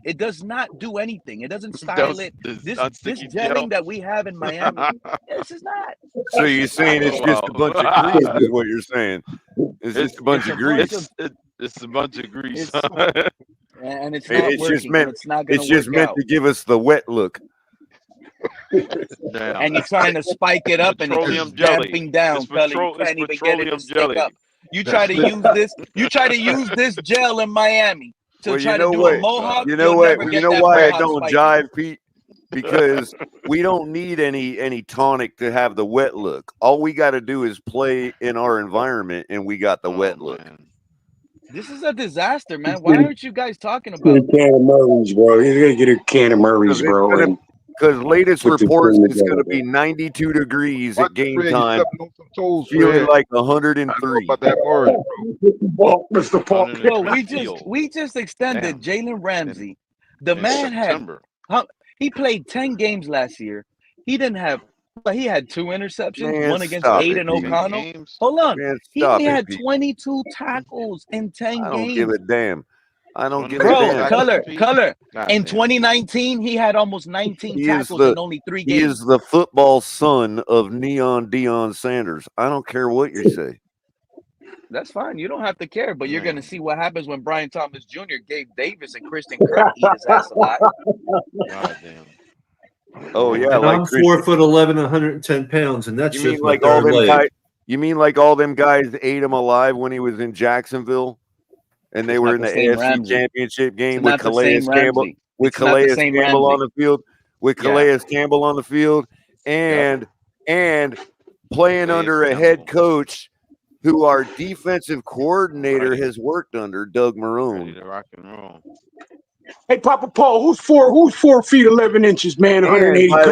It does not do anything. It doesn't style it. This gelling that we have in Miami, this is not. So you're saying it's just a bunch of grease, is what you're saying? It's just a bunch of grease. It's a bunch of grease. And it's not working. It's not going to work out. It's just meant to give us the wet look. And you're trying to spike it up and it's damping down. You can't even get it to stick up. You try to use this. You try to use this gel in Miami to try to do a mohawk. You know what? You know why I don't jive, Pete? Because we don't need any tonic to have the wet look. All we got to do is play in our environment, and we got the wet look. This is a disaster, man. Why aren't you guys talking about it? Can of Murray's, bro. You gotta get a can of Murray's, bro. Because latest reports it's going to be 92 degrees at game time, feeling like 103. About that word, bro. Mr. Paul. Bro, we just extended Jalen Ramsey. The man he played 10 games last year. He had 2 interceptions, one against Aiden O'Connell. Hold on. He had 22 tackles in 10 games. I don't give a damn. I don't give a damn. Color. In 2019, he had almost 19 tackles in only 3 games. He is the football son of Neon Deion Sanders. I don't care what you say. That's fine. You don't have to care, but you're going to see what happens when Brian Thomas Jr., Gabe Davis, and Christian Kirk eat his ass alive. God damn. Oh, yeah. And I'm 4'11", 110 pounds, and that's just like all them guys. You mean like all them guys ate him alive when he was in Jacksonville? And they were in the AFC Championship game with Calais Campbell, Campbell on the field, Campbell on the field, and playing under a head coach who our defensive coordinator has worked under, Doug Marrone. Rock and roll. Hey, Papa Paul, who's 4 feet 11 inches, man? 180 pounds.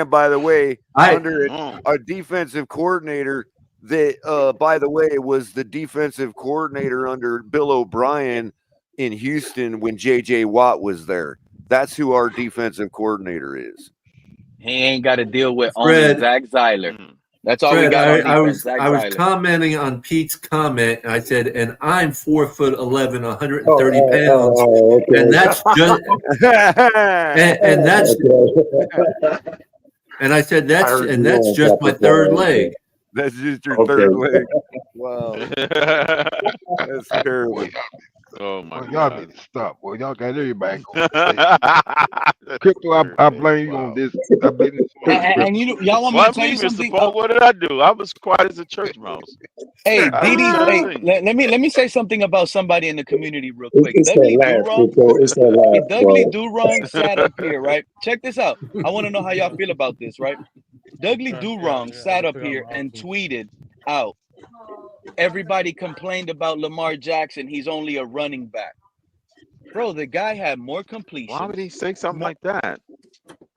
By the way, under our defensive coordinator. That, by the way, was the defensive coordinator under Bill O'Brien in Houston when J.J. Watt was there. That's who our defensive coordinator is. He ain't got to deal with only Zach Zeiler. That's all we got. I was commenting on Pete's comment. And I said, and I'm 4'11", 130 pounds, and that's just and that's and I said that's just my third leg. That's just your third leg. Wow. That's terrible. Oh my God. Y'all need to stop. Well, y'all got everybody going. Crypto, I blame you on this. I blame this and y'all want me to tell you something? Paul, what did I do? I was quiet as a church mouse. Hey, Didi, let me say something about somebody in the community real quick. Dudley Durong sat up here, right? Check this out. I want to know how y'all feel about this, right? Dudley Durong sat up here and tweeted out, everybody complained about Lamar Jackson. He's only a running back. Bro, the guy had more completion. Why would he say something like that?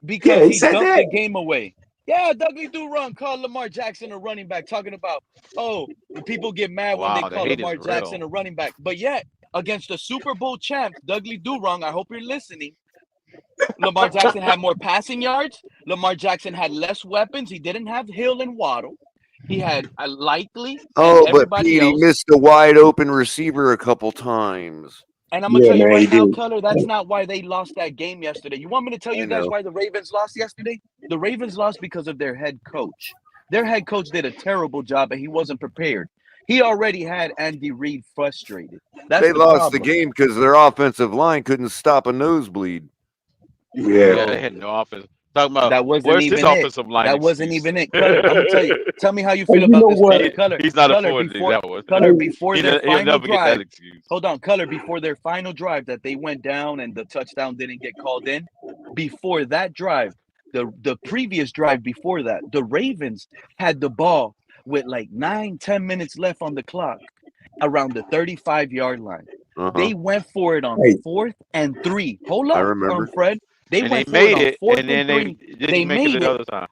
Because he dumped the game away. Yeah, Dudley Durong called Lamar Jackson a running back, talking about, people get mad when they call Lamar Jackson a running back. But yet, against the Super Bowl champ, Dudley Durong, I hope you're listening, Lamar Jackson had more passing yards. Lamar Jackson had less weapons. He didn't have Hill and Waddle. He had a likely. But Pete, he missed a wide open receiver a couple times. And I'm gonna tell you right now, Color, that's not why they lost that game yesterday. You want me to tell you guys why the Ravens lost yesterday? The Ravens lost because of their head coach. Their head coach did a terrible job, and he wasn't prepared. He already had Andy Reid frustrated. They lost the game because their offensive line couldn't stop a nosebleed. Yeah, they had no offense. Talking about that wasn't even offensive line. That wasn't even it. Color, I'm gonna tell you. Tell me how you feel about this. Color. He's not affording that one. Color before their final drive. Hold on, Color before their final drive that they went down and the touchdown didn't get called in. Before that drive, the previous drive before that, the Ravens had the ball with like 9-10 minutes left on the clock around the 35-yard line. They went for it on 4th and 3. Hold up, I remember. Fred. They went for it on 4th and 3. They made it another time.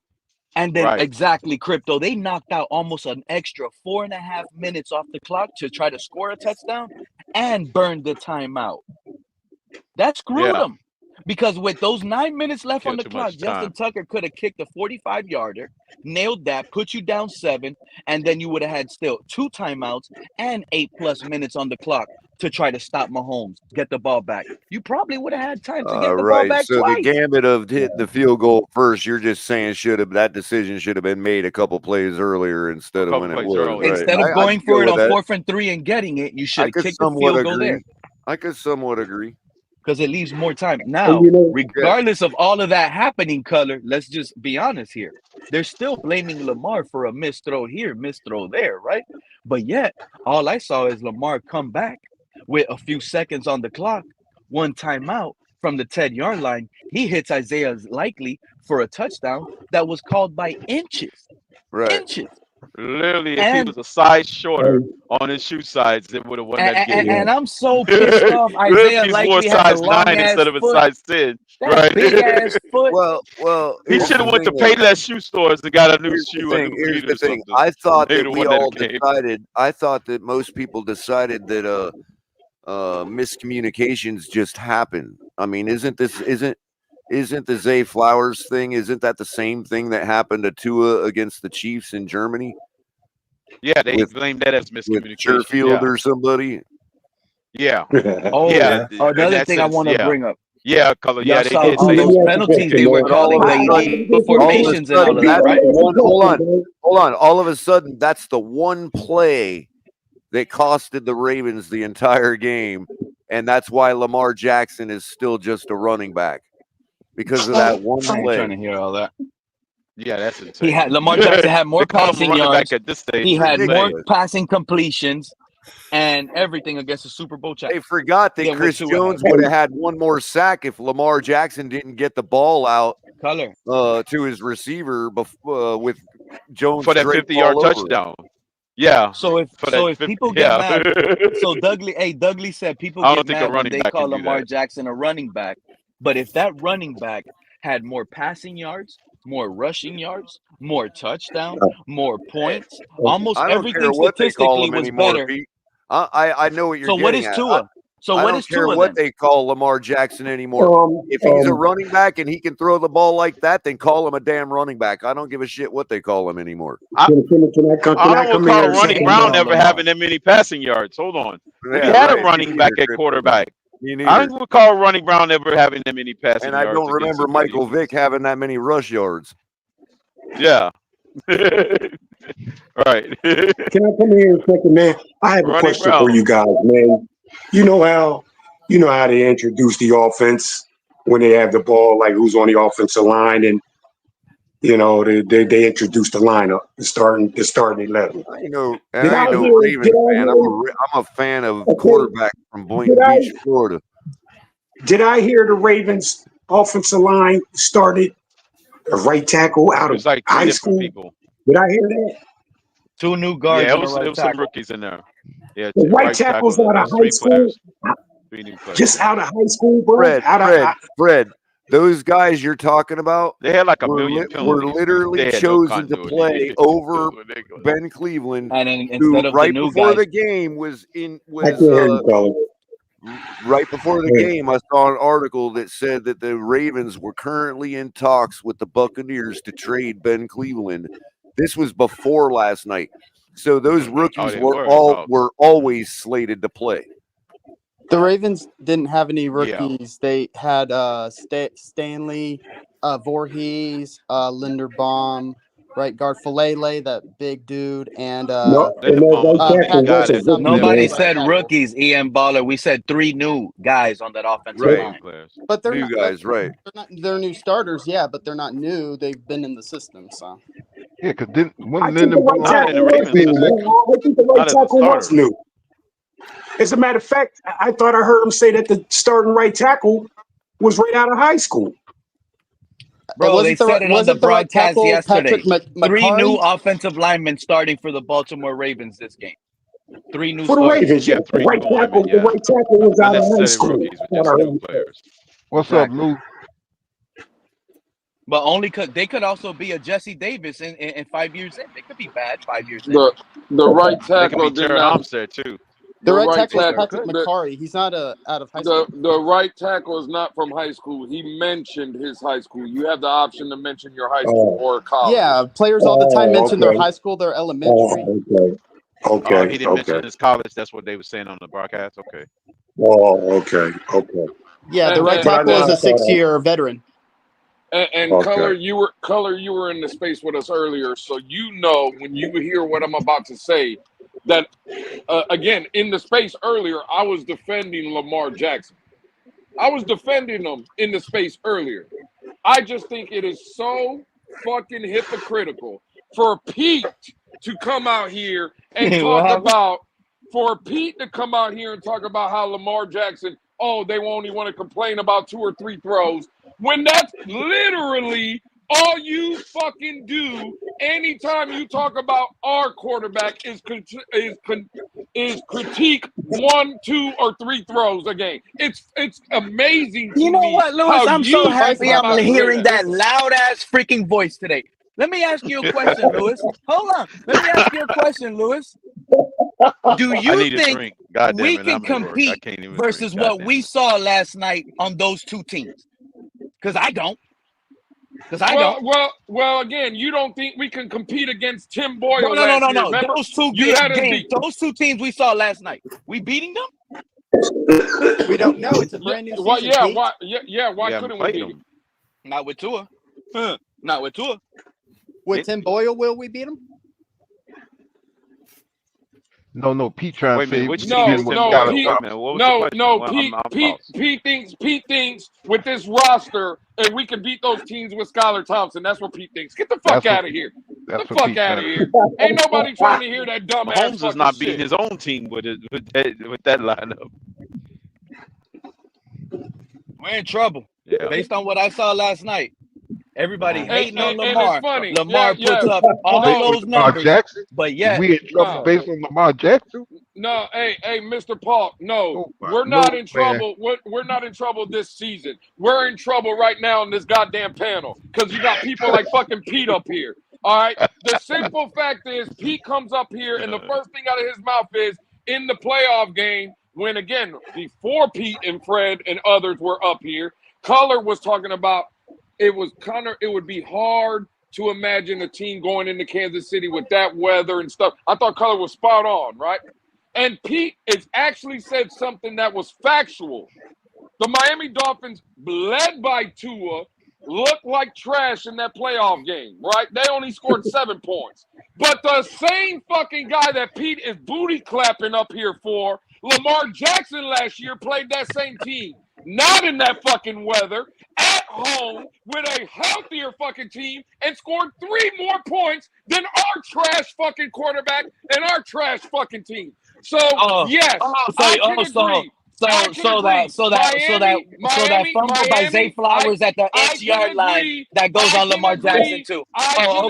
And then exactly, Crypto, they knocked out almost an extra 4.5 minutes off the clock to try to score a touchdown and burn the timeout. That screwed them. Because with those 9 minutes left on the clock, Justin Tucker could have kicked a 45-yarder, nailed that, put you down 7, and then you would have had still 2 timeouts and 8+ minutes on the clock to try to stop Mahomes, get the ball back. You probably would have had time to get the ball Right. back So twice. the gambit of hitting the field goal first, you're just saying that decision should have been made a couple plays earlier instead of when it was. Right. Instead of going for it on 4th and 3 and getting it, you should have kicked the field goal there. I could somewhat agree. Because it leaves more time. Now, regardless of all of that happening, Color, let's just be honest here. They're still blaming Lamar for a missed throw here, missed throw there, right? But yet, all I saw is Lamar come back with a few seconds on the clock, one timeout from the 10-yard line. He hits Isaiah Likely for a touchdown that was called by inches. Right. Inches. Literally, if he was a size shorter on his shoe sides, it would have won that game. And I'm so pissed off. Isaiah Likely has a long 9 instead of a size 10. That big ass foot. Well, he should have went to Payless shoe stores and got a new shoe. Here's the thing. I thought that we all decided. I thought that most people decided that miscommunications just happened. I mean, isn't the Zay Flowers thing? Isn't that the same thing that happened to Tua against the Chiefs in Germany? Yeah, they blamed that as miscommunication. With Sherfield or somebody. Yeah. Another thing I want to bring up. Yeah, Color. Yeah, they did all those penalties they were calling the formations and all of that, right? Hold on. All of a sudden, that's the one play that costed the Ravens the entire game, and that's why Lamar Jackson is still just a running back because of that one play. I'm trying to hear all that. Yeah, that's insane. Lamar Jackson had more passing yards. At this stage, he had more passing completions and everything against the Super Bowl champ. They forgot that Chris Jones would have had one more sack if Lamar Jackson didn't get the ball out to his receiver with Jones for that 50-yard touchdown. Yeah. So if people get mad, so Dudley said people get mad when they call Lamar Jackson a running back. But if that running back had more passing yards, more rushing yards, more touchdowns, more points, almost everything statistically was better. I know what you're getting at. So what is Tua? I don't care what they call Lamar Jackson anymore. If he's a running back and he can throw the ball like that, then call him a damn running back. I don't give a shit what they call him anymore. I don't call Ronnie Brown ever having that many passing yards. Hold on. We had a running back at quarterback. I don't recall Ronnie Brown ever having that many passing yards. And I don't remember Michael Vick having that many rush yards. Yeah. Right. Can I come here in a second, man? I have a question for you guys, man. You know how they introduce the offense when they have the ball, like who's on the offensive line, and they introduce the lineup, the starting 11. I know Ravens fan. I'm a fan of quarterback from Boynton Beach, Florida. Did I hear the Ravens offensive line started a right tackle out of high school? Did I hear that? 2 new guards. Yeah, there was some rookies in there. Yeah, the right tackles out of high school. Just out of high school, bro. Fred. Those guys you're talking about, they had like a million were literally chosen to play over Ben Cleveland, who right before the game right before the game, I saw an article that said that the Ravens were currently in talks with the Buccaneers to trade Ben Cleveland. This was before last night. So those rookies were always slated to play. The Ravens didn't have any rookies. Yeah. They had Stanley, Voorhees, Linderbaum, right guard Falele, that big dude, and nobody said rookies. Ian Baller. We said 3 new guys on that offensive line. But they're new guys, right? They're new starters, yeah, but they're not new. They've been in the system, so. Yeah, because the right tackle was new. As a matter of fact, I thought I heard him say that the starting right tackle was right out of high school. Bro, they said it on the broadcast yesterday. 3 new offensive linemen starting for the Baltimore Ravens this game. 3 new for the Ravens. Yeah, the right tackle was out of high school. What's up, Lou? But only because they could also be a Jesse Davis in 5 years in. They could be bad 5 years in. The right tackle did not there too. The right tackle is Patrick McCarry. He's not out of high school. The right tackle is not from high school. He mentioned his high school. You have the option to mention your high school or college. Yeah, players all the time mention their high school, their elementary. Okay. He didn't mention his college. That's what they were saying on the broadcast. Okay. Oh, okay. Yeah, the right tackle is a 6-year veteran. And Color, you were in the space with us earlier, so you know when you hear what I'm about to say, that again in the space earlier, I was defending Lamar Jackson. I was defending him in the space earlier. I just think it is so fucking hypocritical for Pete to come out here and talk about how Lamar Jackson, they only want to complain about 2 or 3 throws, when that's literally all you fucking do anytime you talk about our quarterback is critique 1, 2, or 3 throws a game. It's amazing to me. You know what, Lewis? I'm so happy I'm hearing that loud ass freaking voice today. Let me ask you a question, Lewis. Hold on. Let me ask you a question, Lewis. Do you think we can compete versus what we saw last night on those 2 teams? Because I don't. Well, again, you don't think we can compete against Tim Boyle? No. Remember? Those 2 teams we saw last night. We beating them? We don't know. It's a brand new season. Why couldn't we beat them? Not with Tua. Not with Tua. With Tim Boyle, will we beat him? No, Pete trying to say Pete thinks with this roster and we can beat those teams with Skylar Thompson. That's what Pete thinks. Get the fuck out of here. Get the fuck out of here. Ain't nobody trying to hear that dumb ass Holmes is not beating shit. his own team with that lineup. We're in trouble. Yeah. Based on what I saw last night. Everybody hating on Lamar. And it's funny. Lamar puts up all those numbers. Jackson? But yeah. We in trouble based on Lamar Jackson? No, hey, Mr. Paul. No, we're not in trouble. We're not in trouble this season. We're in trouble right now in this goddamn panel because you got people like fucking Pete up here. All right. The simple fact is, Pete comes up here and the first thing out of his mouth is in the playoff game. When again, before Pete and Fred and others were up here, Color was talking about. It would be hard to imagine a team going into Kansas City with that weather and stuff. I thought Color was spot on, right? And Pete has actually said something that was factual. The Miami Dolphins, led by Tua, looked like trash in that playoff game, right? They only scored 7 points. But the same fucking guy that Pete is booty clapping up here for, Lamar Jackson last year, played that same team. Not in that fucking weather, at home with a healthier fucking team and scored 3 more points than our trash fucking quarterback and our trash fucking team. So yes, I can agree. So that fumble by Zay Flowers at the 8-yard line that goes on Lamar Jackson too. I can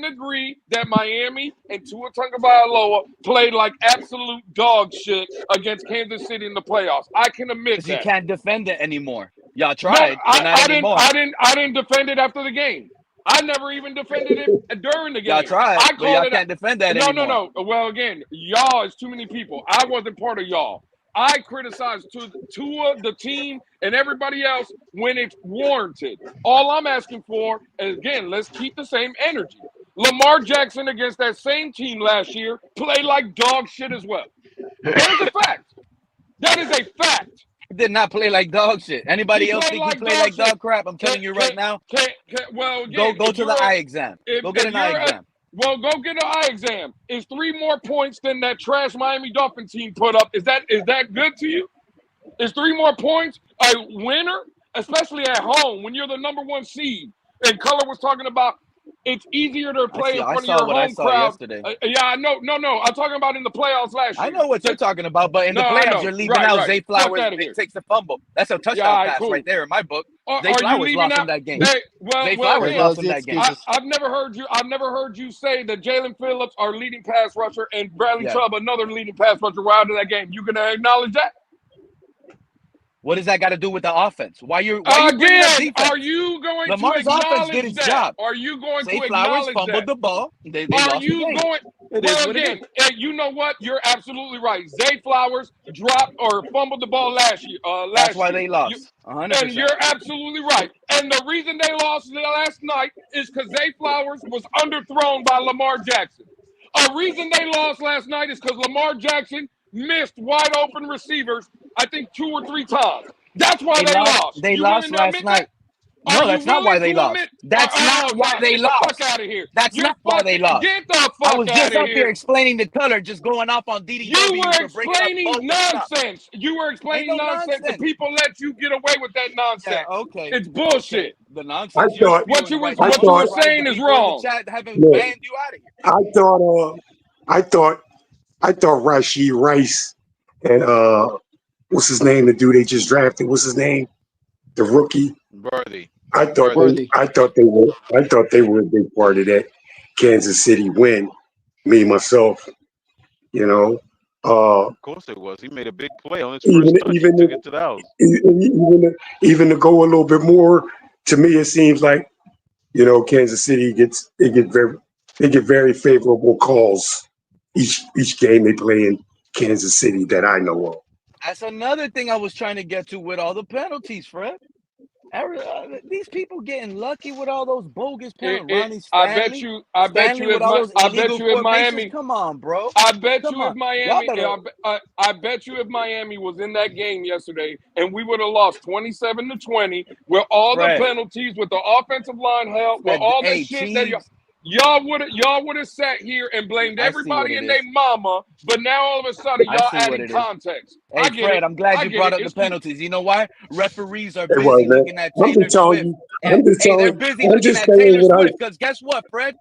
agree that Miami and Tua Tagovailoa played like absolute dog shit against Kansas City in the playoffs. I can admit that. You can't defend it anymore. Y'all tried. I didn't defend it after the game. I never even defended it during the game. Y'all tried, but y'all can't defend that anymore. No. Well, again, y'all is too many people. I wasn't part of y'all. I criticized Tua, the team, and everybody else when it's warranted. All I'm asking for is, again, let's keep the same energy. Lamar Jackson against that same team last year played like dog shit as well. That is a fact. That is a fact. He did not play like dog shit. Anybody else think he played like dog crap? I'm telling you right now. Go to the eye exam. Go get an eye exam. Well, go get an eye exam. Is 3 more points than that trash Miami Dolphins team put up? Is that good to you? Is 3 more points a winner, especially at home when you're the number 1 seed? And Color was talking about it's easier to play in front of your home crowd. Yesterday. Yeah, no. I'm talking about in the playoffs last year. I know what you're talking about, but in the playoffs, you're leaving out Zay Flowers. He takes the fumble. That's a touchdown pass right there in my book. Zay Flowers lost in that game. Zay Flowers lost in that game. I've never heard you say that Jalen Phillips, our leading pass rusher, and Bradley Chubb, another leading pass rusher, were out of that game. You gonna acknowledge that? What does that got to do with the offense? Why you again? Are you going Lamar's to acknowledge offense did his that? job. Are you going Zay to Flowers acknowledge fumbled that? the ball. They Are lost you the game. going? Well, again, you know what? You're absolutely right. Zay Flowers dropped or fumbled the ball last year. That's why they lost. 100%. And you're absolutely right. And the reason they lost last night is because Zay Flowers was underthrown by Lamar Jackson. A reason they lost last night is because Lamar Jackson missed wide open receivers, I think 2 or 3 times. That's why they lost. They lost last night. No, that's not why they lost. That's not why they lost. Get the fuck out of here. That's not why they lost. Get the fuck out of here. I was just up here explaining the color, just going off on DDW. You were explaining nonsense. You were explaining nonsense. The people let you get away with that nonsense. Yeah, okay. It's bullshit. Okay. The nonsense. What you were saying is wrong. Haven't banned you out of here. I thought Rashid Rice and what's his name? The dude they just drafted. What's his name? The rookie. Worthy. I thought they were a big part of that Kansas City win. Me myself, you know. Of course it was. He made a big play on his first touch. He took it to the house. Even to go a little bit more, to me it seems like, you know, Kansas City get very favorable calls each game they play in Kansas City that I know of. That's another thing I was trying to get to with all the penalties, Fred. These people getting lucky with all those bogus penalties. I bet you if Miami, come on, bro. I bet you if Miami was in that game yesterday and we would have lost 27-20 with all the penalties, with the offensive line help, with all the shit that y'all would have sat here and blamed everybody and their mama, but now all of a sudden y'all adding context. Hey, Fred, I'm glad you brought up the penalties. You know why? Referees are busy looking at Taylor Swift. They're busy looking at Taylor Swift because guess what, Fred?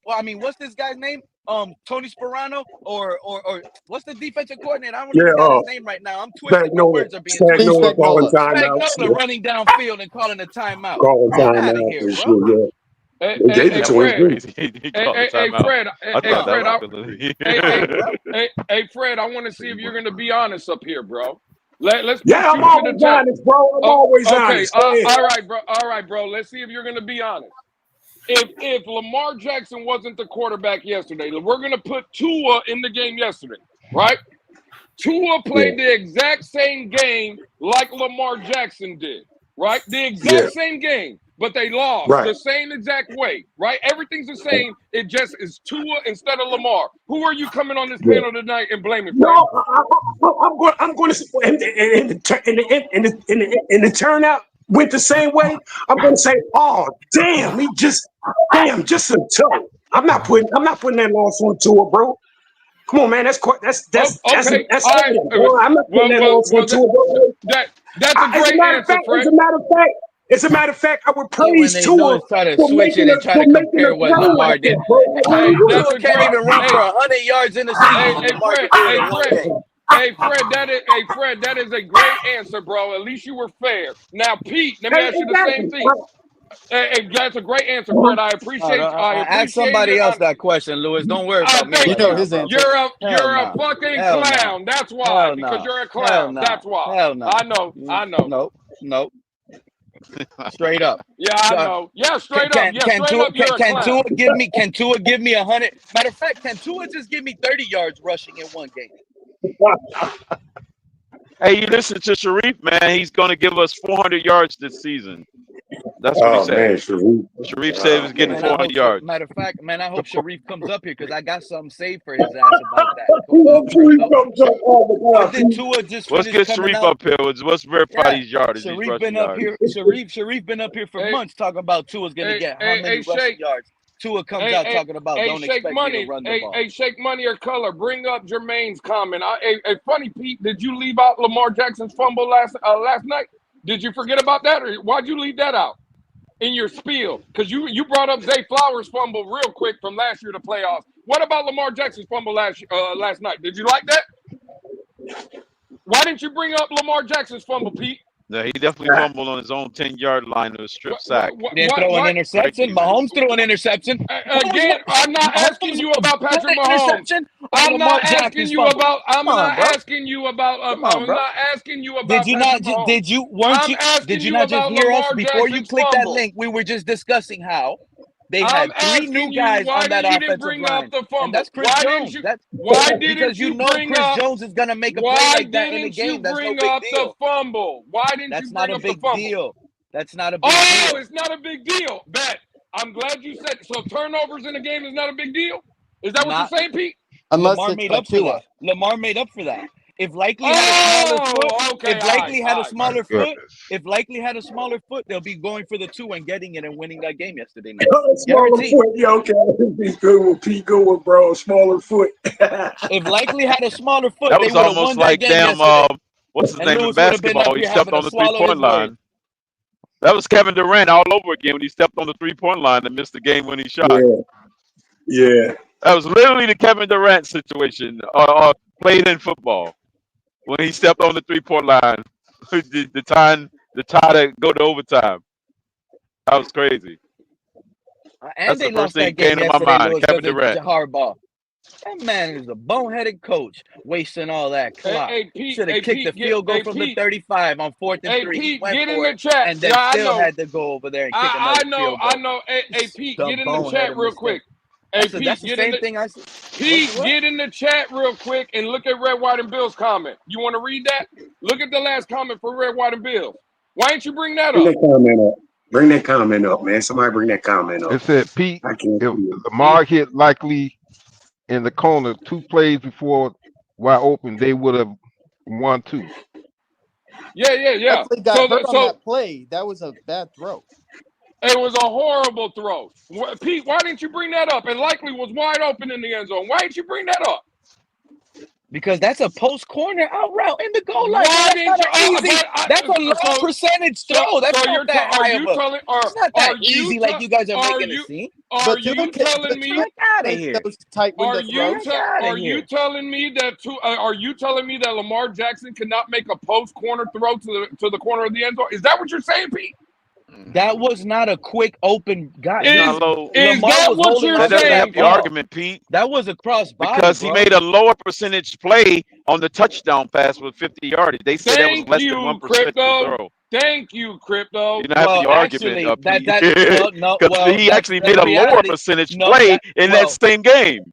What's this guy's name? Tony Sperano or what's the defensive coordinator? I don't know his name right now. I'm twisting. The words are being twisted. Running downfield and calling a timeout. Get out of here, bro. Hey, Fred, I want to see if you're going to be honest up here, bro. I'm always honest, bro. I'm always honest. All right, bro. Let's see if you're going to be honest. If Lamar Jackson wasn't the quarterback yesterday, we're going to put Tua in the game yesterday, right? Tua played the exact same game like Lamar Jackson did, right? The exact same game. But they lost the same exact way, right? Everything's the same. It just is Tua instead of Lamar. Who are you coming on this panel tonight and blaming? No, I'm going to. And the turnout went the same way. I'm going to say, oh damn, just a toe. I'm not putting that loss on Tua, bro. Come on, man. That's okay. Right. Bro. I'm not putting that loss on Tua, bro. That's a great answer, Fred. As a matter of fact, I would praise Tua for making it try to compare what Lamar did. Tua can't even run for 100 yards in the season. Fred, that is a great answer, bro. At least you were fair. Now, Pete, let me ask you the same thing. Hey, that's a great answer, Fred. I appreciate. Ask somebody else that question, Lewis. Don't worry about me. You know his answer. You're a fucking clown. That's why. Because you're a clown. That's why. Hell no. I know. Nope. Straight up. Yeah, I know. Yeah, straight up. Can Tua give me 100? Matter of fact, can Tua just give me 30 yards rushing in one game? Hey, you listen to Sharif, man. He's going to give us 400 yards this season. That's what he said. Man, Sharif said he was getting 400 yards. Matter of fact, man, I hope Sharif comes up here because I got something saved for his ass about that. Let's get Sharif up here. Let's verify these yards. Sharif been up here. Sharif been up here for months talking about Tua's going to get how many rushing yards. Tua comes out talking about don't expect me to run the ball. Hey, Shake Money or Color, bring up Jermaine's comment. Funny, Pete, did you leave out Lamar Jackson's fumble last night? Did you forget about that, or why'd you leave that out in your spiel? Because you brought up Zay Flowers' fumble real quick from last year to playoffs. What about Lamar Jackson's fumble last night? Did you like that? Why didn't you bring up Lamar Jackson's fumble, Pete? Yeah, he definitely fumbled on his own 10-yard line to a strip sack. He didn't throw an interception. Mahomes threw an interception. Again, I'm not asking you about Patrick Mahomes. I'm not asking you about. I'm not asking you about. Did you not? Did you not just hear us before you clicked that link? We were just discussing how they had 3 new guys on that offensive line. And that's Chris Jones. Because you know Chris Jones is going to make a play like that in the game. That's no big deal. Why didn't you bring up the fumble? Why didn't you bring up the fumble? That's not a big deal. Oh, it's not a big deal. Bet. I'm glad you said so. Turnovers in the game is not a big deal. Is that what you're saying, Pete? Unless Lamar it's made like up for Tua. that. Lamar made up for that. If Likely had a smaller foot, if Likely had a smaller foot, if Likely had a smaller foot, they'll be going for the 2 and getting it and winning that game yesterday night. Smaller foot, yeah, okay. He's good with Pete, good with bro. Smaller foot. If Likely had a smaller foot, That they was would have almost won that like game damn. yesterday. What's his And name in Lewis would have been up basketball? He here stepped having on to the swallow 3-point his line. words. That was Kevin Durant all over again when he stepped on the 3-point line and missed the game-winning shot. Yeah. That was literally the Kevin Durant situation, played in football, when he stepped on the 3-point line, the tie to go to overtime. That was crazy. And That's they the first lost thing that game came to my yesterday, mind. Lewis, Kevin because Durant. of Harbaugh. That man is a boneheaded coach, wasting all that clock. Should have kicked the field goal from the 35 on 4th and 3. Pete, Went get in for the chat. and then still had to go over there and kick another field goal. I know. Hey, Pete, get in the chat real quick. Hey, Pete, that's the same thing I said. Pete, get in the chat real quick and look at Red, White, and Bill's comment. You want to read that? Look at the last comment for Red, White, and Bill. Why didn't you bring that up? Bring that comment up, man. Somebody bring that comment up. It said, Pete, if Lamar hit Likely in the corner 2 plays before wide open, they would have won 2. Yeah. Likely got hurt on that play. That was a bad throw. It was a horrible throw. Pete, why didn't you bring that up? And Likely was wide open in the end zone. Why didn't you bring that up? Because that's a post corner out route in the goal line. That's a low percentage throw. That's not that high of a. It's not that easy like you guys are making it seem. Are you telling me? Out of here. Are you telling me that Lamar Jackson cannot make a post corner throw to the corner of the end zone? Is that what you're saying, Pete? That was not a quick open guy. Is that what you're saying? That doesn't help your argument, Pete. That was a cross body, because he made a lower percentage play on the touchdown pass with 50 yards. They said that was less than 1% throw. Thank you, Crypto. You don't have the argument up, because he actually made a lower percentage play in that same game.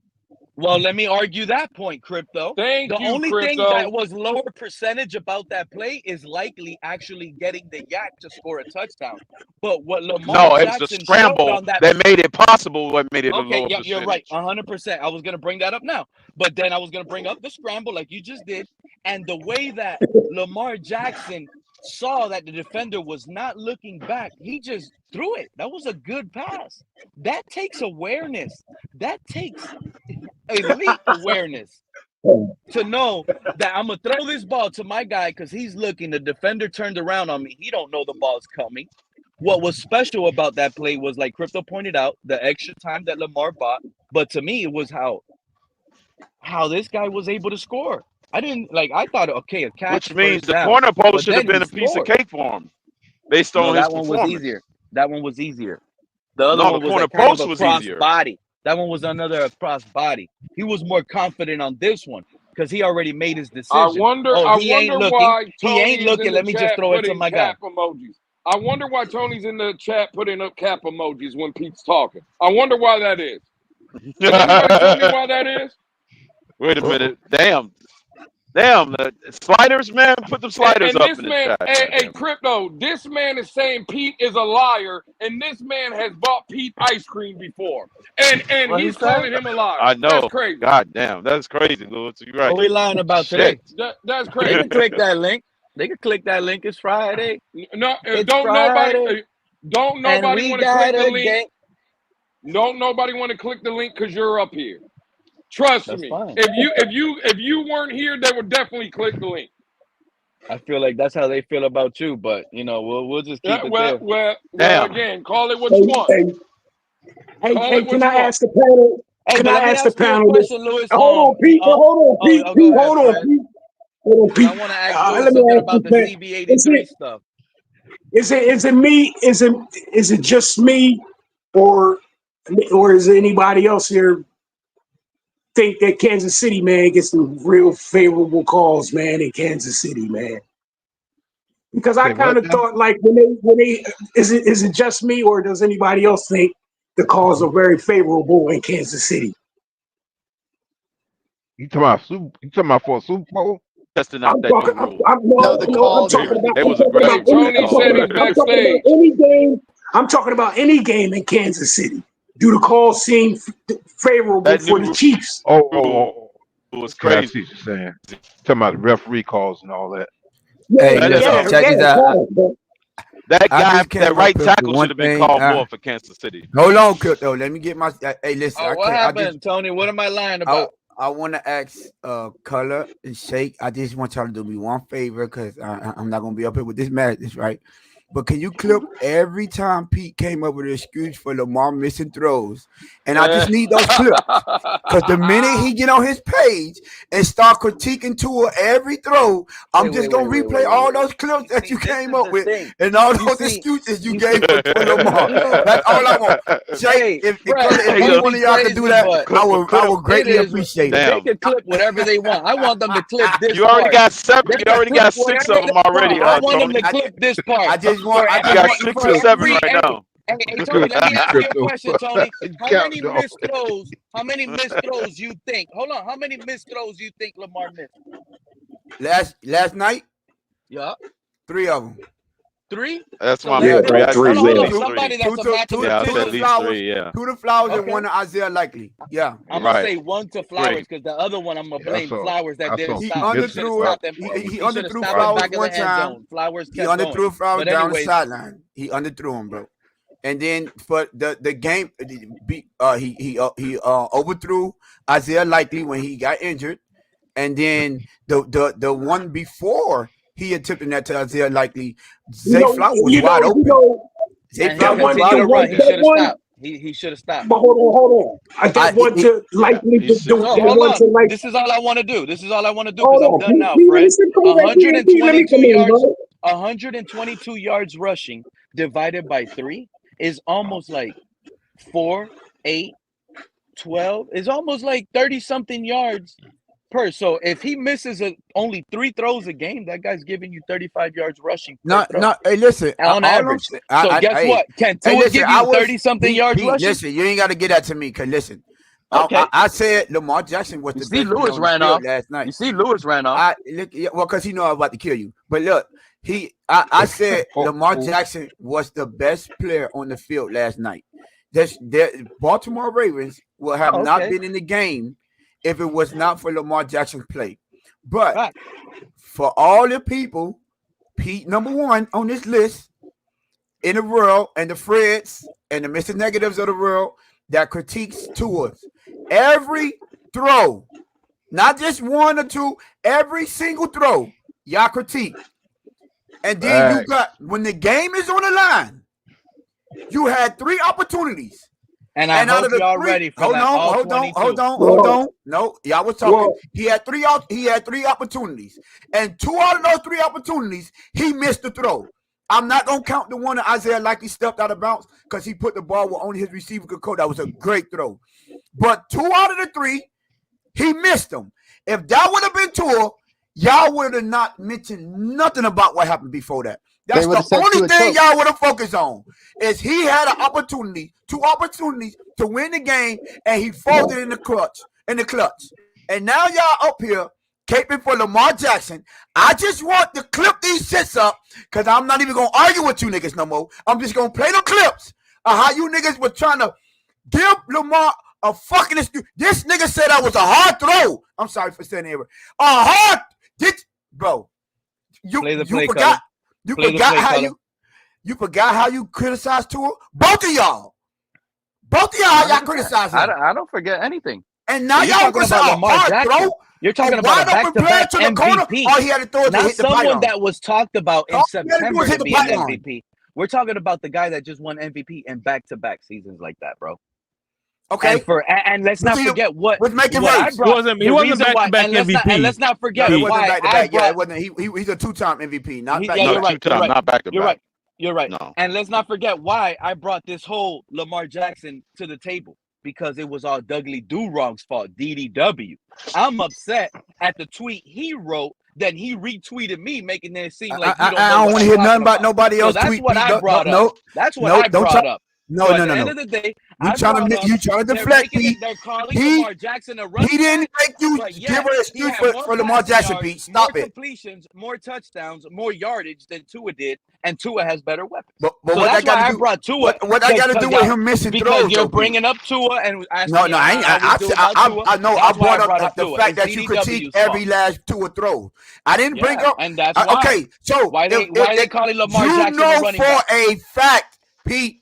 Well, let me argue that point, Crypto. The only thing that was lower percentage about that play is Likely actually getting the yak to score a touchdown. But what Lamar Jackson it was the scramble that made it possible. What made it a lower percentage. You're right, 100%. I was going to bring that up now. But then I was going to bring up the scramble like you just did. And the way that Lamar Jackson saw that the defender was not looking back, he just threw it. That was a good pass. That takes awareness. That takes elite awareness to know that I'm gonna throw this ball to my guy because he's looking. The defender turned around on me. He don't know the ball's coming. What was special about that play was, like Crypto pointed out, the extra time that Lamar bought. But to me, it was how this guy was able to score. I thought, okay, a catch. Which means the corner post should have been a piece of cake for him, based on his performance. That one was easier. The other one was like kind of a cross body. That one was another cross body. He was more confident on this one because he already made his decision. I wonder why he ain't looking. Let me just throw it to my guy. Emojis. I wonder why Tony's in the chat putting up cap emojis when Pete's talking. I wonder why that is. Can anybody tell me why that is? Wait a minute. Damn, the sliders, man. Put the sliders up in the chat. Hey, Crypto, this man is saying Pete is a liar, and this man has bought Pete ice cream before. And he's calling him a liar. I know. That's crazy. God damn, that's crazy, Louis. You're right. What are we lying about today? That's crazy. They can click that link. They can click that link. It's Friday. No, don't nobody want to click the link. Don't nobody want to click the link because you're up here. Trust me. Fine. If you weren't here, they would definitely click the link. I feel like that's how they feel about you, but we'll just keep it there. Well, again, call it what you want. Hey, can I ask the panel? Can I ask the panel? Louis, hold on, Pete. Hold on, Pete. I want to ask you something about the ZB83 stuff. Is it me? Is it just me, or is anybody else here think that Kansas City, man, gets some real favorable calls, man, in Kansas City, man? Because I kind of thought, like, when they is it just me, or does anybody else think the calls are very favorable in Kansas City? You talking about for a Super Bowl? Testing out that new rule. I'm talking about. It was a great. Tony said it backstage. I'm talking about any game in Kansas City. Do the call seem favorable for the Chiefs? Oh, it was okay, I crazy. see what you're saying. Talking about the referee calls and all that. Hey, listen, check this out. That guy, that right tackle should have been called more for Kansas City. Hold on, Crypto. Let me get my. Hey, listen. Oh, what happened, Tony? What am I lying about? I want to ask Color and Shake. I just want y'all to do me one favor because I'm not gonna be up here with this madness, right? But can you clip every time Pete came up with an excuse for Lamar missing throws? And I just need those clips. Because the minute he get on his page and start critiquing Tua every throw, I'm just going to replay all those clips that you came up with and all those excuses you gave for Lamar. That's all I want. Jay, if any one of y'all could do that, I would greatly appreciate it. They can clip whatever they want. I want them to clip this You already got 7. You already got 6 of them already. I want them to clip this part. I got 6 or 7 right now. Hey, Tony, let me ask you a question, Tony. How many missed throws you think? Hold on. How many missed throws you think Lamar missed? Last night? Yeah. 3 of them. 3? That's my somebody that's about to two to Flowers and one to Isaiah Likely. Yeah. I'm going to say 1 to Flowers because the other one I'm going to blame Flowers that didn't stop. He underthrew Flowers one time. He underthrew Flowers down the sideline. He underthrew him, bro. And then for the game, he overthrew Isaiah Likely when he got injured. And then the one before he attempted that to Isaiah Likely, Zay Flowers was wide open. Zay Flowers he should have stopped. He should have stopped. But hold on. I don't want to Likely to do. This is all I want to do. This is all I want to do because I'm done now, Fred. 122 yards. 122 yards rushing divided by 3 is almost like 4, 8, 12. It's almost like 30-something yards per. So if he misses only 3 throws a game, that guy's giving you 35 yards rushing. Hey, listen. On average. Guess what? Can Tua give you 30-something yards rushing? Listen, you ain't got to get that to me because listen. Okay. I said Lamar Jackson was the best Lewis ran off last night. You see Lewis ran off. Well, because he know I was about to kill you. But look, I said Lamar Jackson was the best player on the field last night. Baltimore Ravens will have not been in the game if it was not for Lamar Jackson's play. But for all the people, Pete number 1 on this list in the world, and the Freds and the Mr. Negatives of the world that critiques Tua, every throw, not just 1 or 2, every single throw, y'all critique. And then you got, when the game is on the line, you had 3 opportunities. And I hope y'all ready for that. Hold on. No, y'all was talking. Whoa. He had 3 opportunities. And 2 out of those 3 opportunities, he missed the throw. I'm not going to count the one that Isaiah Likely stepped out of bounds because he put the ball where only his receiver could go. That was a great throw. But 2 out of the 3, he missed them. If that would have been Tua, y'all would have not mentioned nothing about what happened before that. That's the only thing y'all would have focused on is he had an opportunity, 2 opportunities to win the game, and he folded in the clutch. And now y'all up here caping for Lamar Jackson. I just want to clip these shits up because I'm not even gonna argue with you niggas no more. I'm just gonna play the clips of how you niggas were trying to give Lamar a fucking excuse. This nigga said that was a hard throw. I'm sorry for saying it. Bro. You forgot. You forgot how you criticized Tua? Both of y'all criticized him. I don't forget anything. And now y'all criticize Lamar Jackson. You're talking about a back-to-back MVP. All he had to throw it to hit the python. Someone that was talked about in September to be an MVP. We're talking about the guy that just won MVP in back-to-back seasons like that, bro. Okay. And let's not forget what making what he wasn't back-to-back MVP. And let's not forget why it wasn't. He's a 2-time MVP, not back-to-back. Not back-to-back. You're right. No. And let's not forget why I brought this whole Lamar Jackson to the table. Because it was all Dudley Do-Wrong's fault, DDW. I'm upset at the tweet he wrote that he retweeted me, making it seem like I don't want to hear nothing about nobody else. That's what I brought up. That's what I brought up. No. At the end of the day, You trying to deflect, Pete. Lamar Jackson a running he didn't make you give her an excuse for Lamar Jackson, yards, Pete. Stop more it. completions, more touchdowns, more yardage than Tua did, and Tua has better weapons. But so what that's why I brought Tua. What I got to do with him missing throws? Because you're bringing up Tua and asking no, I know. I brought up the fact that you critique every last Tua throw. I didn't bring up, and that's why. Okay, so why they calling Lamar Jackson know running for back? a fact, Pete,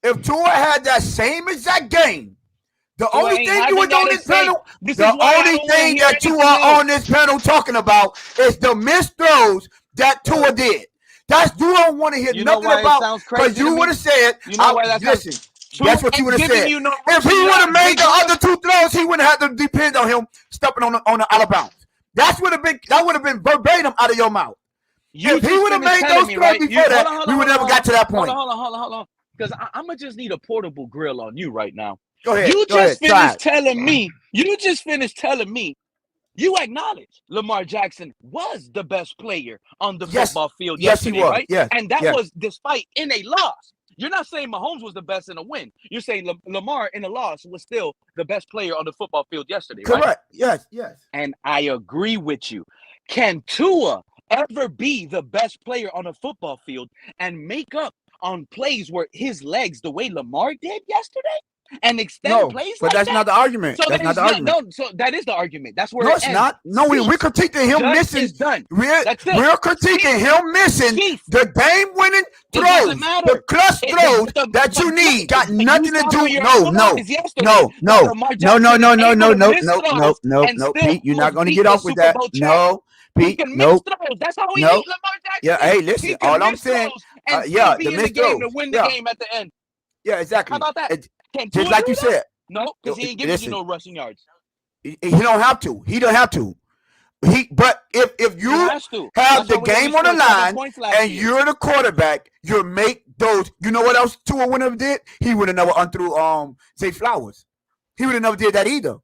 if Tua had that same exact game, the only thing you would on this panel, the only thing that you are on this panel talking about is the missed throws that Tua did. That's you don't want to hear nothing about, because you would have said, listen, that's what you would have said. If he would have made the other two throws, he wouldn't have to depend on him stepping on the out of bounds. That would have been verbatim out of your mouth. If he would have made those throws before that, we would never got to that point. Hold on. Because I'm going to just need a portable grill on you right now. Go ahead. You just finished telling me, you acknowledge Lamar Jackson was the best player on the football field yesterday, right? Yes, and that was despite in a loss. You're not saying Mahomes was the best in a win. You're saying Lamar in a loss was still the best player on the football field yesterday, right? Correct. Yes. And I agree with you. Can Tua ever be the best player on a football field and make up on plays where his legs, the way Lamar did yesterday, and extend plays but that's not the argument. So that's not the argument. No, so that is the argument. That's where it's not. No, we're critiquing him missing. We're critiquing him missing the game-winning throws, the clutch throws that you need. Got nothing to do. No. Pete, you're not going to get off with that. No. Pete, no. That's how we beat Lamar Jackson. Yeah, hey, listen. All I'm saying, the missed throws to win the game at the end. Yeah, exactly. How about that? Just like you said. No, because he ain't giving you no rushing yards. He don't have to. But if you have the game on the line and you're the quarterback, you make those. You know what else Tua would have did? He would have never unthrew Zay Flowers. He would have never did that either.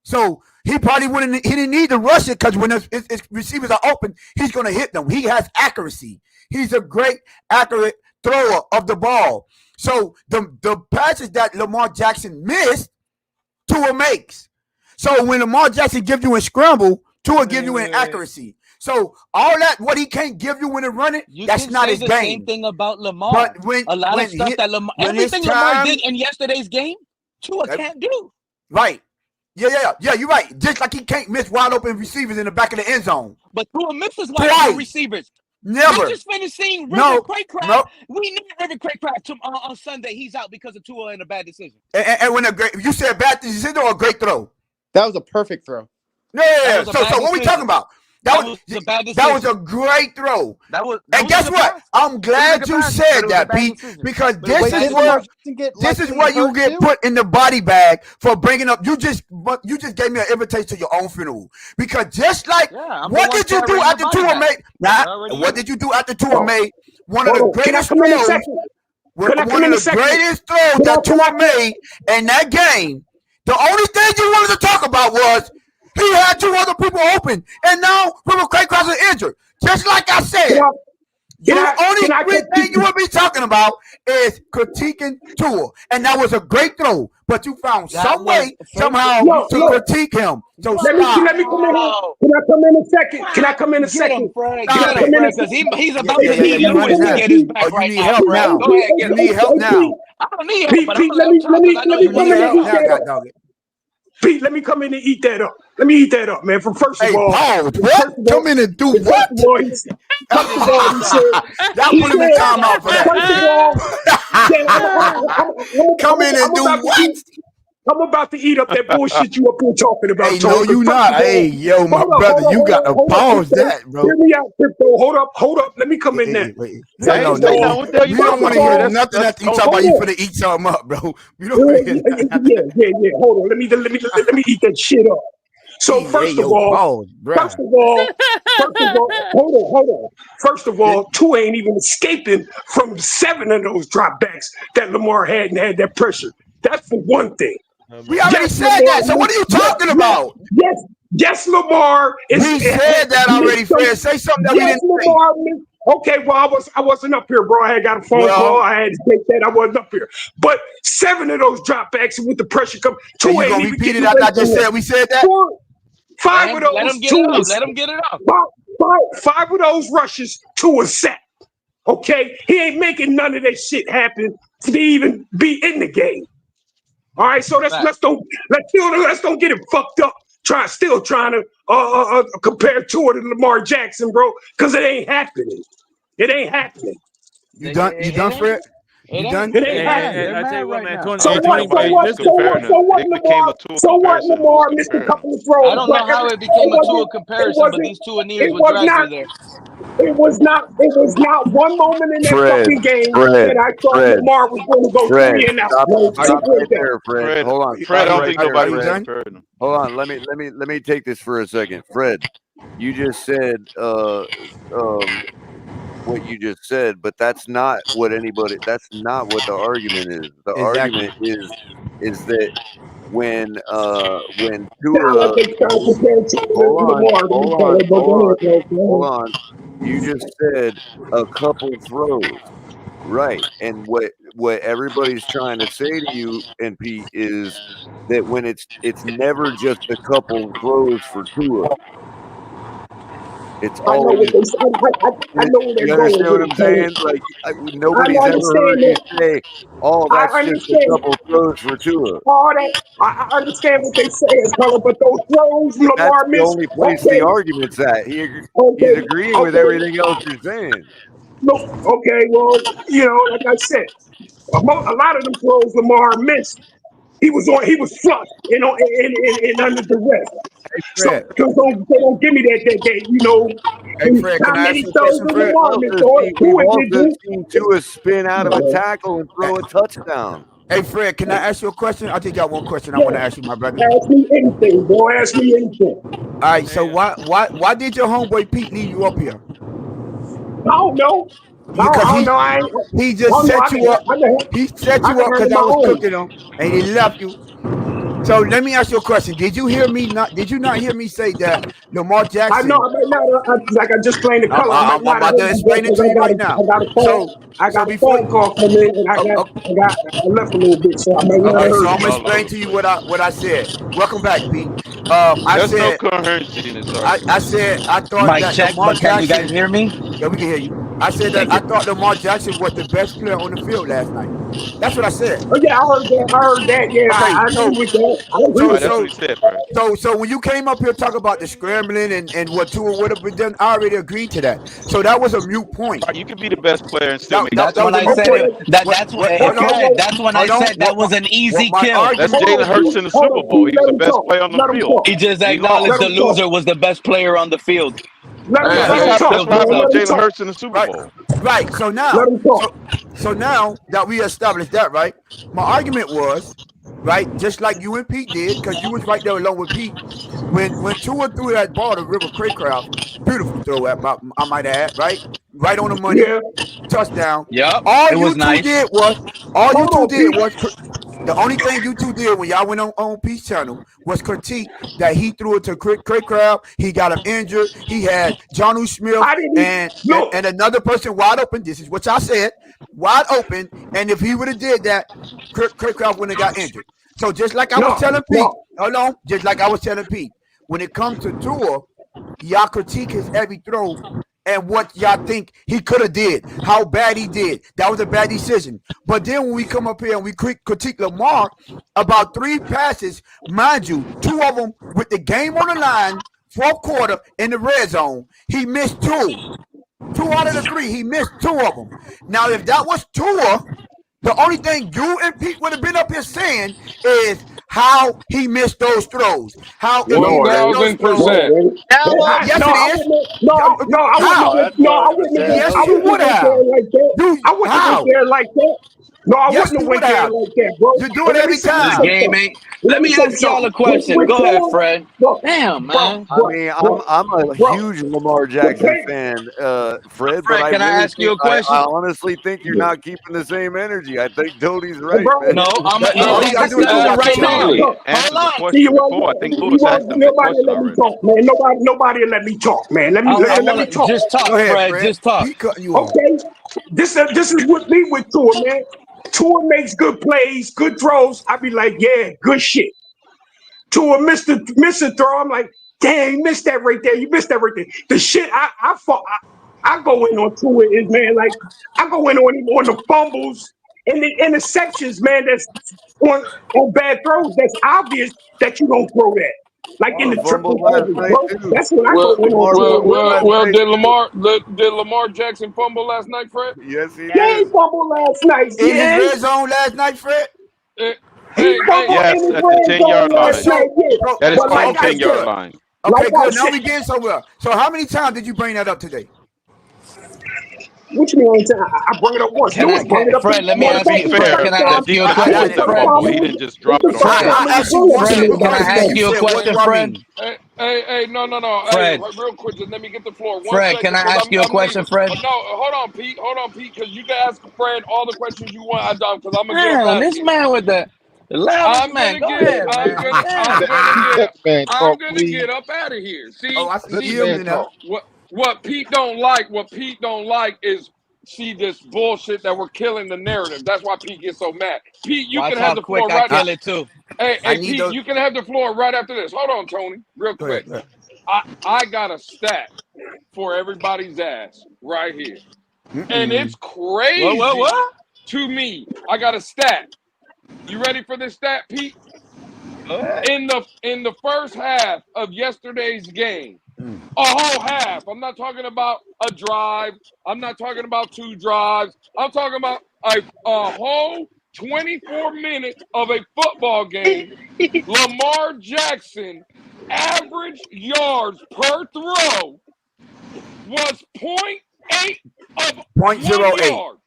So he probably wouldn't. He didn't need to rush it, because when his receivers are open, he's going to hit them. He has accuracy. He's a great accurate thrower of the ball. So the passes that Lamar Jackson missed, Tua makes. So when Lamar Jackson gives you a scramble, Tua gives you an accuracy. So all that, what he can't give you when it's running, that's not his game. Same thing about Lamar. But when everything Lamar did in yesterday's game, Tua can't do. Right. Yeah, you're right. Just like he can't miss wide open receivers in the back of the end zone. But Tua misses wide open receivers. Never. I just finished seeing River Craycraft. We need River Craycraft on Sunday. He's out because of Tua and a bad decision. And when you said bad decision or a great throw? That was a perfect throw. Yeah. So what we talking about? That was a great throw. And guess what? I'm glad you said that, Pete, because this is where you get put in the body bag for bringing up. You just gave me an invitation to your own funeral, because just like what did you do after Tua made? What did you do after Tua made one of the greatest throws? One of the greatest throws that Tua made in that game. The only thing you wanted to talk about was he had two other people open, and now River Craycraft is injured. Just like I said, the only thing you will be talking about is critiquing Tua, and that was a great throw. But you found some way, somehow, to critique him. So let me come in here. Can I come in a second? Can I come in a second? Because he's about to need Lewis to get his back right now. Help now. Go ahead, you need help now. I don't need help, but let me come in. Pete, let me come in and eat that up. Let me eat that up, man. First of all, what? Come in and do what? First of all, he said, y'all put him in timeout for that. Come in and do what? I'm about to eat up that bullshit you up here talking about. Hey, no, you not. Hey, yo, my brother, you got to pause that, bro. Hear me out, Crypto. Hold up. Let me come in there. You don't want to hear nothing after you talk about you finna eat something up, bro. You don't want to hear nothing. Yeah. Hold on. Let me eat that shit up. So first of all, hold on. First of all, Tua ain't even escaping from 7 of those dropbacks that Lamar had and had that pressure. That's for one thing. We already said that. So what are you talking about? Yes, Lamar. We said that already, Fred. Say something that we didn't say. Okay, well, I wasn't up here, bro. I had got a phone call. I had to take that. I wasn't up here. But 7 of those dropbacks with the pressure come. So you gonna repeat it after I just said we said that? 5 of those. Let him get it up. Let him get it up. 5 of those rushes, 2 a sack. Okay, he ain't making none of that shit happen to even be in the game. All right, so let's don't get it fucked up. Still trying to compare Tua to Lamar Jackson, bro, because it ain't happening. It ain't happening. You done, Fred? You done? It ain't happening. I tell you what, man. So what, Lamar missed a couple of throws. I don't know how it became a Tua comparison, but these two Aeneas with drives were there. It was not one moment in that fucking game that I thought Lamar was going to go 3 and out. Stop right there, Fred. Hold on. Fred, I don't think nobody's comparing them. Hold on. Let me take this for a second. Fred, you just said what you just said, but that's not what the argument is. The argument is that when Tua, hold on, you just said a couple throws, right? And what everybody's trying to say to you and Pete is that when it's never just a couple throws for Tua. It's always. I know where they're you going. understand what I'm saying? Like nobody's ever heard you say, "Oh, that's just a couple throws for Tua." All that I understand what they say, color, but those throws Lamar missed. That's the only place the argument's at. He's agreeing with everything else you're saying. No, okay, well, like I said, a lot of them throws Lamar missed. He was flushed, and under duress. So don't give me that. Hey, Fred, can I ask you a question, Fred? We've also seen Tua spin out of a tackle and throw a touchdown. Hey, Fred, can I ask you a question? I just got one question I want to ask you, my brother. Ask me anything, boy. Ask me anything. All right, so why did your homeboy Pete leave you up here? I don't know. Because he just set you up. He set you up because I was cooking him, and he left you. So let me ask you a question. Did you not hear me say that Lamar Jackson? I know. Like I just explained the color. I'm about to explain it to you right now. I got a phone call from him, and I left a little bit. So I'm gonna explain to you what I said. Welcome back, Pete. I said I thought Mike that check, Lamar but Jackson. can you guys hear me? Yeah, we can hear you. I said that I thought Lamar Jackson was the best player on the field last night. That's what I said. Oh yeah, I heard that. Yeah, okay, I agree with that. I agree with that's what he said, bro. So when you came up here talking about the scrambling and what Tua would have been done, I already agreed to that. So that was a mute point. You can be the best player and still make That's when I said that's when I said that was an easy kill. That's Jalen Hurts in the Super Bowl. He was the best player on the field. He just acknowledged the loser was the best player on the field. That's what happened to Jalen Hurts in the Super Bowl. Right. So now that we established that, right? My argument was, right, just like you and Pete did, because you was right there along with Pete. When Tua threw that ball to River Craycraft, beautiful throw, I might add, right? Right on the money, touchdown. Yep. All you two did was the only thing you two did when y'all went on Pete's channel was critique that he threw it to Craycraft. He got him injured. He had Jonnu Smith and another person wide open. This is what y'all said, wide open. And if he would have did that, Craycraft wouldn't have got injured. So just like I was telling Pete, just like I was telling Pete, when it comes to Tua, y'all critique his every throw and what y'all think he could have did, how bad he did. That was a bad decision. But then when we come up here and we critique Lamar about 3 passes, mind you, 2 of them with the game on the line, 4th quarter in the red zone, he missed 2. 2 out of the 3, he missed 2 of them. Now, if that was Tua, the only thing you and Pete would have been up here saying is how he missed those throws. How 1,000%. Yes, it is. I wouldn't have. Yes, you would have. I wouldn't have there like that. No, I Yes, wouldn't you have went would there have. like that, bro. You do But it every The time. game ain't. Let me ask y'all a question. Go ahead, Fred. Damn, man. I mean, I'm a huge Lamar Jackson fan, Fred, but Fred, I can I really ask you think a question? I honestly think you're not keeping the same energy. I think Tony's right, man. No, I'm all you gotta do is discussing watch right the now. Tony Hold answered the on. question before. I think Lewis asked him that Nobody question let me already. talk, man. Nobody let me talk, man. Let I me want to talk. just talk, Go ahead, Fred. Fred. Just talk. Pete cutting you off. Okay, this is what me with Tua, man. Tua makes good plays, good throws. I be like, yeah, good shit. Tua missed the throw. I'm like, damn, you missed that right there. You missed that right there. The shit I go in on Tua is, man, like I go in on him on the fumbles and the interceptions, man. That's on bad throws. That's obvious that you don't throw that. Like in Lamar the triple fumbled last coverage, night bro. too. That's what I go in on Lamar Tua. fumbled last night Did Lamar Jackson fumble last night, Fred? Yes, he Yeah, he did. fumbled last night. In his Yeah, red zone last night, Fred. he fumbled in Yes, his at the red 10-yard zone last line. So, night. Yeah, At his but own like I 10-yard said, line. okay, like I good. Now said, we getting somewhere. So how many times did you bring that up today? which means I bring it up once. Lewis bring it up Fred, let me Well, to ask be you, the Fred, fair, can I the second time. ask you a defense This question, forced the that first Fred? fumble. He time. didn't just This drop the it on first Fred, him. time I in the asked you game one I been Fred, simple in can I last question ask and night. you you a said, "What do question, I Fred? mean?" Hey, no. Fred, Hey, real quick, just let me get the floor. One Fred, second, can I because ask you a I'm question, leaving. Fred? No, hold on, Pete, because you can ask Fred all the questions you want. I don't, because I'm gonna get up Damn, out of this here. man with the loudest man. Go ahead, man. Damn. Let the man I'm talk, gonna please. get up out of here. Oh, See, I see Let the you man yielding now. talk. what Pete don't like is see this bullshit that we're killing the narrative. That's why Pete gets so mad. Pete, you Watch can have how the quick floor I right. kill it too. I Hey, need Pete, those. you can have the floor right after this. Hold on, Tony, real Go quick. ahead. I got a stat for everybody's ass right here, and it's crazy What? to me. I got a stat. You ready for this stat, Pete? Go ahead. In the first half of yesterday's game, a whole half. I'm not talking about a drive. I'm not talking about 2 drives. I'm talking about a whole 24 minutes of a football game. Lamar Jackson average yards per throw was 0.8 of 1 .08. yard.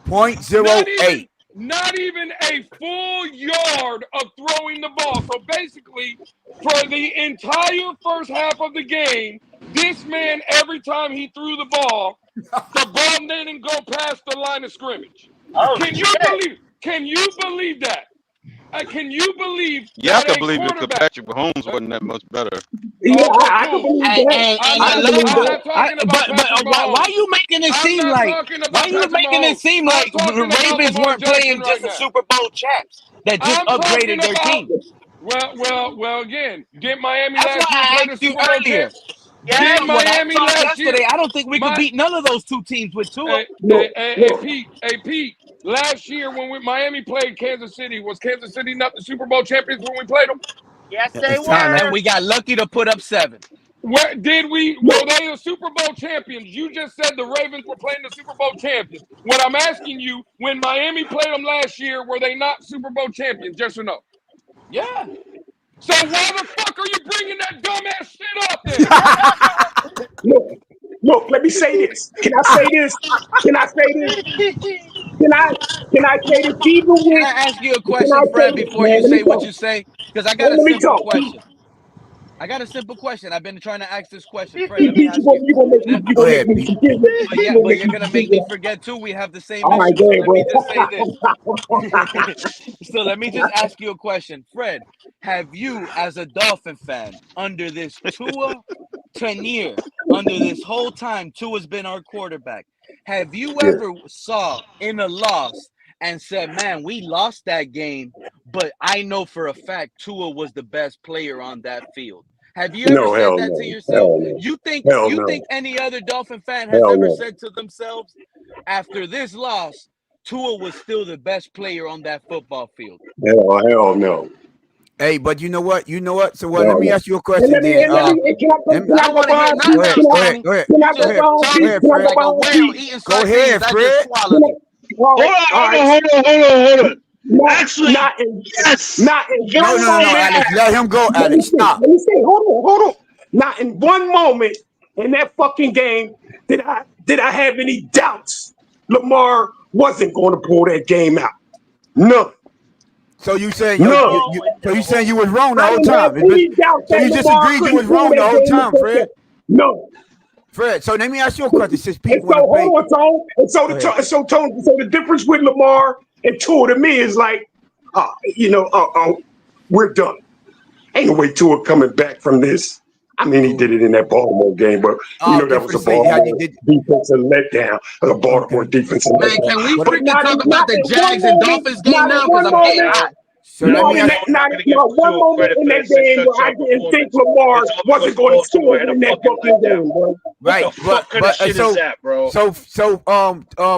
0.08. Not even a full yard of throwing the ball. So basically, for the entire first half of the game, this man, every time he threw the ball didn't go past the line of scrimmage. Can you believe that? Can you believe Yeah, I that could a believe it because quarterback? Patrick Mahomes wasn't that much better. Yeah, Okay, I can cool. believe that. And I I can love believe I'm how. that. not talking about But Patrick why Mahomes. you making it I'm seem not like? talking Why about you Patrick making it Mahomes. seem I'm like talking the about Ravens Lamar weren't playing Jackson just right the now. Super Bowl champs that just I'm upgraded talking their about team? well again. Did Miami That's why last year I play the asked you Super Bowl earlier. champ? Based Did on what I Miami saw last year? yesterday, I don't think we could beat none of those two teams with Tua. Pete. Last year when Miami played Kansas City, was Kansas City not the Super Bowl champions when we played them? Yes, they It's time. were. And we got lucky to put up 7. Where did we? Were they the Super Bowl champions? You just said the Ravens were playing the Super Bowl champions. What I'm asking you, when Miami played them last year, were they not Super Bowl champions? Yes or no? Yeah. So why the fuck are you bringing that dumbass shit up then? Look, let me say this. Can I say this? Can I say this? Can I say this? Even Can with, I ask you a can I question, say Fred, this, before man? you Let me say what talk. you say? Because I got Man, a let me simple talk. question. I've been trying to ask this question, Fred. Let me Pete, ask you. you gonna make me Go ahead, Pete. forget. You gonna But make you're me gonna make me forget. forget too. We have the same All right, issue. go So ahead, let me bro. just say this. So let me just ask you a question, Fred. Have you, as a Dolphin fan, under this Tua tenure, under this whole time Tua's been our quarterback, have you ever saw in a loss and said, "Man, we lost that game, but I know for a fact Tua was the best player on that field"? Have you ever No, said hell that to no. yourself? Hell no. You Hell no. think any other Dolphin fan has Hell ever no. said to themselves, after this loss, Tua was still the best player on that football field? Hell no. Hey, but you know what? So Hell let me no. ask you a And question then. can I Let me, I don't want to hear behind nothing Pete? else, Tony. go ahead. Can You I Go go just ahead. behind Go Pete? talking ahead, Can I Fred. go like a behind whale Pete? eating Go sardines. ahead, I just Fred. swallowed it. All right. Hold on. Not in No, one moment. Alex. Let him go, Let me Alex. see. Stop. Let me see. Hold on. Not in one moment in that fucking game did I have any doubts Lamar wasn't going to pull that game out. None. So you saying you was wrong the whole time? So you just agreed you was wrong the whole time, Fred? No. Fred, so let me ask you a question. Since people hold on, Tone. So the difference with Lamar and Tua to me is like, we're done. Ain't no way Tua coming back from this. I mean, he did it in that Baltimore game, but that was a Baltimore defensive letdown. A Baltimore defensive letdown. Man, can we freaking talk about the Jags and Dolphins game now? Because I'm getting hot. So one moment in that game where I didn't think Lamar wasn't going to score in that fucking game, bro. Right, but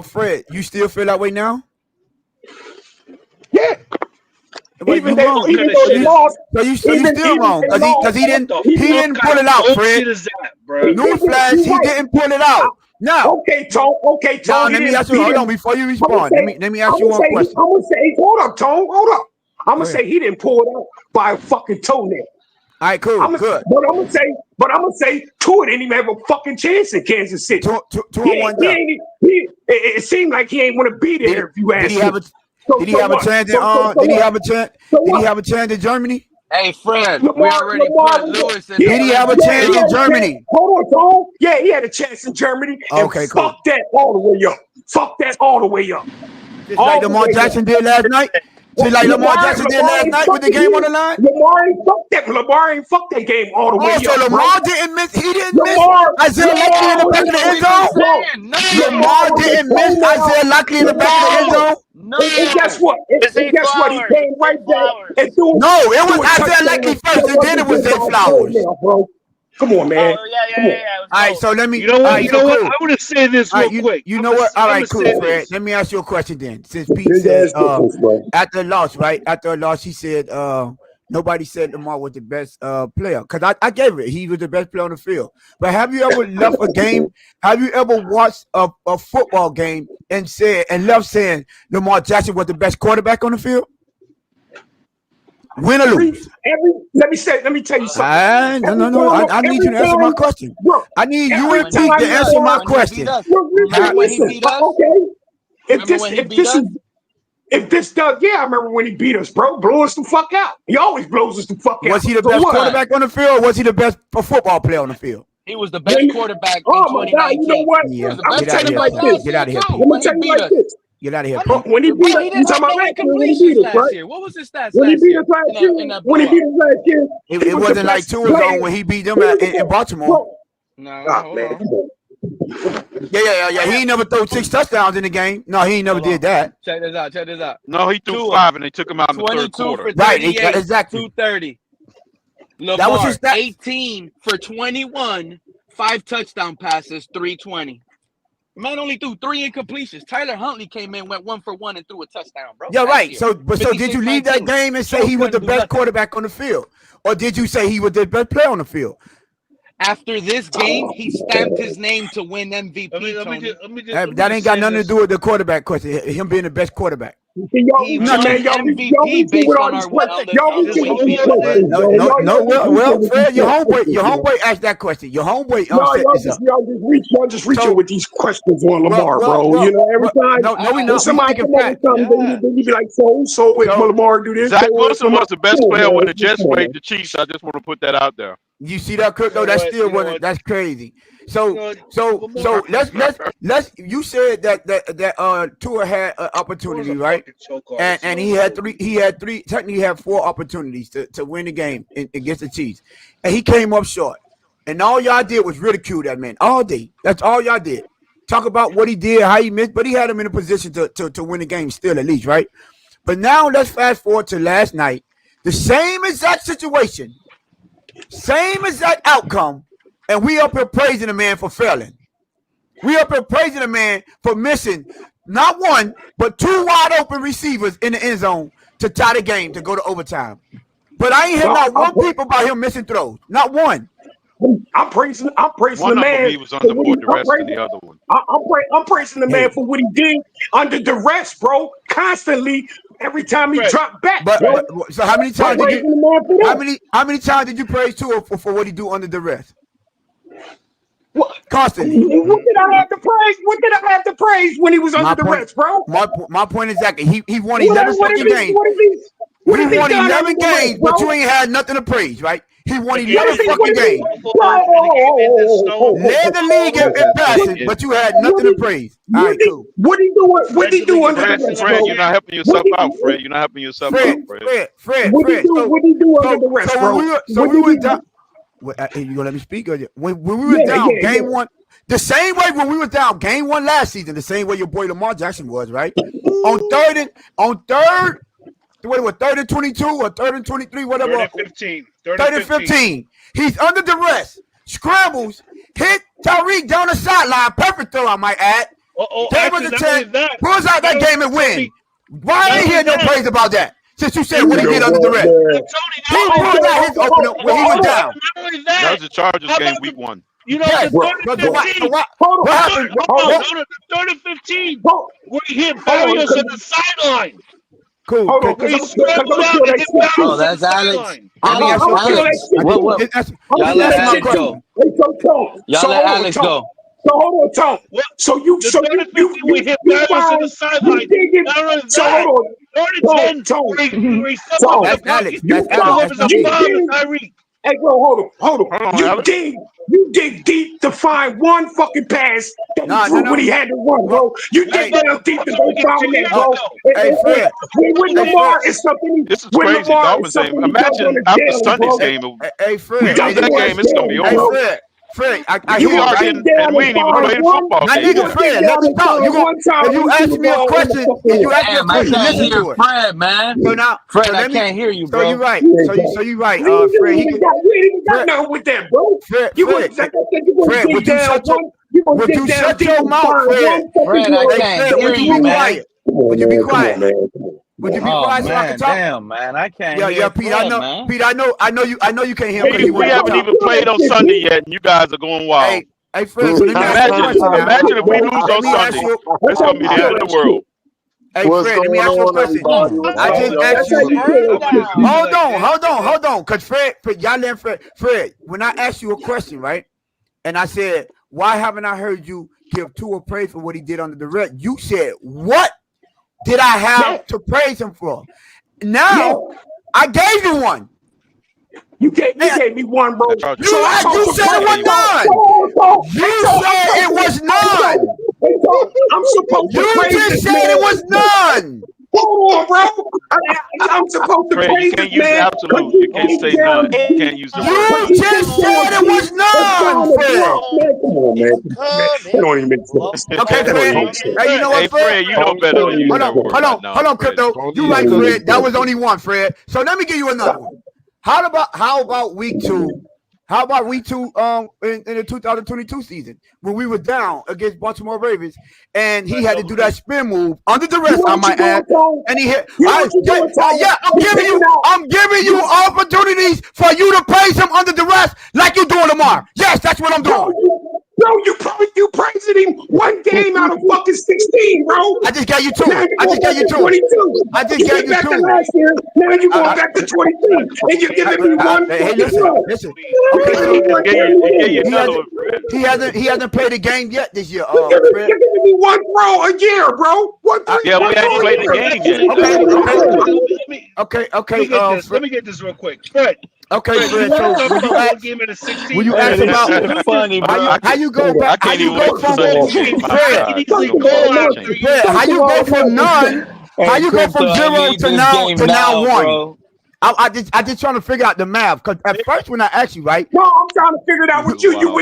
Fred, you still feel that way now? Yeah. Even though he lost, so you still wrong because he didn't pull it out, Fred. Newsflash, he didn't pull it out. No. Okay, Tone. Now, let me ask you. Hold on, before you respond. Let me ask you one question. I'm gonna say, hold up, Tone. Hold up. I'm gonna say he didn't pull it out by a fucking toenail. All right, cool, good. But I'm gonna say Tua didn't even have a fucking chance in Kansas City. It seemed like he ain't want to be there. If you ask me. Did he have a chance in Germany? Hey, Fred, we already put Lewis in. Did he have a chance in Germany? Hold on, Tom. Yeah, he had a chance in Germany. Okay, cool. Fuck that all the way up. Fuck that all the way up. Just like Lamar Jackson did last night? Just like Lamar Jackson did last night with the game on the line? Lamar ain't fuck that game all the way up. So Lamar didn't miss. He didn't miss Isaiah Likely in the back of the end zone? Lamar didn't miss Isaiah Likely in the back of the end zone? No. And guess what? He came right back and threw it. No, it was Isaiah Likely first, and then it was Zay Flowers. Come on, man. Yeah. All right, so let me. You know what? I want to say this real quick. You know what? All right, cool, Fred. Let me ask you a question then. Since Pete said after a loss, right? After a loss, he said nobody said Lamar was the best player. Because I gave it. He was the best player on the field. But have you ever left a game? Have you ever watched a football game and left saying Lamar Jackson was the best quarterback on the field? Win or lose? Let me tell you something. No. I need you to answer my question. I need you and Pete to answer my question. If this does, I remember when he beat us, bro. Blew us the fuck out. He always blows us the fuck out. Was he the best quarterback on the field, or was he the best football player on the field? He was the best quarterback in 2019. Oh my God, you know what? Yeah. I'm telling you like this. Get out of here. Let me tell you like this. Get out of here. When he beat us, you talking about last year? What was his stats when he beat us last year? It wasn't like 2 years ago when he beat them in Baltimore. No, man. Yeah. He ain't never throw 6 touchdowns in the game. No, he ain't never did that. Check this out. No, he threw 5 and they took him out in the third quarter. Right, exactly. 230. Lamar, that was his stat. 18 for 21, 5 touchdown passes, 320. Man only threw 3 incompletions. Tyler Huntley came in, went 1 for 1, and threw a touchdown, bro. Yeah, right. So did you leave that game and say he was the best quarterback on the field? Or did you say he was the best player on the field? After this game, he stamped his name to win MVP. That ain't got nothing to do with the quarterback question. Him being the best quarterback. He won MVP based on our Well, Fred, your homeboy asked that question. Your homeboy y'all just reaching with these questions on Lamar, bro. You know, every time somebody come up with something, then you be like, so if Lamar do this. Zach Wilson was the best player when the Jets played the Chiefs. I just want to put that out there. You see that, Kirk? No, that's still wasn't. That's crazy. So let's. You said that Tua had an opportunity, right? And he had three. Technically, he had 4 opportunities to win the game against the Chiefs, and he came up short. And all y'all did was ridicule that man all day. That's all y'all did. Talk about what he did, how he missed, but he had him in a position to win the game still, at least, right? But now let's fast forward to last night. The same exact situation. Same exact outcome, and we up here praising the man for failing. We up here praising the man for missing not 1, but 2 wide open receivers in the end zone to tie the game to go to overtime. But I ain't heard not one peep about him missing throws. Not one. I'm praising the man. He was under more duress than the other one. I'm praising the man for what he did under duress, bro. Constantly, every time he dropped back. But so how many times did you? How many times did you praise Tua for what he do under duress? Constantly. What did I have to praise? What did I have to praise when he was under the rest, bro? My point exactly. He won 11 fucking games. He won 11 games, but you ain't had nothing to praise, right? He won 11 fucking games. Led the league in passing, but you had nothing to praise. All right, cool. What did he do? What did he do under the rest, Fred, you're not helping yourself out, Fred. You're not helping yourself out, Fred. Fred. What did he do under the rest, bro? So we were down. You gonna let me speak? When we were down game one, the same way when we were down game one last season, the same way your boy Lamar Jackson was, right? on third and 22 or 3rd and 23, whatever. 3rd and 15. 3rd and 15. He's under duress, scrambles, hit Tyreek down the sideline, perfect throw, I might add. Gave us a chance, pulls out that game and win. Why ain't hear no praise about that? Since you said what he did under duress. He pulled out his opener when he was down. That was the Chargers game week 1. You know, the 3rd and 15, where he hit Barrios at the sideline. Cool. Oh, that's Alex. Alex. Y'all let Alex go. Y'all let Alex go. So hold on, Tom. So you hit Barrios at the sideline. So hold on. That's Alex. Hey, bro, hold on. You dig deep to find one fucking pass that what he had to run, bro. You dig down deep to go find that, bro. Hey, Fred. When Lamar is something. This is crazy. Dolphins game. Imagine after Sunday's game. Hey, Fred. That game is gonna be over. Fred, and we ain't even playing football. Now, nigga, Fred, let me talk. If you ask me a question, listen to it. Fred, man. So now, Fred, I can't hear you, bro. So you're right. So you're right, Fred. You ain't got nothing with that, bro. Fred, would you shut your mouth, Fred? Fred, I can't hear you, man. Would you be quiet? Would you be quiet so I can talk? Damn, man, I can't hear Pete, Fred, I know, man. Pete, I know you can't hear me. We haven't even played on Sunday yet, and you guys are going wild. Hey, Fred, so imagine if we lose on Sunday. That's going to be the end of the world. Hey, Fred, let me ask you a question. I just asked you. Hold on. Because Fred, when I asked you a question, right, and I said, why haven't I heard you give Tua praise for what he did under the red? You said, what did I have to praise him for? Now, I gave you one. You gave me one, bro. You said it was none. You said it was none. I'm supposed to praise You just said it was none. Hold on, bro. I'm supposed to praise this man. Absolute. You can't say none. You can't use the word. You just said it was none, Fred. Come on, man. That don't even make sense. Okay, Fred. Hey, you know what, Fred? You know better than you. Hold on, Crypto. You right, Fred. That was only one, Fred. So let me give you another one. How about week 2? How about week 2 in the 2022 season when we were down against Baltimore Ravens and he had to do that spin move under the rest, I might add, and he hit. I'm giving you opportunities for you to praise him under the rest like you doing tomorrow. Yes, that's what I'm doing. Bro, you praising him one game out of fucking 16, bro. I just got you 2. I just got you 2. I just got you 2. Last year, now you going back to 22, and you're giving me one. Hey, listen. Okay, he hasn't played a game yet this year. You're giving me one throw a year, bro. Yeah, we haven't played the game yet. Okay. Let me get this real quick, Fred. Okay, Fred. So when you ask about funny, bro. How you go back? How you go from none? How you go from 0 to now 1? I just trying to figure out the math because at first when I asked you, right? No, I'm trying to figure it out with you. You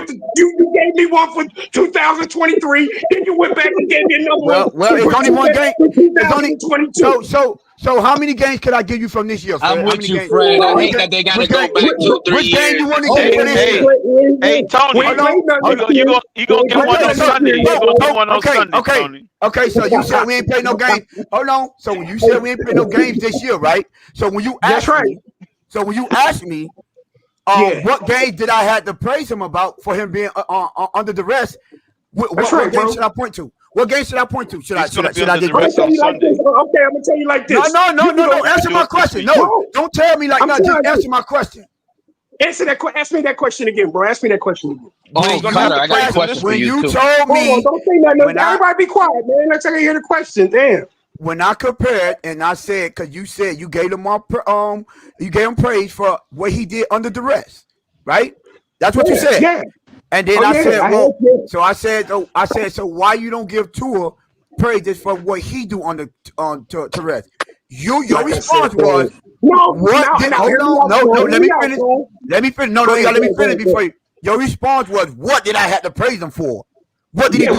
gave me one for 2023, then you went back and gave me another one. Well, it's only one game. It's only 2022. So how many games could I give you from this year, Fred? I'm with you, Fred. I hate that they got to go back 2-3 years. Which game you want to give for this year? Hey, Tony, you gonna get one on Sunday. You gonna get one on Sunday, Tony. Okay, so you said we ain't playing no games. Hold on. So when you said we ain't playing no games this year, right? So when you asked me, what game did I have to praise him about for him being under the rest? What game should I point to? What game should I point to? Should I I'm gonna tell you like this. Okay, I'm gonna tell you like this. No. Answer my question. No, don't tell me like that. Just answer my question. Answer that. Ask me that question again, bro. Ask me that question again. Oh, Carter, I got a question for you too. Told me, hold on, don't say nothing. Everybody be quiet, man. Let's hear the question. Damn. When I compared and I said, because you said you gave him you gave him praise for what he did under duress, right? That's what you said. Yeah. And then I said, so why you don't give Tua praises for what he do under duress? Your response was, let me finish. Let me finish. Let me finish before you. Your response was, what did I have to praise him for? What did he do?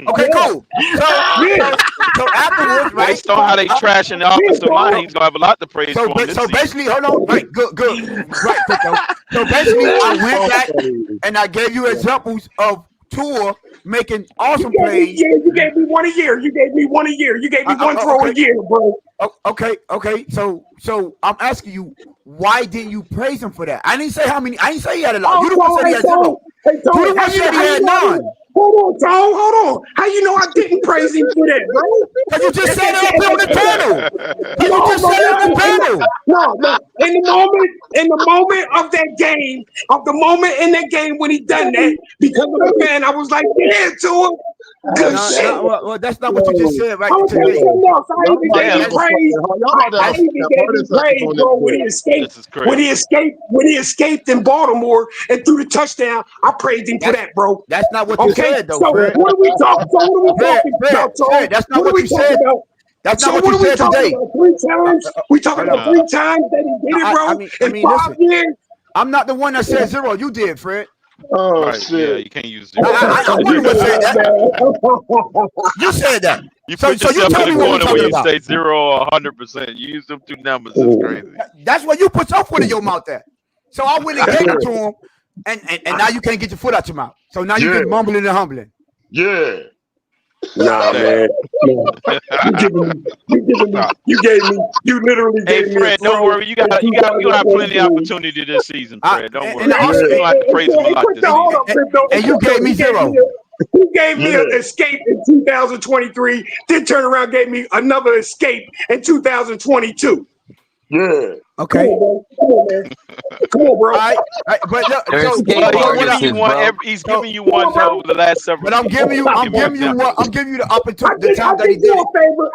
Okay, cool. So afterwards, right? Based on how they trashing the offensive line, he's gonna have a lot to praise for. So basically, hold on. Right, good. Right, Crypto. So basically, I went back and I gave you examples of Tua making awesome plays. You gave me one a year. You gave me one throw a year, bro. Okay. So I'm asking you, why didn't you praise him for that? I didn't say how many. I didn't say he had a lot. You the one said he had 0. You the one said he had none. Hold on. How you know I didn't praise him for that, bro? Because you just said it up on the panel. No. In the moment of that game, in that game when he done that, because of the fan, I was like, yeah, to him. Good shit. Well, that's not what you just said, right? I even gave him praise. Bro, when he escaped in Baltimore and threw the touchdown. I praised him for that, bro. That's not what you said, though. So what are we talking about? That's not what you said. That's not what you said today. 3 times? We talking about 3 times that he did it, bro? In 5 years? I'm not the one that said 0. You did, Fred. Oh, right, shit. Yeah, you can't use 0. I wouldn't have said that. You said that. You put yourself in the corner where you say 0 or 100%. You use them 2 numbers. It's crazy. That's what you put your foot in your mouth at. So I went and gave it to him, and now you can't get your foot out your mouth. So now you get mumbling and humbling. Yeah. Nah, man. You literally gave me. Hey, Fred, don't worry. You have plenty of opportunity this season, Fred. Don't worry. You don't have to praise him a lot this season. And you gave me 0. He gave me an escape in 2023, then turned around and gave me another escape in 2022. Yeah. Okay. Come on, man. Come on, bro. But look, he's giving you one over the last several. But I'm giving you the opportunity. The time that he did.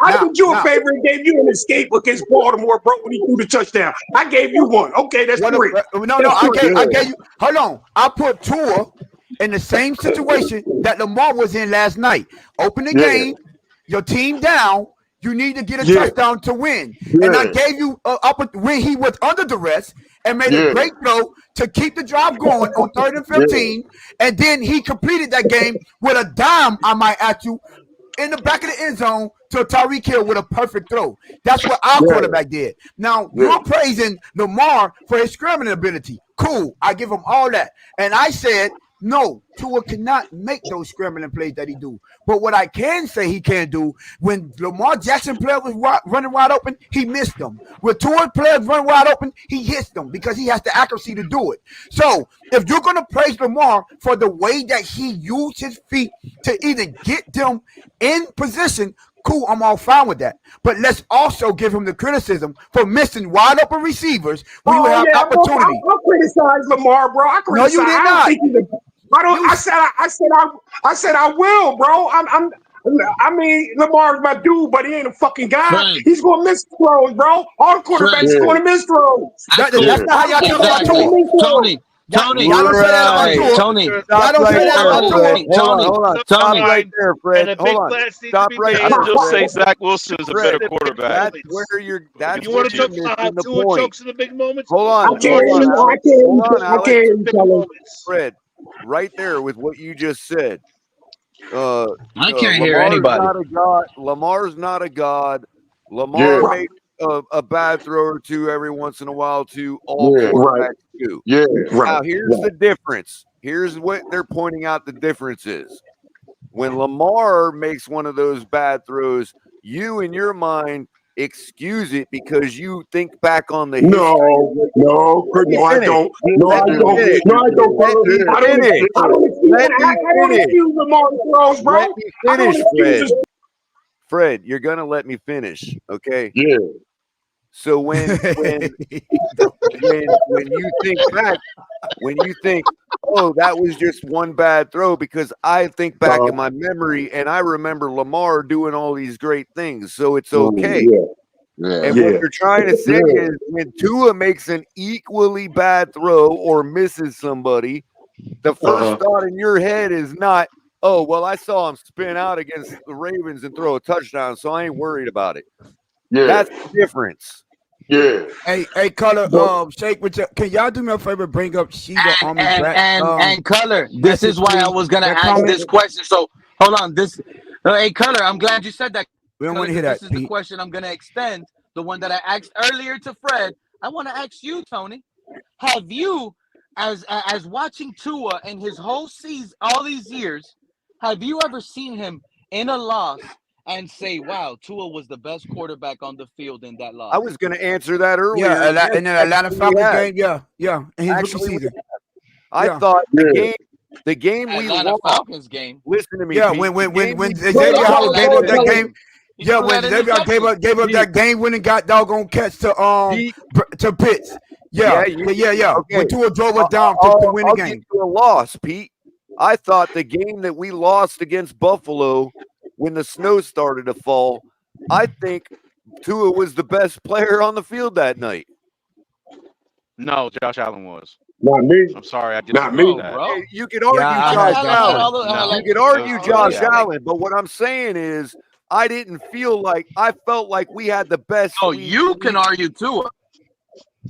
I did you a favor and gave you an escape against Baltimore, bro, when he threw the touchdown. I gave you one. Okay, that's 3. I gave you. Hold on. I put Tua in the same situation that Lamar was in last night. Open the game, your team down. You need to get a touchdown to win. And I gave you when he was under duress and made a great throw to keep the drive going on 3rd and 15. And then he completed that game with a dime, I might ask you, in the back of the end zone to Tyreek Hill with a perfect throw. That's what our quarterback did. Now, you're praising Lamar for his scrambling ability. Cool. I give him all that. And I said, no, Tua cannot make those scrambling plays that he do. But what I can say he can do, when Lamar Jackson player was running wide open, he missed them. When Tua players run wide open, he hits them because he has the accuracy to do it. So if you're going to praise Lamar for the way that he used his feet to even get them in position, cool, I'm all fine with that. But let's also give him the criticism for missing wide open receivers when you have opportunity. I criticize Lamar, bro. No, you did not. I said I will, bro. I mean, Lamar's my dude, but he ain't a fucking guy. Right. He's gonna miss throws, bro. All the quarterbacks are gonna miss throws. That's not how y'all talk about Tony. Y'all don't say that about Tony. Y'all don't say that about Tony. Hold on. Stop right there, Fred. Hold on. Stop right there. I just say Zach Wilson is a better quarterback. That's where you're. That's you want to talk about how Tua chokes in the big moments? Hold on. I can't. Fred, right there with what you just said. I can't hear anybody. Lamar's not a god. Lamar makes a bad throw or two every once in a while too. All quarterbacks do. Yeah, right. Now here's the difference. Here's what they're pointing out the difference is. When Lamar makes one of those bad throws, you in your mind excuse it because you think back on the history. No, I don't. I don't excuse Lamar throws, bro. Let me finish, Fred. Fred, you're gonna let me finish, okay? Yeah. So when you think back, when you think, oh, that was just one bad throw, because I think back in my memory and I remember Lamar doing all these great things, so it's okay. And what they're trying to say is when Tua makes an equally bad throw or misses somebody, the first thought in your head is not, oh, well, I saw him spin out against the Ravens and throw a touchdown, so I ain't worried about it. That's the difference. Hey, Color, Shake, can y'all do me a favor? Bring up Sheila and Color. This is why I was gonna ask this question. So hold on. Hey, Color. I'm glad you said that. We don't want to hear that. This is the question I'm gonna extend. The one that I asked earlier to Fred. I want to ask you, Tony. Have you, as watching Tua and his whole season, all these years, have you ever seen him in a loss and say, wow, Tua was the best quarterback on the field in that loss? I was going to answer that earlier. Yeah, in the Atlanta Falcons game, yeah. In his rookie season. I thought the game we Atlanta lost. Falcons game. Listen to me. Yeah, when Xavier Howard gave up that game. Yeah, when Xavier gave up that game-winning doggone catch to Pitts. Yeah. Okay. When Tua drove us down to win the game. I'll give you a loss, Pete. I thought the game that we lost against Buffalo when the snow started to fall, I think Tua was the best player on the field that night. No, Josh Allen was. Not me. I'm sorry, I didn't. Not me, bro. You could argue Josh Allen. You could argue Josh Allen, but what I'm saying is, I felt like we had the best. Oh, you can argue Tua.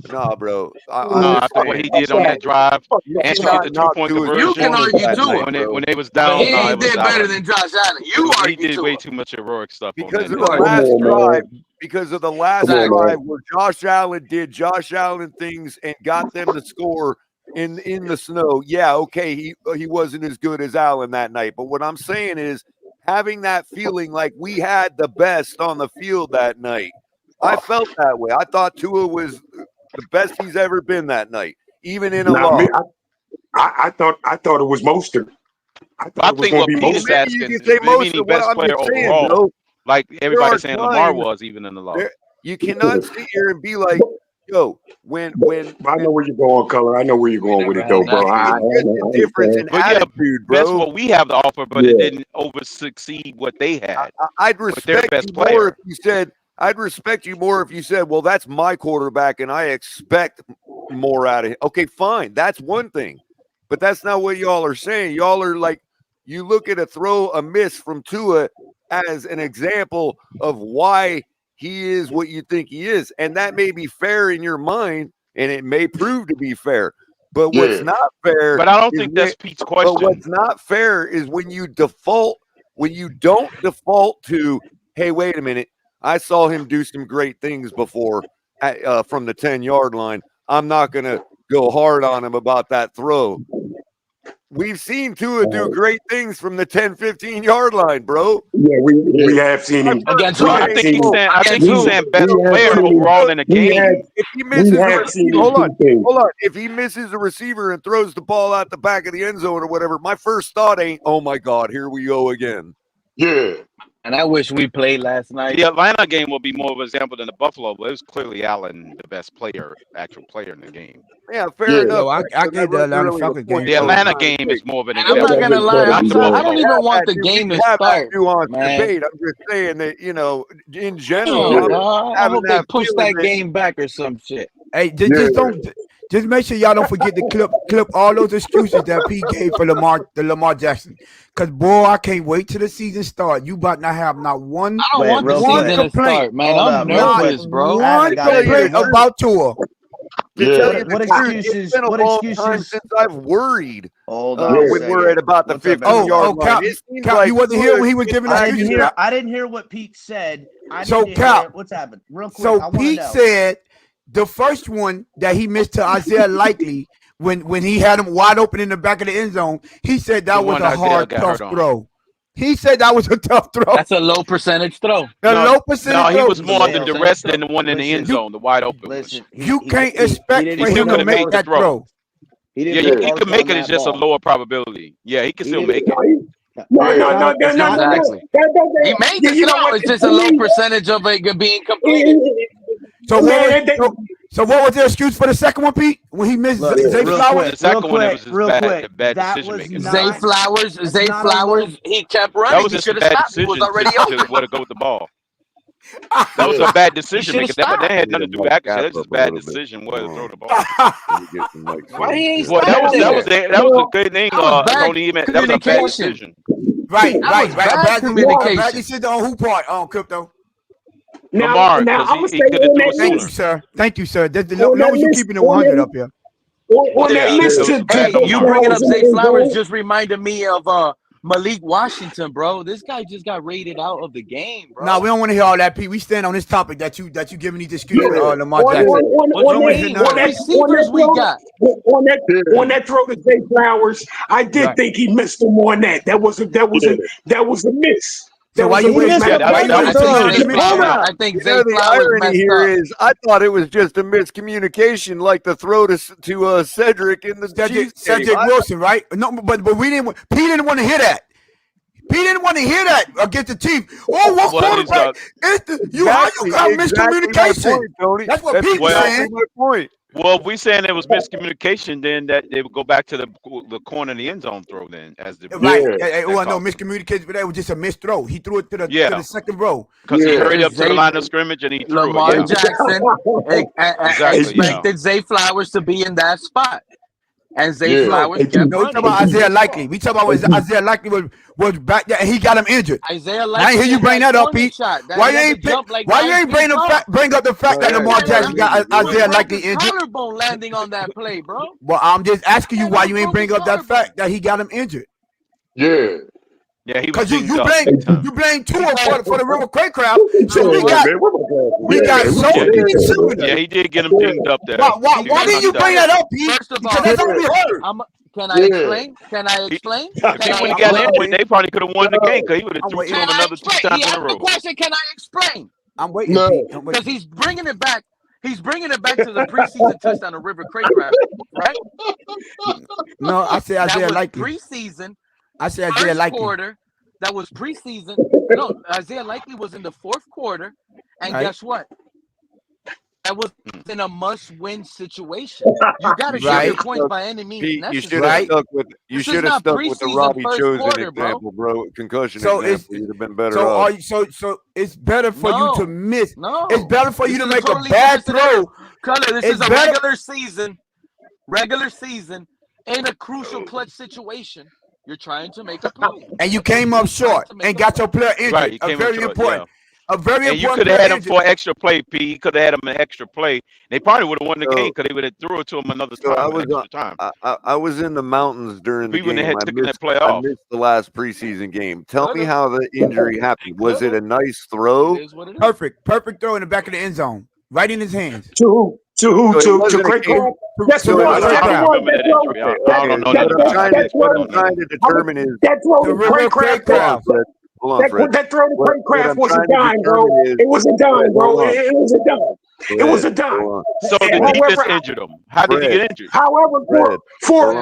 Nah, bro. I thought what he did on that drive and to get the 2-point conversion. You can argue Tua when they was down. He did better than Josh Allen. He did way too much heroic stuff because of the last drive. Because of the last drive where Josh Allen did Josh Allen things and got them to score in the snow. Yeah, okay, he wasn't as good as Allen that night. But what I'm saying is, having that feeling like we had the best on the field that night, I felt that way. I thought Tua was the best he's ever been that night, even in a loss. I thought it was Mostert. I think what Pete is asking is maybe best player overall. Like everybody's saying Lamar was even in the loss. You cannot sit here and be like, yo, when I know where you're going, Color. I know where you're going with it, though, bro. The difference in attitude, bro. That's what we have to offer, but it didn't succeed what they had. I'd respect you more if you said. I'd respect you more if you said, well, that's my quarterback and I expect more out of him. Okay, fine. That's one thing. But that's not what y'all are saying. Y'all are like, you look at a miss from Tua as an example of why he is what you think he is. And that may be fair in your mind, and it may prove to be fair. But what's not fair. But I don't think that's Pete's question. But what's not fair is when you don't default to, hey, wait a minute. I saw him do some great things before from the 10-yard line. I'm not going to go hard on him about that throw. We've seen Tua do great things from the 10, 15-yard line, bro. Yeah, we have seen him. I think he's saying best player overall in the game. If he misses hold on. If he misses a receiver and throws the ball out the back of the end zone or whatever, my first thought ain't, oh my God, here we go again. Yeah. And I wish we played last night. The Atlanta game will be more of an example than the Buffalo, but it was clearly Allen the best actual player in the game. Yeah, fair enough. I gave the Atlanta Falcons game. The Atlanta game is more of an example. I'm not going to lie. I don't even want the game to start. Debate. I'm just saying that, in general. I hope they push that game back or some shit. Hey, just make sure y'all don't forget to clip all those excuses that Pete gave for Lamar Jackson. Because, boy, I can't wait till the season start. You about not have not one I don't want the season to start, man. I'm nervous, bro. One complaint about Tua. What excuses? What excuses? Since I've worried when we're at about the 15-yard line. Cal, you wasn't here when he was giving excuses. I didn't hear what Pete said. Cal, what's happened? Real quick. So Pete said the first one that he missed to Isaiah Likely when he had him wide open in the back of the end zone, he said that was a hard, tough throw. He said that was a tough throw. That's a low percentage throw. Low percentage throw. He was more under duress than the one in the end zone, the wide open. Listen, you can't expect for him to make that throw. He can make it. It's just a lower probability. Yeah, he can still make it. No, exactly. He made the throw. It's just a low percentage of it being completed. So what was the excuse for the second one, Pete? When he missed Zay Flowers? The second one, it was just bad decision making. Zay Flowers, he kept running. That was just a bad decision to go with the ball. That was a bad decision making. That had nothing to do with accuracy. That's just a bad decision where to throw the ball. Why he ain't that was a good thing. That was a bad decision. Right. Bad communication. Bad decision on who part? On Crypto. Lamar, because he could have threw it sooner. Thank you, sir. As long as you're keeping it 100 up here. Hey, you bringing up Zay Flowers just reminded me of Malik Washington, bro. This guy just got rated out of the game, bro. No, we don't want to hear all that, Pete. We stand on this topic that you giving these excuses. Lamar Jackson. What receivers we got? On that throw to Zay Flowers, I did think he missed him on that. That was a miss. So why you I think Zay the irony here is I thought it was just a miscommunication, like the throw to Cedric in the Cedric Wilson, right? No, but we didn't. Pete didn't want to hear that. Pete didn't want to hear that against the team. Oh, what quarterback? You got miscommunication. That's what Pete was saying. My point. Well, if we saying it was miscommunication, then that they would go back to the corner of the end zone throw. Then as the miscommunication, but that was just a missed throw. He threw it to the second row because he hurried up to the line of scrimmage and he threw Lamar it. Jackson expected Zay Flowers to be in that spot, and Zay Flowers kept running. We talk about Isaiah Likely. We talk about Isaiah Likely was back there and he got him injured. Isaiah Likely. I ain't hear you bring that up, Pete. Why you ain't bring up the fact that Lamar Jackson got Isaiah Likely injured? Collarbone landing on that play, bro. Well, I'm just asking you why you ain't bring up that fact that he got him injured. Yeah, because you blame Tua for the River Craycraft. So we got so yeah, he did get him dinged up there. Why didn't you bring that up, Pete? First of all, that's all we heard. Can I explain? If he would have got injured, they probably could have won the game because he would have threw to him another 2 times in a row. Question, can I explain? I'm waiting. Because he's bringing it back. He's bringing it back to the preseason touchdown of River Craycraft, right? No, I said Isaiah Likely. Preseason. I said Isaiah Likely. Quarter. That was preseason. No, Isaiah Likely was in the fourth quarter, and guess what? That was in a must-win situation. You got to show your points by any means necessary. You should have stuck with the Robbie Chosen example, bro. Concussion example. You'd have been better off. So it's better for you to miss. No, it's better for you to make a bad throw. Color, this is a regular season in a crucial clutch situation. You're trying to make a play, and you came up short and got your player injured. Right, very important. A very and important. You could have had him for an extra play, P. You could have had him an extra play. They probably would have won the game because they would have threw it to him another time. I was in the mountains during the game. I missed the last preseason game. Tell me how the injury happened. Was it a nice throw? Perfect throw in the back of the end zone, right in his hands. To Craycraft. That's what I'm trying to determine is that throw to Craycraft. That throw to Craycraft was a dime, bro. It was a dime, bro. It was a dime. It was a dime. So the defense injured him. How did he get injured? However, for fourth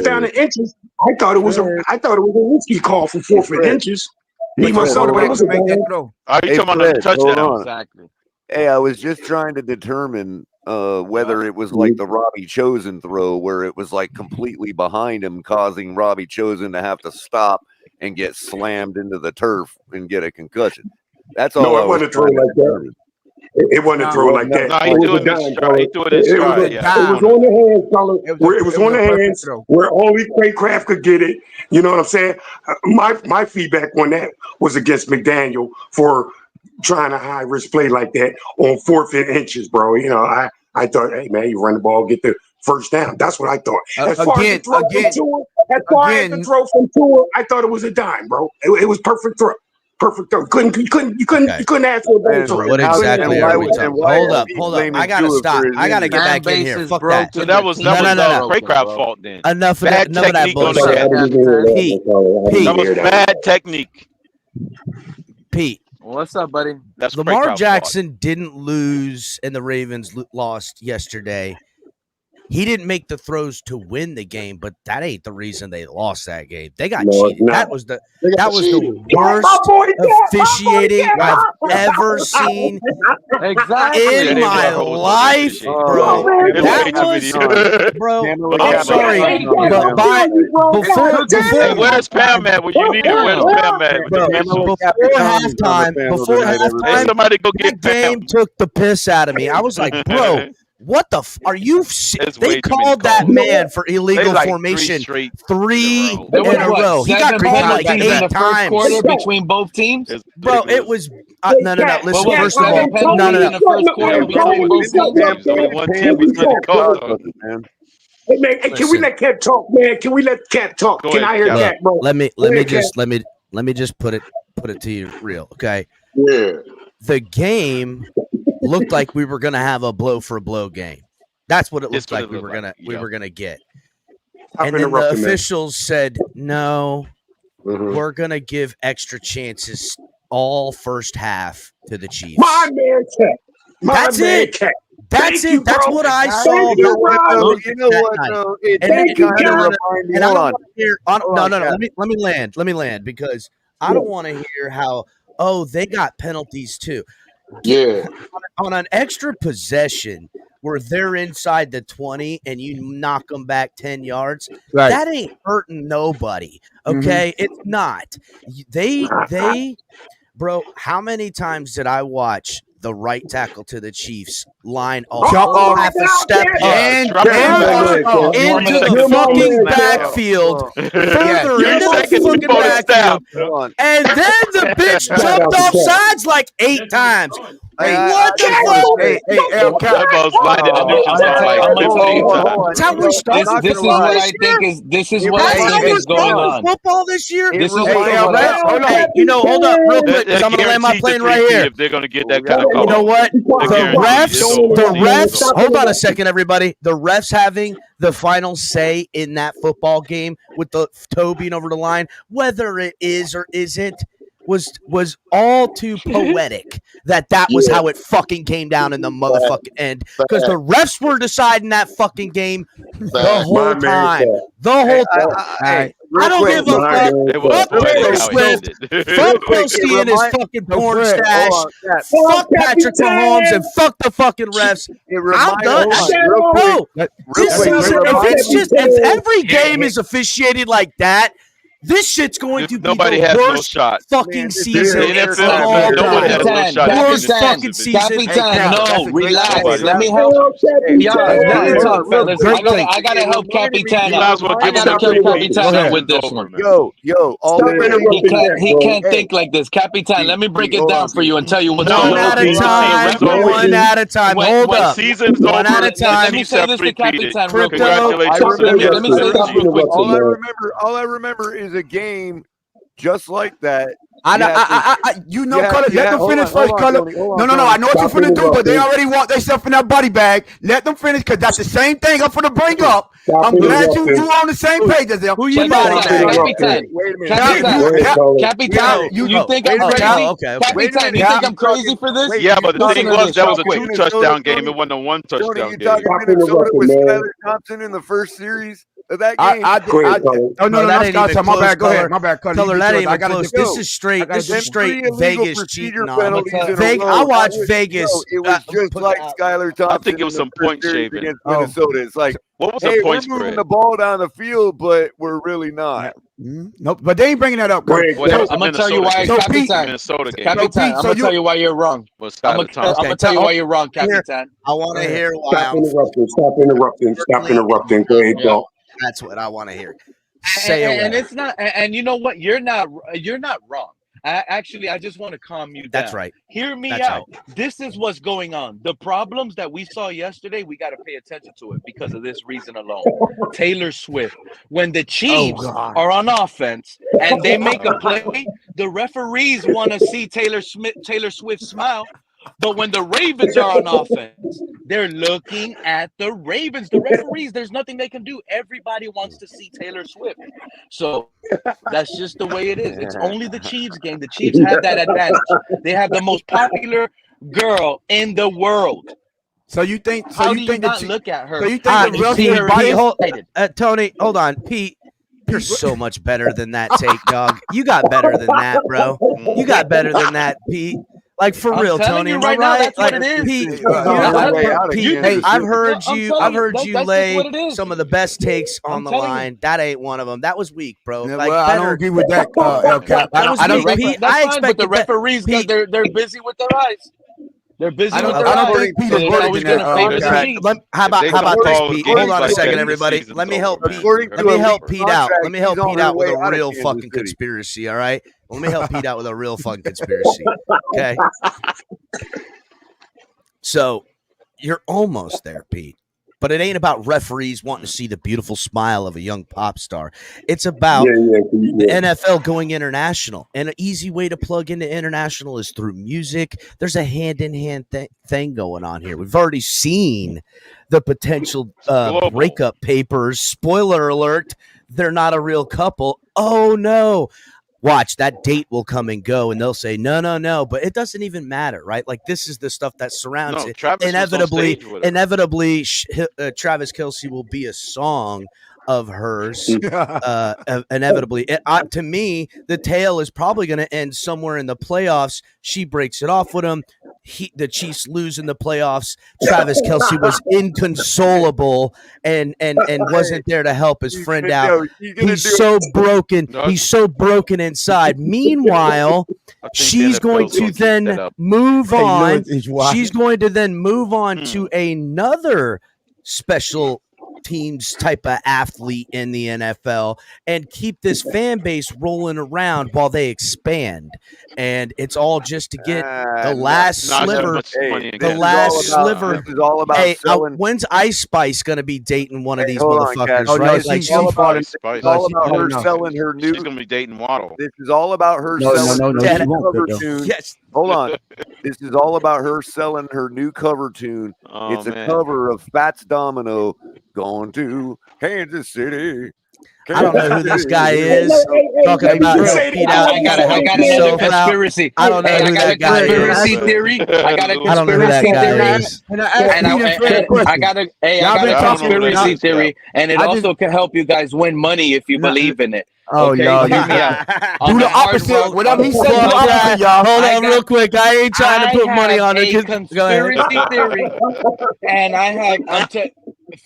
down and inches, I thought it was a risky call for 4th inches. He must have make that throw. Are you talking about the touchdown? Exactly. Hey, I was just trying to determine whether it was like the Robbie Chosen throw where it was like completely behind him, causing Robbie Chosen to have to stop and get slammed into the turf and get a concussion. That's all. No, it wasn't a throw like that. It wasn't a throw like that. No, he threw it in stride. He threw it in stride. It was on the hands, fellas. It was on the hands where only Craycraft could get it. You know what I'm saying? My feedback on that was against McDaniel for trying to high risk play like that on 4th inches, bro. You know, I thought, hey man, you run the ball, get the first down. That's what I thought. As far as the throw from Tua, I thought it was a dime, bro. It was perfect throw. Perfect throw. You couldn't ask for a better throw. What exactly are we talking? Hold up. I gotta stop. I gotta get back in here. Fuck that. So that was Craycraft's fault then. Enough of that bullshit. Pete. That was bad technique. Pete. What's up, buddy? That's Lamar Jackson didn't lose and the Ravens lost yesterday He didn't make the throws to win the game, but that ain't the reason they lost that game. They got cheated. That was the worst officiating I've ever seen in my life, bro. That was, bro. I'm sorry, but where's Pam at? When you need it, where's Pam at? Before halftime, somebody go get that game took the piss out of me. I was like, bro. What the are you? They called that man for illegal formation three in a row. He got called like 8 times. Quarter between both teams, bro. It was no. Listen, first of all, no. In the first quarter between both teams. Hey man, can we let Cat talk, man? Can we let Cat talk? Can I hear Cat, bro? Let me just put it to you real, okay? Yeah. The game looked like we were gonna have a blow for blow game. That's what it looked like we were gonna get. And then the officials said, no, we're gonna give extra chances all first half to the Chiefs. My man, Cat. That's it. That's it. That's what I saw. You know what? Let me land because I don't want to hear how they got penalties too. Yeah. On an extra possession where they're inside the 20 and you knock them back 10 yards, that ain't hurting nobody. Okay, it's not. They, bro. How many times did I watch the right tackle to the Chiefs line half a step up into the fucking backfield, further into the fucking backfield, and then the bitch jumped off sides like 8 times. Hey, what the fuck? That's how we start. This is what I think is going on. Football this year. This is hold up, real quick, because I'm gonna land my plane right here. If they're gonna get that kind of call. You know what? The refs. Hold on a second, everybody. The refs having the final say in that football game with the toe being over the line, whether it is or isn't, was all too poetic that was how it fucking came down in the motherfucking end, because the refs were deciding that fucking game the whole time. I don't give a fuck. Fuck Taylor Swift. Fuck Brosky and his fucking porn stash. Fuck Patrick Mahomes and fuck the fucking refs. I'm done. Bro, if every game is officiated like that, this shit's going to be the worst fucking season of all time. Worst fucking season. No, relax. Let me help. I gotta help Capitan out. I gotta help Capitan out with this one. He can't think like this. Capitan, let me break it down for you and tell you what's going on. One at a time. Hold up. One at a time. Let me say this to Capitan real quick. Congratulations. Let me say this real quick. All I remember is a game just like that. Color. Let them finish first, Color. No. I know what you're finna do, but they already want themselves in that body bag. Let them finish, because that's the same thing I'm finna bring up. I'm glad you on the same page as them. Who you body bag? Capitan, you think I'm crazy? Capitan, you think I'm crazy for this? Yeah, but the thing was, that was a 2 touchdown game. It wasn't a 1 touchdown game. Minnesota with Skylar Thompson in the first series of that game. My bad. Go ahead. My bad. Color, that ain't even close. This is straight Vegas cheating on. I watched Vegas. It was just like Skylar Thompson. I think it was some point shaving against Minnesota. It's like, what was the point we're moving the ball down the field, but we're really not. Nope, but they ain't bringing that up. I'm gonna tell you why, Capitan. I'm gonna tell you why you're wrong. I'm gonna tell you why you're wrong, Capitan. I want to hear why. Stop interrupting. Go ahead, Bill. That's what I want to hear. And it's not. And you know what? You're not wrong. I just want to calm you down. That's right. Hear me out. Right. This is what's going on. The problems that we saw yesterday, we got to pay attention to it because of this reason alone. Taylor Swift. When the Chiefs are on offense and they make a play, the referees want to see Taylor Swift smile. But when the Ravens are on offense, they're looking at the Ravens. The referees, there's nothing they can do. Everybody wants to see Taylor Swift. So that's just the way it is. It's only the Chiefs game. The Chiefs have that advantage. They have the most popular girl in the world. So you think? How do you not look at her? So you think the refs Pete, are biased? Tony, hold on, Pete. You're so much better than that take, dog. You got better than that, bro. You got better than that, Pete. Like for real, Tony. Am I right? That's like, what it is. Pete, Pete, I've heard you that's lay some of the best takes on the line. That ain't one of them. That was weak, bro. Yeah, like, well, I don't agree with that, El Cap. I don't Pete. I expect the referees. They're busy with their eyes. They're busy with their eyes. I don't think Pete is always going to favor the machine. How about this, Pete? Hold on a second, everybody. Let me help Pete. Let me help Pete out. Let me help Pete out with a real fucking conspiracy. All right. Let me help Pete out with a real fucking conspiracy. Okay. So you're almost there, Pete. But it ain't about referees wanting to see the beautiful smile of a young pop star. It's about the NFL going international. And an easy way to plug into international is through music. There's a hand-in-hand thing going on here. We've already seen the potential breakup papers. Spoiler alert, they're not a real couple. Oh, no. Watch, that date will come and go, and they'll say, no. But it doesn't even matter, right? Like, this is the stuff that surrounds it. Inevitably, Travis Kelce will be a song of hers. Inevitably. To me, the tale is probably going to end somewhere in the playoffs. She breaks it off with him. The Chiefs lose in the playoffs. Travis Kelce was inconsolable and wasn't there to help his friend out. He's so broken. He's so broken inside. Meanwhile, she's going to then move on. She's going to then move on to another special teams type of athlete in the NFL and keep this fan base rolling around while they expand. And it's all just to get the last sliver. The last sliver. This is all about selling. When's Ice Spice going to be dating one of these motherfuckers? It's all about her selling her new. She's going to be dating Waddle. This is all about her selling her new cover tune. Yes. Hold on. This is all about her selling her new cover tune. It's a cover of Fats Domino, Going to Kansas City. I don't know who this guy is. Talking about Pete out. I got a conspiracy. I don't know who that guy is. Theory. I got a I don't know who that guy is. I got a conspiracy theory, and it also can help you guys win money if you believe in it. Oh, okay, no. Hear me out. Do the opposite. Whatever he said, do the opposite, y'all. Hold on real quick. I ain't trying to put money on it. I have a conspiracy theory, and I have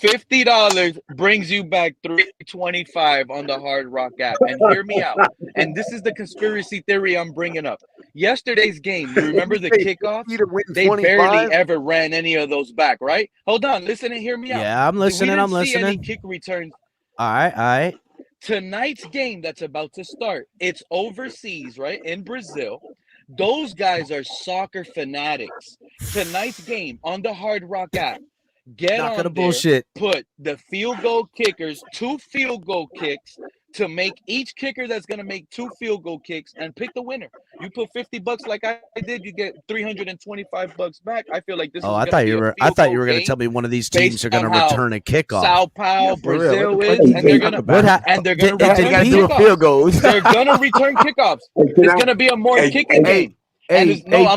$50 brings you back $325 on the Hard Rock app. And hear me out. And this is the conspiracy theory I'm bringing up. Yesterday's game, you remember the kickoff? They barely ever ran any of those back, right? Hold on, listen and hear me out. Yeah, I'm listening. We didn't see any kick returns. All right. Tonight's game that's about to start, it's overseas, right? In Brazil. Those guys are soccer fanatics. Tonight's game on the Hard Rock app. Get Not on gonna there, bullshit. put the field goal kickers, 2 field goal kicks to make each kicker that's going to make 2 field goal kicks and pick the winner. You put $50 like I did, you get $325 back. I feel like this is I thought you were going to tell me one of these teams are going to return a kickoff. Sao Paulo, Brazil is, and they're going to return do field goals. They're going to return kickoffs. It's going to be a more kicking game. I'm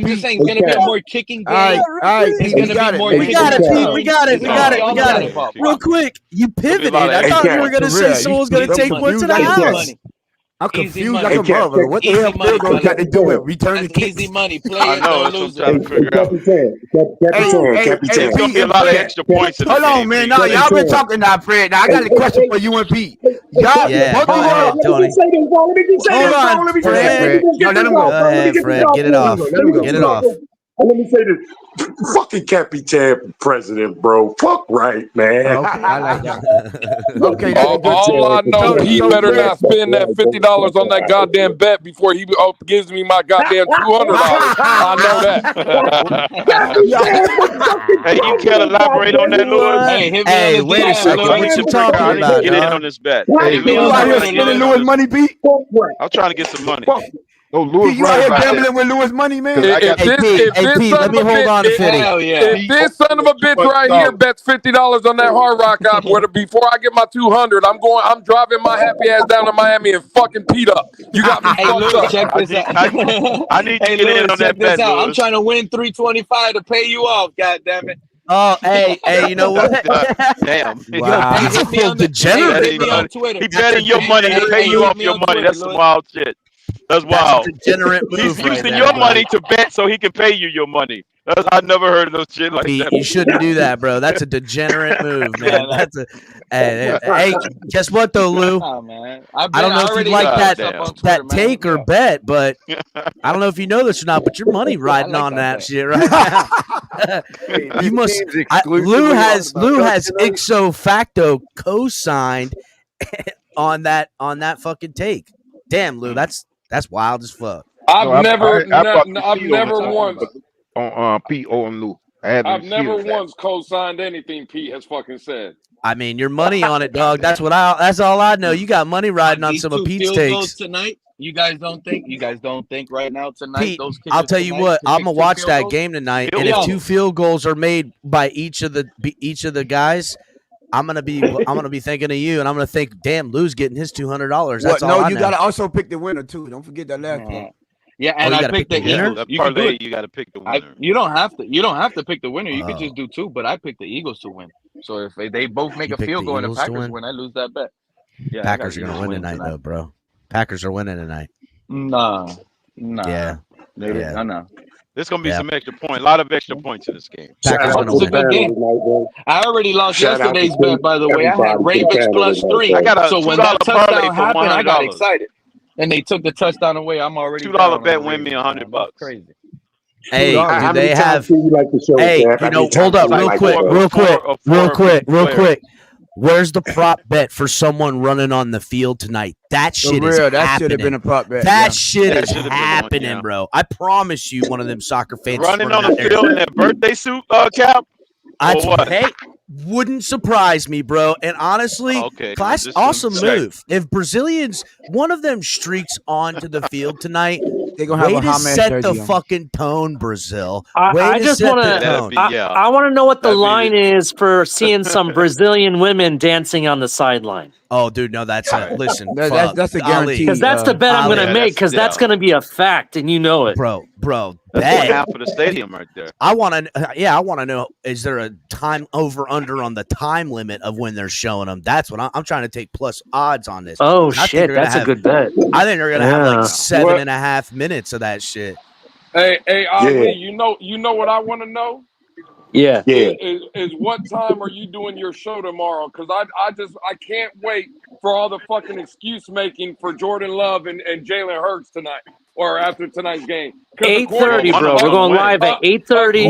just saying it's going to be a more kicking game. All right. It's going to be more We got it. Real quick, you pivoted. I thought you were going to say someone's going to take one to the house. I'm confused like a mother. What the hell field goals got to do with returning kicks? Easy money. Play it, don't lose it. There's going to be a lot of extra points. Hold on, man. No, y'all been talking now, Fred. Now I got a question for you and Pete. Y'all, go ahead, Tony. Hold on, Fred. No, let him go. Go ahead, Fred. Get it off. Get it off. Let me say this. Fucking Capitan president, bro. Fuck right, man. Okay, I like that. Okay, all I know, he better not spend that $50 on that goddamn bet before he gives me my goddamn $200. I know that. Hey, you can't elaborate on that, Lewis. Hey, wait a second. What you talking about? Get in on this bet. You out here spending Lewis money, Pete? I'm trying to get some money. Oh, Lewis, you out here gambling with Lewis money, man? Hey, Pete, let me hold on to Fitty. If this son of a bitch right here bets $50 on that Hard Rock app, before I get my $200, I'm driving my happy ass down to Miami and fucking Pete up. You got me fucked up. Check this out. I need to get in on that bet, I'm trying to win $325 to pay you off. God damn it. Oh, hey, you know what? Damn. Wow. He's a full degenerate. He betting your money to pay you off your money. That's some wild shit. That's wild. That's a degenerate move. He's right using there, your bro. money to bet so he can pay you your money. I never heard of no shit like Pete, that. you shouldn't do that, bro. That's a degenerate move, man. That's a. Hey, guess what though, Lou? Oh, man. I don't know if you like that take or bet, but I don't know if you know this or not. But your money riding on that shit right now. You must. Lou has ipso facto co-signed on that fucking take. Damn, Lou, that's wild as fuck. I've never once on Pete on Lou. I've never once co-signed anything Pete has fucking said. I mean, your money on it, dog. That's all I know. You got money riding on some of Pete's takes tonight. You guys don't think right now tonight. Pete, those I'll tell you what. I'm gonna watch that game tonight, and if 2 field goals are made by each of the guys, I'm gonna be thinking of you, and I'm gonna think, damn, Lou's getting his $200. That's all I know. You gotta also pick the winner too. Don't forget that last one. Yeah, and I picked the Eagles. You got to pick the winner. You don't have to pick the winner. You could just do 2, but I picked the Eagles to win. So if they both make a field goal and the Packers win, I lose that bet. Yeah, Packers are gonna win tonight, though, bro. Packers are winning tonight. Nah. Yeah. No. There's gonna be some extra point. A lot of extra points in this game. Packers gonna win. A good game. I already lost yesterday's bet, by the way. I had Ravens +3. I got a so when that touchdown happened, I got excited. And they took the touchdown away. I'm already $2 bet win me $100. Crazy. Hey, do they have? Hey, hold up, real quick. Where's the prop bet for someone running on the field tonight? That shit is happening. That should have been a prop bet. That shit is happening, bro. I promise you, one of them soccer fans running on the field in their birthday suit, Cap. Hey, wouldn't surprise me, bro. And honestly, awesome move. If Brazilians, one of them streaks onto the field tonight, they're gonna have a set the fucking tone, Brazil. I just want to. I want to know what the line is for seeing some Brazilian women dancing on the sideline. Oh, dude, no, that's listen. That's a guarantee. Because that's the bet I'm going to make. Because that's going to be a fact, and you know it, bro. That's half of the stadium right there. I want to know. Is there a time over under on the time limit of when they're showing them? That's what I'm trying to take plus odds on this. Oh shit, that's a good bet. I think they're gonna have like 7.5 minutes of that shit. Hey, Ali, you know what I want to know? Yeah. Is what time are you doing your show tomorrow? Because I can't wait for all the fucking excuse making for Jordan Love and Jalen Hurts tonight or after tonight's game. 8:30, bro. We're going live at 8:30.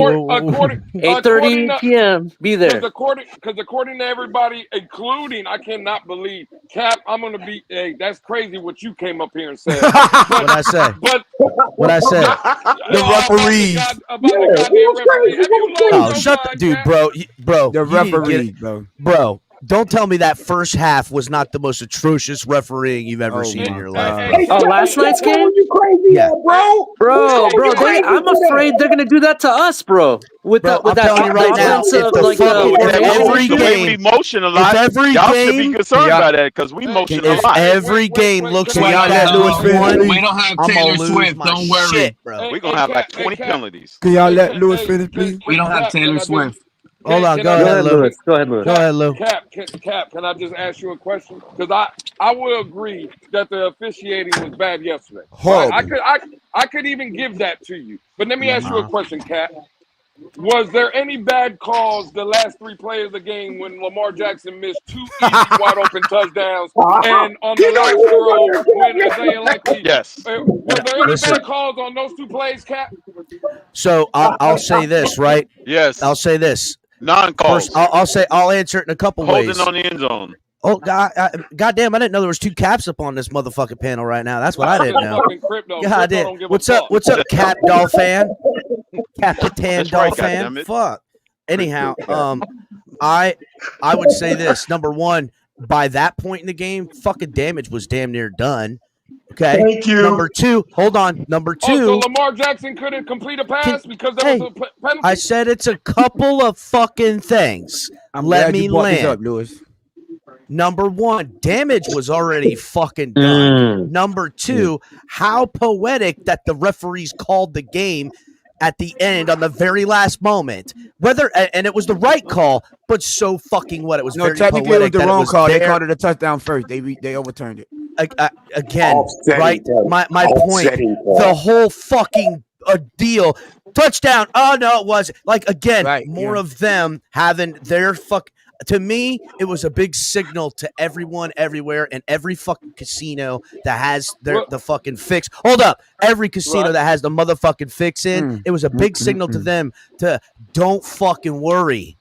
8:30 p.m. Be there. Because according to everybody, including, I cannot believe, Cap, I'm gonna be. Hey, that's crazy what you came up here and said. What I say? What I said? The referees. Oh, shut the dude, bro. The referees, bro. Don't tell me that first half was not the most atrocious refereeing you've ever seen in your life. Oh, last night's game? Yeah, bro. I'm afraid they're gonna do that to us, bro. With that right now, every game, emotionalized, y'all should be concerned by that because we motion a lot. Every game looks like that. We don't have Taylor Swift. Don't worry, bro. We're gonna have like 20 penalties. Can y'all let Lewis finish, please? We don't have Taylor Swift. Hold on, go ahead, Lewis. Go ahead, Lou. Cap, can I just ask you a question? Because I will agree that the officiating was bad yesterday. I could even give that to you. But let me ask you a question, Cap. Was there any bad calls the last 3 plays of the game when Lamar Jackson missed 2 easy wide open touchdowns and on the last throw when Isaiah Likely? Yes. Was there any bad calls on those 2 plays, Cap? So I'll say this, right? Yes. I'll say this. Non-calls. First, I'll answer it in a couple ways. Holding on the end zone. Oh, goddamn, I didn't know there was 2 caps up on this motherfucking panel right now. That's what I didn't know. God damn. What's up, Cap Dolphin? Capitan Dolphin? Fuck. Anyhow, I would say this. Number one, by that point in the game, fucking damage was damn near done. Okay. Thank you. Number 2, hold on. Number 2. So Lamar Jackson couldn't complete a pass because there was a penalty? I said it's a couple of fucking things. Let me land. Up, Lewis. Number 1, damage was already fucking done. Number 2, how poetic that the referees called the game at the end on the very last moment. And it was the right call, but so fucking what? It was very technically it was poetic the wrong call. There. They called it a touchdown first. They overturned it. Again, Offsetting right? call. My point. Offsetting call. The whole fucking deal. Touchdown. Oh no, it was like again more of them having their fuck. To me, it was a big signal to everyone, everywhere, and every fucking casino that has the fucking fix. Hold up, every casino that has the motherfucking fix in. It was a big signal to them to don't fucking worry.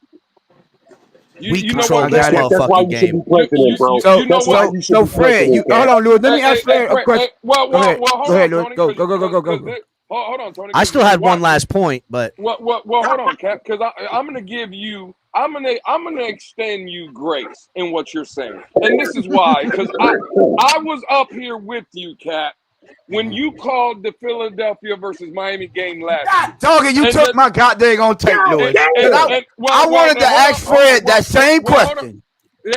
We control this motherfucking game. So Fred, hold on, Louis. Let me ask Fred a question. Go ahead, Louis. Go. Hold on, Tony. I still had one last point, but well, hold on, Cap, because I'm gonna give you. I'm gonna extend you grace in what you're saying, and this is why. Because I was up here with you, Cap, when you called the Philadelphia versus Miami game last week. Doggy, you took my goddamn on tape, Louis. I wanted to ask Fred that same question.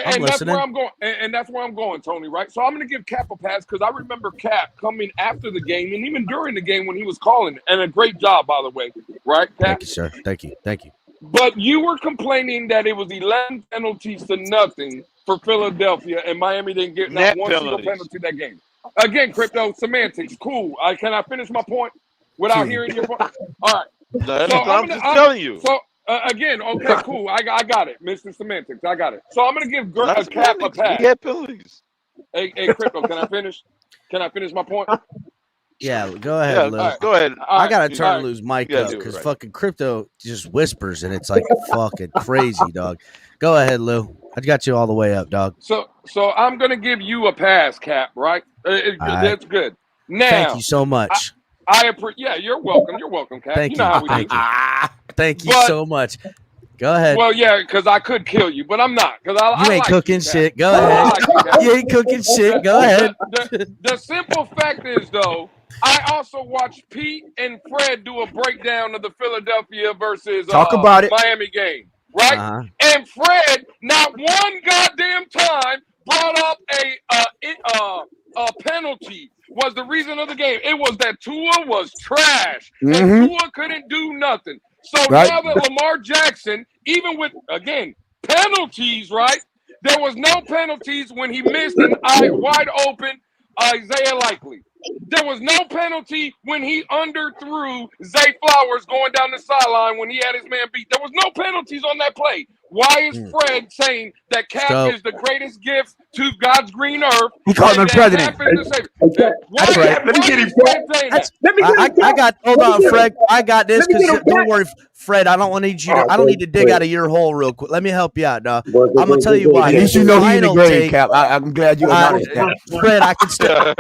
And that's where I'm going. And that's where I'm going, Tony, right? So I'm going to give Cap a pass because I remember Cap coming after the game and even during the game when he was calling it. And a great job, by the way, right, Cap? Thank you, sir. Thank you. But you were complaining that it was 11 penalties to nothing for Philadelphia and Miami didn't get not one single penalty that game. Again, crypto semantics, cool. Can I finish my point without hearing your point? All right. I'm just telling you. So, again, okay, cool. I got it, Mr. Semantics. I got it. So I'm going to give Cap a pass. We had penalties. Hey, crypto, can I finish? Can I finish my point? Yeah, go ahead, Lou. Right, go ahead. I gotta turn Lou's mic up because fucking crypto just whispers and it's like fucking crazy, dog. Go ahead, Lou. I got you all the way up, dog. So I'm gonna give you a pass, Cap. Right? That's good. Now, thank you so much. Yeah, you're welcome. You're welcome, Cap. Thank you. Know how we thank do. you. Thank you so much. Go ahead. Well, yeah, because I could kill you, but I'm not. Because I ain't like cooking shit. Go ahead. You ain't cooking shit. Go ahead. The simple fact is, though, I also watched Pete and Fred do a breakdown of the Philadelphia versus Miami game, right? Uh-huh. And Fred, not one goddamn time, brought up a penalty was the reason of the game. It was that Tua was trash. And Tua couldn't do nothing. So now that Lamar Jackson, even with, again, penalties, right? There was no penalties when he missed an wide open Isaiah Likely. There was no penalty when he underthrew Zay Flowers going down the sideline when he had his man beat. There was no penalties on that play. Why is Fred saying that Cap is the greatest gift to God's green earth? He called him president. That's right. Let me get him. I got. Hold on, Fred. I got this because don't worry, Fred. I don't need you. I don't need to dig out of your hole real quick. Let me help you out, dog. I'm gonna tell you why. At least you know he's in the grave, Cap. I'm glad you acknowledged that. Fred, I can still.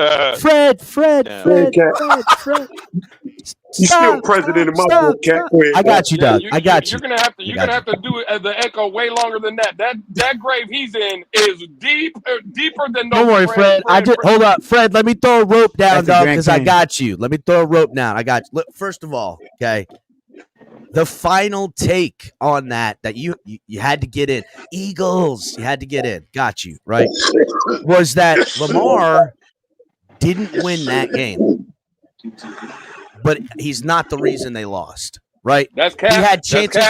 Fred. You're still president of my book, Cap. I got you, Doug. I got you. You're gonna have to do it as the echo way longer than that. That grave he's in is deeper than. Don't worry, Fred. Hold up, Fred. Let me throw a rope down, dog, because I got you. Let me throw a rope down. I got you. Look, first of all, okay. The final take on that you had to get in. Eagles, you had to get in. Got you, right? Was that Lamar didn't win that game. But he's not the reason they lost, right? That's Cap. He had chances.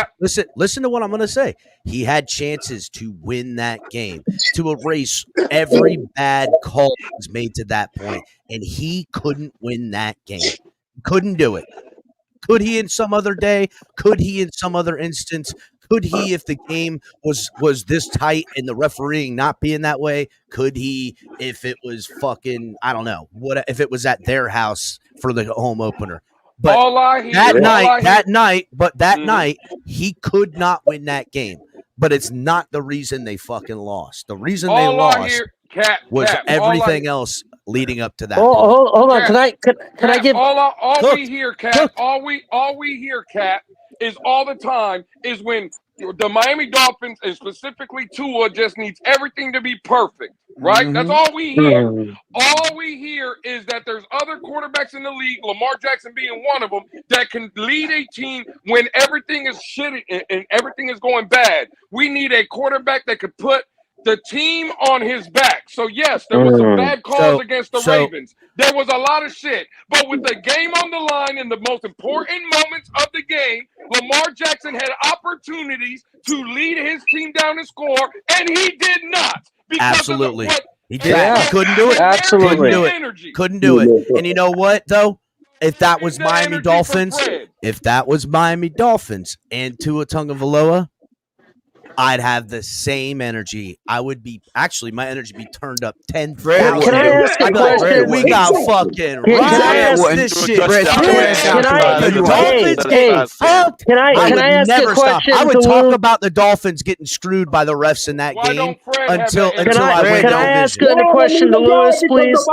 Listen to what I'm going to say. He had chances to win that game, to erase every bad call that was made to that point, and he couldn't win that game. Couldn't do it. Could he in some other day? Could he in some other instance? Could he if the game was this tight and the refereeing not being that way? Could he if it was fucking, I don't know, what if it was at their house for the home opener? But that night, he could not win that game. But it's not the reason they fucking lost. The reason they lost was everything else leading up to that. Hold on. Can I give all we hear, Cap? All we hear, Cap, is all the time is when the Miami Dolphins and specifically Tua just needs everything to be perfect, right? That's all we hear. All we hear is that there's other quarterbacks in the league, Lamar Jackson being one of them, that can lead a team when everything is shitty and everything is going bad. We need a quarterback that could put the team on his back. So yes, there was some bad calls against the Ravens. There was a lot of shit. But with the game on the line in the most important moments of the game, Lamar Jackson had opportunities to lead his team down and score, and he did not. Absolutely. He did. He couldn't do it. Absolutely. Couldn't do it. And you know what, though? If that was Miami Dolphins, and Tua Tagovailoa, I'd have the same energy. I would be my energy be turned up 10,000. Can I ask a question? We got fucking this shit. The Dolphins get fucked. Can I ask a question? I would talk about the Dolphins getting screwed by the refs in that game until I went. Can I ask a question to Lewis, please?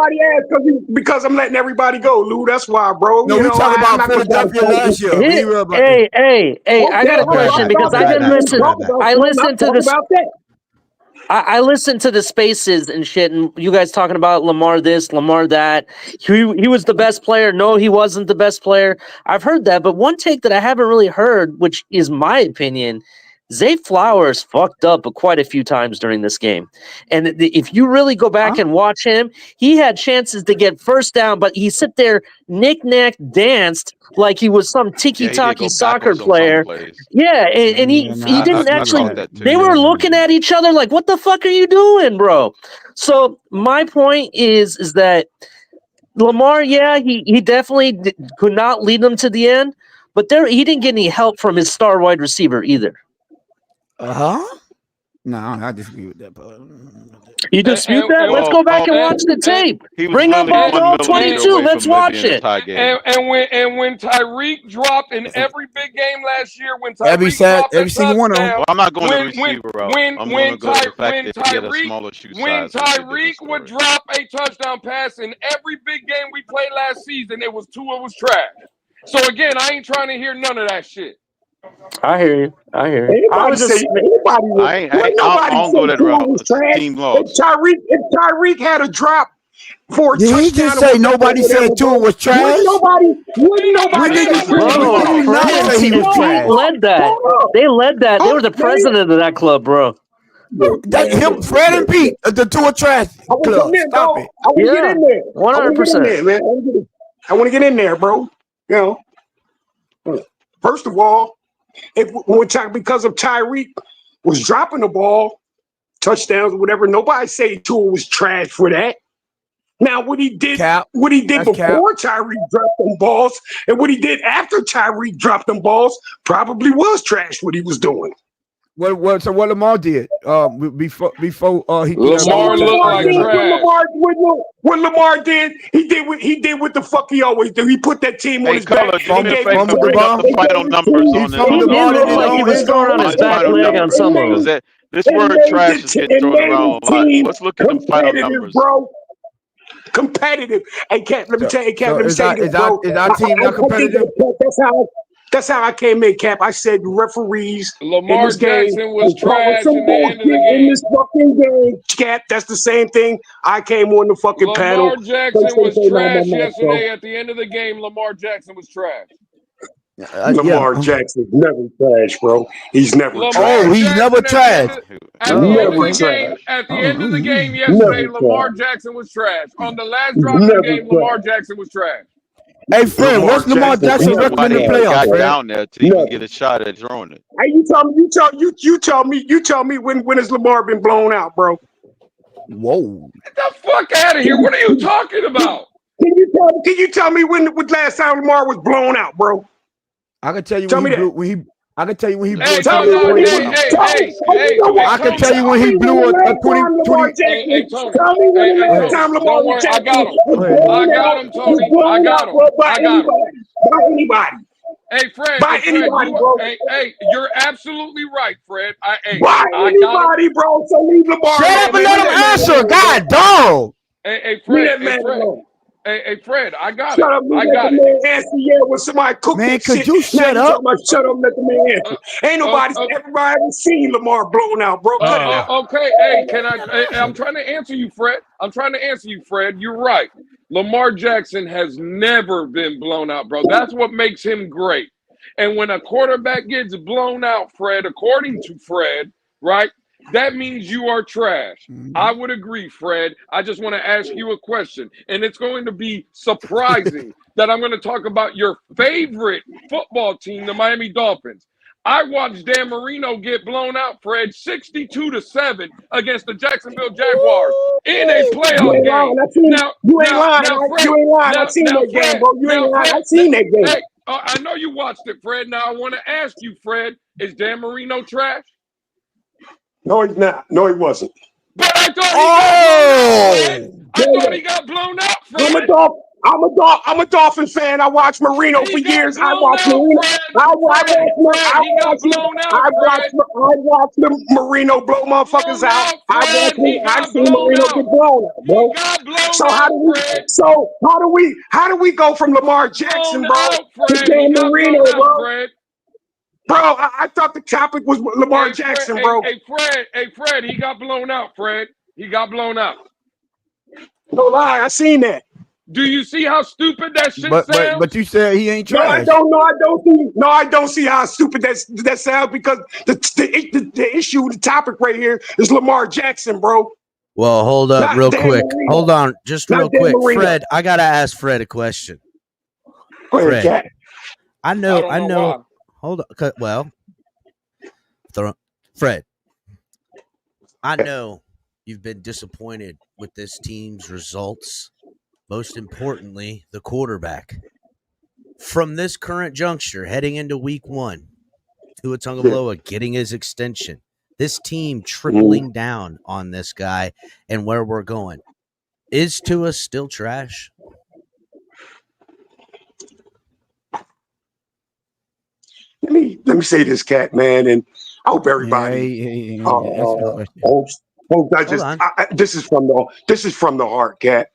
Because I'm letting everybody go, Lou. That's why, bro. No, we talk about Philadelphia last year. Hey, I got a question because I didn't listen. I listened to the spaces and shit, and you guys talking about Lamar this, Lamar that. He was the best player. No, he wasn't the best player. I've heard that, but one take that I haven't really heard, which is my opinion, Zay Flowers fucked up quite a few times during this game. And if you really go back and watch him, he had chances to get first down, but he sit there, knick-knack, danced like he was some tiki-taki soccer player. Yeah, and he didn't actually – they were looking at each other like, what the fuck are you doing, bro? So my point is that Lamar, he definitely could not lead them to the end, but he didn't get any help from his star wide receiver either. No, I disagree with that part. You dispute that? Let's go back and watch the tape. Bring up all 22. Let's watch it. And when Tyreek dropped in every big game last year, when Tyreek dropped every single one of them. Well, I'm not going to receiver route. I'm going to go to the fact that he had a smaller shoe size. When Tyreek would drop a touchdown pass in every big game we played last season, it was Tua was trash. So again, I ain't trying to hear none of that shit. I hear you. Nobody say Team lost. If Tyreek had a drop for a touchdown, he just say nobody said Tua was trash? Wouldn't nobody They led that. They were the president of that club, bro. Fred and Pete, the Tua trash club. Stop it. I want to get in there. 100%. Man. I want to get in there, bro. You know, first of all, because of Tyreek was dropping the ball, touchdowns or whatever, nobody say Tua was trash for that. Now, what he did before Tyreek dropped them balls and what he did after Tyreek dropped them balls probably was trash what he was doing. So what Lamar did before he Lamar looked like trash. What Lamar did, he did what the fuck he always do. He put that team on his back. He did the final numbers on He did look like he was throwing on his back leg on some of them. This word trash is getting thrown around a lot. Let's look at the final numbers. Bro. Competitive. Hey, Cap, let me tell you, Cap, is our team not competitive? That's how I came in, Cap. I said referees. Lamar Jackson was trash in the end of the game. In this fucking game, Cap, that's the same thing. I came on the fucking panel. Lamar Jackson was trash yesterday. At the end of the game, Lamar Jackson was trash. Lamar Jackson's never trash, bro. He's never trash. Oh, he's never trash. At the end of the game yesterday, Lamar Jackson was trash. On the last drive of the game, Lamar Jackson was trash. Hey, Fred, what's Lamar Jackson's record in the playoffs? Got down there to even get a shot at throwing it. Hey, you tell me when has Lamar been blown out, bro? Whoa! Get the fuck out of here! What are you talking about? Can you tell me when last time Lamar was blown out, bro? I can tell you I can tell you when he blew I can tell you when he blew a 20. Tell me when the last time Lamar was I got him, Tony. I got him. By anybody. Hey, Fred. Hey, you're absolutely right, Fred. By anybody, bro. So leave Lamar. Shut up and let him answer. God, dog. Hey, Fred. Hey, Fred, I got it. Shut up, I got it. When somebody cooked man, that could shit. you shut up? Shut up, let the man answer. Ain't nobody, everybody ever seen Lamar blown out, bro. Okay, hey, I'm trying to answer you, Fred. You're right. Lamar Jackson has never been blown out, bro. That's what makes him great. And when a quarterback gets blown out, Fred, according to Fred, right, that means you are trash. I would agree, Fred. I just want to ask you a question, and it's going to be surprising that I'm going to talk about your favorite football team, the Miami Dolphins. I watched Dan Marino get blown out, Fred, 62-7 against the Jacksonville Jaguars in a playoff game. You ain't lying. I seen that game, bro. You ain't lying. I seen that game. Hey, I know you watched it, Fred. Now I want to ask you, Fred, is Dan Marino trash? No, he's not. No, he wasn't. But I thought he got blown out, Fred. I'm a Dolphin fan. I watched Marino for years. I watched Marino. I watched the Marino blow motherfuckers out. I've seen Marino get blown out, bro. So how do we go from Lamar Jackson, bro, to Dan Marino, bro? Bro, I thought the topic was Lamar Jackson, bro. Hey, Fred, he got blown out, Fred. He got blown out. No lie, I seen that. Do you see how stupid that shit sounds? But you said he ain't trash. I don't see how stupid that sounds because the issue, the topic right here is Lamar Jackson, bro. Well, hold up real quick. Hold on, just real quick. Fred, I gotta ask Fred a question. Go ahead, Cat. I know. Hold on. Well, Fred, I know you've been disappointed with this team's results. Most importantly, the quarterback. From this current juncture, heading into week 1, Tua Tagovailoa getting his extension. This team tripling down on this guy and where we're going. Is Tua still trash? Let me say this, Cat, man, and I hope everybody this is from the heart, Cat.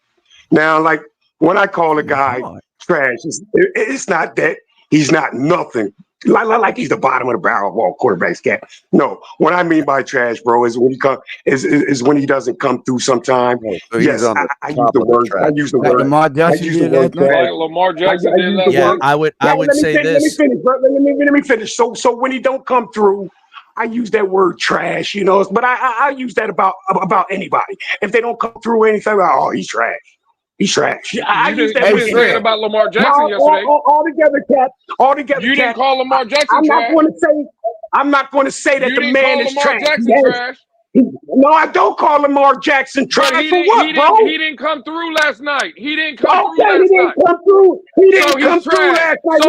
Now, like when I call a guy trash, it's not that he's not nothing. Like he's the bottom of the barrel of all quarterbacks, Cat. No, what I mean by trash, bro, is when he is when he doesn't come through sometime. So yes, I use the word. I use the word. Lamar Jackson did that. Like Lamar Jackson did that. Yeah, I would say this. Let me finish. So when he don't come through, I use that word trash, you know. But I use that about anybody. If they don't come through anything, oh, he's trash. He's trash. I used that word about Lamar Jackson yesterday. All together, Cat. All together, you Cat. Didn't call Lamar Jackson I'm trash. I'm not going to say that the man is Lamar trash. Jackson trash. No, I don't call Lamar Jackson trash. For what, bro? He didn't come through last night. He didn't come through last night. He didn't come through. He didn't come through last night.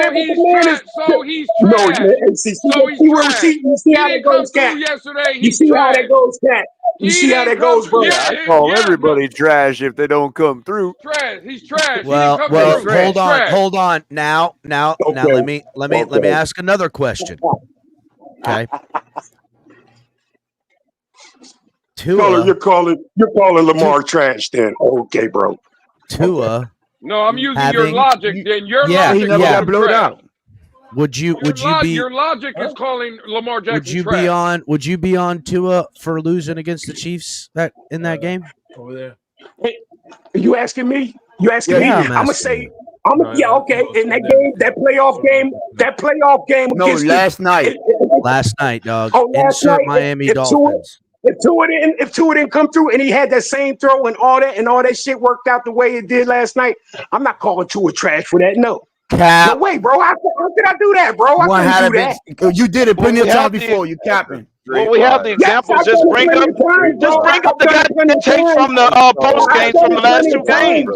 So he's trash. You see how that goes, Cat. You see how that goes, Cat. You see how that goes, bro. I call everybody trash if they don't come through. Trash. He's trash. Well, hold on. Now, let me ask another question. Okay. You're calling Lamar trash then. Okay, bro. Tua. No, I'm using your logic. Then your logic. He never got blown out. Would you be your logic is calling Lamar Jackson trash. Would you be on Tua for losing against the Chiefs in that game? Over there. Hey, are you asking me? You asking me? I'm gonna say okay. In that game, that playoff game. No, last night. Last night, dog. Insert Miami Dolphins. If Tua didn't come through and he had that same throw and all that shit worked out the way it did last night, I'm not calling Tua trash for that. No. Cap. No way, bro. How did I do that, bro? I couldn't do that. You did it plenty of times before. You capping. Well, we have the examples. Just bring up the goddamn tape from the post games from the last 2 games.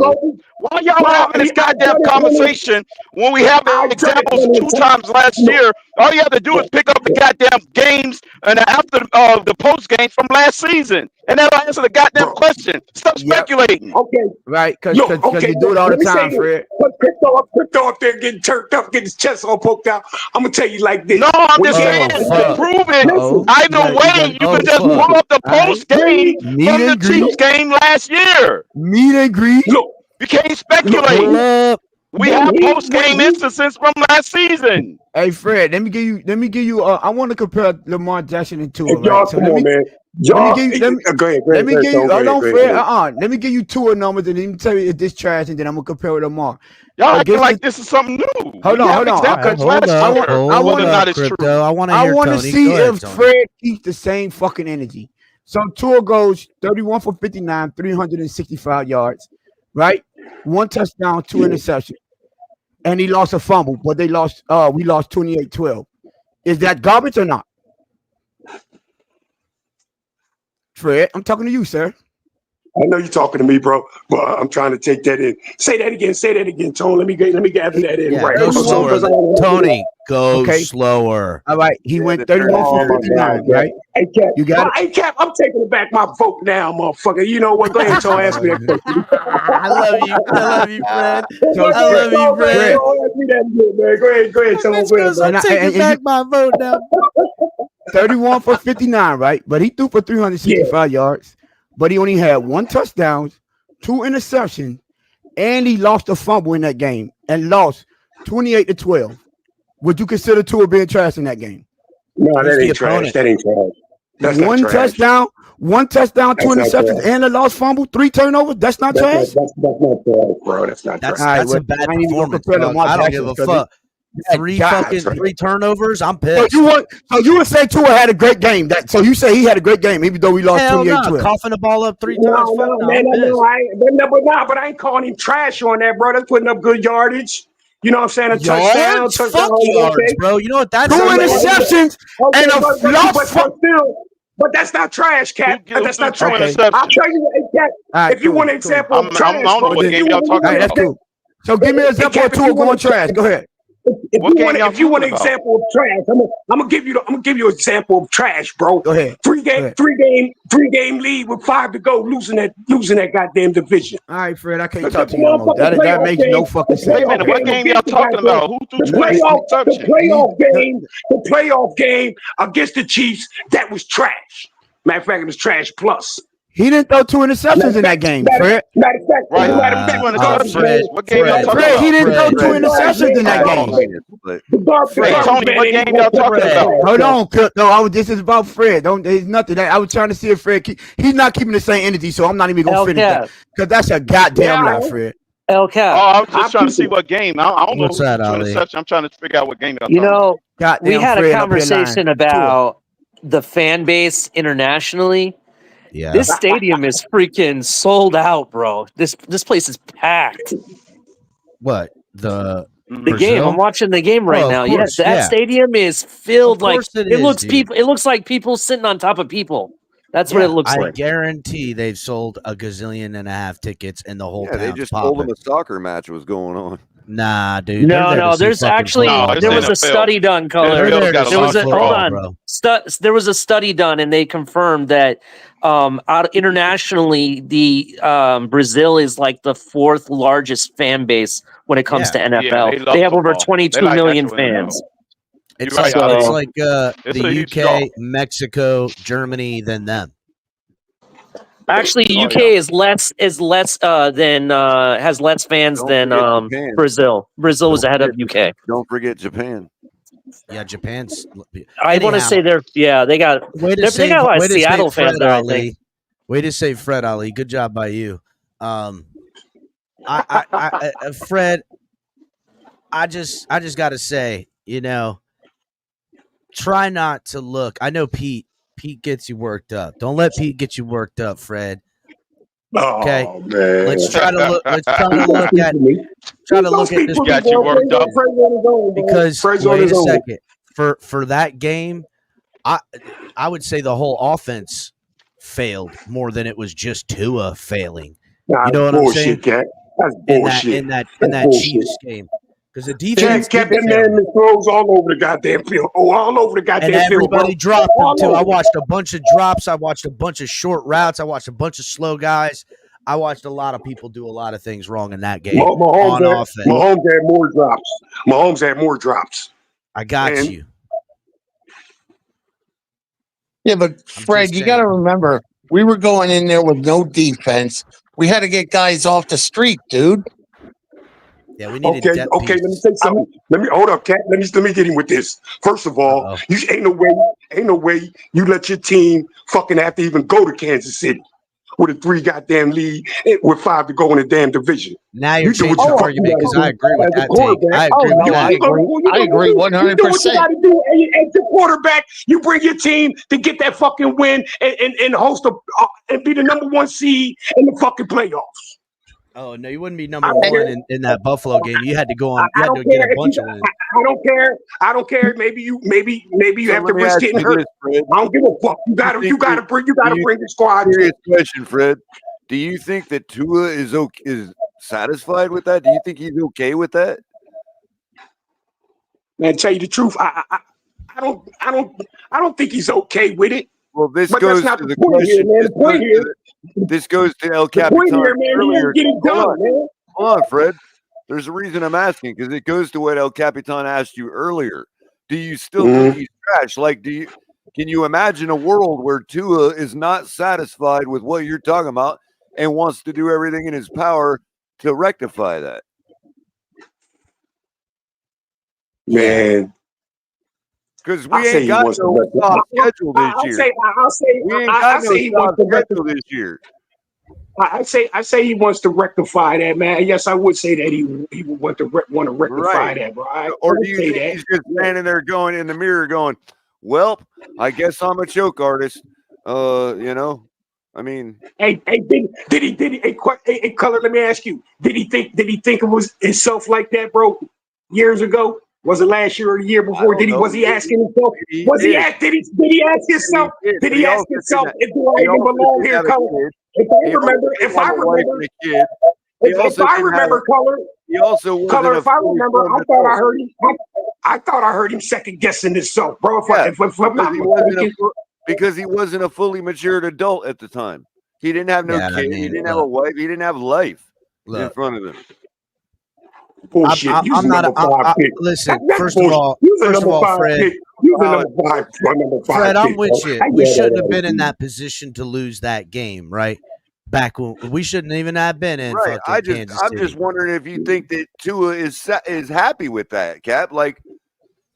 Why y'all having this goddamn conversation when we have the examples 2 times last year? All you have to do is pick up the goddamn games and after the post games from last season, and that'll answer the goddamn question. Stop speculating. Okay, right? Because you do it all the time, Fred. Crypto up there getting turned up, getting his chest all poked out. I'm gonna tell you like this. No, I'm just saying to prove it. Either way, you can just pull up the post game from the Chiefs game last year. Meet and greet. Look. You can't speculate. We have post game instances from last season. Hey Fred, let me give you. I want to compare Lamar Jackson and Tua. Hey, y'all, come on, man. Let me give you. Let me give you. Hold on, Fred. Let me give you two of numbers, and then tell you if this trash, and then I'm gonna compare it tomorrow. Y'all acting like this is something new. Hold on. I want to see if Fred keeps the same fucking energy. So Tua goes 31 for 59, 365 yards, right? 1 touchdown, 2 interceptions, and he lost a fumble, but we lost 28-12. Is that garbage or not? Fred, I'm talking to you, sir. I know you're talking to me, bro, but I'm trying to take that in. Say that again, Tony. Let me gather that in. Right. Go slower. Tony, go slower. All right. He went 31 for 59, right? Hey, Cap. You got it? Hey, Cap, I'm taking back my vote now, motherfucker. You know what? Go ahead, Tony. Ask me that question. I love you, Fred. I love you, Fred. Go ahead, Tony. I'm taking back my vote now. 31 for 59, right? But he threw for 365 yards. But he only had 1 touchdown, 2 interceptions, and he lost a fumble in that game and lost 28-12. Would you consider Tua being trash in that game? No, that ain't trash. That ain't trash. That's one touchdown, 2 interceptions, and a lost fumble, 3 turnovers. That's not trash. That's not trash, bro. That's not trash. That's a bad performance. I don't give a fuck. 3 turnovers. I'm pissed. So you would say Tua had a great game. So you say he had a great game, even though we lost 28-12. Coughing the ball up 3 times. But I ain't calling him trash on that, bro. That's putting up good yardage. You know what I'm saying? A touchdown. Fuck yards, bro. You know what that's? 2 interceptions and a lost fumble. But that's not trash, Cap. That's not trash. I'll tell you, Cap. If you want an example of trash, I don't know what game y'all talking about. That's cool. So give me an example of Tua going trash. Go ahead. If you want an example of trash, I'm gonna give you an example of trash, bro. Go ahead. Three game lead with 5 to go, losing that goddamn division. All right, Fred, I can't talk to you no more. That makes no fucking sense. Wait a minute, what game y'all talking about? Who threw the playoff game against the Chiefs? That was trash. Matter of fact, it was trash plus. He didn't throw 2 interceptions in that game, Fred. Matter of fact, what game y'all talking about? He didn't throw 2 interceptions in that game. Tony, what game y'all talking about? Hold on, no, this is about Fred. There's nothing. I was trying to see if Fred he's not keeping the same energy, so I'm not even gonna finish that because that's a goddamn lie, Fred. Cap. Oh, I was just trying to see what game. I don't know what's that, I'm trying to figure out what game y'all talking about. We had a conversation about the fan base internationally. Yeah. This stadium is freaking sold out, bro. This place is packed. What? The game. I'm watching the game right now. Yes, that stadium is filled. Like it looks like people sitting on top of people. That's what it looks like. I guarantee they've sold 1.5 gazillion tickets in the whole town. They just told them a soccer match was going on. Nah, dude. No. There's actually there was a study done, Color. There was a study done, and they confirmed that internationally, the Brazil is like the 4th largest fan base when it comes to NFL. Yeah, they have over 22 million fans. It's like the UK, Mexico, Germany, than them. Actually, UK is less than has less fans than Brazil. Brazil was ahead of UK. Don't forget Japan. Yeah, Japan's. I want to say they got a lot of Seattle fans there. I think. Way to say Fred Ali. Good job by you. Fred, I just got to say, try not to look. I know Pete gets you worked up. Don't let Pete get you worked up, Fred. Okay. Oh, man. Let's try to look at this. Got you worked up. Because wait a second. For that game, I would say the whole offense failed more than it was just Tua failing. You know what I'm saying? Cat. That's bullshit. In that Chiefs game. Because the defense kept that man throws all over the goddamn field. All over the goddamn field. And everybody dropped them too. I watched a bunch of drops. I watched a bunch of short routes. I watched a bunch of slow guys. I watched a lot of people do a lot of things wrong in that game on offense. Mahomes had more drops. I got you. Yeah, but Fred, you got to remember, we were going in there with no defense. We had to get guys off the street, dude. Yeah, we need okay, a depth okay. piece. Let me say something. Let me hold up, Cat. Let me get him with this. First of all, you ain't no way you let your team fucking have to even go to Kansas City with a 3 goddamn lead with 5 to go in the damn division. Now you're changing the argument because I agree with that take. I agree with that. I agree 100%. You do what you got to do as the quarterback. You bring your team to get that fucking win and host and be the number 1 seed in the fucking playoffs. Oh no, you wouldn't be number 1 in that Buffalo game. You had to go on. You had to get a bunch of wins. I don't care. I don't care. Maybe you have to risk getting hurt. I don't give a fuck. You gotta bring the squad. Serious question, Fred. Do you think that Tua is satisfied with that? Do you think he's okay with that? Man, tell you the truth, I don't think he's okay with it. Well, this but goes that's not to the the point here, question. man. The point here, This goes to El the point Capitan here, man, earlier. he ain't get it done, man. Hold on, Fred. There's a reason I'm asking because it goes to what El Capitan asked you earlier. Do you still think he's trash? Like, can you imagine a world where Tua is not satisfied with what you're talking about and wants to do everything in his power to rectify that? Man. Because we ain't got no soft schedule this year. We ain't got no soft schedule this year. I say he wants to rectify that, man. Yes, I would say that he would want to rectify that, bro. Or do you think he's just standing there going in the mirror going, well, I guess I'm a choke artist. I mean, hey, did he? Hey, Color, let me ask you. Did he think it was himself like that, bro? Years ago, was it last year or the year before? Was he asking himself? Did he ask himself? Did he ask himself if do I even belong here, Color? If I remember, Color. He also Color. If I remember, I thought I heard him second guessing himself, bro. Because he wasn't a fully matured adult at the time. He didn't have no kid. He didn't have a wife. He didn't have life in front of him. Bullshit. I'm not. Listen, first of all, Fred. Fred, I'm with you. We shouldn't have been in that position to lose that game, right? Back when we shouldn't even have been in. Right. Kansas I'm City. just wondering if you think that Tua is happy with that, Cap. Like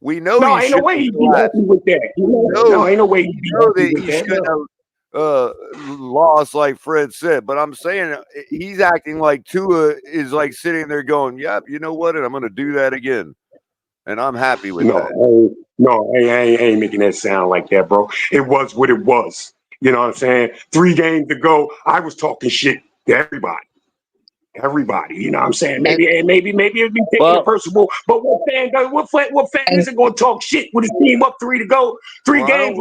we know. No, ain't no way he'd be happy with that. No, ain't no way he'd be happy with that. Shouldn't have lost, like Fred said. But I'm saying he's acting like Tua is like sitting there going, "Yep, you know what? And I'm going to do that again." And I'm happy with that. I ain't making that sound like that, bro. It was what it was. You know what I'm saying? 3 games to go. I was talking shit to everybody. You know what I'm saying? Maybe it'd be taking it personal. But what fan isn't going to talk shit with his team up 3 to go? 3 games. I don't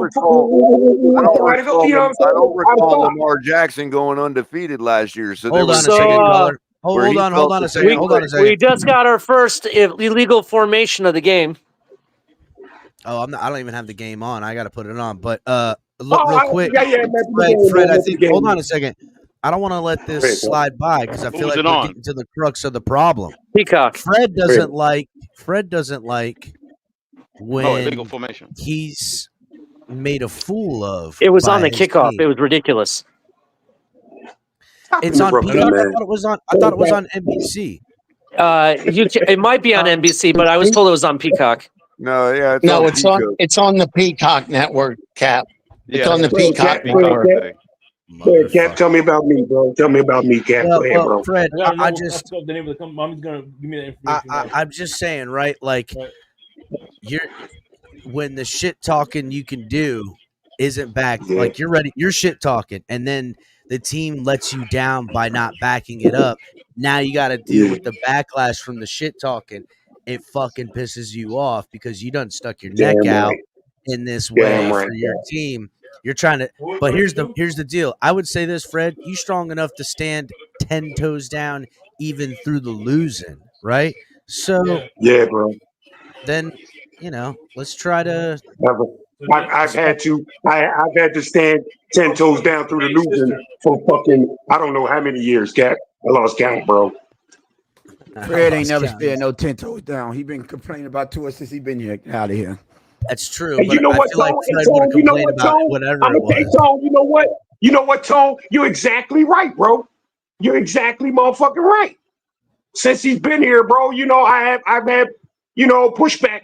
recall Lamar Jackson going undefeated last year. So hold on a second, Color. Hold on a second. We just got our first illegal formation of the game. Oh, I don't even have the game on. I got to put it on. But real quick, Fred, I think. Hold on a second. I don't want to let this slide by because I feel like we're getting to the crux of the problem. Peacock. Fred doesn't like when illegal formation. He's made a fool of. It was on the kickoff. Team. It was ridiculous. It's on Peacock. I thought it was on NBC. It might be on NBC, but I was told it was on Peacock. No, yeah, it's on the Peacock network, Cap. It's on the Peacock network. Cap, tell me about me, bro. Tell me about me, Cap. Bro. Fred, I'm I'm just saying, right? Like, when the shit talking you can do isn't back, like you're ready, you're shit talking, and then the team lets you down by not backing it up. Now you got to deal with the backlash from the shit talking. It fucking pisses you off because you done stuck your neck out in this way for your team. You're trying to, but here's the deal. I would say this, Fred, you strong enough to stand 10 toes down even through the losing, right? So yeah, bro. Then let's try to. I've had to stand 10 toes down through the losing for fucking I don't know how many years, Cap. I lost count, bro. Fred ain't never stood no 10 toes down. He been complaining about Tua since he been here out of here. That's true. But you know what, Tone? You know what, Tone? I'm gonna say, Tone. You know what? You know what, Tone? You're exactly right, bro. You're exactly motherfucking right. since he's been here, bro. I've had pushback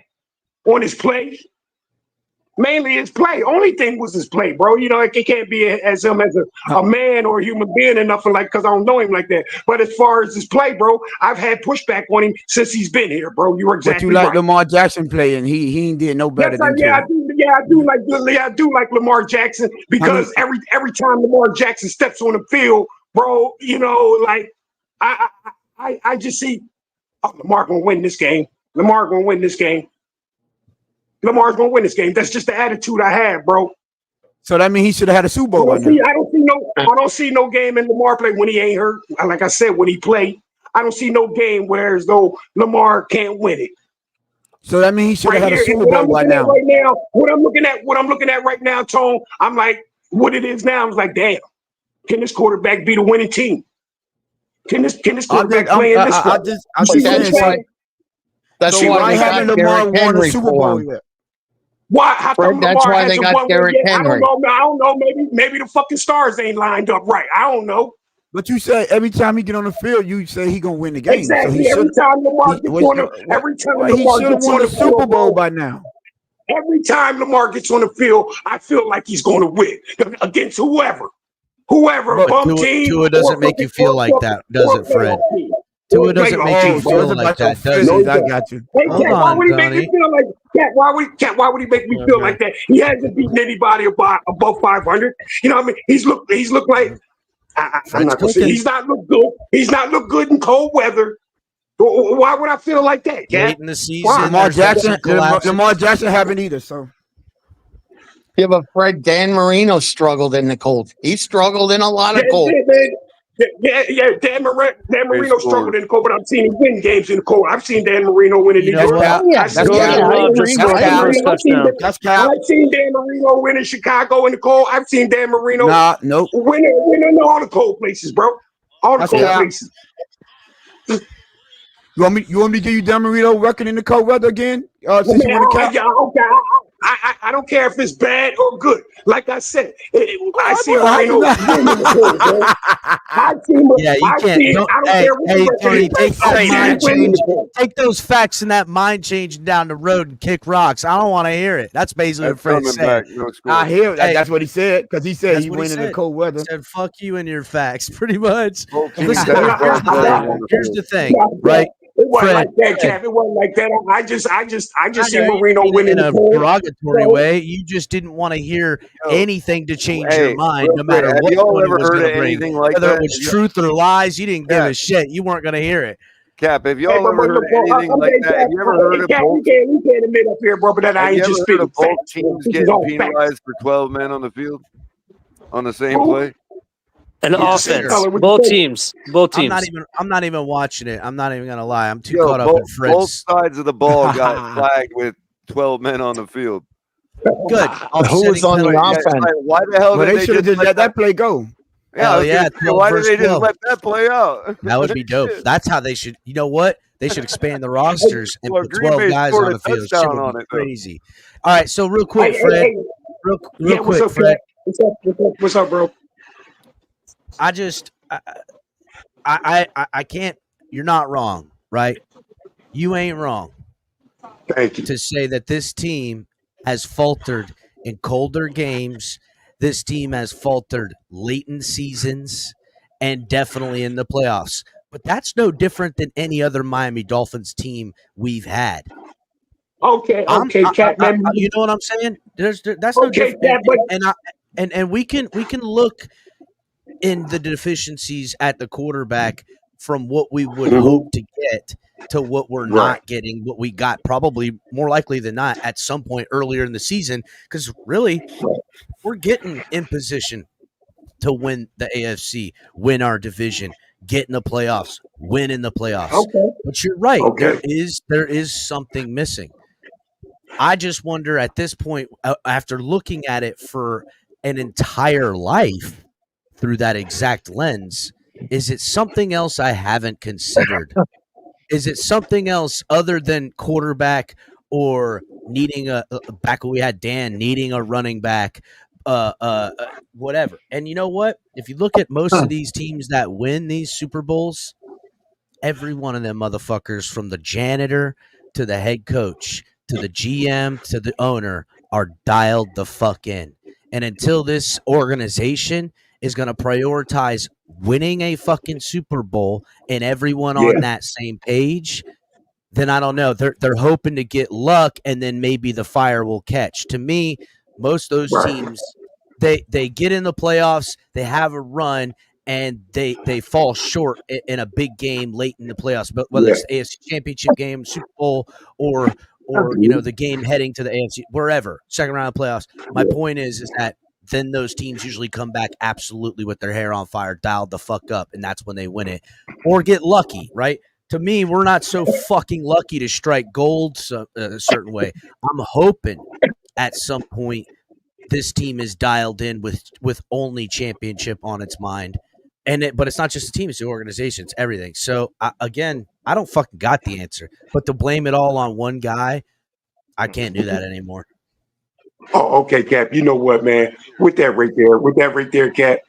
on his play. Mainly his play. Only thing was his play, bro. It can't be as him as a man or a human being or nothing because I don't know him like that. But as far as his play, bro, I've had pushback on him since he's been here, bro. You were exactly right. But you like Lamar Jackson play, and he ain't did no better than I do like Lamar Jackson because every time Lamar Jackson steps on the field, bro, I just see Lamar gonna win this game. Lamar's gonna win this game. That's just the attitude I have, bro. So that means he should have had a Super Bowl. I don't see no game in Lamar play when he ain't hurt. Like I said, when he played, I don't see no game where as though Lamar can't win it. So that means he should have had a Super Bowl by now. What I'm looking at right now, Tone, I'm like, what it is now, I'm like, damn, can this quarterback be the winning team? Can this quarterback play in this way? That's why haven't Lamar won a Super Bowl yet? Why? How come Lamar hasn't won one yet? I don't know. Maybe the fucking stars ain't lined up right. I don't know. But you say every time he get on the field, you say he gonna win the game. Exactly. So every time Lamar gets on the Super Bowl by now. Every time Lamar gets on the field, I feel like he's going to win against whoever. But Tua doesn't make you feel like that, does it, Fred? Tua doesn't make you feel like that, does it? I got you. Hey, Cat, why would he make me feel like Cat? Why would he make me feel like that? He hasn't beaten anybody above 500. You know what I mean? He's looked like I'm not gonna say he's not looked good. He's not looked good in cold weather. Why would I feel like that, Cat? Late in the season, Lamar Jackson haven't either. So yeah, but Fred, Dan Marino struggled in the cold. He struggled in a lot of cold. Yeah. Dan Marino struggled in the cold, but I've seen him win games in the cold. I've seen Dan Marino win in New York. I've seen Dan Marino win in Chicago in the cold. I've seen Dan Marino win in all the cold places, bro. All the cold places. You want me to give you Dan Marino record in the cold weather again? Since you won the cap? I don't care if it's bad or good. Like I said, I see Marino win in the cold, bro. I don't care. Take those facts and that mind change down the road and kick rocks. I don't want to hear it. That's basically what Fred said. I hear it. That's what he said because he said he went in the cold weather. He said, "Fuck you and your facts," pretty much. Listen, here's the thing, right? It wasn't like that, Cap. It wasn't like that. I just see Marino winning in a derogatory way. You just didn't want to hear anything to change your mind, no matter what. Y'all ever heard of anything like that? Whether it was truth or lies, you didn't give a shit. You weren't going to hear it. Cap, have y'all ever heard of anything like that? Have you ever heard of both? We can't admit up here, bro, but that I ain't just speaking. Both teams getting penalized for 12 men on the field on the same play? An offense. Both teams. I'm not even watching it. I'm not even gonna lie. I'm too caught up in Fred's. Both sides of the ball got flagged with 12 men on the field. Good. Who was on the offense? Why the hell did they should have just let that play go? Yeah. Why did they just let that play out? That would be dope. That's how they should. You know what? They should expand the rosters and put 12 guys on the field. Shit would be crazy. All right. So real quick, Fred. Real quick, Fred. What's up, bro? I can't. You're not wrong, right? You ain't wrong. Thank you. To say that this team has faltered in colder games, this team has faltered late in seasons, and definitely in the playoffs. But that's no different than any other Miami Dolphins team we've had. Okay, Cat. You know what I'm saying? That's no different. Cat, and we can look in the deficiencies at the quarterback from what we would hope to get to what we're not getting, what we got probably more likely than not at some point earlier in the season, because really we're getting in position to win the AFC, win our division, get in the playoffs, win in the playoffs. Okay. But you're right. There is something missing. I just wonder at this point, after looking at it for an entire life through that exact lens, is it something else I haven't considered? Is it something else other than quarterback or needing back when we had Dan needing a running back, whatever? And you know what? If you look at most of these teams that win these Super Bowls, every one of them motherfuckers, from the janitor to the head coach to the GM to the owner, are dialed the fuck in. And until this organization is going to prioritize winning a fucking Super Bowl and everyone on that same page, then I don't know. They're hoping to get luck, and then maybe the fire will catch. To me, most of those teams, they get in the playoffs, they have a run, and they fall short in a big game late in the playoffs. But whether it's AFC Championship game, Super Bowl, or the game heading to the AFC, wherever, second round of playoffs. My point is that then those teams usually come back absolutely with their hair on fire, dialed the fuck up, and that's when they win it or get lucky, right? To me, we're not so fucking lucky to strike gold a certain way. I'm hoping at some point this team is dialed in with only championship on its mind. But it's not just the team, it's the organization, it's everything. So, again, I don't fucking got the answer. But to blame it all on one guy, I can't do that anymore. Oh, okay, Cap. You know what, man? With that right there, Cap.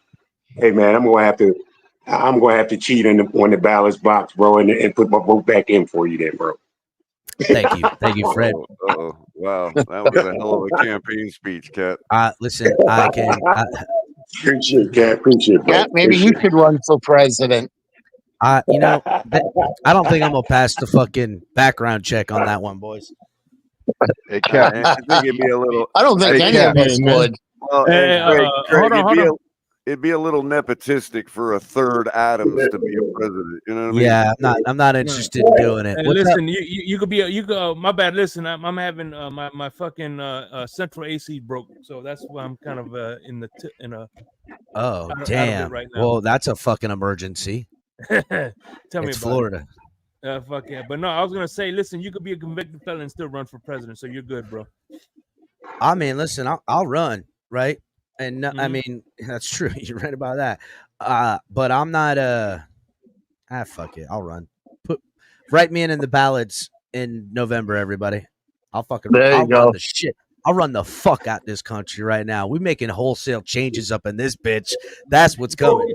Hey, man, I'm gonna have to cheat on the ballot box, bro, and put my vote back in for you, then, bro. Thank you, Fred. Wow, that was a hell of a campaign speech, Cap. Listen, I can. Appreciate it, Cap, maybe you could run for president. I don't think I'm gonna pass the fucking background check on that one, boys. Hey, Cap, I think it'd be a little. I don't think any of us would. Well, Craig, it'd be a little nepotistic for a third Adams to be a president. You know what I mean? Yeah, I'm not interested in doing it. Hey, listen, you could be my bad. Listen, I'm having my fucking central AC broke, so that's why I'm kind of in a. Oh damn! Right now. Well, that's a fucking emergency. Tell me about Florida. Fuck yeah, but no, I was gonna say, listen, you could be a convicted felon and still run for president, so you're good, bro. I mean, listen, I'll run, right? And I mean, that's true. You're right about that. But I'm not. Fuck it. I'll run. Write me in the ballots in November, everybody. I'll fucking. I'll run the shit. I'll run the fuck out this country right now. We making wholesale changes up in this bitch. That's what's coming.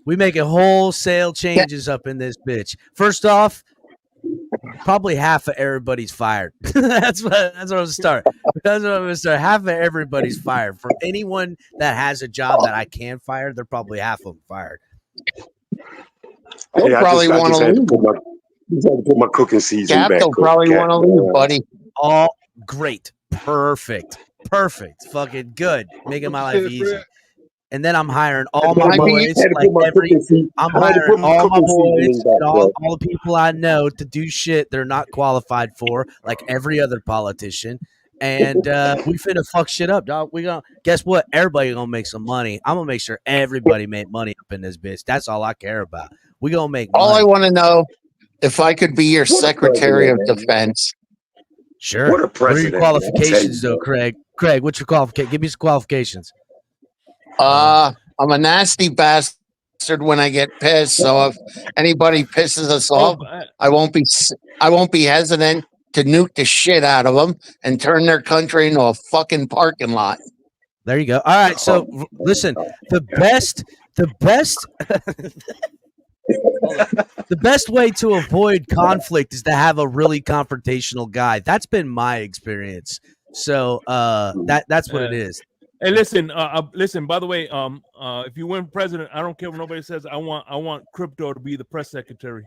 We making wholesale changes up in this bitch. First off, probably half of everybody's fired. That's what I'm gonna start. That's what I'm gonna start. Half of everybody's fired. For anyone that has a job that I can fire, they're probably half of them fired. They'll probably want to leave. I had to put my cooking season back. They'll probably want to leave, buddy. Oh, great, perfect, fucking good, making my life easy. And then I'm hiring all my boys. I'm hiring all my boys and all the people I know to do shit they're not qualified for, like every other politician. And we finna fuck shit up, dog. We gonna guess what? Everybody gonna make some money. I'm gonna make sure everybody make money up in this bitch. That's all I care about. We gonna make money. All I want to know, if I could be your Secretary of Defense. Sure. What are your qualifications, though, Craig? Craig, what's your qualification? Give me some qualifications. I'm a nasty bastard when I get pissed. So if anybody pisses us off, I won't be hesitant to nuke the shit out of them and turn their country into a fucking parking lot. There you go. All right. So listen, the best way to avoid conflict is to have a really confrontational guy. That's been my experience. So that's what it is. Hey, listen. Listen. By the way, if you win president, I don't care what nobody says. I want crypto to be the press secretary.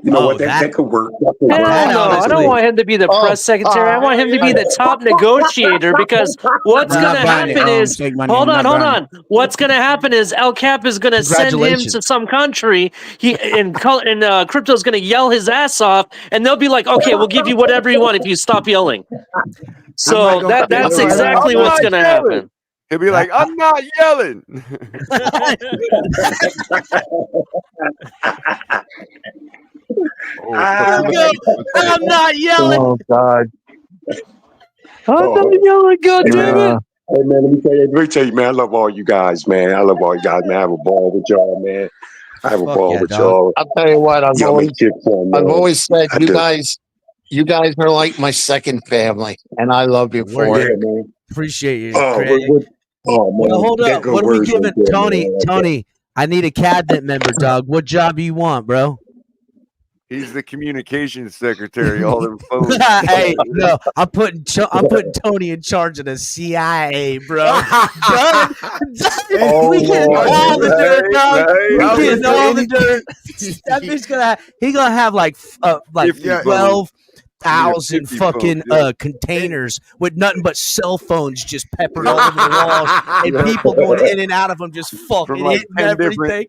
You know what? That could work. No, I don't want him to be the press secretary. I want him to be the top negotiator, because what's going to happen is, hold on. What's going to happen is El Cap is going to send him to some country. Crypto's going to yell his ass off, and they'll be like, "Okay, we'll give you whatever you want if you stop yelling." So that's exactly what's going to happen. He'll be like, "I'm not yelling." I'm not yelling. Oh God! I'm not yelling. God damn it! Hey man, let me tell you, man. I love all you guys, man. I have a ball with y'all, man. I have a ball with y'all. I'll tell you what. I've always said you guys are like my second family, and I love you for it. Man. Appreciate you. Craig. Man. Well, hold up. What are we giving Tony? I need a cabinet member, dog. What job do you want, bro? He's the communications secretary. All them phones. Hey, no, I'm putting Tony in charge of the CIA, bro. We getting all the dirt, dog. We getting all the dirt. That bitch gonna have like 12,000 fucking containers with nothing but cell phones just peppered all over the walls and people going in and out of them just fucking hitting everything.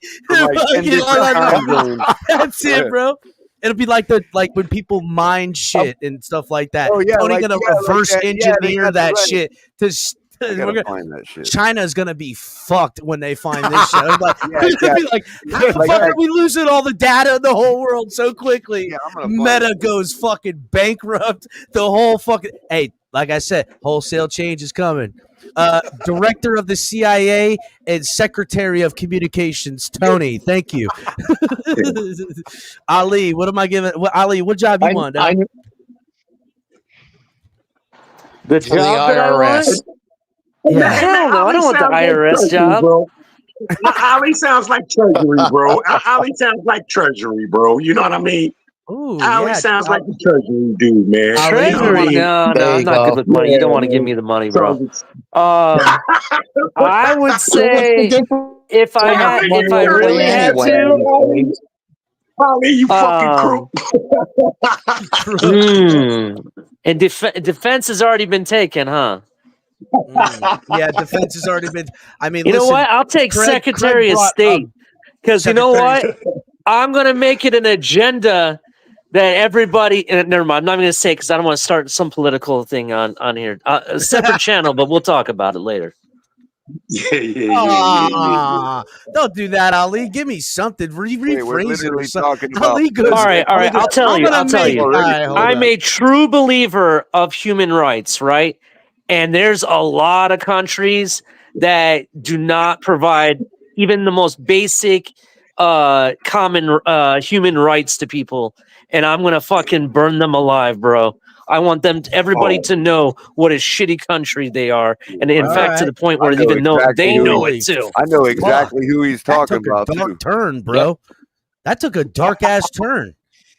That's it, bro. It'll be like when people mine shit and stuff like that. Oh, yeah, Tony gonna reverse engineer that shit to. Find that shit. China's gonna be fucked when they find this shit. It's gonna be like, how the fuck are we losing all the data in the whole world so quickly? Meta goes fucking bankrupt. The whole fucking like I said, wholesale change is coming. Director of the CIA and Secretary of Communications, Tony. Thank you. Ali, what am I giving? Ali, what job you want? The job that I want? Yeah. Hell no, I don't want the IRS job. Ali sounds like Treasury, bro. Ali sounds like Treasury, bro. You know what I mean? Ooh, Ali sounds like the Treasury dude, man. Treasury? No, I'm not good with money. You don't want to give me the money, bro. I would say if I really had to. Ali, you fucking crew. And defense has already been taken, huh? Yeah, defense has already been. I mean, you know what? I'll take Secretary of State because you know what? I'm gonna make it an agenda that everybody. Never mind. I'm not going to say because I don't want to start some political thing on here. A separate channel, but we'll talk about it later. Yeah. Don't do that, Ali. Give me something. Rephrase it or something. Ali goes, all right. I'll tell you. I'm a true believer of human rights, right? And there's a lot of countries that do not provide even the most basic common human rights to people. And I'm going to fucking burn them alive, bro. I want everybody to know what a shitty country they are. And in fact, to the point where even though they know it too. I know exactly who he's talking about. Dark turn, bro. That took a dark ass turn.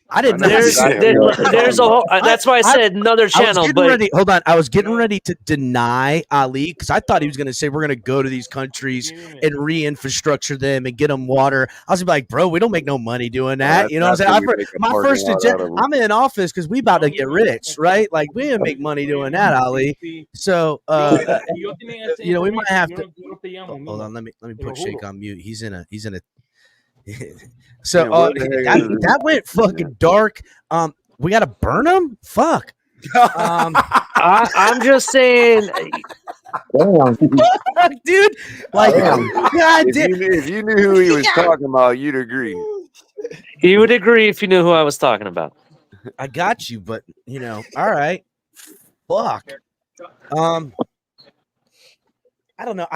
I didn't know. There's a whole. That's why I said another channel. Hold on. I was getting ready to deny Ali because I thought he was going to say we're going to go to these countries and re-infrastructure them and get them water. I was like, bro, we don't make no money doing that. You know what I'm saying? My first agenda. I'm in office because we about to get rich, right? Like we didn't make money doing that, Ali. So, we might have to. Hold on. Let me put Shake on mute. He's in a. So that went fucking dark. We gotta burn him. Fuck. I'm just saying, dude. Like, if you knew who he was talking about, you'd agree. You would agree if you knew who I was talking about. I got you, but all right. Fuck. I don't know.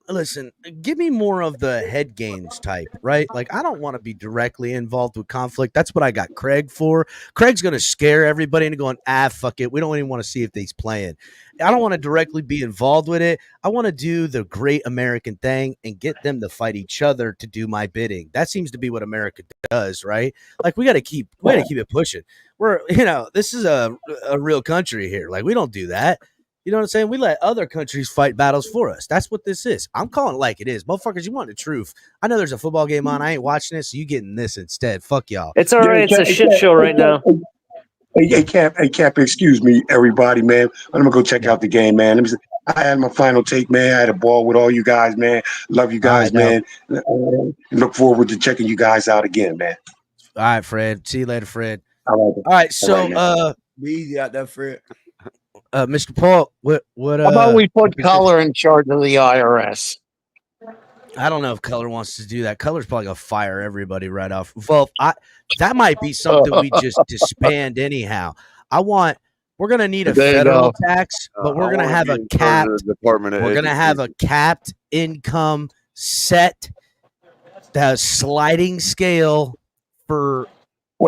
Listen, give me more of the head games type, right? Like, I don't want to be directly involved with conflict. That's what I got Craig for. Craig's going to scare everybody into going, fuck it. We don't even want to see if he's playing. I don't want to directly be involved with it. I want to do the great American thing and get them to fight each other to do my bidding. That seems to be what America does, right? Like, we got to keep it pushing. This is a real country here. Like, we don't do that. You know what I'm saying? We let other countries fight battles for us. That's what this is. I'm calling it like it is. Motherfuckers, you want the truth. I know there's a football game on. I ain't watching it, so you getting this instead. Fuck y'all. It's all right. It's a shit show right now. Hey, Cap, excuse me, everybody, man. I'm going to go check out the game, man. I had my final take, man. I had a ball with all you guys, man. Love you guys, man. Look forward to checking you guys out again, man. All right, Fred. See you later, Fred. All right, so be easy out there, Fred. Mr. Paul, what How about we put Color in charge of the IRS? I don't know if Color wants to do that. Color's probably gonna fire everybody right off. Well, that might be something we just disband anyhow. We're gonna need a federal tax, but we're gonna have a capped. We're gonna have a capped income set, the sliding scale for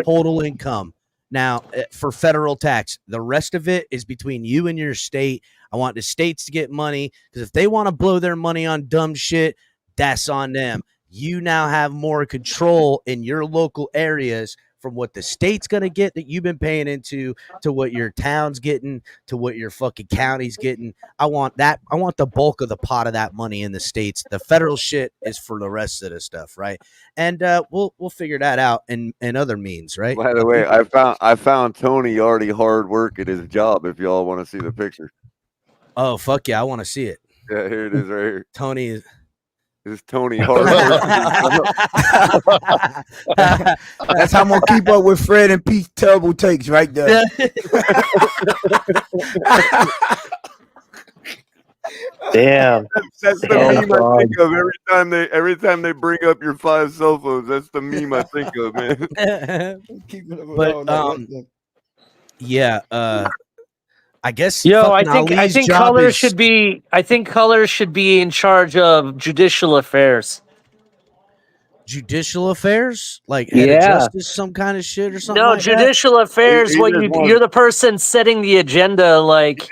total income. Now, for federal tax, the rest of it is between you and your state. I want the states to get money because if they want to blow their money on dumb shit, that's on them. you now have more control in your local areas from what the state's going to get that you've been paying into to what your town's getting to what your fucking county's getting. I want that. I want the bulk of the pot of that money in the states. The federal shit is for the rest of the stuff, right? And we'll figure that out in other means, right? By the way, I found Tony already hard work at his job. If y'all want to see the picture. Oh fuck yeah, I want to see it. Yeah, here it is, right here. Tony is. It's Tony hard work. That's how I'm gonna keep up with Fred and Pete's terrible takes right there. Damn. That's the meme I think of every time they bring up your 5 cell phones. That's the meme I think of, man. But yeah, I guess. I think Color should be. I think Color should be in charge of judicial affairs. Judicial affairs, like head of justice, some kind of shit or something. No, like judicial that? affairs. You're the person setting the agenda. Like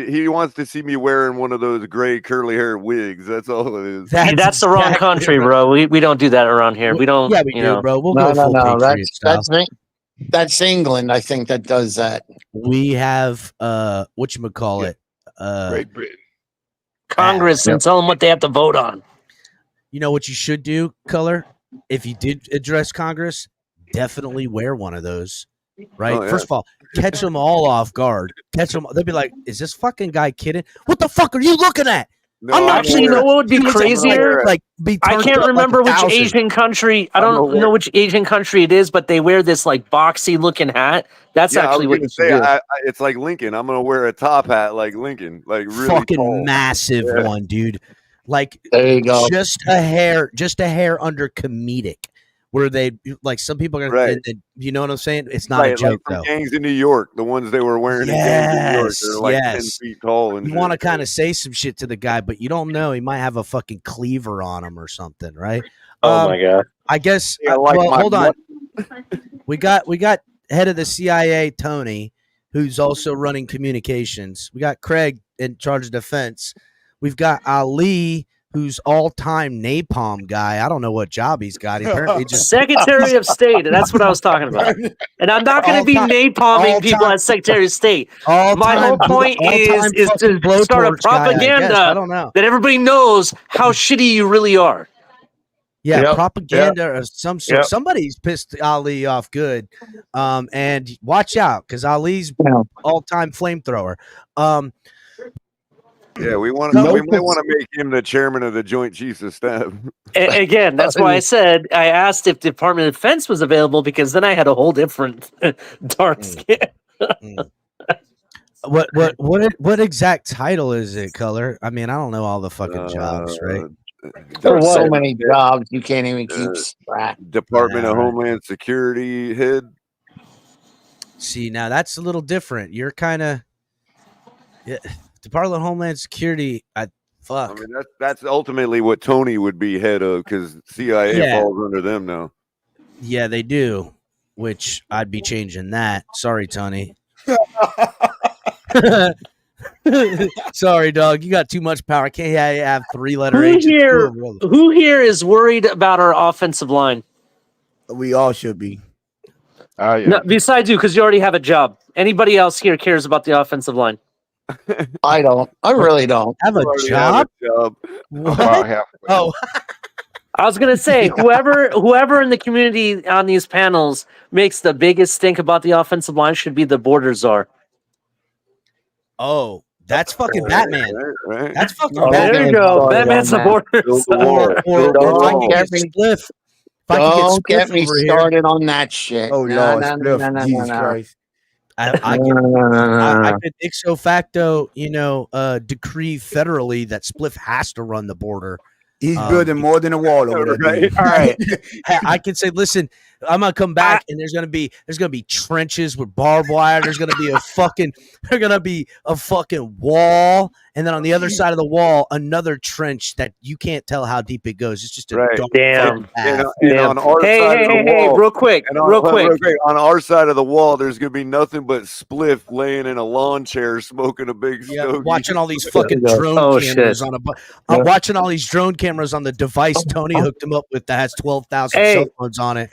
he wants to see me wearing one of those gray curly hair wigs. That's all it is. That's the wrong country, bro. We don't do that around here. We don't. Yeah, we do, bro. We'll go full Patriot style. That's England, I think, that does that. We have whatchamacallit, Great Britain. Congress and tell them what they have to vote on. You know what you should do, Color? If you did address Congress, definitely wear one of those. Right? Oh, yeah. First of all, catch them all off guard. Catch them. They'll be like, "Is this fucking guy kidding? What the fuck are you looking at?" No, I'm actually, you know what would be crazier? Like, I can't remember which Asian country. I don't know which Asian country it is, but they wear this like boxy looking hat. That's actually what you should do. It's like Lincoln. I'm gonna wear a top hat like Lincoln, like really fucking tall. massive one, dude. Like there you go. Just a hair under comedic. Where they like some people are, right. You know what I'm saying? It's not a joke like though. Gangs in New York, the ones they were wearing in Gangs in New York, they're like 10 feet tall. And you want to kind of say some shit to the guy, but you don't know. He might have a fucking cleaver on him or something, right? Oh my god! I guess. Like hold on. We got head of the CIA, Tony, who's also running communications. We got Craig in charge of defense. We've got Ali, who's all-time napalm guy. I don't know what job he's got. He apparently just Secretary of State. That's what I was talking about. And I'm not going to be napalming people as Secretary of State. My whole point is to start a propaganda I don't know. that everybody knows how shitty you really are. Yeah, propaganda of some sort. Somebody's pissed Ali off good. And watch out, because Ali's all-time flamethrower. Yeah, we might want to make him the chairman of the Joint Chiefs of Staff. Again, that's why I asked if Department of Defense was available, because then I had a whole different dark skin. What exact title is it, Color? I mean, I don't know all the fucking jobs, right? There are so many jobs you can't even keep track. Department of Homeland Security head. See, now that's a little different. You're kind of Department of Homeland Security. I mean, that's ultimately what Tony would be head of, because CIA falls under them now. Yeah, they do. Which I'd be changing that. Sorry, Tony. Sorry, dog. You got too much power. I can't have 3-letter H. Who here is worried about our offensive line? We all should be. Yeah. No, besides you, because you already have a job. Anybody else here cares about the offensive line? I don't. I really don't. Have a job? What? Oh. I was gonna say, whoever in the community on these panels makes the biggest stink about the offensive line should be the border czar. Oh, that's fucking Batman. Right. That's fucking Batman. There you go. Batman's the border czar. Don't get me started on that shit. Oh no, Jesus Christ. I could ixo facto, decree federally that Spliff has to run the border. He's building more than a wall over there. Right. All right. I can say, listen, I'm gonna come back and there's gonna be trenches with barbed wire. There's gonna be a fucking wall, and then on the other side of the wall, another trench that you can't tell how deep it goes. It's just a dark Damn. path. And on our side of the wall, real quick. On our side of the wall, there's gonna be nothing but Spliff laying in a lawn chair, smoking a big stogie. Watching all these fucking drone cameras I'm watching all these drone cameras on the device Tony hooked him up with that has 12,000 cell phones on it.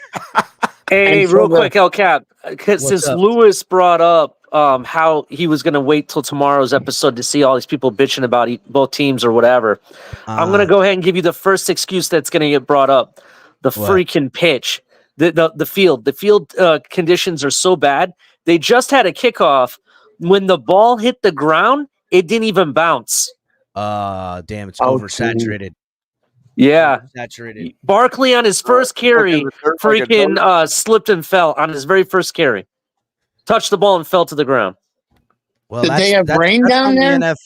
Hey, real quick, El Cap, since Lewis brought up how he was going to wait till tomorrow's episode to see all these people bitching about both teams or whatever, I'm going to go ahead and give you the first excuse that's going to get brought up: the freaking pitch, the field. The field conditions are so bad. They just had a kickoff. When the ball hit the ground, it didn't even bounce. Damn, it's oversaturated. Yeah. Saturated. Barkley on his first carry freaking slipped and fell on his very first carry. Touched the ball and fell to the ground. Well, did they have rain down there? It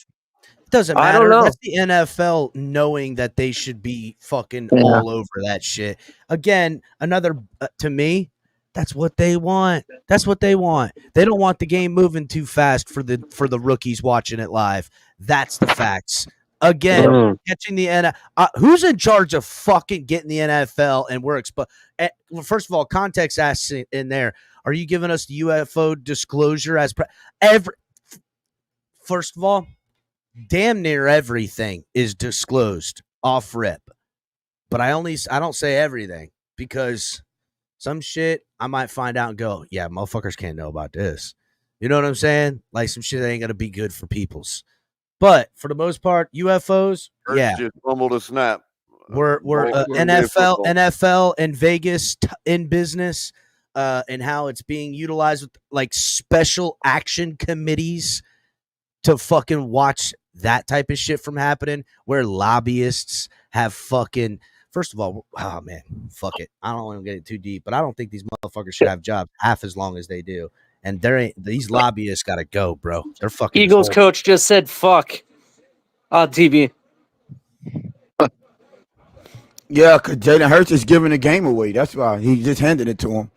doesn't matter. I don't know. That's the NFL knowing that they should be fucking all over that shit. Again, another to me, that's what they want. That's what they want. They don't want the game moving too fast for the rookies watching it live. That's the facts. Again, catching the NFL. Who's in charge of fucking getting the NFL? And we're exposed. First of all, context asks in there. Are you giving us the UFO disclosure as first of all, damn near everything is disclosed off rip. But I don't say everything because some shit I might find out and go, yeah, motherfuckers can't know about this. You know what I'm saying? Like some shit that ain't gonna be good for peoples. But for the most part, UFOs, just fumbled a snap. We're NFL and Vegas in business, and how it's being utilized with like special action committees to fucking watch that type of shit from happening. Where lobbyists have fucking. First of all, oh man, fuck it. I don't want to get it too deep, but I don't think these motherfuckers should have jobs half as long as they do. And these lobbyists got to go, bro. They're fucking. Eagles coach just said fuck on TV. Yeah, because Jalen Hurts is giving the game away. That's why he just handed it to him.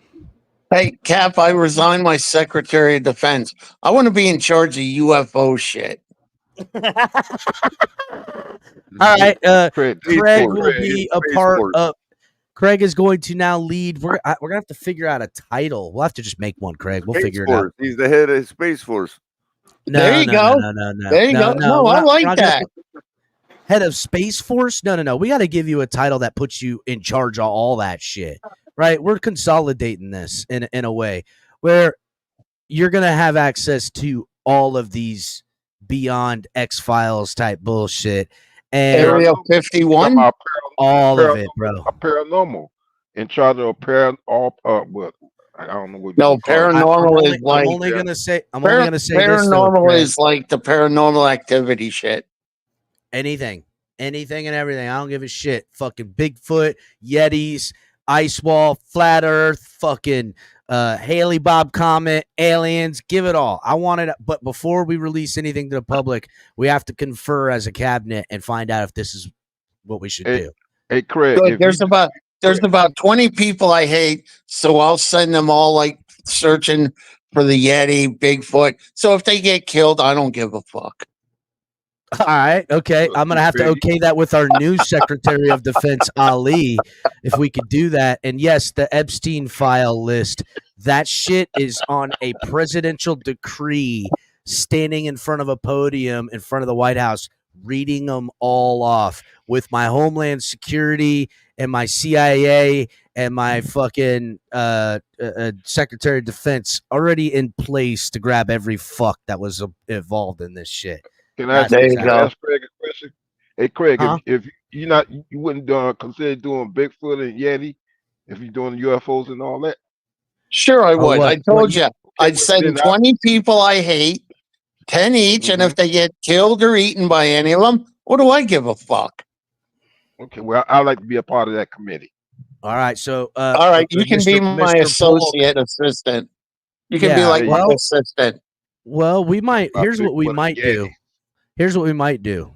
Hey, Cap, I resigned my Secretary of Defense. I want to be in charge of UFO shit. All right, Craig will be a part of. Craig is going to now lead. We're gonna have to figure out a title. We'll have to just make one, Craig. We'll figure it out. He's the head of Space Force. There you go. There you go. No, I like that. Head of Space Force? No. We got to give you a title that puts you in charge of all that shit, right? We're consolidating this in a way where you're gonna have access to all of these beyond X-Files type bullshit. And Area 51, all of it, bro. A paranormal in charge of what I don't know what. No, paranormal is like. I'm only gonna say. Paranormal is like the paranormal activity shit. Anything and everything. I don't give a shit. Fucking Bigfoot, Yetis, ice wall, flat Earth, fucking Haley Bob Comet, aliens, give it all. I want it, but before we release anything to the public, we have to confer as a cabinet and find out if this is what we should do. Hey, Craig, good. There's about 20 people I hate, so I'll send them all like searching for the Yeti, Bigfoot. So if they get killed, I don't give a fuck. All right, okay. I'm gonna have to okay that with our new Secretary of Defense, Ali, if we could do that. And yes, the Epstein file list, that shit is on a presidential decree, standing in front of a podium in front of the White House, reading them all off with my Homeland Security and my CIA and my fucking Secretary of Defense already in place to grab every fuck that was involved in this shit. Can I ask Craig a question? Hey, Craig, if you wouldn't consider doing Bigfoot and Yeti if you're doing UFOs and all that? Sure, I would. I told you. I'd send 20 people I hate, 10 each, and if they get killed or eaten by any of them, what do I give a fuck? Okay, well, I'd like to be a part of that committee. All right, so all right, you can be my associate assistant. You can be like my assistant. Well, we might. Here's what we might do. Here's what we might do.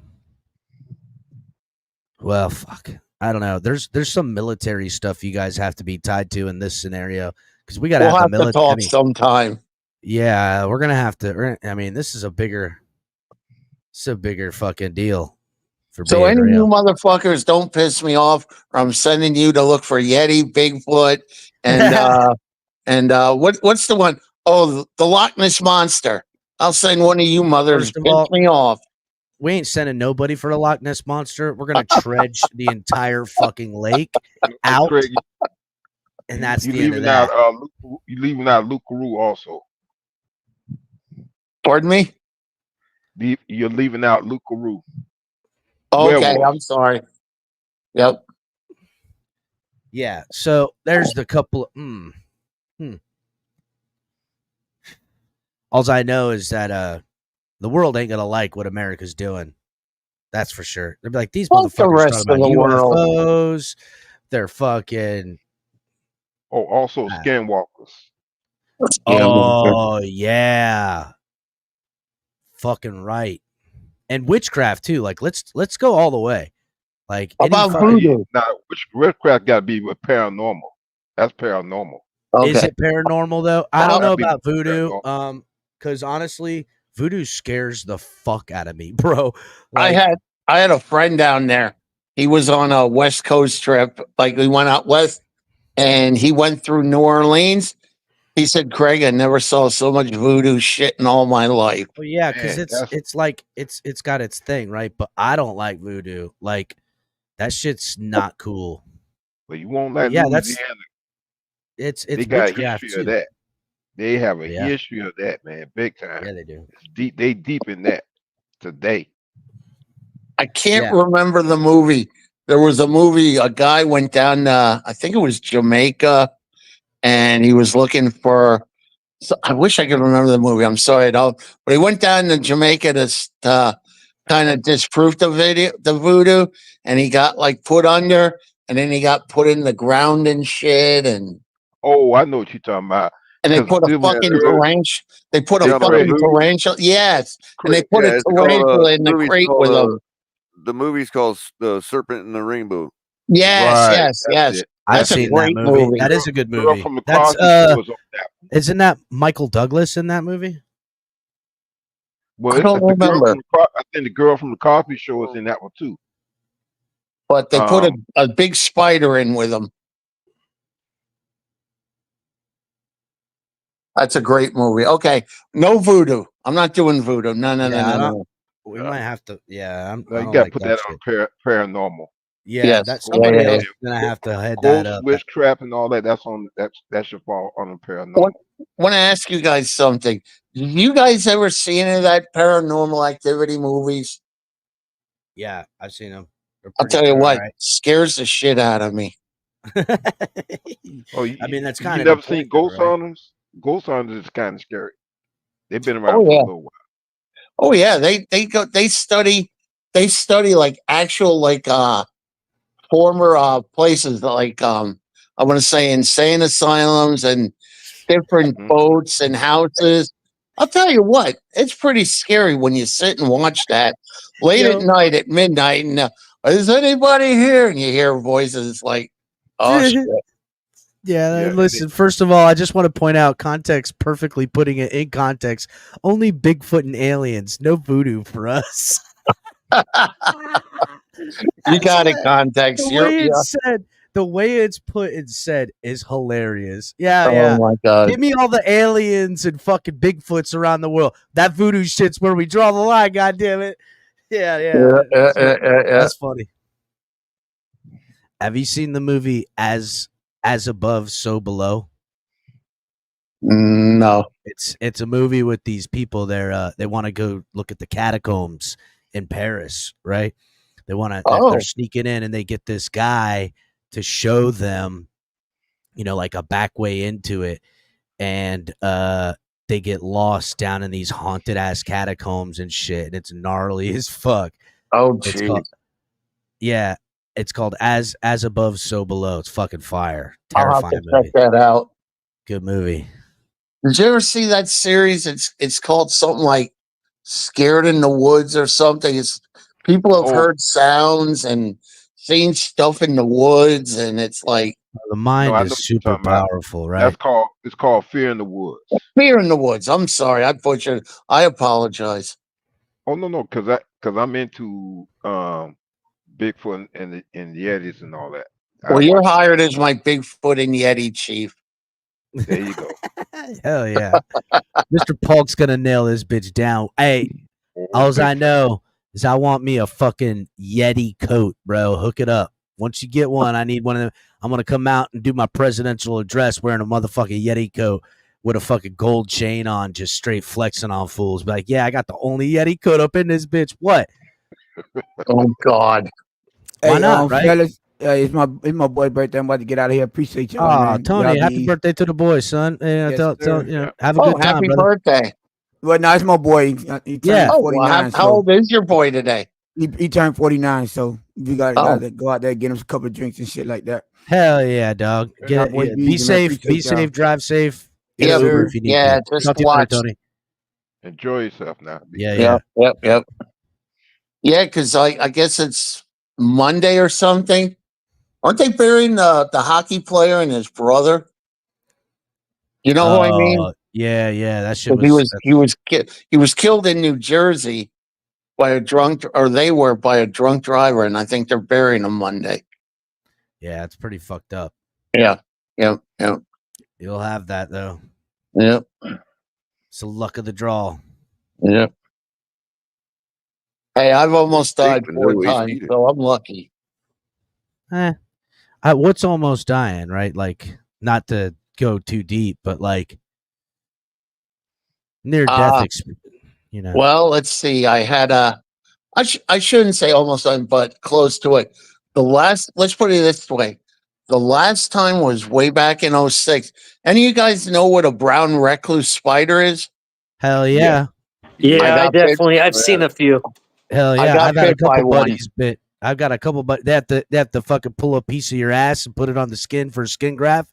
Well, fuck. I don't know. There's some military stuff you guys have to be tied to in this scenario because we got to have the military. We'll have to talk sometime. Yeah, we're gonna have to. I mean, this is a bigger fucking deal. So any of you motherfuckers don't piss me off, or I'm sending you to look for Yeti, Bigfoot, and what's the one? Oh, the Loch Ness Monster. I'll send one of you mothers piss me off. We ain't sending nobody for a Loch Ness Monster. We're gonna dredge the entire fucking lake out, Craig, and that's you the end of leaving that. out you leaving out Luke Carew also. Pardon me? You're leaving out Luke Carew. Okay, I'm sorry. Yep. Yeah. So there's the couple. All I know is that the world ain't gonna like what America's doing. That's for sure. They'll be like, these motherfuckers talking about UFOs. They're fucking. Oh, also skinwalkers. Oh yeah. Fucking right. And witchcraft too. Like let's go all the way. Like about voodoo. Now, witchcraft got to be with paranormal. That's paranormal. Okay. Is it paranormal though? I don't know about voodoo. Because honestly, voodoo scares the fuck out of me, bro. Like, I had a friend down there. He was on a West Coast trip. Like we went out west, and he went through New Orleans. He said, "Craig, I never saw so much voodoo shit in all my life." Well, yeah, because it's like it's got its thing, right? But I don't like voodoo. Like that shit's not cool. But you won't like Louisiana. It's they got a history of that. They have a history of that, man, big time. Yeah, they do. It's deep. They deep in that today. I can't remember the movie. There was a movie. A guy went down. I think it was Jamaica, and he was looking for. So I wish I could remember the movie. I'm sorry, I don't. But he went down to Jamaica to kind of disprove the voodoo, and he got like put under, and then he got put in the ground and shit. And oh, I know what you're talking about. And they put a fucking tarantula. They put a fucking tarantula. Yes, and they put a tarantula in the crate with them. The movie's called The Serpent and the Rainbow. Yes, yes. I've seen that movie. That is a good movie. That's isn't that Michael Douglas in that movie? Well, I don't remember. I think the girl from the Cosby Show was in that one too. But they put a big spider in with them. That's a great movie. Okay, no voodoo. I'm not doing voodoo. No. We might have to. Yeah, you got to put that on paranormal. Yeah, that's somebody else gonna have to head that up. Witchcraft and all that. That should fall on the paranormal. I want to ask you guys something. Did you guys ever see any of that Paranormal Activity movies? Yeah, I've seen them. I'll tell you what, scares the shit out of me. I mean, that's kind of. You never seen Ghost Hunters? Ghost Hunters is kind of scary. They've been around for a little while. Oh yeah, they study like actual like former places like I want to say insane asylums and different boats and houses. I'll tell you what, it's pretty scary when you sit and watch that late at night at midnight and is anybody here? And you hear voices like, oh shit. Yeah, listen, first of all, I just want to point out context, perfectly putting it in context. Only Bigfoot and aliens, no voodoo for us. You got it, context. The way it's put and said is hilarious. Yeah. Oh my God. Give me all the aliens and fucking Bigfoots around the world. That voodoo shit's where we draw the line, goddammit. Yeah. That's funny. Have you seen the movie As Above, So Below? No. It's a movie with these people. They want to go look at the catacombs in Paris, right? They want to. They're sneaking in, and they get this guy to show them, like a back way into it, and they get lost down in these haunted ass catacombs and shit, and it's gnarly as fuck. Oh, jeez. Yeah. It's called As Above, So Below. It's fucking fire. I'll have to check that out. Good movie. Did you ever see that series? It's called something like Scared in the Woods or something. It's people have heard sounds and seeing stuff in the woods, and it's like the mind is super powerful, right? It's called fear in the woods. Fear in the woods. I'm sorry, I butchered. I apologize. Oh no, because I'm into Bigfoot and Yetis and all that. Well, you're hired as my Bigfoot and Yeti chief. There you go. Hell yeah. Mr. Polk's gonna nail this bitch down. Hey, all I know is I want me a fucking Yeti coat, bro. Hook it up. Once you get one, I need one of them. I'm gonna come out and do my presidential address wearing a motherfucking Yeti coat with a fucking gold chain on, just straight flexing on fools. Be like, yeah, I got the only Yeti coat up in this bitch. What? Oh God. Why not, right? Fellas, it's my boy's birthday. I'm about to get out of here. Appreciate y'all, man. Tony, happy birthday to the boy, son. Yes, tell, have a good time, happy brother. birthday. Well, no, it's my boy. He turned 49. How old is your boy today? He turned 49, so we got to go out there, get him a couple of drinks and shit like that. Hell yeah, dog. Be safe, drive safe. Yeah, if you need to. just Talk to you watch. later, Tony. Enjoy yourself now. Yep. Yeah, because I guess it's Monday or something. Aren't they burying the hockey player and his brother? You know who I mean? Yeah. That shit he was killed in New Jersey by they were by a drunk driver, and I think they're burying him Monday. Yeah, it's pretty fucked up. Yeah. You'll have that though. Yep. It's the luck of the draw. Yep. Hey, I've almost died 4 times, so I'm lucky. What's almost dying, right? Like, not to go too deep, but like near death experience, you know. Well, let's see. I had I shouldn't say almost done, but close to it. Let's put it this way. The last time was way back in 2006. Any of you guys know what a brown recluse spider is? Hell yeah. Yeah, I've seen a few. Hell yeah. I've had a couple buddies bit. I've got a couple, but they have to fucking pull a piece of your ass and put it on the skin for a skin graft.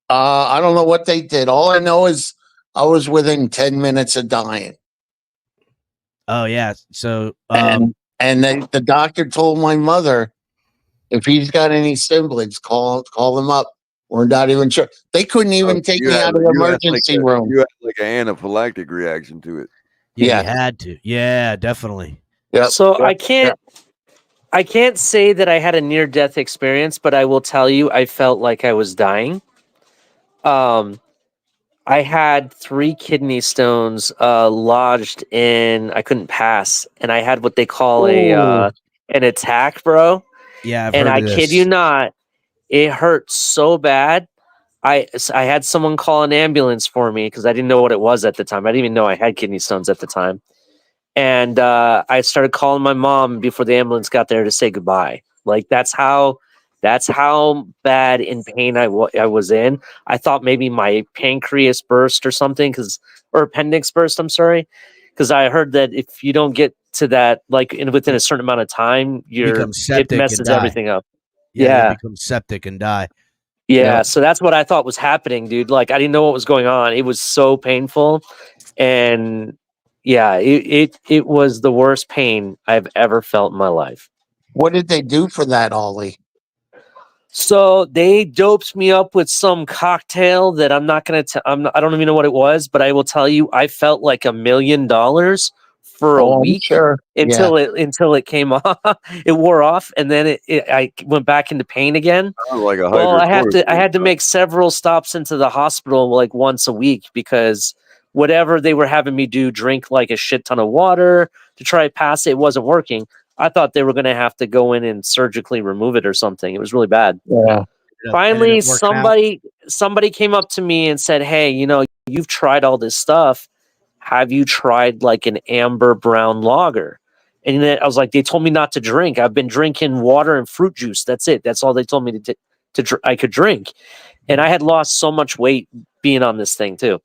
I don't know what they did. All I know is I was within 10 minutes of dying. Oh yeah. So and the doctor told my mother, if he's got any siblings, call them up. We're not even sure. They couldn't even take me out of the emergency room. You had like an anaphylactic reaction to it. Yeah, you had to. Yeah, definitely. Yep. So I can't say that I had a near-death experience, but I will tell you I felt like I was dying. I had 3 kidney stones lodged in. I couldn't pass, and I had what they call an attack, bro. Yeah, and I kid you not, it hurt so bad. I had someone call an ambulance for me because I didn't know what it was at the time. I didn't even know I had kidney stones at the time. And I started calling my mom before the ambulance got there to say goodbye. Like that's how bad in pain I was in. I thought maybe my pancreas burst or something, or appendix burst. I'm sorry, because I heard that if you don't get to that within a certain amount of time, it messes everything up. Yeah, you become septic and die. Yeah, so that's what I thought was happening, dude. Like I didn't know what was going on. It was so painful, and yeah, it was the worst pain I've ever felt in my life. What did they do for that, Ollie? So they doped me up with some cocktail that I'm not going to I don't even know what it was, but I will tell you I felt like $1 million for a week until it came off. It wore off, and then I went back into pain again. Like a I had to make several stops into the hospital like once a week because whatever they were having me do, drink like a shit ton of water to try to pass it, wasn't working. I thought they were going to have to go in and surgically remove it or something. It was really bad. Yeah. Finally, somebody came up to me and said, "Hey, you've tried all this stuff. Have you tried like an amber brown lager?" And then I was like, "They told me not to drink. I've been drinking water and fruit juice. That's it. That's all they told me I could drink." And I had lost so much weight being on this thing too.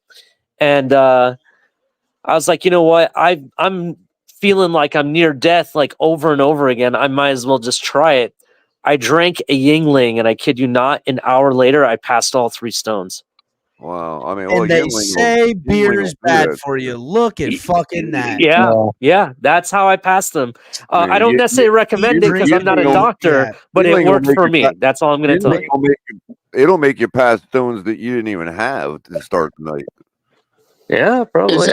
And I was like, you know what? I'm feeling like I'm near death, like over and over again. I might as well just try it. I drank a Yingling, and I kid you not, an hour later, I passed all 3 stones. Wow. I mean, and they say beer is bad for you. Look at fucking that. Yeah. That's how I passed them. I don't necessarily recommend it because I'm not a doctor, but it worked for me. That's all I'm going to tell you. It'll make you pass stones that you didn't even have to start the night. Yeah, probably.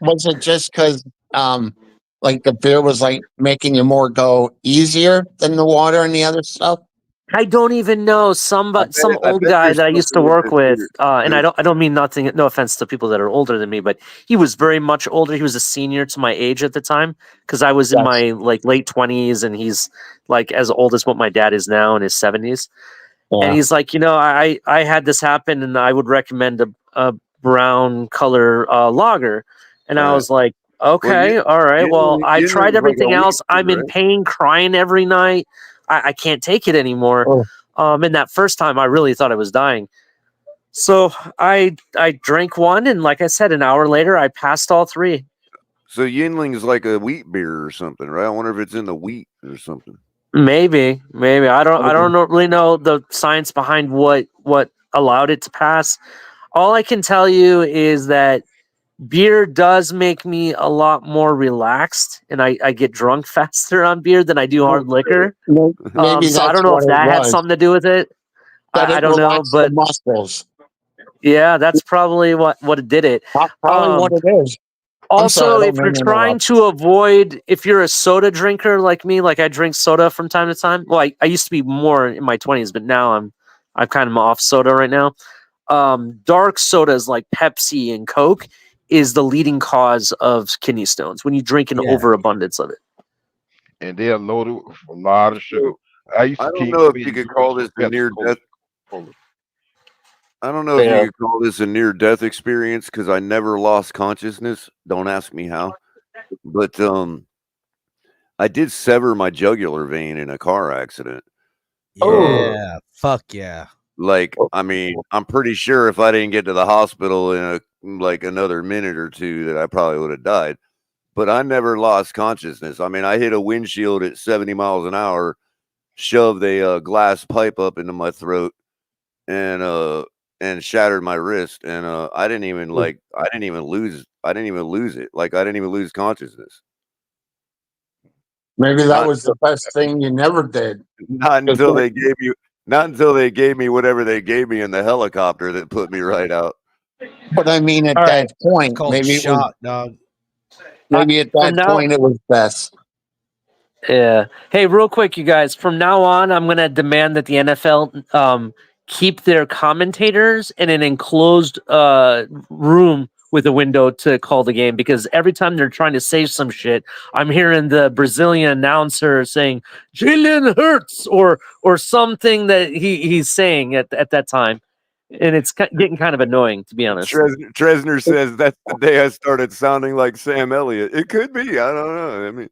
Was it just because like the beer was like making you more go easier than the water and the other stuff? I don't even know some old guy that I used to work with, and I don't mean nothing. No offense to people that are older than me, but he was very much older. He was a senior to my age at the time because I was in my like late 20s, and he's like as old as what my dad is now in his 70s. Yeah. And he's like, I had this happen, and I would recommend a brown color lager, and I was like, okay, all right. Well, I tried everything else. I'm in pain, crying every night. I can't take it anymore. And that first time I really thought I was dying. So I drank one, and like I said, an hour later I passed all three. So Yinling's like a wheat beer or something, right? I wonder if it's in the wheat or something. Maybe. I don't really know the science behind what allowed it to pass. All I can tell you is that beer does make me a lot more relaxed, and I get drunk faster on beer than I do hard liquor. Maybe so I don't know if that had something to do with it. I don't know, but muscles. Yeah, that's probably what did it. Probably what it is. Also, if you're trying to avoid, if you're a soda drinker like me, like I drink soda from time to time. Well, I used to be more in my 20s, but now I'm kind of off soda right now. Dark sodas like Pepsi and Coke is the leading cause of kidney stones when you drink an overabundance of it. And they're loaded with a lot of sugar. I don't know if you could call this a near death. I don't know if you could call this a near death experience because I never lost consciousness. Don't ask me how, but I did sever my jugular vein in a car accident. Yeah, fuck yeah. Like, I mean, I'm pretty sure if I didn't get to the hospital in another minute or two, that I probably would have died. But I never lost consciousness. I mean, I hit a windshield at 70 miles an hour, shoved a glass pipe up into my throat, and shattered my wrist. And I didn't even lose it. Like, I didn't even lose consciousness. Maybe that was the best thing you never did. Not until they gave me whatever they gave me in the helicopter that put me right out. But I mean, at that point, maybe it was dog. Maybe at that point it was best. Yeah. Hey, real quick, you guys. From now on, I'm going to demand that the NFL keep their commentators in an enclosed room with a window to call the game, because every time they're trying to say some shit, I'm hearing the Brazilian announcer saying Jalen Hurts or something that he's saying at that time. And it's getting kind of annoying, to be honest. Tresner says that's the day I started sounding like Sam Elliott. It could be. I don't know. I mean,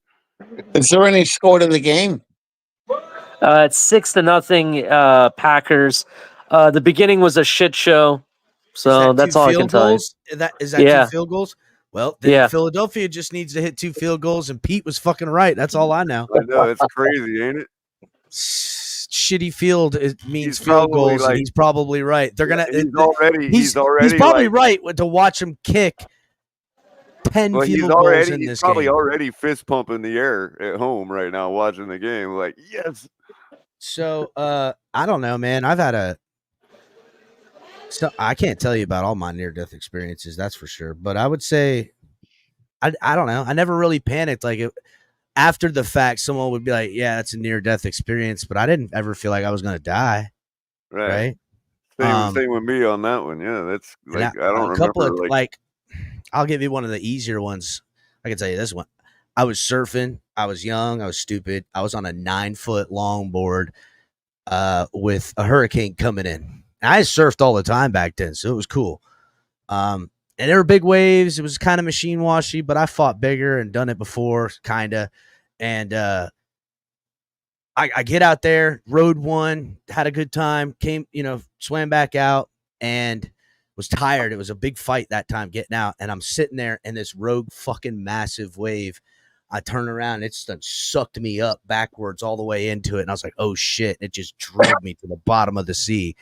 is there any score to the game? It's 6-0 Packers. The beginning was a shit show. So that's all I can tell you. Is that 2 field goals? Well, then Philadelphia just needs to hit 2 field goals, and Pete was fucking right. That's all I know. I know. It's crazy, ain't it? Shitty field means field goals, and he's probably right. They're gonna. He's probably right to watch him kick 10 field goals in this game. He's probably already fist pumping the air at home right now, watching the game. Like, yes. So I don't know, man. I can't tell you about all my near-death experiences, that's for sure. But I would say, I don't know. I never really panicked. Like, after the fact, someone would be like, yeah, that's a near-death experience. But I didn't ever feel like I was going to die. Right? Same with me on that one. Yeah, that's like, I don't remember. I'll give you one of the easier ones. I can tell you this one. I was surfing. I was young. I was stupid. I was on a 9-foot longboard with a hurricane coming in. I surfed all the time back then, so it was cool. And there were big waves. It was kind of machine washy, but I fought bigger and done it before, kind of. And I get out there, rode one, had a good time, swam back out, and was tired. It was a big fight that time getting out, and I'm sitting there in this rogue fucking massive wave. I turn around, and it's sucked me up backwards all the way into it, and I was like, oh, shit. It just drove me to the bottom of the sea.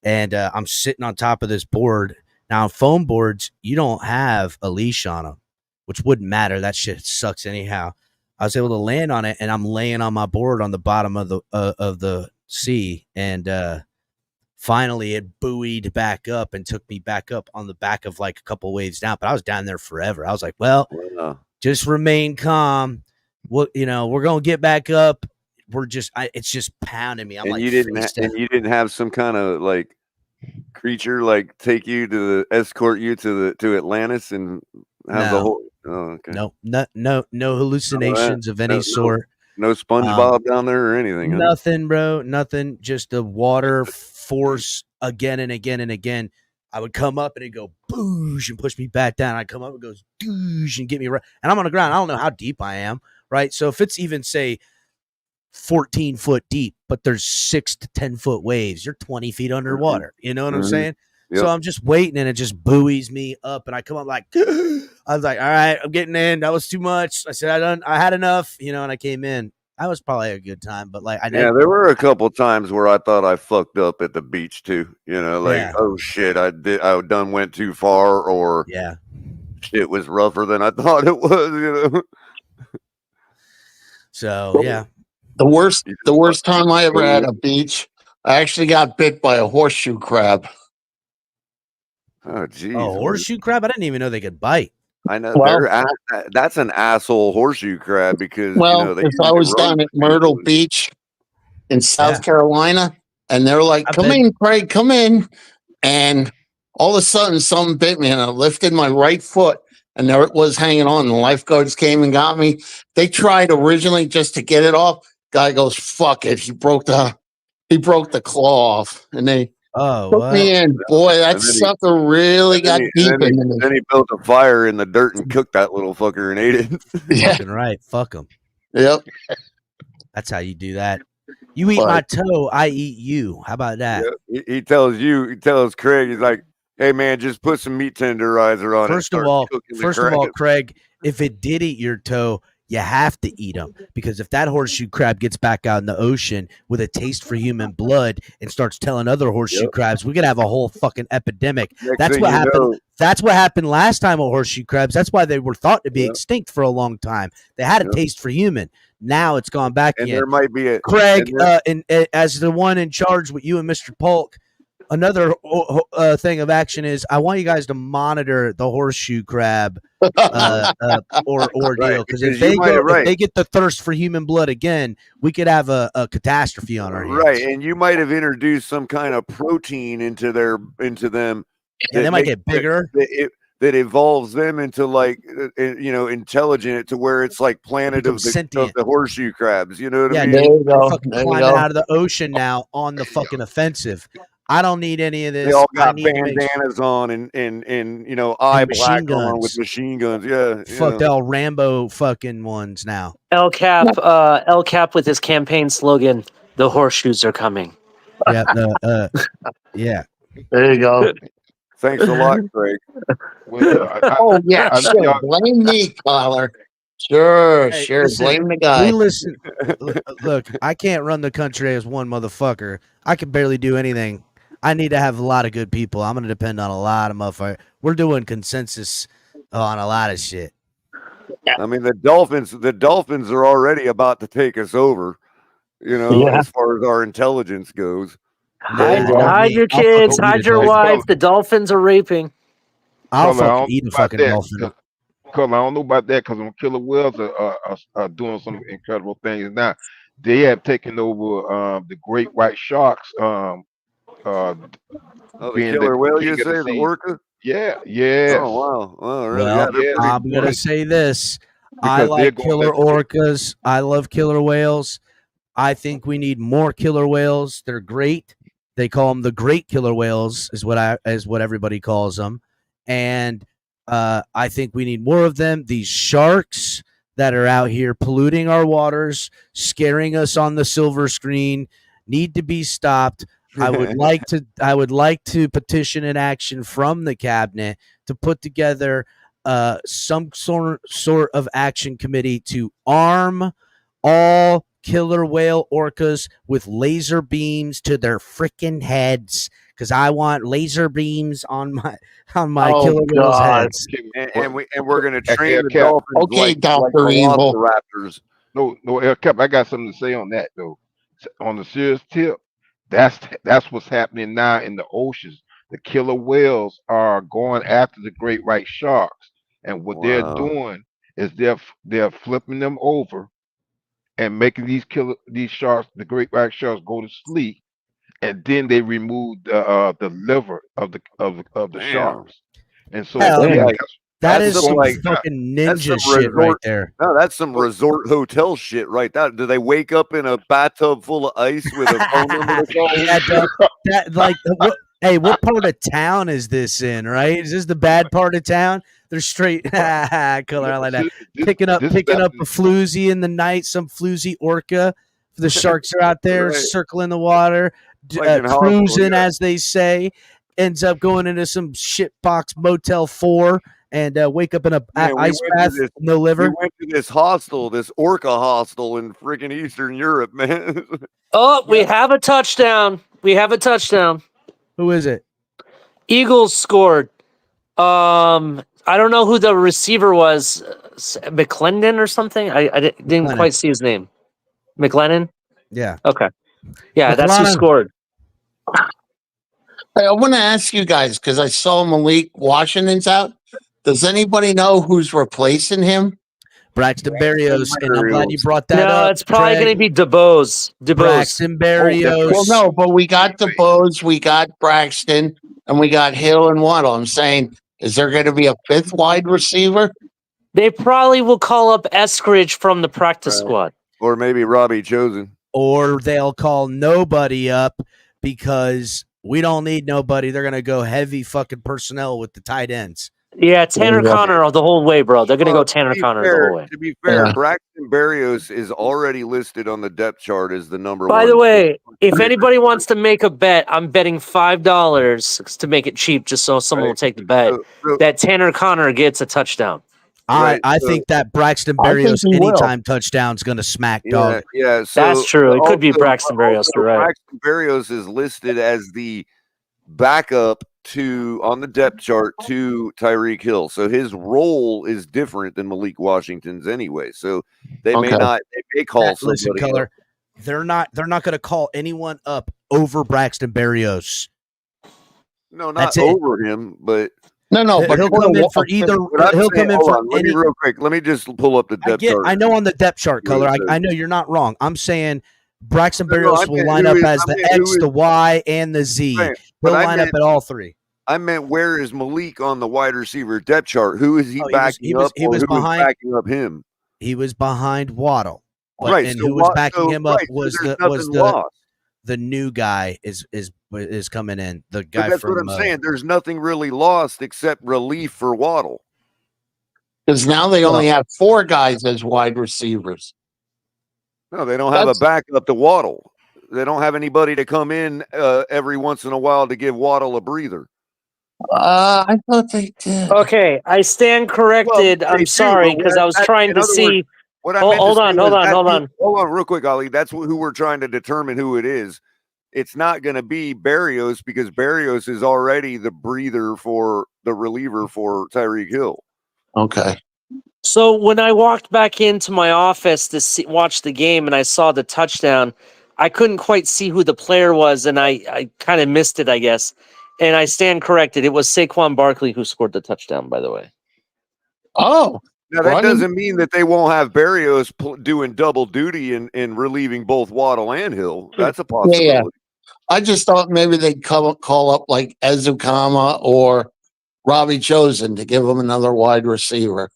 and I'm sitting on top of this board. Now, on foam boards, you don't have a leash on them, which wouldn't matter. That shit sucks anyhow. I was able to land on it, and I'm laying on my board on the bottom of the sea, and finally it buoyed back up and took me back up on the back of like a couple waves down. But I was down there forever. I was like, well, just remain calm. Well, we're gonna get back up. We're just, it's just pounding me. I'm and like, you didn't have some kind of like creature like take you to escort you to Atlantis and have the whole. Oh, okay. No hallucinations of any sort. No SpongeBob down there or anything. Nothing, bro. Nothing. Just the water force again and again and again. I would come up and it'd go boosh and push me back down. I'd come up and it goes doosh and get me right. And I'm on the ground. I don't know how deep I am, right? So if it's even say 14 foot deep, but there's 6 to 10 foot waves, you're 20 feet underwater. You know what I'm saying? Yep. So I'm just waiting and it just buoys me up and I come up like, I was like, all right, I'm getting in. That was too much. I said, I had enough, and I came in. I was probably a good time, but like, there were a couple times where I thought I fucked up at the beach too. Oh shit, I done went too far, or shit was rougher than I thought it was. So yeah, the worst time I ever had at a beach, I actually got bit by a horseshoe crab. Oh geez, horseshoe crab! I didn't even know they could bite. I know that's an asshole horseshoe crab because I was down at Myrtle Beach in South Carolina, and they're like, "Come in, Craig, come in," and all of a sudden, something bit me, and I lifted my right foot, and there it was hanging on. The lifeguards came and got me. They tried originally just to get it off. Guy goes, "Fuck it," he broke the claw off, and they. Took me in. Boy, that sucker really got deep in me. Then he built a fire in the dirt and cooked that little fucker and ate it. Fucking right. Fuck him. Yep. That's how you do that. You eat my toe, I eat you. How about that? Yeah. He tells Craig, he's like, hey, man, just put some meat tenderizer on it. First of all, Craig, if it did eat your toe, you have to eat them, because if that horseshoe crab gets back out in the ocean with a taste for human blood and starts telling other horseshoe crabs, we could have a whole fucking epidemic. That's what happened. That's what happened last time with horseshoe crabs. That's why they were thought to be extinct for a long time. They had a taste for human. Now it's gone back again. There might be Craig, as the one in charge with you and Mr. Polk. Another thing of action is I want you guys to monitor the horseshoe crab ordeal, because if they get the thirst for human blood again, we could have a catastrophe on our hands. Right, and you might have introduced some kind of protein into them. Yeah, they might get bigger. That evolves them into like intelligent, to where it's like planet of the horseshoe crabs. You know what I mean? There you go. Climbing out of the ocean now on the fucking offensive. I don't need any of this. They all got bandanas on and eye black on with machine guns. Yeah, fuck all Rambo fucking ones now. El Cap with his campaign slogan: "The horseshoes are coming." Yeah, yeah. There you go. Thanks a lot, Craig. Sure. Blame me, Tyler. Sure. Listen, blame the guy. Look, I can't run the country as one motherfucker. I can barely do anything. I need to have a lot of good people. I'm going to depend on a lot of motherfuckers. We're doing consensus on a lot of shit. I mean, the Dolphins are already about to take us over, as far as our intelligence goes. Hide your kids, hide your wife. The Dolphins are raping. I'll fucking eat a fucking dolphin. Because I don't know about that, because killer whales are doing some incredible things now. They have taken over the great white sharks. The killer whale, you say, the orca? Yeah. Oh wow. Really? Well, I'm gonna say this: I like killer orcas. I love killer whales. I think we need more killer whales. They're great. They call them the great killer whales, is what everybody calls them, and I think we need more of them. These sharks that are out here polluting our waters, scaring us on the silver screen, need to be stopped. I would like to petition an action from the cabinet to put together some sort of action committee to arm all killer whale orcas with laser beams to their freaking heads, because I want laser beams on my Killer Whales God. heads. And we're gonna train the Cap. Dolphins Okay, like Dr. Evil. Velociraptors. No, El Cap, I got something to say on that though. On the serious tip, that's what's happening now in the oceans. The killer whales are going after the great white sharks, and what they're doing is they're flipping them over and making these sharks, the great white sharks, go to sleep, and then they remove the liver of the sharks, and so Hell yeah. That That's is some like fucking that's ninja some shit right resort. there. No, that's some resort hotel shit right there. Do they wake up in a bathtub full of ice with a phone number to call? Yeah, that like what part of town is this in? Right? Is this the bad part of town? They're straight color. I like that. Picking up a floozy in the night, some floozy orca. The sharks are out there circling the water, cruising, as they say. Ends up going into some shitbox Motel 4 and wake up in a ice bath, no liver. We went to this hostel, this orca hostel in freaking Eastern Europe, man. Oh, we have a touchdown. We have a touchdown. Who is it? Eagles scored. I don't know who the receiver was. McClendon or something? I didn't quite see his name. McLennan? Yeah. Okay. Yeah, that's who scored. Hey, I want to ask you guys, because I saw Malik Washington's out. Does anybody know who's replacing him? Braxton Berrios, and I'm glad you brought that up. No, it's probably going to be DeBose. Braxton Berrios. Well, no, but we got DeBose, we got Braxton, and we got Hill and Waddle. I'm saying, is there going to be a fifth wide receiver? They probably will call up Eskridge from the practice squad. Or maybe Robbie Chosen. Or they'll call nobody up because we don't need nobody. They're going to go heavy fucking personnel with the tight ends. Yeah, Tanner Connor the whole way, bro. They're going to go Tanner Connor the whole way. To be fair, Braxton Berrios is already listed on the depth chart as the number one. By the way, if anybody wants to make a bet, I'm betting $5 to make it cheap, just so someone will take the bet, that Tanner Connor gets a touchdown. I think that Braxton Berrios anytime touchdown is going to smack dog. Yeah, so that's true. It could be Braxton Berrios. You're right. Braxton Berrios is listed as the backup on the depth chart to Tyreek Hill. So his role is different than Malik Washington's anyway. So they may call somebody. Listen, Color, they're not going to call anyone up over Braxton Berrios. No, not over him, but no, but he'll come in for either. He'll come in for any. Real quick, let me just pull up the depth chart. I know on the depth chart, Color. I know you're not wrong. I'm saying Braxton Berrios will line up as the X, the Y, and the Z. He'll line up at all three. I meant, where is Malik on the wide receiver depth chart? Who is he backing up? He was behind. Backing up him. He was behind Waddle, right? And who was backing him up was the new guy is coming in. The guy but that's what I'm saying. There's nothing really lost except relief for Waddle. Because now they only have 4 guys as wide receivers. No, they don't have a backup to Waddle. They don't have anybody to come in every once in a while to give Waddle a breather. I thought they did. Okay, I stand corrected. I'm sorry, because I was trying to see. Hold on, real quick, Ali. That's who we're trying to determine who it is. It's not going to be Berrios because Berrios is already the breather for the reliever for Tyreek Hill. Okay. So when I walked back into my office to watch the game and I saw the touchdown, I couldn't quite see who the player was, and I kind of missed it, I guess. And I stand corrected. It was Saquon Barkley who scored the touchdown, by the way. Oh. Now, that doesn't mean that they won't have Berrios doing double duty and relieving both Waddle and Hill. That's a possibility. Yeah. I just thought maybe they'd call up like Ezukama or Robbie Chosen to give him another wide receiver.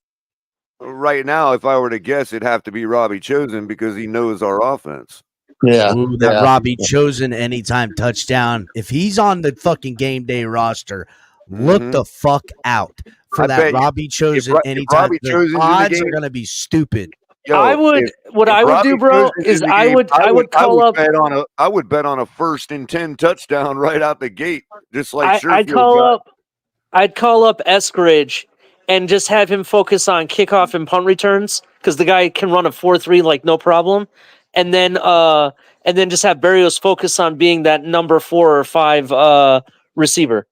Right now, if I were to guess, it'd have to be Robbie Chosen because he knows our offense. Yeah. Ooh, Robbie Chosen anytime touchdown. If he's on the fucking game day roster, look the fuck out for that Robbie Chosen anytime. The odds are going to be stupid. Yo, I would do, bro, is I would call up. I would bet on a 1st and 10 touchdown right out the gate, just like I'd call up Eskridge and just have him focus on kickoff and punt returns because the guy can run a 4.3 like no problem. and then just have Berrios focus on being that number 4 or 5 receiver.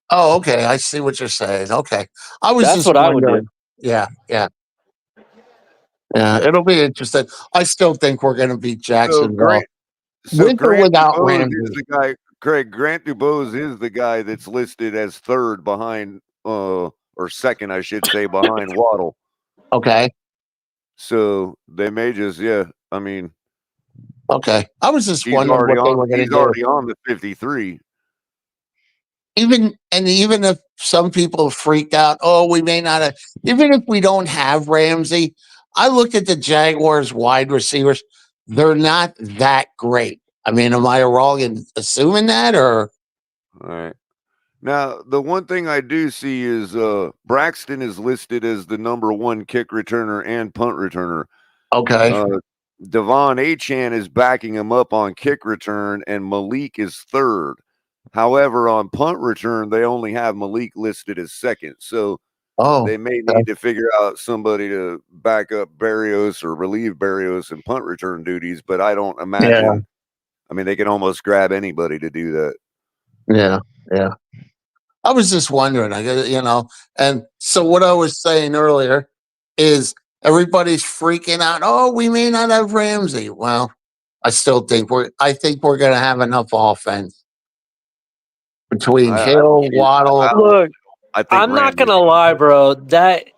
Oh, okay. I see what you're saying. Okay. I was That's just what I would wondering. do. Yeah. It'll be interesting. I still think we're going to beat Jacksonville. With or without Ramsey. Is the guy, Craig, Grant Dubose is the guy that's listed as third behind, or second, I should say, behind Waddle. Okay. So they may just, I mean. Okay. I was just wondering what they were going to do. He's already on the 53. Even if some people freaked out, we may not have, even if we don't have Ramsey, I look at the Jaguars wide receivers. They're not that great. I mean, am I wrong in assuming that, or? All right. Now, the one thing I do see is Braxton is listed as the number 1 kick returner and punt returner. Okay. Devon Achane is backing him up on kick return, and Malik is third. However, on punt return, they only have Malik listed as second. So they may need to figure out somebody to back up Berrios or relieve Berrios in punt return duties, but I don't imagine. Yeah. I mean, they can almost grab anybody to do that. Yeah. I was just wondering, and so what I was saying earlier is everybody's freaking out. Oh, we may not have Ramsey. Well, I still think we're going to have enough offense between Hill, Waddle. Look, I'm not gonna lie, bro. That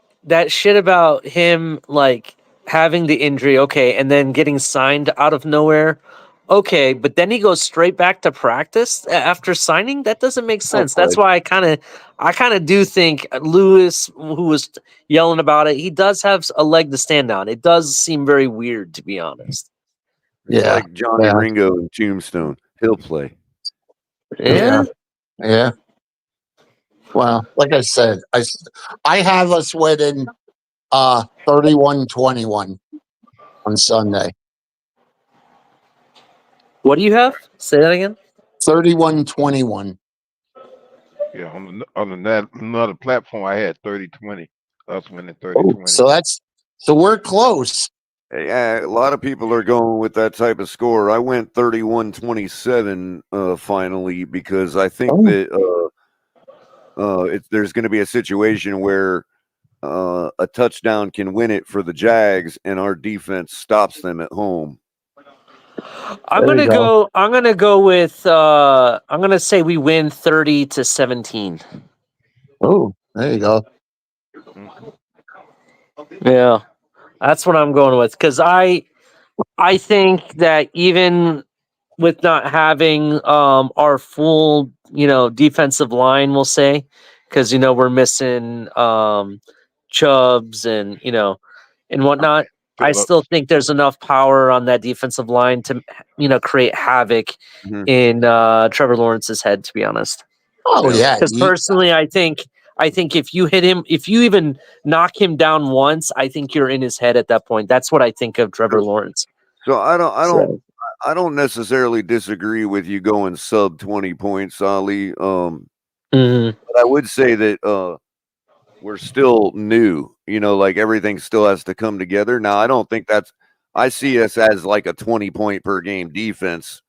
shit about him like having the injury, okay, and then getting signed out of nowhere. Okay, but then he goes straight back to practice after signing. That doesn't make sense. That's why I kind of do think Lewis, who was yelling about it, he does have a leg to stand on. It does seem very weird, to be honest. It's like Johnny Ringo in Tombstone. He'll play. Yeah. Well, like I said, I have us winning 31-21 on Sunday. What do you have? Say that again. 31-21. Yeah, on another platform, I had 30-20. Us winning 30-20. So we're close. Yeah, a lot of people are going with that type of score. I went 31-27 finally because I think that there's going to be a situation where a touchdown can win it for the Jags, and our defense stops them at home. I'm gonna go with. I'm gonna say we win 30-17. Oh, there you go. Yeah, that's what I'm going with because I think that even with not having our full defensive line, we'll say, because we're missing Chubbs and and whatnot. I still think there's enough power on that defensive line to create havoc in Trevor Lawrence's head, to be honest. Oh yeah, because personally, I think if you hit him, if you even knock him down once, I think you're in his head at that point. That's what I think of Trevor Lawrence. So I don't necessarily disagree with you going sub 20 points, Ali. But I would say that we're still new. Like everything still has to come together. Now, I don't think I see us as like a 20 point per game defense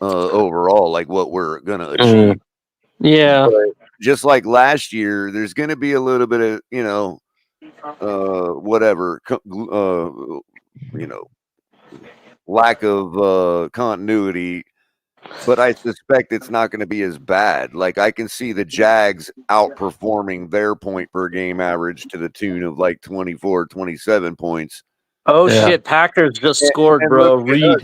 overall, like what we're gonna achieve. Yeah. But just like last year, there's gonna be a little bit of lack of continuity, but I suspect it's not going to be as bad. Like I can see the Jags outperforming their point per game average to the tune of like 24, 27 points. Oh shit! Packers just scored, bro. Reed.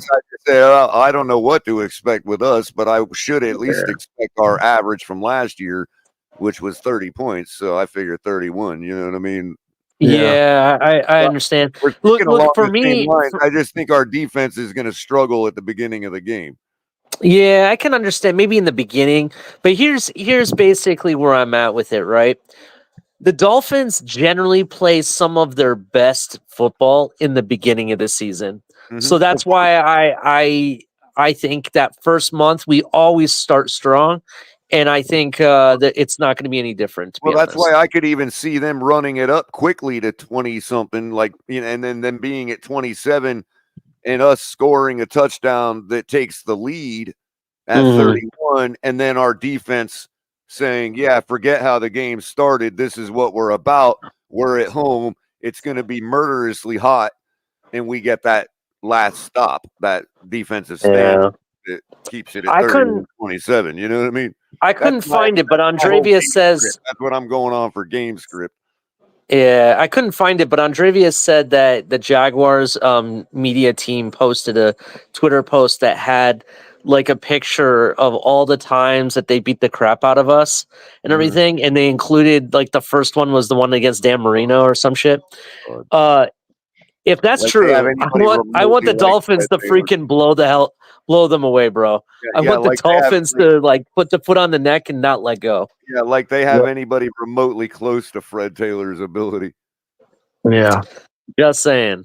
I don't know what to expect with us, but I should at least expect our average from last year, which was 30 points. So I figure 31. You know what I mean? Yeah, I understand. Look for me. I just think our defense is going to struggle at the beginning of the game. Yeah, I can understand maybe in the beginning, but here's basically where I'm at with it, right? The Dolphins generally play some of their best football in the beginning of the season. So that's why I think that first month we always start strong, and I think that it's not going to be any different. To be that's honest. why I could even see them running it up quickly to 20 something, and then them being at 27 and us scoring a touchdown that takes the lead at 31, and then our defense saying, yeah, forget how the game started. This is what we're about. We're at home. It's going to be murderously hot. And we get that last stop, that defensive stand that keeps it at 31-27. You know what I mean? I couldn't find it, but Andrevius says that's what I'm going on for game script. Yeah, I couldn't find it, but Andrevius said that the Jaguars media team posted a Twitter post that had like a picture of all the times that they beat the crap out of us and everything, and they included like the first one was the one against Dan Marino or some shit. If that's true, I want the Dolphins to freaking blow them away, bro. I want the Dolphins to like put the foot on the neck and not let go. Yeah, like they have anybody remotely close to Fred Taylor's ability. Yeah, just saying.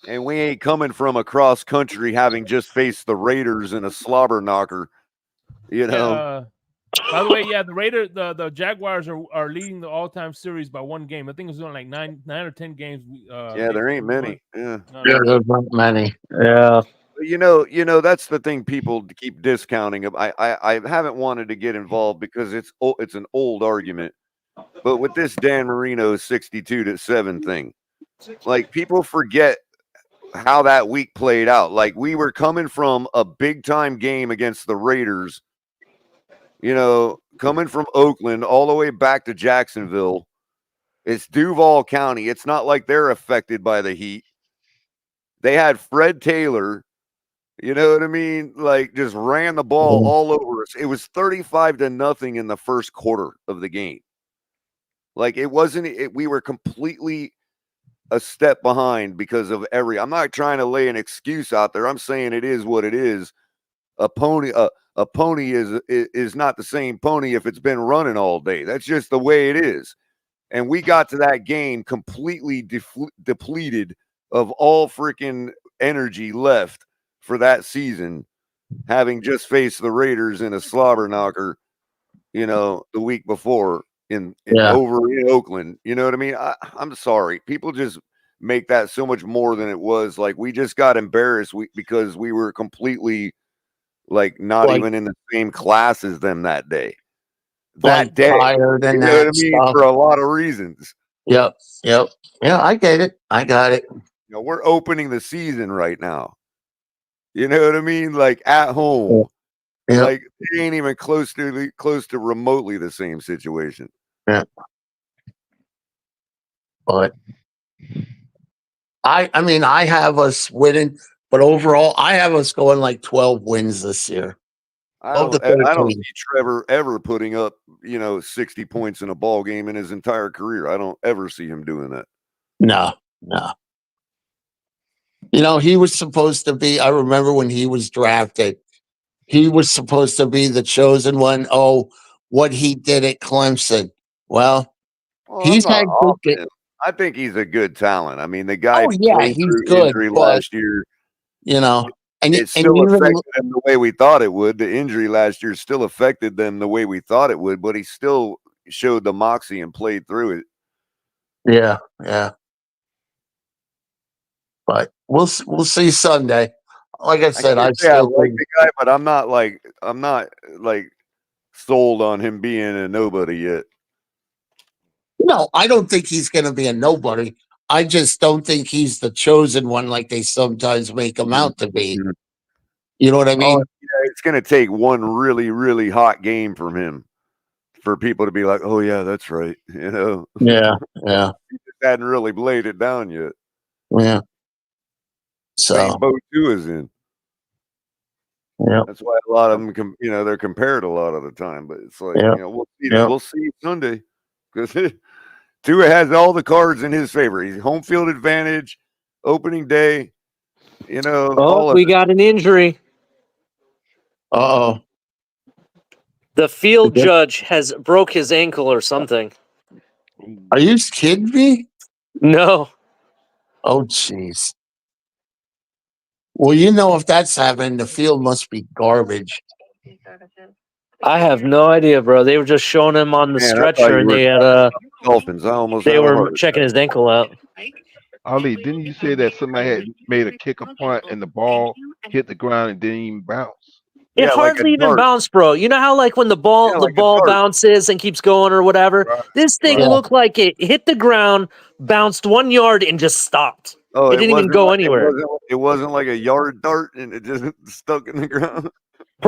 And we ain't coming from across country having just faced the Raiders in a slobber knocker, you know. By the way, the Jaguars are leading the all-time series by one game. I think it's only like nine or 10 games. There ain't many. Yeah, there's not many. Yeah. You know that's the thing people keep discounting. I haven't wanted to get involved because it's an old argument, but with this Dan Marino 62-7 thing, like people forget how that week played out. Like we were coming from a big time game against the Raiders. You know, coming from Oakland all the way back to Jacksonville, it's Duval County. It's not like they're affected by the heat. They had Fred Taylor, you know what I mean? Like just ran the ball all over us. It was 35-0 in the first quarter of the game. Like it wasn't, we were completely a step behind because of I'm not trying to lay an excuse out there. I'm saying it is what it is. A pony is not the same pony if it's been running all day. That's just the way it is. And we got to that game completely depleted of all freaking energy left for that season, having just faced the Raiders in a slobber knocker, you know, the week before over in Oakland. You know what I mean? I'm sorry. People just make that so much more than it was. Like we just got embarrassed because we were completely like not even in the same class as them that day. That day, higher than you know what I mean? For a lot of reasons. Yep. Yeah, I get it. I got it. You know, we're opening the season right now. You know what I mean? Like at home. Yep. Like it ain't even close to remotely the same situation. Yeah. But I mean, I have us winning, but overall, I have us going like 12 wins this year. I don't see Trevor ever putting up, 60 points in a ball game in his entire career. I don't ever see him doing that. No. You know, he was supposed to be, I remember when he was drafted, he was supposed to be the chosen one. Oh, what he did at Clemson. Well he's had good. I think he's a good talent. I mean, the guy played through injury last year. You know, and it still affected him the way we thought it would. The injury last year still affected them the way we thought it would, but he still showed the moxie and played through it. Yeah. But we'll see Sunday. Like I said, I still like the guy, but I'm not sold on him being a nobody yet. No, I don't think he's going to be a nobody. I just don't think he's the chosen one like they sometimes make him out to be. You know what I mean? It's going to take one really, really hot game from him for people to be like, oh, yeah, that's right. You know? Yeah. He just hadn't really laid it down yet. Yeah. So same boat too is in. Yeah. That's why a lot of them, they're compared a lot of the time. But it's like, we'll see Sunday because Tua has all the cards in his favor. He's home field advantage, opening day. We got an injury. Uh-oh. The field judge has broke his ankle or something. Are you kidding me? No. Oh, jeez. Well, if that's happening, the field must be garbage. I have no idea, bro. They were just showing him on the stretcher, and they had Dolphins. They were checking his ankle out. Ali, didn't you say that somebody had made a kicker punt and the ball hit the ground and didn't even bounce? It hardly even bounced, bro. You know how like when the ball bounces and keeps going or whatever? Right. This thing looked like it hit the ground, bounced 1 yard, and just stopped. Oh, it didn't even go anywhere. It wasn't like a yard dart and it just stuck in the ground.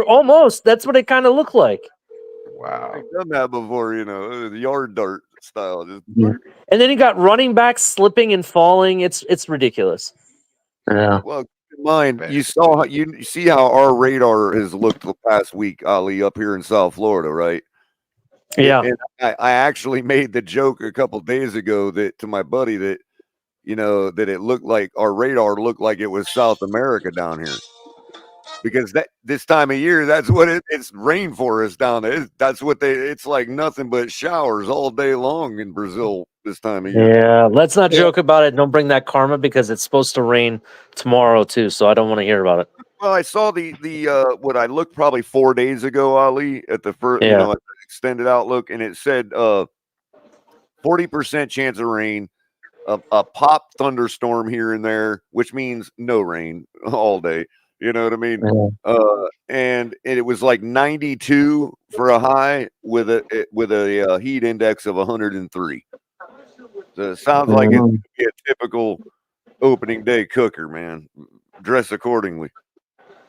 Almost. That's what it kind of looked like. Wow. I've done that before, the yard dart style. Just... And then you got running backs slipping and falling. It's ridiculous. Yeah. Well, keep in mind, you see how our radar has looked the past week, Ali, up here in South Florida, right? Yeah. And I actually made the joke a couple days ago to my buddy that that it looked like our radar looked like it was South America down here. Because this time of year, that's what it's rainforest down there. That's what it's like nothing but showers all day long in Brazil this time of year. Yeah, let's not joke about it. Don't bring that karma because it's supposed to rain tomorrow too. So I don't want to hear about it. Well, I saw the what I looked probably 4 days ago, Ali, at the first at the extended outlook, and it said 40% chance of rain, a pop thunderstorm here and there, which means no rain all day. You know what I mean? And it was like 92 for a high with a heat index of 103. So it sounds like it's gonna be a typical opening day cooker, man. Dress accordingly.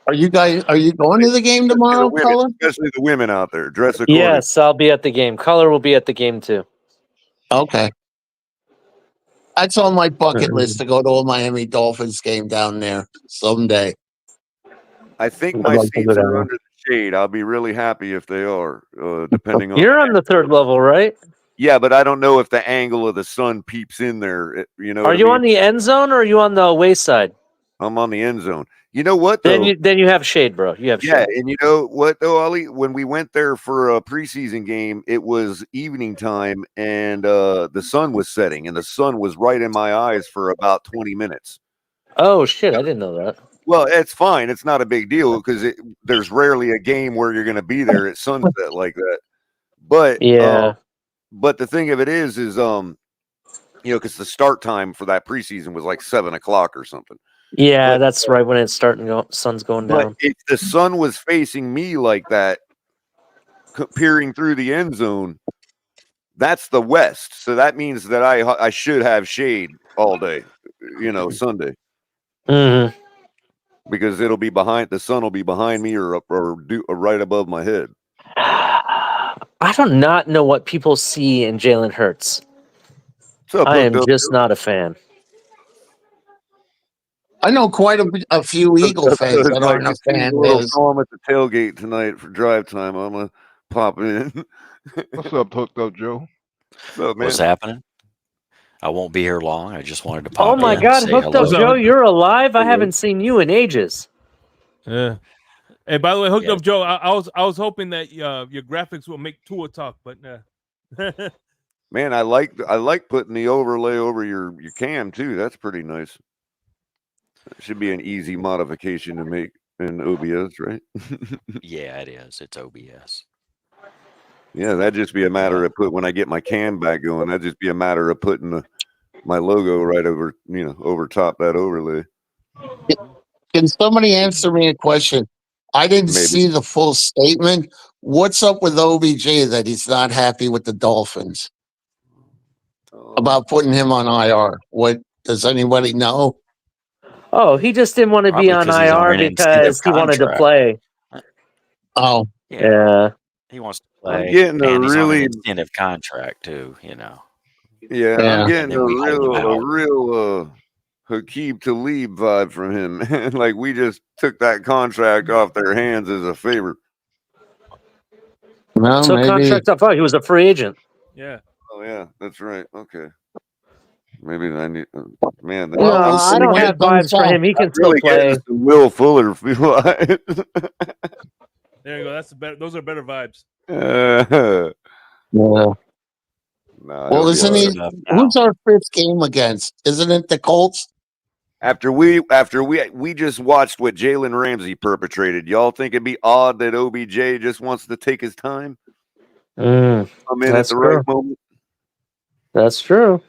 Are you going to the game tomorrow, Color? Especially the women out there. Dress accordingly. Yes, I'll be at the game. Color will be at the game too. Okay. That's on my bucket list to go to a Miami Dolphins game down there someday. I think my seats are under the shade. I'll be really happy if they are, depending on. You're on the third level, right? Yeah, but I don't know if the angle of the sun peeps in there. Are you on the end zone or are you on the away side? I'm on the end zone. You know what, though? Then you have shade, bro. You have shade. Yeah, and you know what, though, Ali? When we went there for a preseason game, it was evening time, and the sun was setting, and the sun was right in my eyes for about 20 minutes. Oh, shit. I didn't know that. Well, it's fine. It's not a big deal because there's rarely a game where you're going to be there at sunset like that. But but the thing of it is because the start time for that preseason was like 7 o'clock or something. Yeah, that's right when it's sun's going down. But if the sun was facing me like that, peering through the end zone, that's the west. So that means that I should have shade all day, Sunday. Mm-hmm. Because the sun will be behind me or right above my head. I do not know what people see in Jalen Hurts. I am just not a fan. I know quite a few Eagle fans that aren't a fan. I'm at the tailgate tonight for drive time. I'm gonna pop in. What's up, Hooked Up Joe? What's up, man? What's happening? I won't be here long. I just wanted to pop in. Oh my God, Hooked Up Joe, you're alive? I haven't seen you in ages. Yeah. Hey, by the way, Hooked Up Joe, I was hoping that your graphics will make Tua talk, but man, I like putting the overlay over your cam too. That's pretty nice. It should be an easy modification to make in OBS, right? Yeah, it is. It's OBS. Yeah, that'd just be a matter of when I get my cam back going, that'd just be a matter of putting my logo right over, over top that overlay. Can somebody answer me a question? I didn't see the full statement. What's up with OBJ that he's not happy with the Dolphins about putting him on IR? What does anybody know? Oh, he just didn't want to be on IR because he wanted to play. Oh, yeah. He wants to play. I'm getting a really incentive contract too, Yeah, I'm getting a real Hakeem Talib vibe from him. Like we just took that contract off their hands as a favor. Well, so contract off. Oh, he was a free agent. Yeah. Oh yeah, that's right. Okay. Maybe I need man. No, I don't have vibes for him. He can still play. Will Fuller feel like. There you go. Those are better vibes. Yeah. Well, isn't he? Who's our fifth game against? Isn't it the Colts? After we just watched what Jalen Ramsey perpetrated, y'all think it'd be odd that OBJ just wants to take his time? Come in at the right moment. That's true.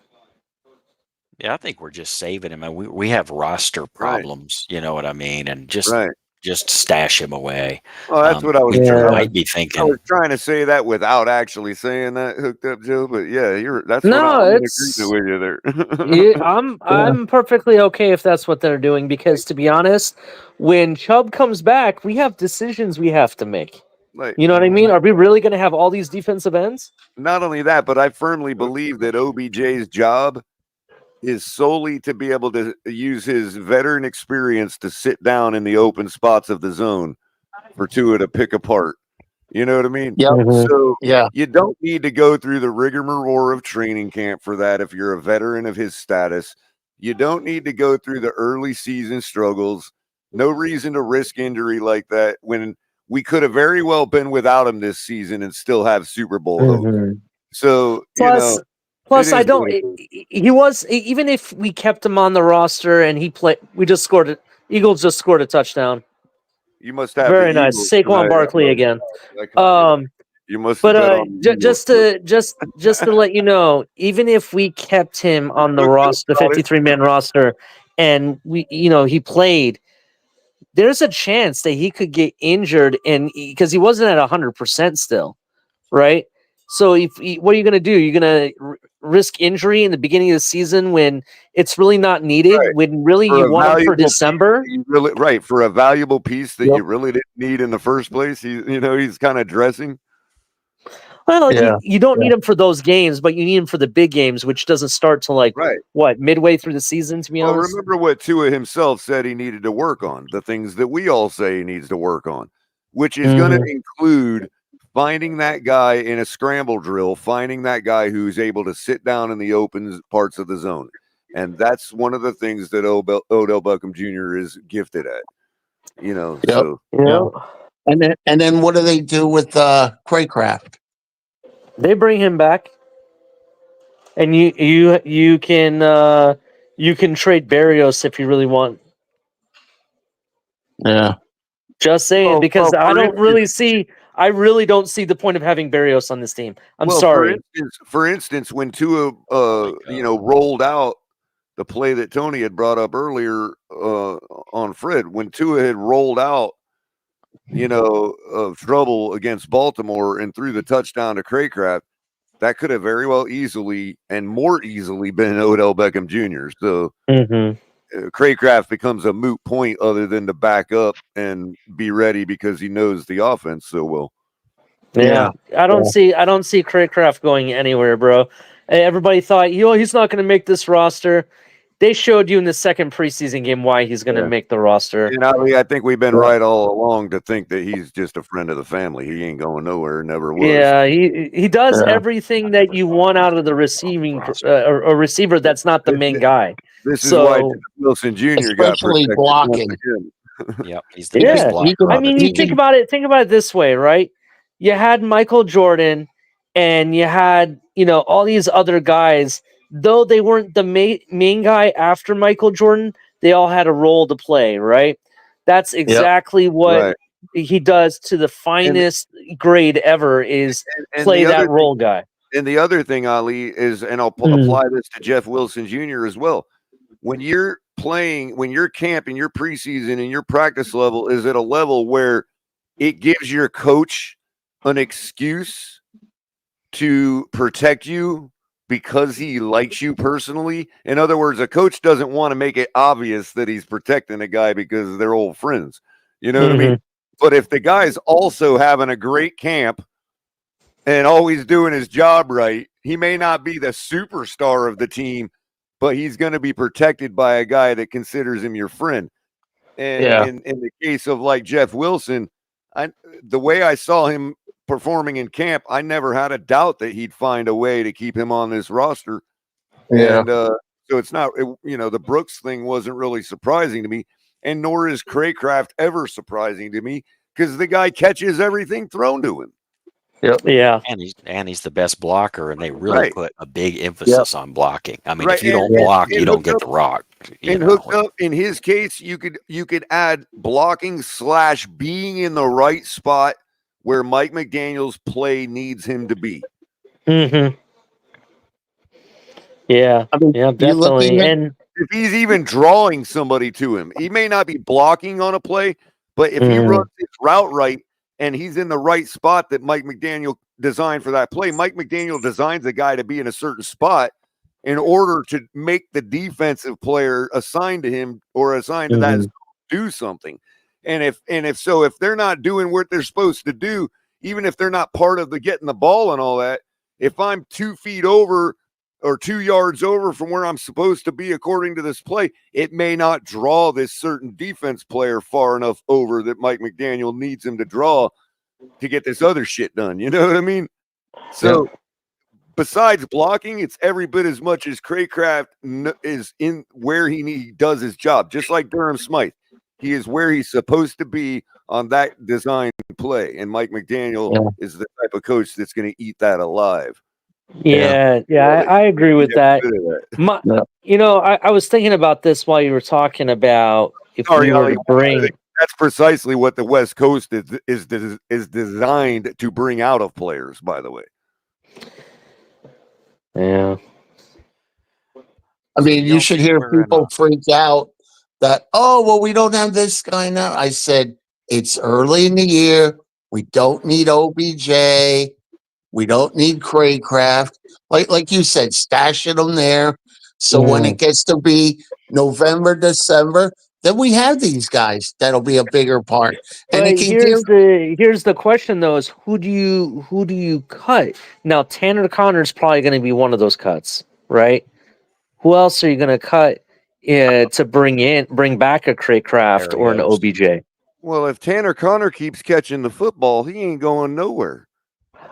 Yeah, I think we're just saving him. And we have roster problems, you know what I mean? And just stash him away. Well, that's what I was might be thinking. I was trying to say that without actually saying that, Hooked Up Joe. But yeah, that's what No, I'm in it's agreement with you there. I'm perfectly okay if that's what they're doing, because to be honest, when Chubb comes back, we have decisions we have to make. You know what I mean? Are we really going to have all these defensive ends? Not only that, but I firmly believe that OBJ's job is solely to be able to use his veteran experience to sit down in the open spots of the zone for Tua to pick apart. You know what I mean? Yep. So Yeah. you don't need to go through the rigmarole of training camp for that if you're a veteran of his status. You don't need to go through the early season struggles. No reason to risk injury like that when we could have very well been without him this season and still have Super Bowl hope. So, Plus, I don't. He was, even if we kept him on the roster and he played, we just scored it. Eagles just scored a touchdown. You must have very nice. Saquon Barkley again. You must. But just to let you know, even if we kept him on the roster, the 53-man roster, and he played, there's a chance that he could get injured, and because he wasn't at 100% still, right? So what are you going to do? You're going to risk injury in the beginning of the season when it's really not needed, when really you want him for December? For a valuable piece that you really didn't need in the first place. He's kind of dressing. Well, you don't need him for those games, but you need him for the big games, which doesn't start till midway through the season, to be honest? Remember what Tua himself said he needed to work on, the things that we all say he needs to work on, which is going to include finding that guy in a scramble drill, finding that guy who's able to sit down in the open parts of the zone. And that's one of the things that Odell Beckham Jr. is gifted at. And then what do they do with Craycraft? They bring him back, and you can trade Berrios if you really want. Yeah. Just saying, because I really don't see the point of having Berrios on this team. I'm sorry. For instance, when Tua rolled out the play that Tony had brought up earlier on Fred, when Tua had rolled out of trouble against Baltimore and threw the touchdown to Craycraft, that could have very well easily and more easily been Odell Beckham Jr. So Craycraft becomes a moot point other than to back up and be ready because he knows the offense so well. Yeah. I don't see Craycraft going anywhere, bro. Everybody thought, he's not going to make this roster. They showed you in the second preseason game why he's going to make the roster. And I think we've been right all along to think that he's just a friend of the family. He ain't going nowhere, never was. Yeah, he does everything that you want out of the receiving a receiver that's not the main guy. This is why Wilson Jr. got protected. Blocking. Yep, he's the best blocker. I mean, you think about it this way, right? You had Michael Jordan, and you had all these other guys. Though they weren't the main guy after Michael Jordan, they all had a role to play, right? That's exactly what he does to the finest grade ever, is play that role guy. And the other thing, Ali, is, and I'll apply this to Jeff Wilson Jr. as well. When you're playing, when your camp and your preseason and your practice level is at a level where it gives your coach an excuse to protect you because he likes you personally. In other words, a coach doesn't want to make it obvious that he's protecting a guy because they're old friends. You know what I mean? But if the guy's also having a great camp and always doing his job right, he may not be the superstar of the team, but he's going to be protected by a guy that considers him your friend. And in the case of like Jeff Wilson, the way I saw him performing in camp, I never had a doubt that he'd find a way to keep him on this roster. And so it's not, the Brooks thing wasn't really surprising to me, and nor is Craycraft ever surprising to me because the guy catches everything thrown to him. Yeah. And he's the best blocker, and they really put a big emphasis on blocking. I mean, if you don't block, you don't get the rock. Hooked up, in his case, you could add blocking / being in the right spot where Mike McDaniel's play needs him to be. Yeah, I mean, yeah, definitely. And if he's even drawing somebody to him, he may not be blocking on a play, but if he runs his route right and he's in the right spot that Mike McDaniel designed for that play, Mike McDaniel designs a guy to be in a certain spot in order to make the defensive player assigned to him or assigned to that do something. And if they're not doing what they're supposed to do, even if they're not part of the getting the ball and all that, if I'm 2 feet over or 2 yards over from where I'm supposed to be according to this play, it may not draw this certain defense player far enough over that Mike McDaniel needs him to draw to get this other shit done. You know what I mean? So besides blocking, it's every bit as much as Craycraft is in where he does his job, just like Durham Smythe. He is where he's supposed to be on that design play. And Mike McDaniel is the type of coach that's going to eat that alive. Yeah, I agree with that. I was thinking about this while you were talking about if we were to bring. That's precisely what the West Coast is designed to bring out of players, by the way. Yeah. I mean, you should hear people freak out that, we don't have this guy now. I said, it's early in the year. We don't need OBJ. We don't need Craycraft. Like you said, stashing them there. So when it gets to be November, December, then we have these guys that'll be a bigger part. And But here's the question though: is who do you cut? Now Tanner Connor's probably going to be one of those cuts, right? Who else are you going to cut to bring back a Craycraft or an OBJ? Well, if Tanner Connor keeps catching the football, he ain't going nowhere.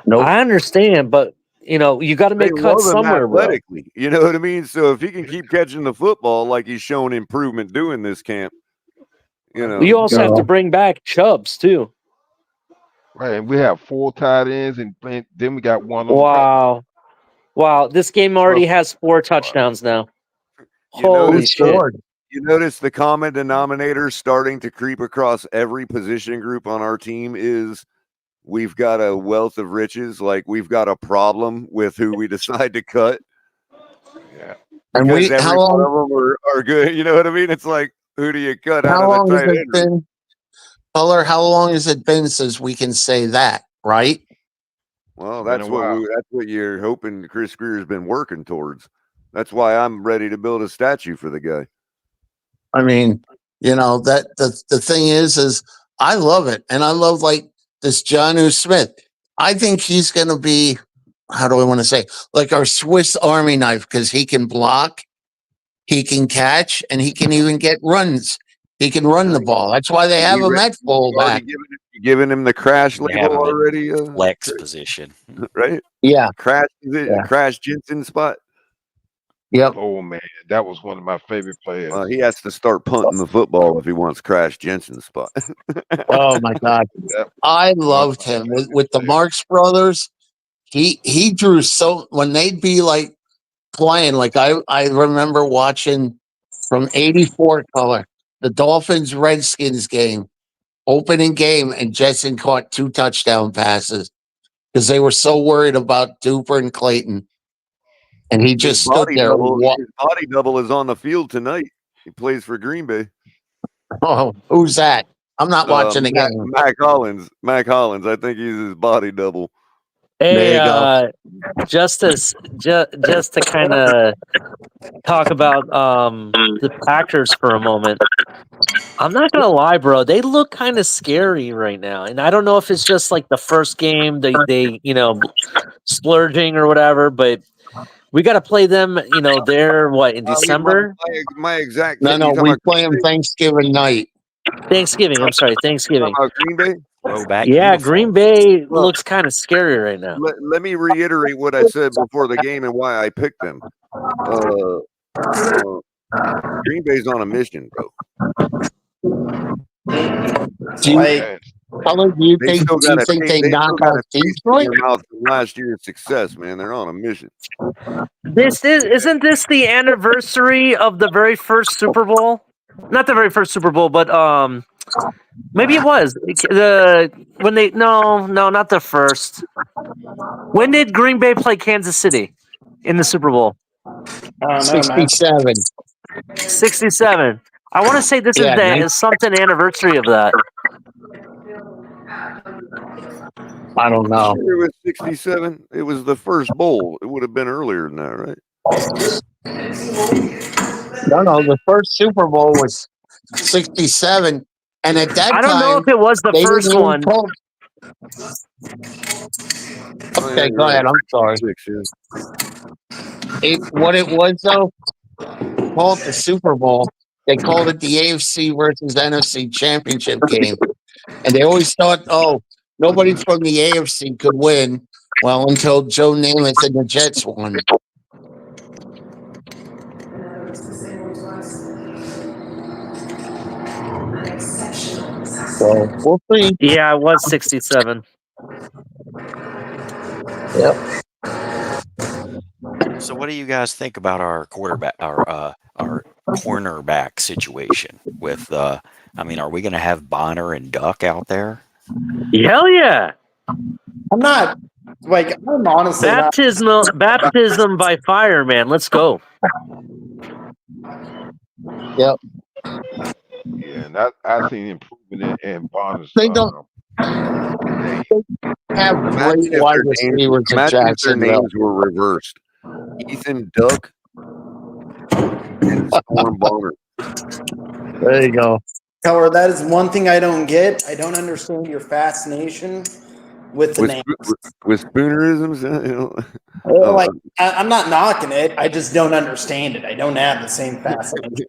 Nope. I understand, but you got to make cuts somewhere, athletically. Bro. You know what I mean? So if he can keep catching the football like he's showing improvement doing this camp, you also have to bring back Chubbs too. Right, and we have 4 tight ends, and then we got one. Wow! This game already has 4 touchdowns now. Holy shit! You notice the common denominator starting to creep across every position group on our team is we've got a wealth of riches. Like we've got a problem with who we decide to cut. Yeah, because every one of them are good. You know what I mean? It's like, who do you cut out of the tight end? How long has it been since we can say that? Right. Well, that's what you're hoping Chris Greer's been working towards. That's why I'm ready to build a statue for the guy. I mean, that the thing is I love it. And I love like this Jonnu Smith. I think he's going to be, how do I want to say, like our Swiss Army knife, because he can block, he can catch, and he can even get runs. He can run the ball. That's why they have him at fullback. Giving him the crash label already. Flex position. Right? Yeah. Crash Jensen spot. Yep. Oh man, that was one of my favorite players. He has to start punting the football if he wants Crash Jensen's spot. Oh my God, I loved him with the Marx Brothers. He drew when they'd be like playing. Like I remember watching from '84 color the Dolphins Redskins game, opening game, and Jetson caught 2 touchdown passes because they were so worried about Duper and Clayton. And he just stood there. His body double is on the field tonight. He plays for Green Bay. Oh, who's that? I'm not watching the game. Mac Hollins. I think he's his body double. Hey, just to kind of talk about the Packers for a moment. I'm not gonna lie, bro. They look kind of scary right now, and I don't know if it's just like the first game they splurging or whatever, but. We got to play them, they're in December? My exact. No, we play them Thanksgiving night. Thanksgiving. I'm sorry, Thanksgiving. Green Bay? Green Bay looks kind of scary right now. Let me reiterate what I said before the game and why I picked them. Green Bay's on a mission, bro. Do you think they knock out Detroit? From last year's success, man. They're on a mission. Isn't this the anniversary of the very first Super Bowl? Not the very first Super Bowl, but maybe it was not the first. When did Green Bay play Kansas City in the Super Bowl? 67. 67. I want to say this Yeah, is something anniversary of that. I don't know. Sure, it was 67. It was the first bowl. It would have been earlier than that, right? No. The first Super Bowl was 67, and at that time, I don't know if it was the first one. Okay, go ahead. I'm sorry. What it was though, called the Super Bowl. They called it the AFC versus NFC Championship game, and they always thought, oh, nobody from the AFC could win. Well, until Joe Namath and the Jets won. So we'll see. Yeah, it was 67. Yep. So, what do you guys think about our quarterback, our cornerback situation? With, I mean, are we going to have Bonner and Duck out there? Hell yeah! I'm not like I'm honestly baptism by fire, man. Let's go. Yep. Yeah, and I seen improvement in Bonner's. They don't have great Imagine if wide their receivers at imagine if their Jacksonville. names were reversed. Ethan Duck and Storm Bonner. There you go. Keller, that is one thing I don't get. I don't understand your fascination with the name. With spoonerisms, you know. Like I'm not knocking it. I just don't understand it. I don't have the same fascination.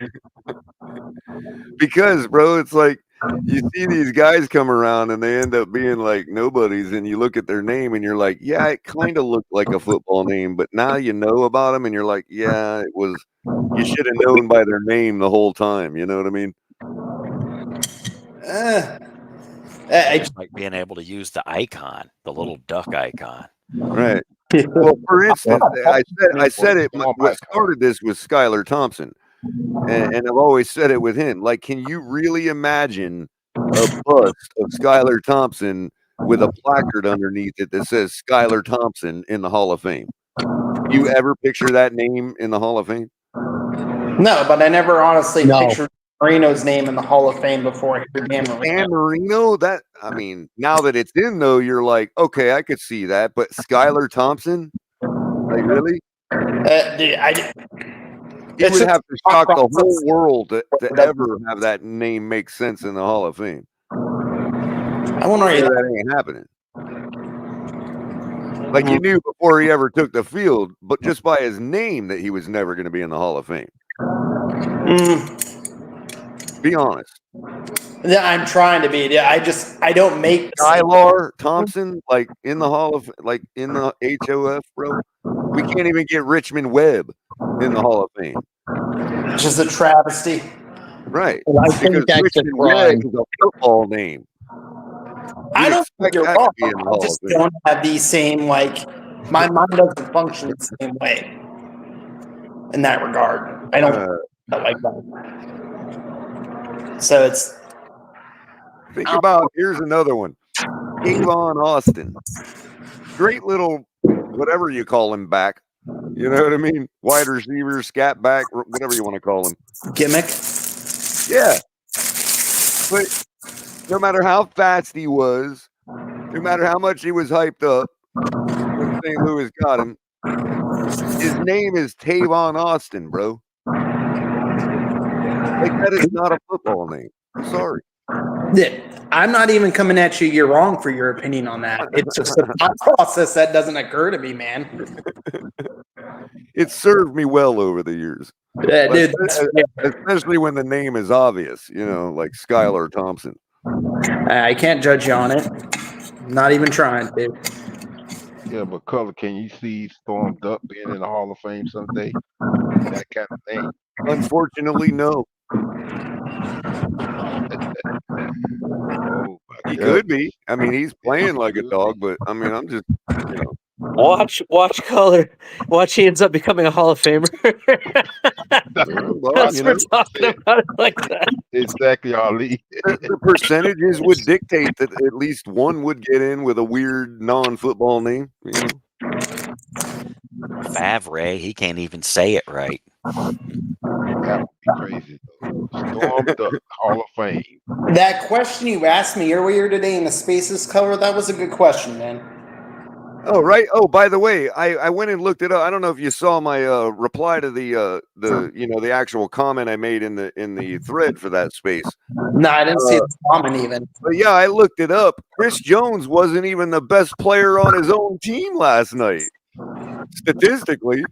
Because, bro, it's like you see these guys come around and they end up being like nobodies, and you look at their name and you're like, yeah, it kind of looked like a football name, but now you know about them and you're like, yeah, it was. You should have known by their name the whole time. You know what I mean? It's like being able to use the icon, the little duck icon. Right. Well, for instance, I said it. What started this was Skylar Thompson, and I've always said it with him. Like, can you really imagine a bust of Skylar Thompson with a placard underneath it that says Skylar Thompson in the Hall of Fame? You ever picture that name in the Hall of Fame? No, but I never honestly pictured Marino's name in the Hall of Fame before I heard Dan Marino. Dan Marino, that I mean, now that it's in though, you're like, okay, I could see that. But Skylar Thompson, like really? It would have to shock the whole world to ever have that name make sense in the Hall of Fame. I wonder why that ain't happening. Like you knew before he ever took the field, but just by his name that he was never going to be in the Hall of Fame. Be honest. Yeah, I'm trying to be. I don't make Skylar Thompson like in the Hall of in the HOF, bro. We can't even get Richmond Webb in the Hall of Fame. It's just a travesty. Right. Well, I think that's Richmond Webb is a football name. I don't think you're wrong. I just don't have the same, my mind doesn't function the same way in that regard. I don't like that. So it's. Think about, here's another one. Avon Austin. Great little, whatever you call him back. You know what I mean? Wide receiver, scat back, whatever you want to call him. Gimmick? Yeah. But no matter how fast he was, no matter how much he was hyped up when St. Louis got him, his name is Tavon Austin, bro. Like, that is not a football name. I'm sorry. I'm not even coming at you. You're wrong for your opinion on that. It's just a thought process that doesn't occur to me, man. It served me well over the years. Yeah, dude, especially when the name is obvious, like Skylar Thompson. I can't judge you on it. Not even trying, dude. Yeah, but Color, can you see Storm Duck being in the Hall of Fame someday? That kind of thing. Unfortunately, no. He could be. I mean, he's playing like a dog, but I mean, I'm just, Watch Color. Watch he ends up becoming a Hall of Famer. We're talking about it like that. Exactly, Ali. The percentages would dictate that at least one would get in with a weird non-football name. Favre, he can't even say it right. That would be crazy. Storm the Hall of Fame. That question you asked me earlier today in the Spaces cover, that was a good question, man. Oh, right. Oh, by the way, I went and looked it up. I don't know if you saw my reply to the actual comment I made in the thread for that space. No, I didn't see the comment even. But yeah, I looked it up. Chris Jones wasn't even the best player on his own team last night, statistically.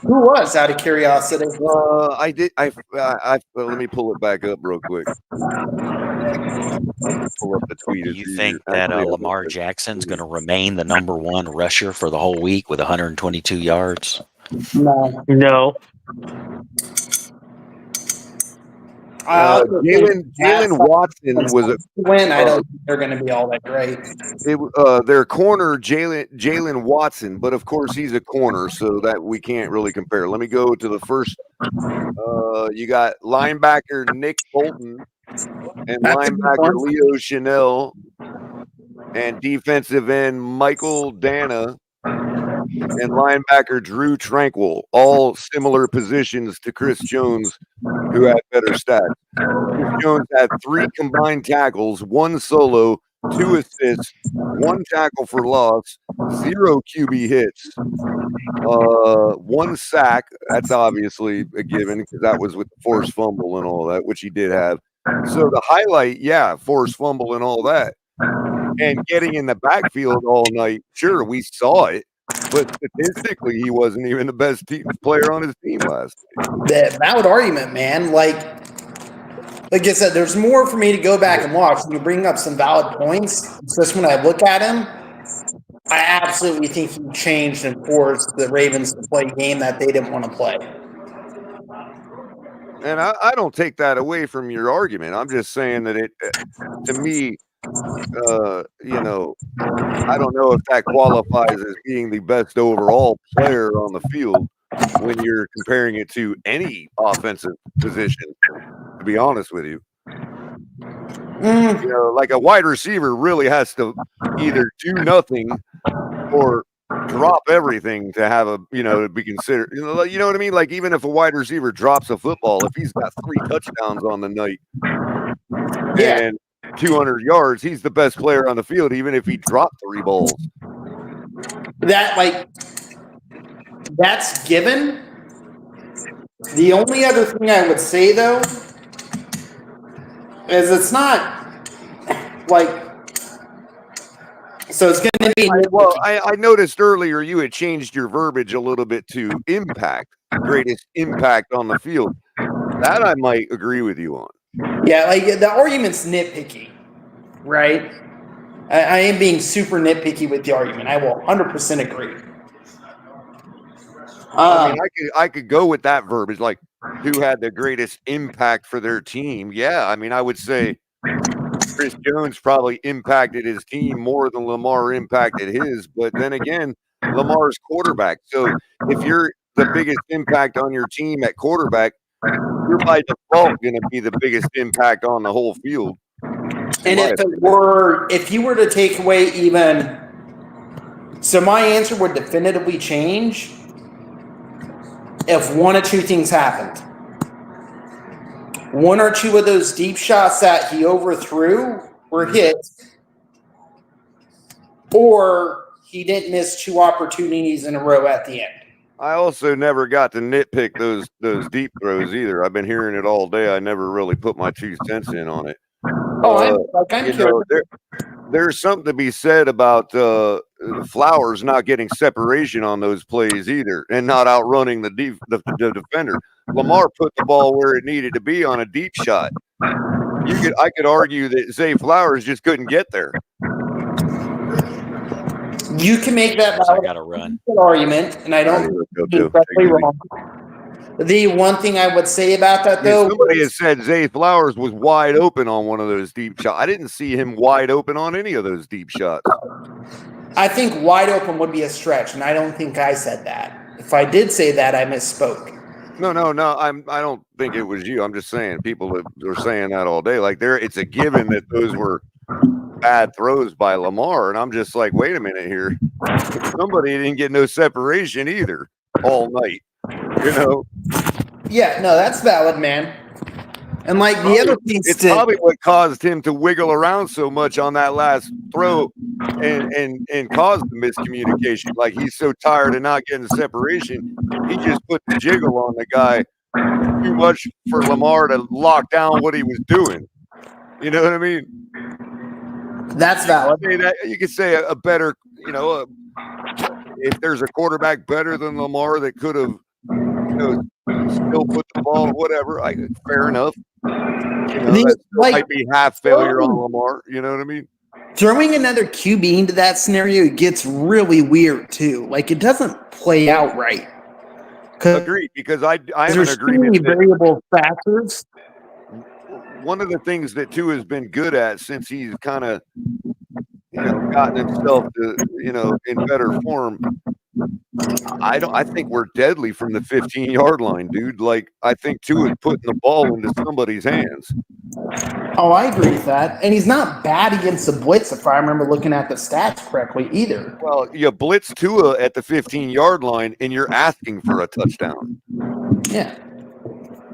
Who was, out of curiosity? I did. Let me pull it back up real quick. Pull up the tweet. Do you think that Lamar Jackson's going to remain the #1 rusher for the whole week with 122 yards? No. Jalen Watson was a win. I don't think they're going to be all that great. Their corner, Jalen Watson, but of course he's a corner, so that we can't really compare. Let me go to the first. You got linebacker Nick Bolton and linebacker Leo Chanel and defensive end Michael Dana and linebacker Drew Tranquil, all similar positions to Chris Jones, who had better stats. Chris Jones had 3 combined tackles, 1 solo, 2 assists, 1 tackle for loss, 0 QB hits, 1 sack. That's obviously a given because that was with the forced fumble and all that, which he did have. So the highlight, forced fumble and all that. And getting in the backfield all night, sure, we saw it. But statistically, he wasn't even the best player on his team last night. The valid argument, man. Like I said, there's more for me to go back and watch. You bring up some valid points. Just when I look at him, I absolutely think he changed and forced the Ravens to play a game that they didn't want to play. And I don't take that away from your argument. I'm just saying that it, to me, I don't know if that qualifies as being the best overall player on the field when you're comparing it to any offensive position, to be honest with you. Like a wide receiver really has to either do nothing or drop everything to have to be considered. You know what I mean? Like even if a wide receiver drops a football, if he's got 3 touchdowns on the night and 200 yards, he's the best player on the field, even if he dropped 3 balls. That's given. The only other thing I would say though is it's not like. So it's going to be. Well, I noticed earlier you had changed your verbiage a little bit to impact, greatest impact on the field. That I might agree with you on. Yeah, like the argument's nitpicky, right? I am being super nitpicky with the argument. I will 100% agree. I mean, I could go with that verbiage, like who had the greatest impact for their team. Yeah, I mean, I would say Chris Jones probably impacted his team more than Lamar impacted his. But then again, Lamar's quarterback. So if you're the biggest impact on your team at quarterback, you're by default going to be the biggest impact on the whole field. And if you were to take away even, so my answer would definitively change if 1 or 2 things happened. 1 or 2 of those deep shots that he overthrew were hit, or he didn't miss 2 opportunities in a row at the end. I also never got to nitpick those deep throws either. I've been hearing it all day. I never really put my 2 cents in on it. There's something to be said about Flowers not getting separation on those plays either, and not outrunning the defender. Lamar put the ball where it needed to be on a deep shot. I could argue that Zay Flowers just couldn't get there. You can make that argument, and I don't think it's exactly wrong. The one thing I would say about that, though, somebody has said Zay Flowers was wide open on one of those deep shots. I didn't see him wide open on any of those deep shots. I think wide open would be a stretch, and I don't think I said that. If I did say that, I misspoke. No. I don't think it was you. I'm just saying people are saying that all day. Like it's a given that those were bad throws by Lamar, and I'm just like, wait a minute here. Somebody didn't get no separation either all night, you know? Yeah, no, that's valid, man. And like the other piece, it's probably what caused him to wiggle around so much on that last throw and caused the miscommunication. Like he's so tired of not getting separation, he just put the jiggle on the guy too much for Lamar to lock down what he was doing. You know what I mean? That's valid. You could say a better, you know, if there's a quarterback better than Lamar that could have, you know, still put the ball, whatever. Fair enough. You know, that might be half failure on Lamar. You know what I mean? Throwing another QB into that scenario gets really weird too. Like it doesn't play out right. Agreed, because I am in agreement. Variable factors. One of the things that Tua has been good at since he's kind of, you know, gotten himself to, you know, in better form. I think we're deadly from the 15-yard line, dude. Like I think Tua is putting the ball into somebody's hands. Oh, I agree with that. And he's not bad against the blitz, if I remember looking at the stats correctly, either. Well, you blitz Tua at the 15-yard line, and you're asking for a touchdown. Yeah.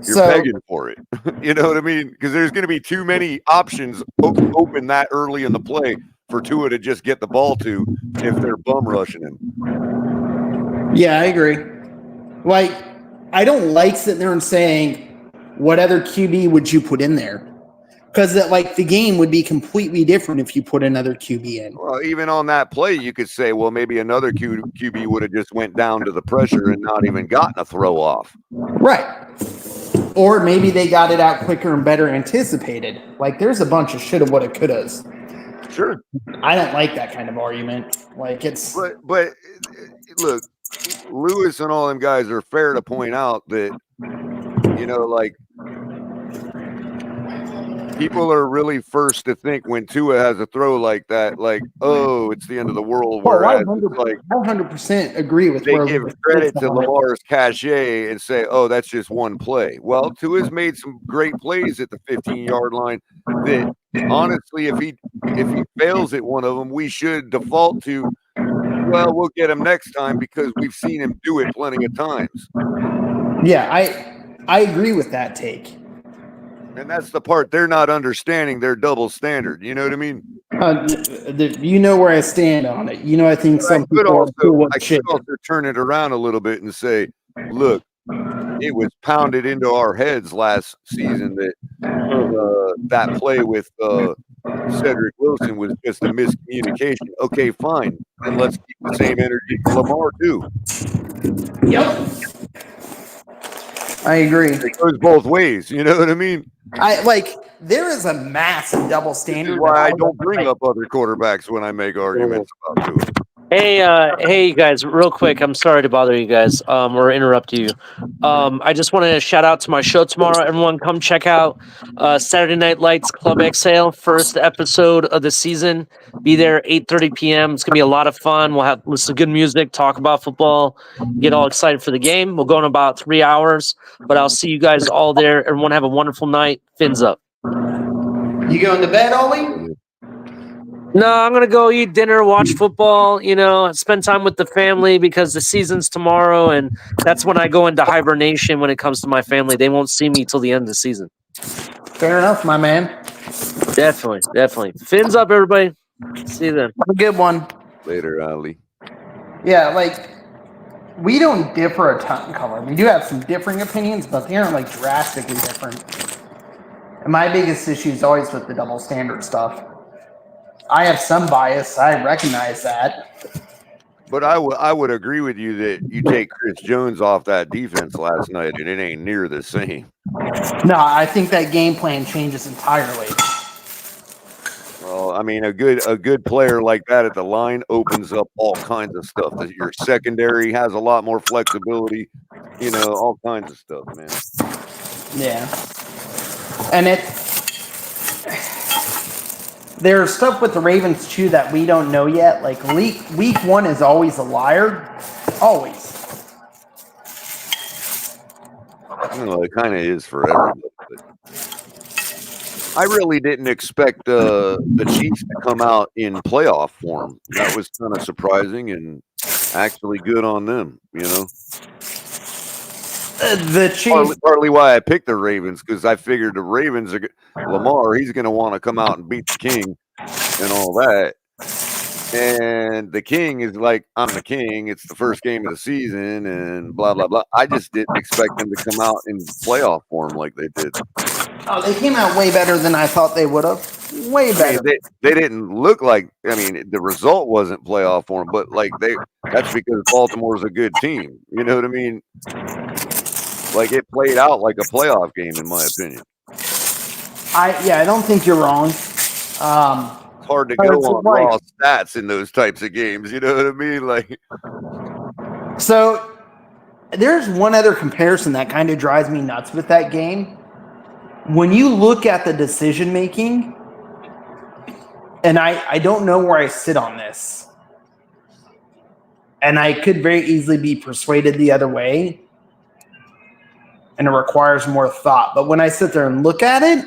You're begging for it. You know what I mean? Because there's going to be too many options open that early in the play for Tua to just get the ball to if they're bum rushing him. Yeah, I agree. Like, I don't like sitting there and saying, what other QB would you put in there? Because the game would be completely different if you put another QB in. Well, even on that play, you could say, well, maybe another QB would have just went down to the pressure and not even gotten a throw off. Right. Or maybe they got it out quicker and better anticipated. Like, there's a bunch of shoulda, woulda, couldas. Sure. I don't like that kind of argument. Like, it's... But look, Lewis and all them guys are fair to point out that, you know, like, people are really first to think when Tua has a throw like that, like, oh, it's the end of the world. Whereas I 100% agree with they give credit to Lamar's cachet and say, oh, that's just one play. Well, Tua's made some great plays at the 15-yard line that, honestly, if he fails at one of them, we should default to, well, we'll get him next time because we've seen him do it plenty of times. Yeah, I agree with that take. And that's the part they're not understanding their double standard. You know what I mean? You know where I stand on it. You know, I think some people I could also turn it around a little bit and say, look, it was pounded into our heads last season that that play with Cedric Wilson was just a miscommunication. Okay, fine. And let's keep the same energy for Lamar, too. Yep. I agree. It goes both ways. You know what I mean? There is a massive double standard. This is why I don't bring up other quarterbacks when I make arguments about Tua. Hey, you guys, real quick. I'm sorry to bother you guys or interrupt you. I just want to shout out to my show tomorrow. Everyone, come check out Saturday Night Lights Club Exhale, first episode of the season. Be there 8:30 p.m. It's gonna be a lot of fun. We'll have listen to good music, talk about football, get all excited for the game. We'll go in about 3 hours, but I'll see you guys all there. Everyone have a wonderful night. Fins up. You going to bed, Ollie? No, I'm gonna go eat dinner, watch football, spend time with the family because the season's tomorrow, and that's when I go into hibernation when it comes to my family. They won't see me till the end of the season. Fair enough, my man. Definitely. Fins up, everybody. See you then. Have a good one. Later, Ali. Yeah, we don't differ a ton in color. We do have some differing opinions, but they aren't drastically different. And my biggest issue is always with the double standard stuff. I have some bias. I recognize that. But I would agree with you that you take Chris Jones off that defense last night, and it ain't near the same. No, I think that game plan changes entirely. Well, I mean, a good player like that at the line opens up all kinds of stuff. Your secondary has a lot more flexibility, all kinds of stuff, man. Yeah. And there's stuff with the Ravens, too, that we don't know yet. Week one is always a liar. Always. I don't know, it kind of is for everybody. I really didn't expect the Chiefs to come out in playoff form. That was kind of surprising and actually good on them, you know. The Chiefs. Partly why I picked the Ravens, because I figured the Ravens are Lamar. He's going to want to come out and beat the King and all that. And the King is like, I'm the King. It's the first game of the season and blah, blah, blah. I just didn't expect them to come out in playoff form like they did. Oh, they came out way better than I thought they would have. Way better. I mean, they didn't look like, I mean, the result wasn't playoff form, but like that's because Baltimore's a good team. You know what I mean? Like it played out like a playoff game, in my opinion. I don't think you're wrong. It's hard to go on raw stats in those types of games. You know what I mean? Like, so there's one other comparison that kind of drives me nuts with that game. When you look at the decision making, and I don't know where I sit on this, and I could very easily be persuaded the other way, and it requires more thought. But when I sit there and look at it,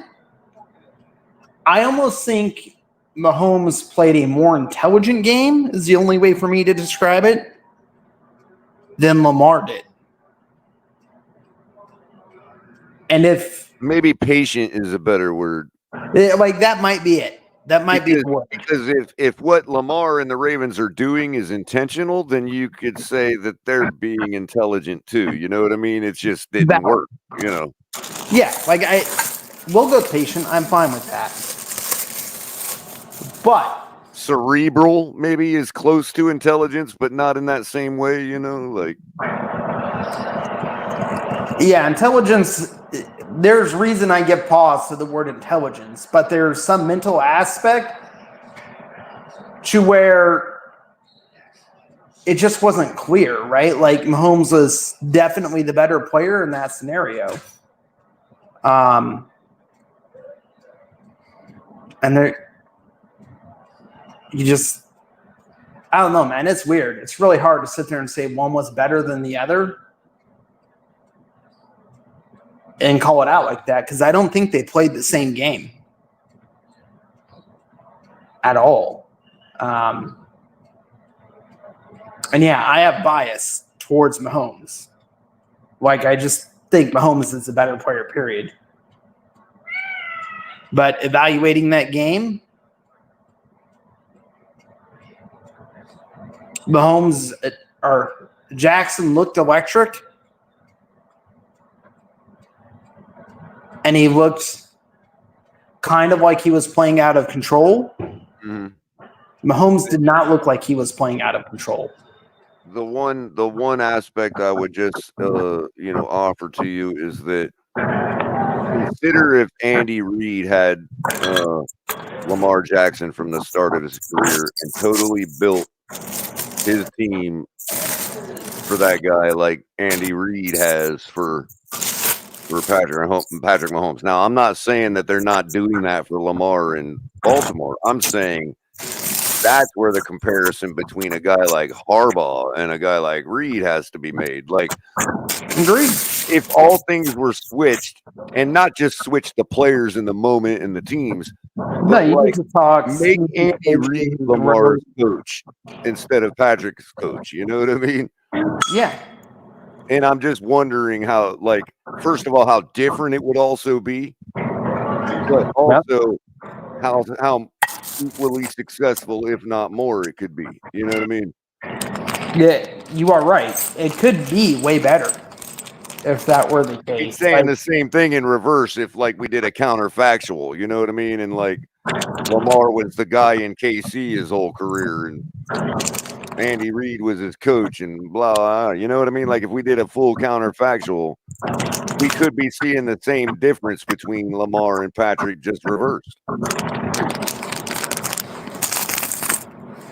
I almost think Mahomes played a more intelligent game, is the only way for me to describe it, than Lamar did. And if maybe patient is a better word, like that might be it. That might be the word. Because if what Lamar and the Ravens are doing is intentional, then you could say that they're being intelligent too. You know what I mean? It's just didn't work. You know? Yeah, like we'll go patient. I'm fine with that. But cerebral maybe is close to intelligence, but not in that same way. You know, like yeah, intelligence. There's reason I give pause to the word intelligence, but there's some mental aspect to where it just wasn't clear, right? Like Mahomes was definitely the better player in that scenario. And there, I don't know, man. It's weird. It's really hard to sit there and say one was better than the other and call it out like that, because I don't think they played the same game at all. And yeah, I have bias towards Mahomes. Like, I just think Mahomes is a better player, period. But evaluating that game, Mahomes or Jackson looked electric. And he looked kind of like he was playing out of control. Mm-hmm. Mahomes did not look like he was playing out of control. The one aspect I would just offer to you is that consider if Andy Reid had Lamar Jackson from the start of his career and totally built his team for that guy like Andy Reid has for Patrick Mahomes. Now, I'm not saying that they're not doing that for Lamar in Baltimore. I'm saying that's where the comparison between a guy like Harbaugh and a guy like Reid has to be made. Like, agreed. If all things were switched, and not just switch the players in the moment and the teams, no, you need to talk. Make Andy Reid Lamar's coach instead of Patrick's coach. You know what I mean? Yeah. And I'm just wondering how, like, first of all, how different it would also be, but also how equally successful, if not more, it could be. You know what I mean? Yeah, you are right. It could be way better if that were the case. He's saying the same thing in reverse if, like, we did a counterfactual. You know what I mean? And, like, Lamar was the guy in KC his whole career, and Andy Reid was his coach, and blah, blah, you know what I mean? Like, if we did a full counterfactual, we could be seeing the same difference between Lamar and Patrick, just reversed.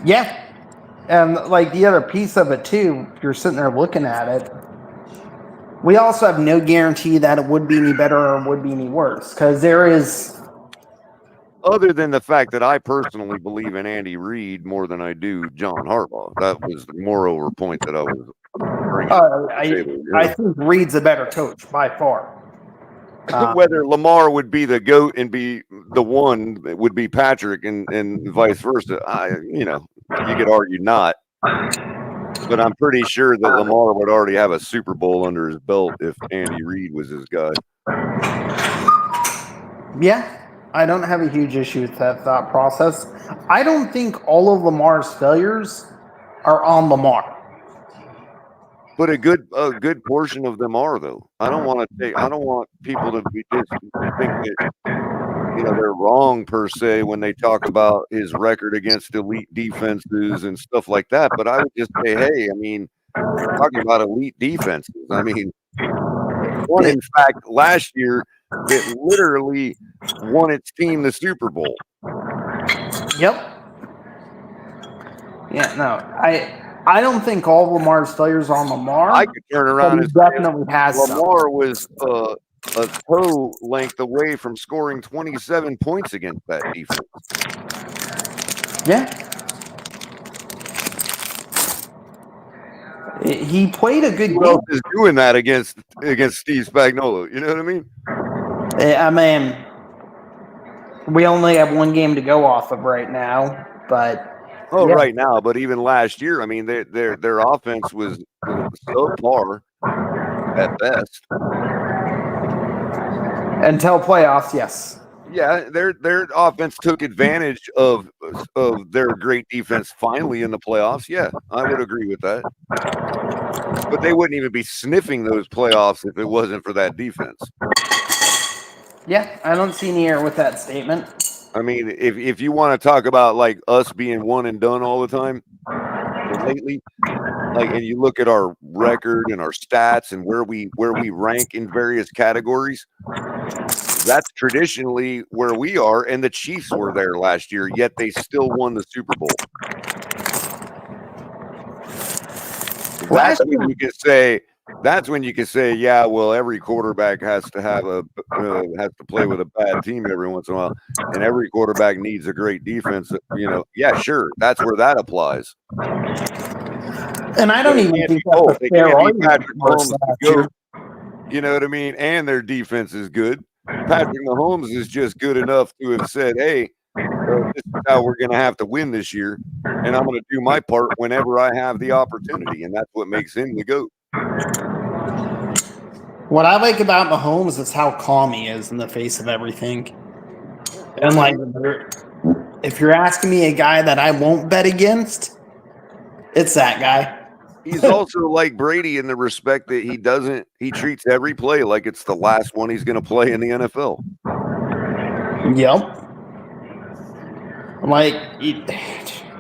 Yeah. And, like, the other piece of it, too, if you're sitting there looking at it, we also have no guarantee that it would be any better or would be any worse, because there is... Other than the fact that I personally believe in Andy Reid more than I do John Harbaugh. That was the moreover point that I was bringing. I think Reid's a better coach by far. Whether Lamar would be the GOAT and be the one would be Patrick and vice versa. You could argue not. But I'm pretty sure that Lamar would already have a Super Bowl under his belt if Andy Reid was his guy. Yeah, I don't have a huge issue with that thought process. I don't think all of Lamar's failures are on Lamar. But a good portion of them are, though. I don't want people to be just think that they're wrong per se when they talk about his record against elite defenses and stuff like that. But I would just say, hey, talking about elite defenses. One in fact last year that literally won its team the Super Bowl. Yep. Yeah, no, I don't think all of Lamar's failures are on Lamar. I could turn around and definitely has Lamar was a toe length away from scoring 27 points against that defense. Yeah. He played a good game. Who else is doing that against Steve Spagnuolo? You know what I mean? We only have one game to go off of right now, but right now, but even last year, their offense was subpar at best. Until playoffs, yes. Yeah, their offense took advantage of their great defense finally in the playoffs. Yeah, I would agree with that. But they wouldn't even be sniffing those playoffs if it wasn't for that defense. Yeah, I don't see any error with that statement. If you want to talk about like us being one and done all the time lately, and you look at our record and our stats and where we rank in various categories, that's traditionally where we are, and the Chiefs were there last year, yet they still won the Super Bowl. That's when you can say, yeah, well, every quarterback has to have has to play with a bad team every once in a while, and every quarterback needs a great defense. Yeah, sure, that's where that applies. And I don't even think that's a fair argument. You know what I mean? And their defense is good. Patrick Mahomes is just good enough to have said, hey, this is how we're going to have to win this year, and I'm going to do my part whenever I have the opportunity, and that's what makes him the GOAT. What I like about Mahomes is how calm he is in the face of everything. And if you're asking me a guy that I won't bet against, it's that guy. He's also like Brady in the respect that he treats every play like it's the last one he's going to play in the NFL. Yep.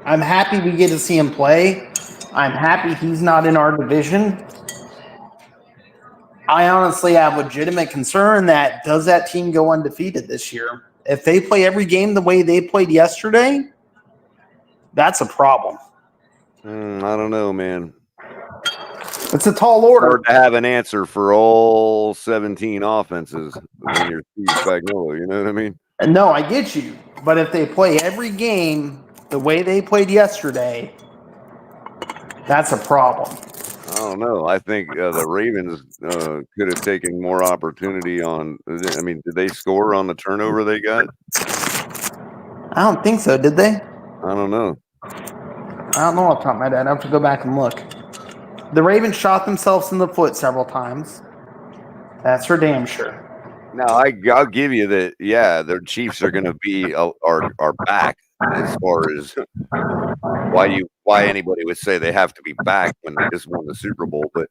I'm happy we get to see him play. I'm happy he's not in our division. I honestly have legitimate concern that does that team go undefeated this year? If they play every game the way they played yesterday, that's a problem. I don't know, man. It's a tall order. Hard to have an answer for all 17 offenses when you're Steve Spagnuolo, you know what I mean? No, I get you. But if they play every game the way they played yesterday, that's a problem. I don't know. I think the Ravens could have taken more opportunity on. Did they score on the turnover they got? I don't think so. Did they? I don't know. I don't know off the top of my head. I have to go back and look. The Ravens shot themselves in the foot several times. That's for damn sure. Now, I'll give you that. Yeah, the Chiefs are going to be our back as far as why anybody would say they have to be back when they just won the Super Bowl. But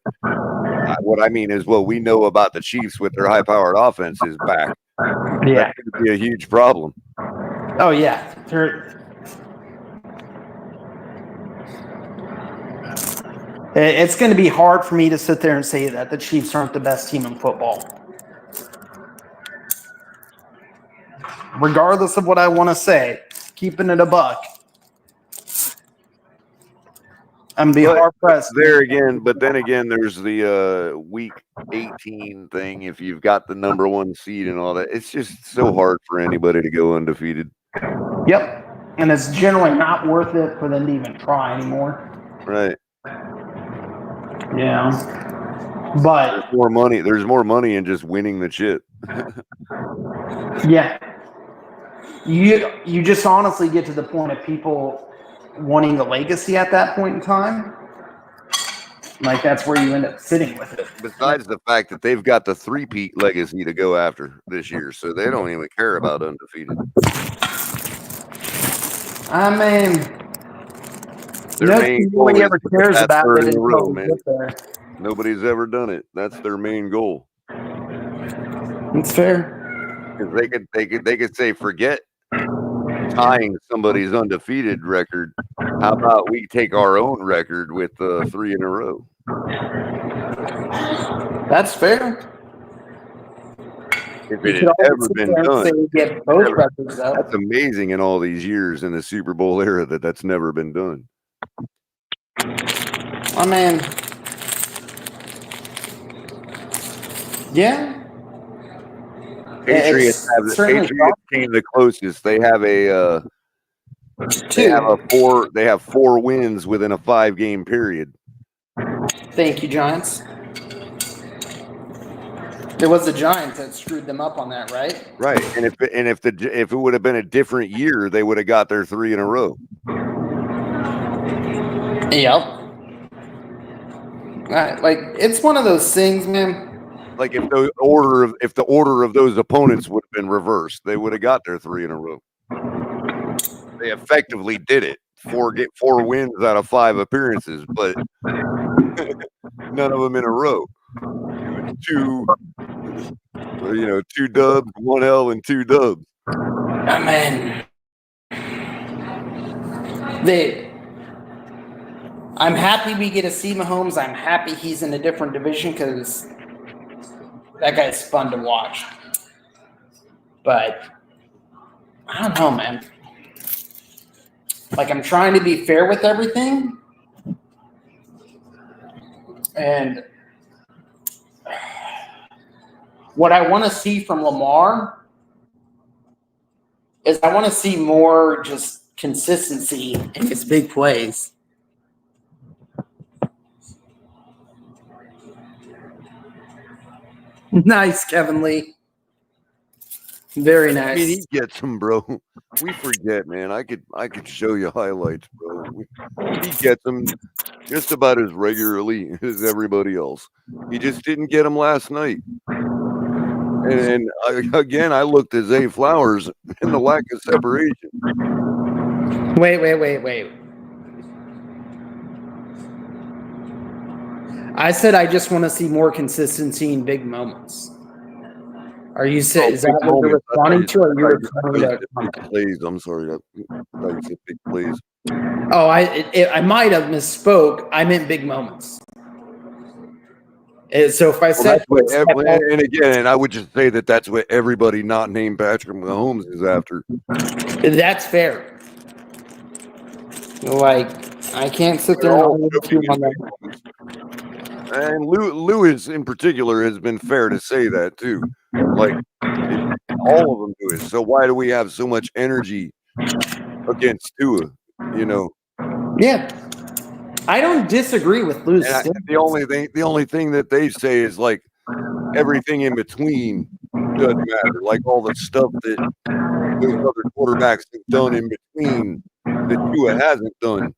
what I mean is what we know about the Chiefs with their high-powered offense is back. Yeah, that could be a huge problem. Oh yeah, it's going to be hard for me to sit there and say that the Chiefs aren't the best team in football. Regardless of what I want to say, keeping it a buck. I'm be hard pressed. But then again, there's the week 18 thing. If you've got the number one seed and all that, it's just so hard for anybody to go undefeated. Yep, and it's generally not worth it for them to even try anymore. Right. Yeah. But there's more money. There's more money in just winning the chip. Yeah. You just honestly get to the point of people wanting the legacy at that point in time. Like that's where you end up sitting with it. Besides the fact that they've got the three-peat legacy to go after this year, so they don't even care about undefeated. I mean, their main goal nobody is ever to cares get that about third it in a until row, we man. get there. Nobody's ever done it. That's their main goal. It's fair. Because they could say, forget tying somebody's undefeated record. How about we take our own record with 3 in a row? That's fair. If it had ever been done, that's amazing in all these years in the Super Bowl era that's never been done. I mean, yeah. Patriots came the closest. They have they have 4 wins within a 5-game period. Thank you, Giants. It was the Giants that screwed them up on that, right? Right, and if it would have been a different year, they would have got their 3 in a row. Yep. Like it's one of those things, man. Like if the order of those opponents would have been reversed, they would have got their 3 in a row. They effectively did it. 4 wins out of 5 appearances, but none of them in a row. It was 2 dubs, 1 L, and 2 dubs. Man, I'm happy we get to see Mahomes. I'm happy he's in a different division because that guy's fun to watch. But I don't know, man. Like, I'm trying to be fair with everything. And what I want to see from Lamar is I want to see more just consistency in his big plays. Nice, Kevin Lee. Very nice. I mean, he gets them, bro. We forget, man. I could show you highlights, bro. He gets them just about as regularly as everybody else. He just didn't get them last night. And again, I looked at Zay Flowers and the lack of separation. Wait. I said I just want to see more consistency in big moments. Are you saying is that what you're responding to? Or are you responding to big plays? I'm sorry. I said big plays. Oh, I might have misspoke. I meant big moments. So if I said, and I would just say that's what everybody not named Patrick Mahomes is after. That's fair. Like, I can't sit there and argue with you on that. And Lewis in particular has been fair to say that too. Like all of them do it. So why do we have so much energy against Tua? Yeah. I don't disagree with Lewis. The only thing that they say is like everything in between doesn't matter. Like all the stuff that those other quarterbacks have done in between that Tua hasn't done.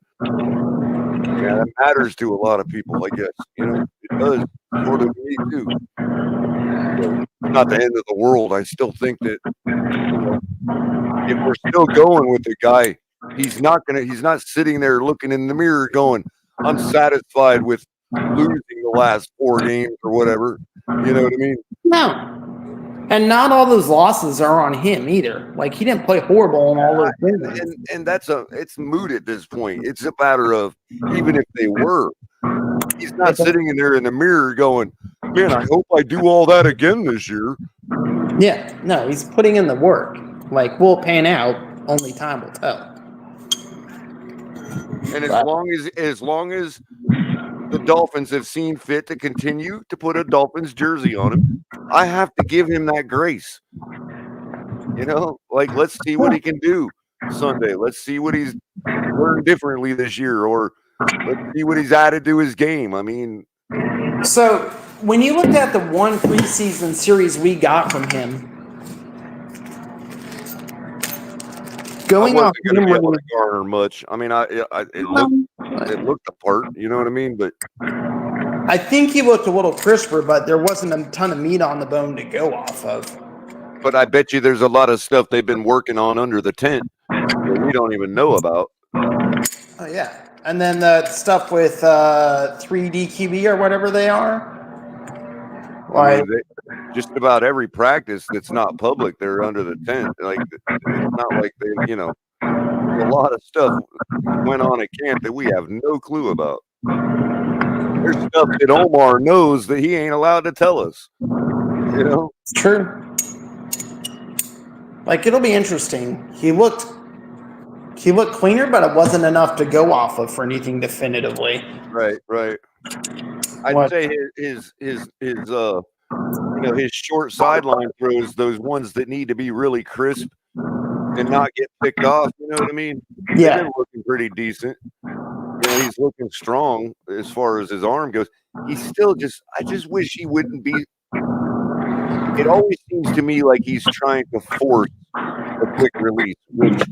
Yeah, that matters to a lot of people, I guess. It does sort of me too. Not the end of the world. I still think that if we're still going with the guy, he's not sitting there looking in the mirror going, I'm satisfied with losing the last 4 games or whatever. You know what I mean? No. And not all those losses are on him either. Like, he didn't play horrible in all those games. And it's moot at this point. It's a matter of even if they were, he's not sitting in there in the mirror going, man, I hope I do all that again this year. Yeah, no, he's putting in the work. Like, we'll pan out. Only time will tell. And as long as the Dolphins have seen fit to continue to put a Dolphins jersey on him, I have to give him that grace. Like, let's see what he can do Sunday. Let's see what he's learned differently this year, or let's see what he's added to his game. I mean, so when you looked at the one preseason series we got from him, going off going to be able to garner much. I mean, it looked the part. You know what I mean? But I think he looked a little crisper, but there wasn't a ton of meat on the bone to go off of. But I bet you there's a lot of stuff they've been working on under the tent that we don't even know about. Oh yeah, and then the stuff with 3D QB or whatever they are. I mean, just about every practice that's not public, they're under the tent. Like, it's not like they, you know, a lot of stuff went on at camp that we have no clue about. There's stuff that Omar knows that he ain't allowed to tell us. You know, it's true. Like, it'll be interesting. He looked cleaner, but it wasn't enough to go off of for anything definitively. Right. I'd say his you know, his short sideline throws, those ones that need to be really crisp and not get picked off. You know what I mean? Yeah, they're looking pretty decent. You know, he's looking strong as far as his arm goes. He's still I just wish he wouldn't be. It always seems to me like he's trying to force a quick release, which,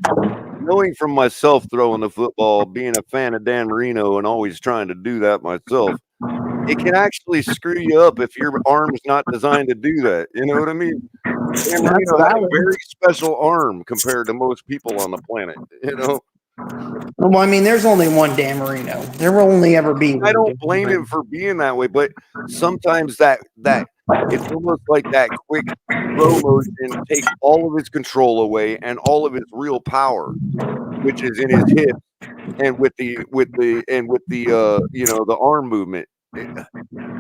knowing from myself throwing the football, being a fan of Dan Marino and always trying to do that myself, it can actually screw you up if your arm's not designed to do that. You know what I mean? Dan Marino had a very special arm compared to most people on the planet, you know? Well, I mean, there's only one Dan Marino. There will only ever be one. I don't blame him for being that way, but sometimes that it's almost like that quick throw motion takes all of his control away and all of his real power, which is in his hips and with the you know, the arm movement.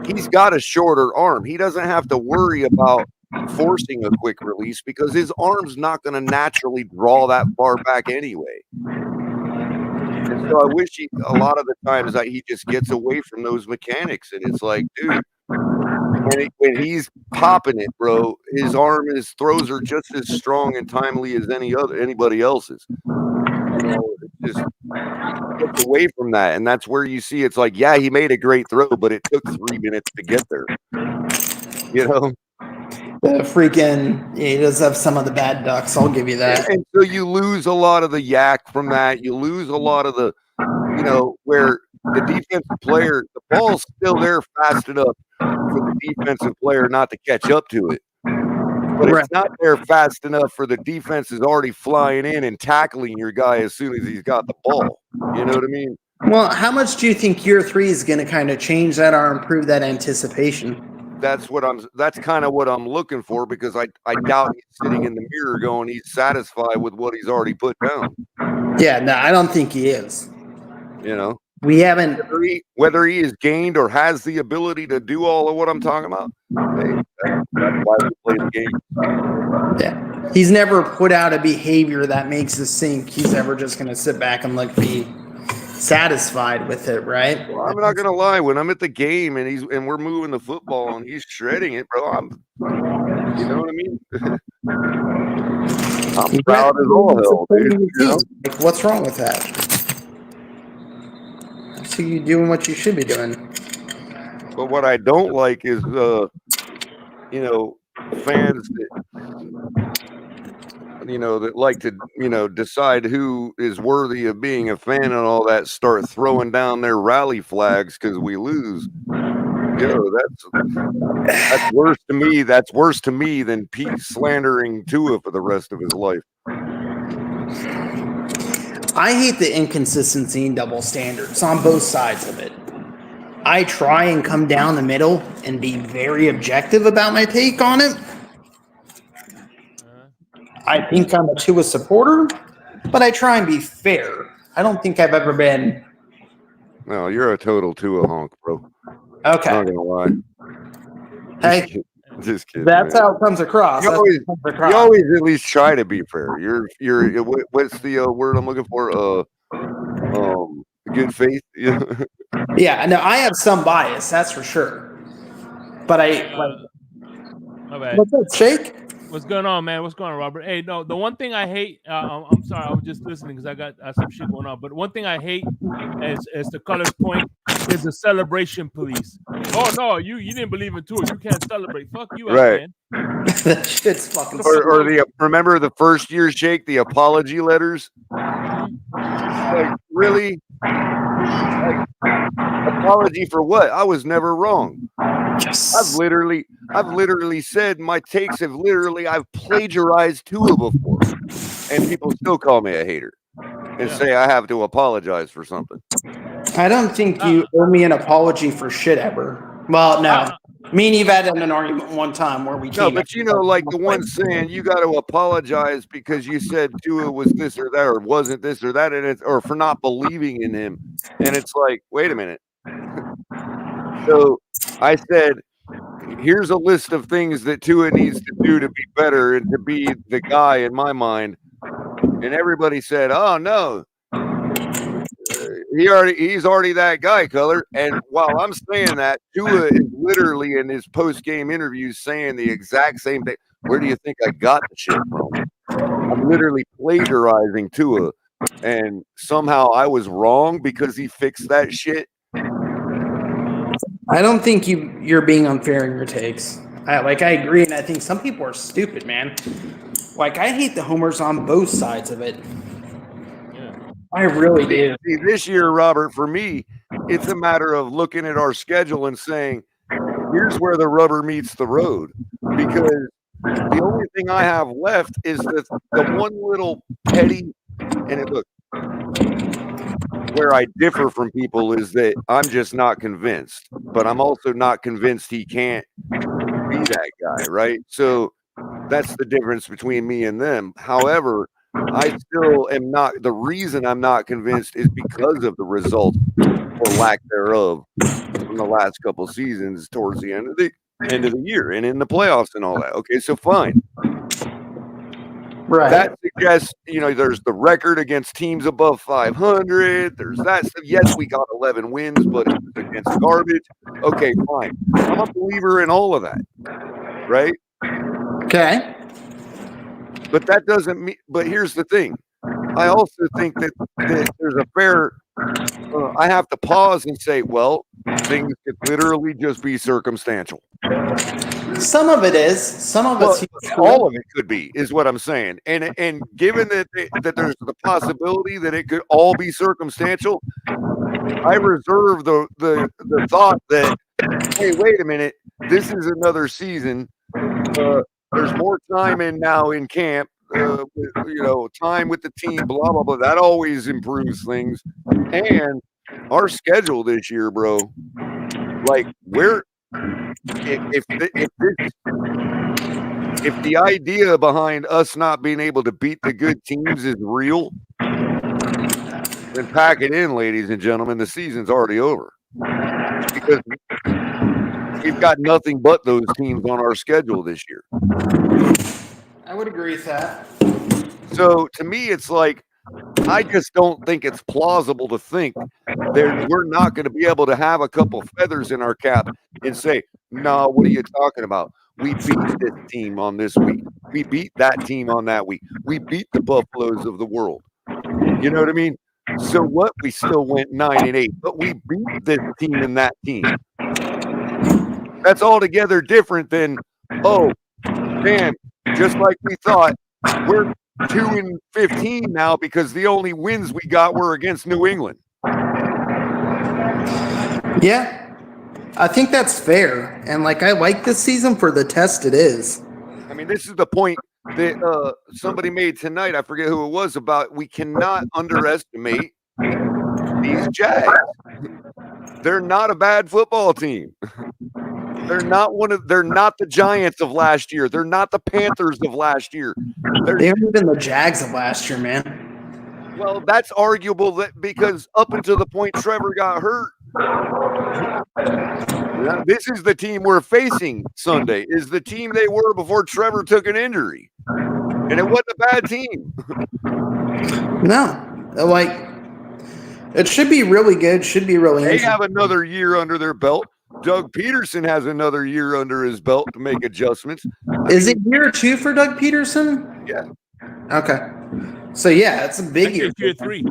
He's got a shorter arm. He doesn't have to worry about forcing a quick release because his arm's not going to naturally draw that far back anyway. And so I wish a lot of the times that he just gets away from those mechanics, and it's like, dude, when he's popping it, bro, his throws are just as strong and timely as anybody else's. You know, it just gets away from that, and that's where you see it's like, yeah, he made a great throw, but it took 3 minutes to get there. You know, he does have some of the bad ducks. I'll give you that. And so you lose a lot of the yak from that. You lose a lot of the, you know, where the defensive player, the ball's still there fast enough for the defensive player not to catch up to it. But it's not there fast enough for the defense is already flying in and tackling your guy as soon as he's got the ball. You know what I mean? Well, how much do you think year 3 is going to kind of change that or improve that anticipation? That's kind of what I'm looking for, because I doubt he's sitting in the mirror going he's satisfied with what he's already put down. Yeah, no, I don't think he is. You know, we haven't whether he has gained or has the ability to do all of what I'm talking about. Hey, that's why we play the game. Yeah, he's never put out a behavior that makes us think he's ever just going to sit back and be satisfied with it, right? Well, I'm not gonna lie. When I'm at the game and we're moving the football and he's shredding it, bro, you know what I mean? I'm proud as all hell, dude. You know? Like, what's wrong with that? I see you doing what you should be doing. But what I don't like is, you know, fans that, you know, that like to, you know, decide who is worthy of being a fan and all that, start throwing down their rally flags because we lose. You know, that's worse to me. That's worse to me than Pete slandering Tua for the rest of his life. I hate the inconsistency and double standards on both sides of it. I try and come down the middle and be very objective about my take on it. I think I'm a Tua supporter, but I try and be fair. I don't think I've ever been. No, you're a total Tua honk, bro. Okay. I'm not gonna lie. Hey, just kidding. That's man. how it comes across. You always at least try to be fair. You're what's the word I'm looking for? Good faith. Yeah, no, I have some bias, that's for sure. But My bad. What's up, Shake? What's going on, man? What's going on, Robert? Hey, no, the one thing I hate, I'm sorry, I was just listening because I got some shit going on. But one thing I hate, as the color's point, is the celebration police. Oh no, you didn't believe in Tua. You can't celebrate. Fuck you, Right. man. That shit's fucking. Or remember the first year shake, the apology letters. Like, really? Like, apology for what? I was never wrong. I've literally said my takes I've plagiarized Tua before, and people still call me a hater and say I have to apologize for something. I don't think you owe me an apology for shit ever. Well, no. Me and you've had an argument one time where we came. No, but you know, like the one saying you got to apologize because you said Tua was this or that or wasn't this or that, and it's or for not believing in him, and it's like, wait a minute. So I said, here's a list of things that Tua needs to do to be better and to be the guy in my mind, and everybody said, oh no. He's already that guy, Color. And while I'm saying that, Tua is literally in his post-game interviews saying the exact same thing. Where do you think I got the shit from? I'm literally plagiarizing Tua, and somehow I was wrong because he fixed that shit. I don't think you're being unfair in your takes. I agree, and I think some people are stupid, man. Like, I hate the homers on both sides of it. I really do. See, this year, Robert, for me, it's a matter of looking at our schedule and saying, here's where the rubber meets the road. Because the only thing I have left is the one little petty, and look, where I differ from people is that I'm just not convinced. But I'm also not convinced he can't be that guy, right? So that's the difference between me and them. However, I still am not. The reason I'm not convinced is because of the results or lack thereof from the last couple seasons towards the end of the year and in the playoffs and all that. Okay, so fine. Right. That suggests, there's the record against teams above 500. There's that. Yes, we got 11 wins, but it was against garbage. Okay, fine. I'm a believer in all of that. Right? Okay. But that doesn't mean. But here's the thing. I also think that there's a fair. I have to pause and say, well, things could literally just be circumstantial. Some of it is. Some of it's all of it could be, is what I'm saying. And given that there's the possibility that it could all be circumstantial, I reserve the thought that, hey, wait a minute, this is another season. There's more time now in camp, time with the team, blah, blah, blah. That always improves things. And our schedule this year, bro, like if the idea behind us not being able to beat the good teams is real, then pack it in, ladies and gentlemen. The season's already over. Because we've got nothing but those teams on our schedule this year. I would agree with that. So to me, it's like, I just don't think it's plausible to think that we're not going to be able to have a couple feathers in our cap and say, no, what are you talking about? We beat this team on this week. We beat that team on that week. We beat the Buffaloes of the world. You know what I mean? So what? We still went 9-8, but we beat this team and that team. That's altogether different than, oh, damn, just like we thought, we're 2-15 now because the only wins we got were against New England. Yeah, I think that's fair. And I like this season for the test it is. I mean, this is the point that somebody made tonight. I forget who it was about. We cannot underestimate these Jags. They're not a bad football team. They're not the Giants of last year. They're not the Panthers of last year. They haven't been the Jags of last year, man. Well, that's arguable because up until the point Trevor got hurt, this is the team we're facing Sunday, is the team they were before Trevor took an injury. And it wasn't a bad team. No. It should be really good, should be really They have another year under their belt. Doug Peterson has another year under his belt to make adjustments. Is it year 2 for Doug Peterson? Yeah. Okay. So yeah, it's a big year. It's year 3.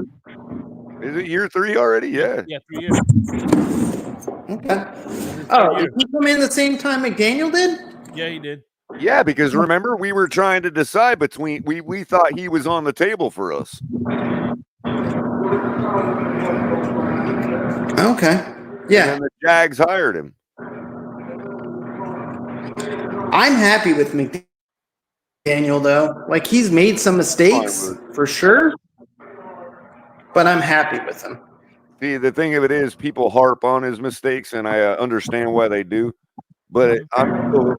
Is it year 3 already? Yeah. Yeah, 3 years. Okay. Oh, did he come in the same time McDaniel did? Yeah, he did. Yeah, because remember we were trying to decide between we thought he was on the table for us. Okay. Yeah. And the Jags hired him. I'm happy with McDaniel though. Like he's made some mistakes for sure, but I'm happy with him. See, the thing of it is, people harp on his mistakes, and I understand why they do. But I'm still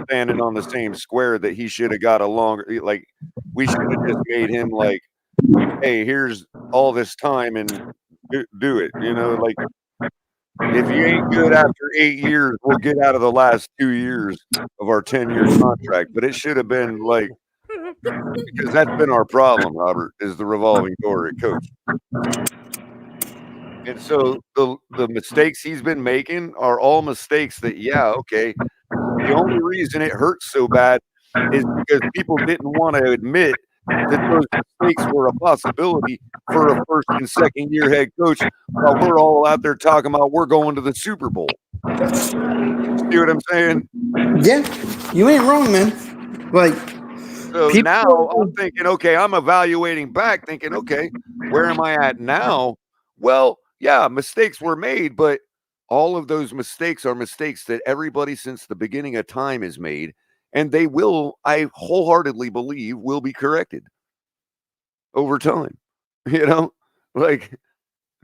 standing on the same square that he should have got a longer. Like we should have just made him like, hey, here's all this time and do it. You know, like if you ain't good after 8 years, we'll get out of the last 2 years of our 10-year contract. But it should have been like, because that's been our problem, Robert, is the revolving door at coach. And so the mistakes he's been making are all mistakes that, yeah, okay. The only reason it hurts so bad is because people didn't want to admit that those mistakes were a possibility for a first and second year head coach while we're all out there talking about we're going to the Super Bowl. See what I'm saying? Yeah, you ain't wrong, man. Like, so now I'm thinking, okay, I'm evaluating back, thinking, okay, where am I at now? Well, yeah, mistakes were made, but all of those mistakes are mistakes that everybody since the beginning of time has made, and they will, I wholeheartedly believe, will be corrected over time. You know, like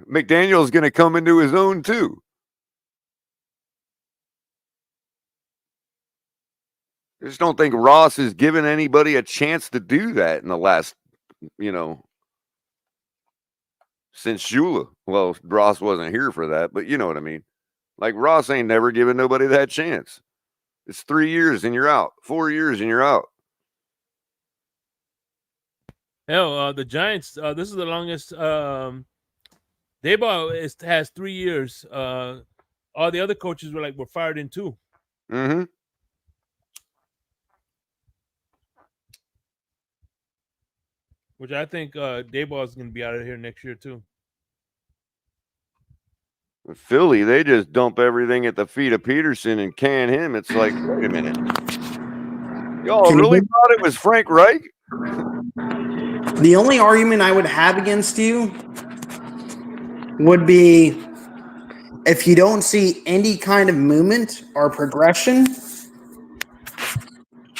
McDaniel's going to come into his own too. I just don't think Ross has given anybody a chance to do that in the last, since Shula. Well, Ross wasn't here for that, but you know what I mean. Like Ross ain't never given nobody that chance. It's 3 years and you're out. 4 years and you're out. Hell, the Giants. This is the longest. Daboll has 3 years. All the other coaches were fired in 2. Mm-hmm. Which I think Daboll is going to be out of here next year too. Philly, they just dump everything at the feet of Peterson and can him. It's like, wait a minute. Y'all really thought it was Frank Reich? The only argument I would have against you would be if you don't see any kind of movement or progression,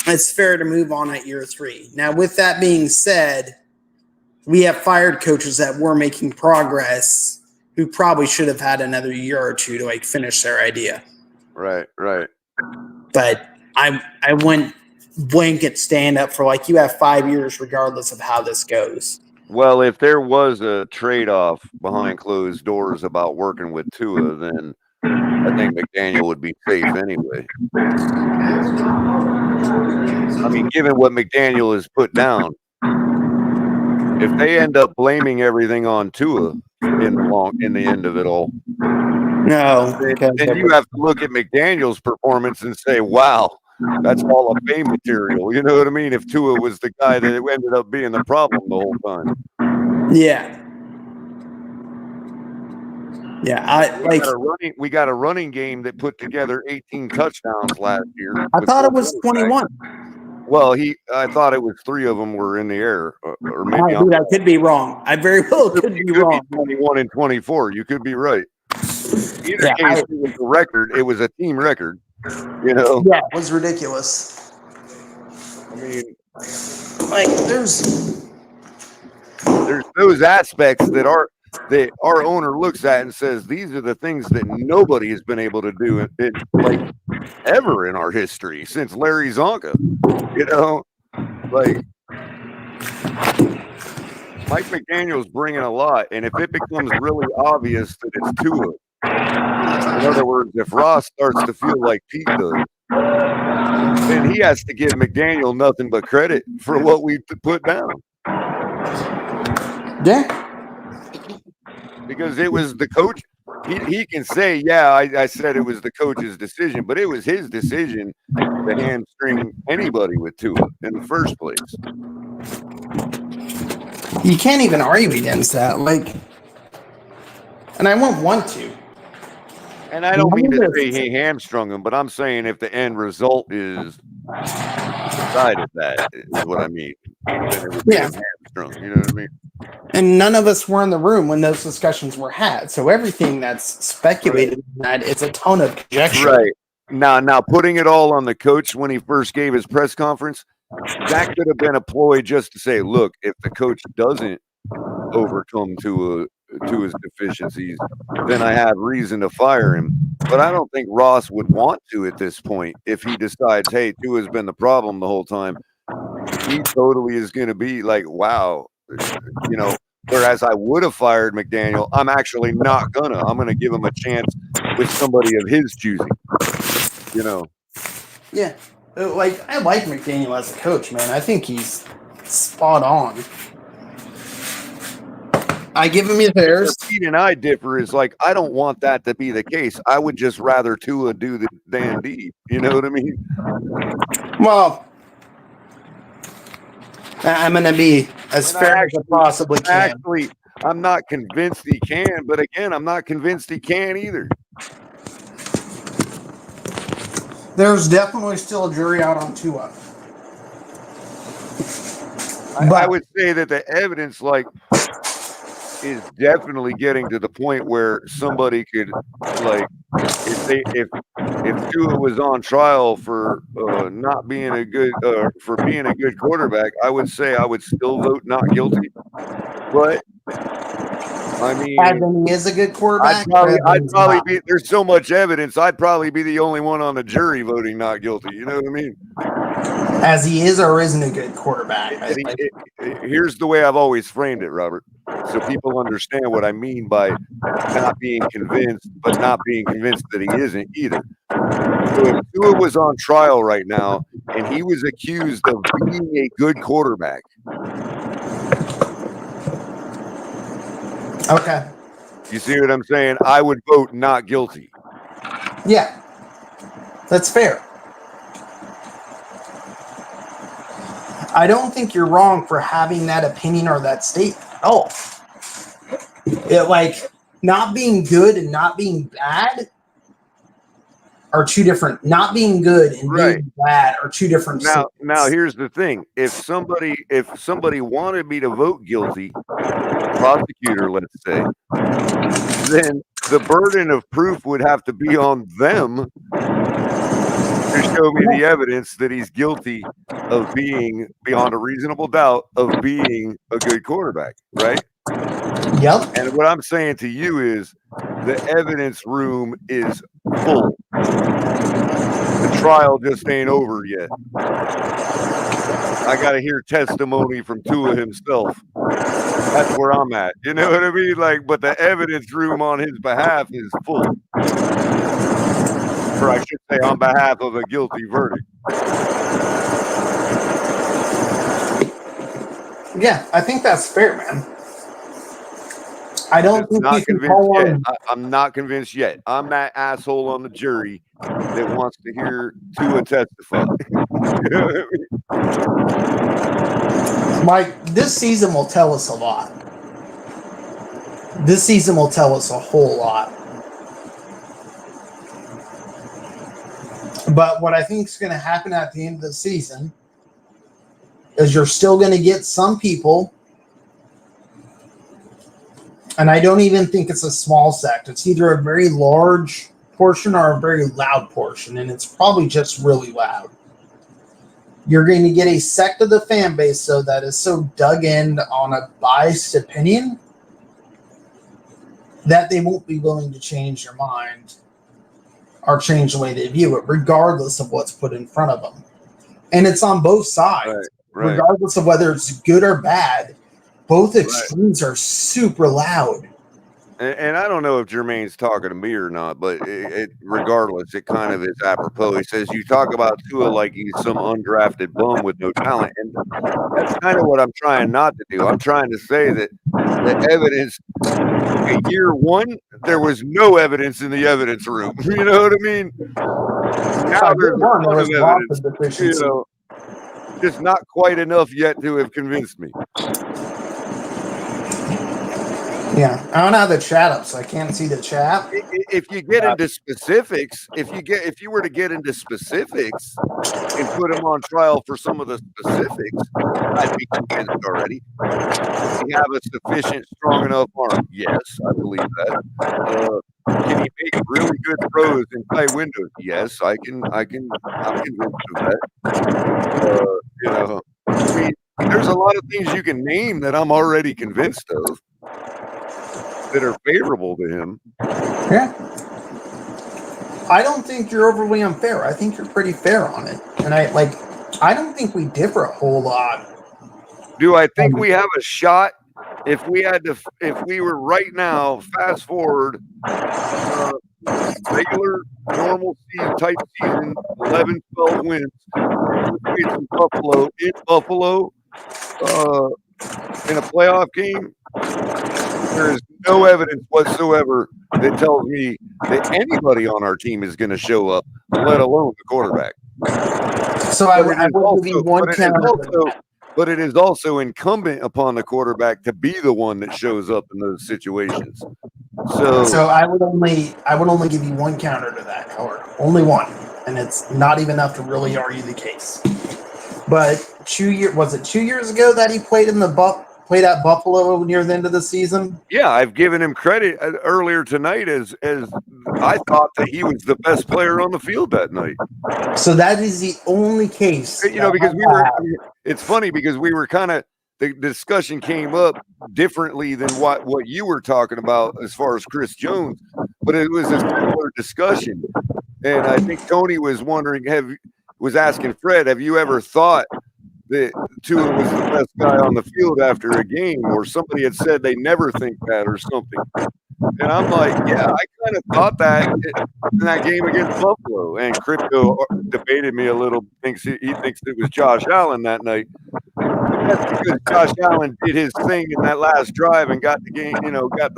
it's fair to move on at year 3. Now, with that being said, we have fired coaches that were making progress who probably should have had another year or 2 to finish their idea. Right. But I wouldn't blanket stand up for you have 5 years regardless of how this goes. Well, if there was a trade-off behind closed doors about working with Tua, then I think McDaniel would be safe anyway. I mean, given what McDaniel has put down, if they end up blaming everything on Tua in the end of it all, then you have to look at McDaniel's performance and say, wow, that's Hall of Fame material. You know what I mean? If Tua was the guy that ended up being the problem the whole time. Yeah. Yeah, we got a running game that put together 18 touchdowns last year. I thought it was 21. Well, I thought it was 3 of them were in the air, or maybe I could be wrong. I very well could be wrong. 21 and 24. You could be right. Either case, it was a record. It was a team record. Yeah, it was ridiculous. I mean, there's those aspects that our owner looks at and says these are the things that nobody has been able to do ever in our history since Larry Zonka. Mike McDaniel's bringing a lot, and if it becomes really obvious that it's Tua, in other words, if Ross starts to feel like Pete does, then he has to give McDaniel nothing but credit for what we put down. Yeah. Because it was the coach. he can say, yeah, I said it was the coach's decision, but it was his decision to hamstring anybody with Tua in the first place. You can't even argue against that. Like, and I won't want to. And I don't mean to say he hamstrung him, but I'm saying if the end result is decided, that is what I mean. Then it would be hamstrung. You know what I mean? And none of us were in the room when those discussions were had. So everything that's speculated in that is a ton of conjecture. Right. Now putting it all on the coach when he first gave his press conference, that could have been a ploy just to say, look, if the coach doesn't overcome Tua's deficiencies, then I have reason to fire him. But I don't think Ross would want to at this point. If he decides, hey, Tua's been the problem the whole time, he totally is going to be like, wow, you know, whereas I would have fired McDaniel, I'm actually not gonna. I'm going to give him a chance with somebody of his choosing, you know. Yeah. Like, I like McDaniel as a coach, man. I think he's spot on. I give him his fares. Pete and I differ is like, I don't want that to be the case. I would just rather Tua do the than D. You know what I mean? Well, I'm going to be as fair as I possibly can. Actually, I'm not convinced he can, but again, I'm not convinced he can either. There's definitely still a jury out on Tua. I would say that the evidence, like, is definitely getting to the point where somebody could, like, if Tua was on trial for not being a good for being a good quarterback, I would say I would still vote not guilty. But I mean, he is a good quarterback. I'd probably be. There's so much evidence. I'd probably be the only one on the jury voting not guilty. You know what I mean? As he is or isn't a good quarterback. Here's the way I've always framed it, Robert, so people understand what I mean by not being convinced, but not being convinced that he isn't either. So if Tua was on trial right now and he was accused of being a good quarterback. Okay. You see what I'm saying? I would vote not guilty. Yeah. That's fair. I don't think you're wrong for having that opinion or that statement at all. Like, not being good and not being bad are two different. Not being good and being bad are two different. Now here's the thing: if somebody wanted me to vote guilty, prosecutor, let's say, then the burden of proof would have to be on them to show me the evidence that he's guilty of being, beyond a reasonable doubt, of being a good quarterback, right? Yep. And what I'm saying to you is the evidence room is full. The trial just ain't over yet. I got to hear testimony from Tua himself. That's where I'm at. You know what I mean? Like, but the evidence room on his behalf is full. Or I should say on behalf of a guilty verdict. Yeah, I think that's fair, man. I don't think not you can convinced call yet. on. I'm not convinced yet. I'm that asshole on the jury that wants to hear Tua testify. You know what I mean? Mike, this season will tell us a lot. This season will tell us a whole lot. But what I think is going to happen at the end of the season is you're still going to get some people, and I don't even think it's a small sect. It's either a very large portion or a very loud portion, and it's probably just really loud. You're going to get a sect of the fan base, so that is so dug in on a biased opinion that they won't be willing to change their mind or change the way they view it, regardless of what's put in front of them. And it's on both sides. Right. Regardless of whether it's good or bad, both extremes are super loud. And I don't know if Jermaine's talking to me or not, but regardless, it kind of is apropos. He says, you talk about Tua like he's some undrafted bum with no talent. And that's kind of what I'm trying not to do. I'm trying to say that the evidence Okay, year one, there was no evidence in the evidence room. You know what I mean? Now there's a ton of evidence. You know, just not quite enough yet to have convinced me. Yeah, I don't have the chat up, so I can't see the chat. If you get into specifics, if you were to get into specifics and put him on trial for some of the specifics, I'd be convinced already. Does he have a sufficient, strong enough arm? Yes, I believe that. Can he make really good throws in tight windows? Yes, I'm convinced of that. You know, I mean, there's a lot of things you can name that I'm already convinced of that are favorable to him. Yeah. I don't think you're overly unfair. I think you're pretty fair on it. And I don't think we differ a whole lot. Do I think we have a shot if we were right now, fast forward, regular, normal season, type season, 11, 12 wins, in Buffalo, in a playoff game? There is no evidence whatsoever that tells me that anybody on our team is going to show up, let alone the quarterback. So I will give you one counter. But it is also incumbent upon the quarterback to be the one that shows up in those situations. So I would only give you one counter to that, Howard. Only one, and it's not even enough to really argue the case. But 2 years ago that he played at Buffalo near the end of the season? Yeah, I've given him credit earlier tonight as I thought that he was the best player on the field that night. So that is the only case. You know, because it's funny because we were kind of, the discussion came up differently than what you were talking about as far as Chris Jones, but it was a similar discussion. And I think Tony was wondering, was asking Fred, have you ever thought that Tua was the best guy on the field after a game, or somebody had said they never think that or something? And I'm like, yeah, I kind of thought that in that game against Buffalo. And Crypto debated me a little. He thinks it was Josh Allen that night. But that's because Josh Allen did his thing in that last drive and got the game, got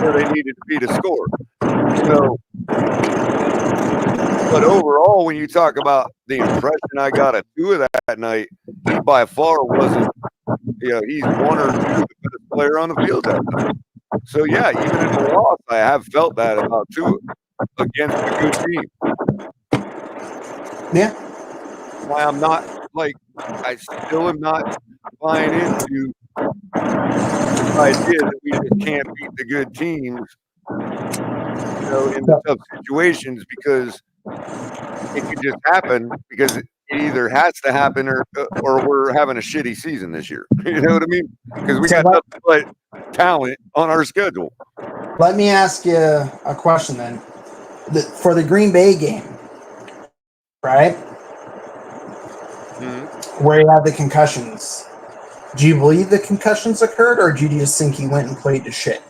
where they needed to be to score. But overall, when you talk about the impression I got of Tua that night, he by far wasn't, he's one or two the best player on the field that night. So, yeah, even in the loss, I have felt that about Tua against a good team. Yeah. Why I'm not, I still am not buying into the idea that we just can't beat the good teams, in the tough situations, because it could just happen, because it either has to happen or we're having a shitty season this year. You know what I mean? Because we got nothing but talent on our schedule. Let me ask you a question then. For the Green Bay game, right? Mm-hmm. Where you have the concussions, do you believe the concussions occurred, or do you just think he went and played to shit?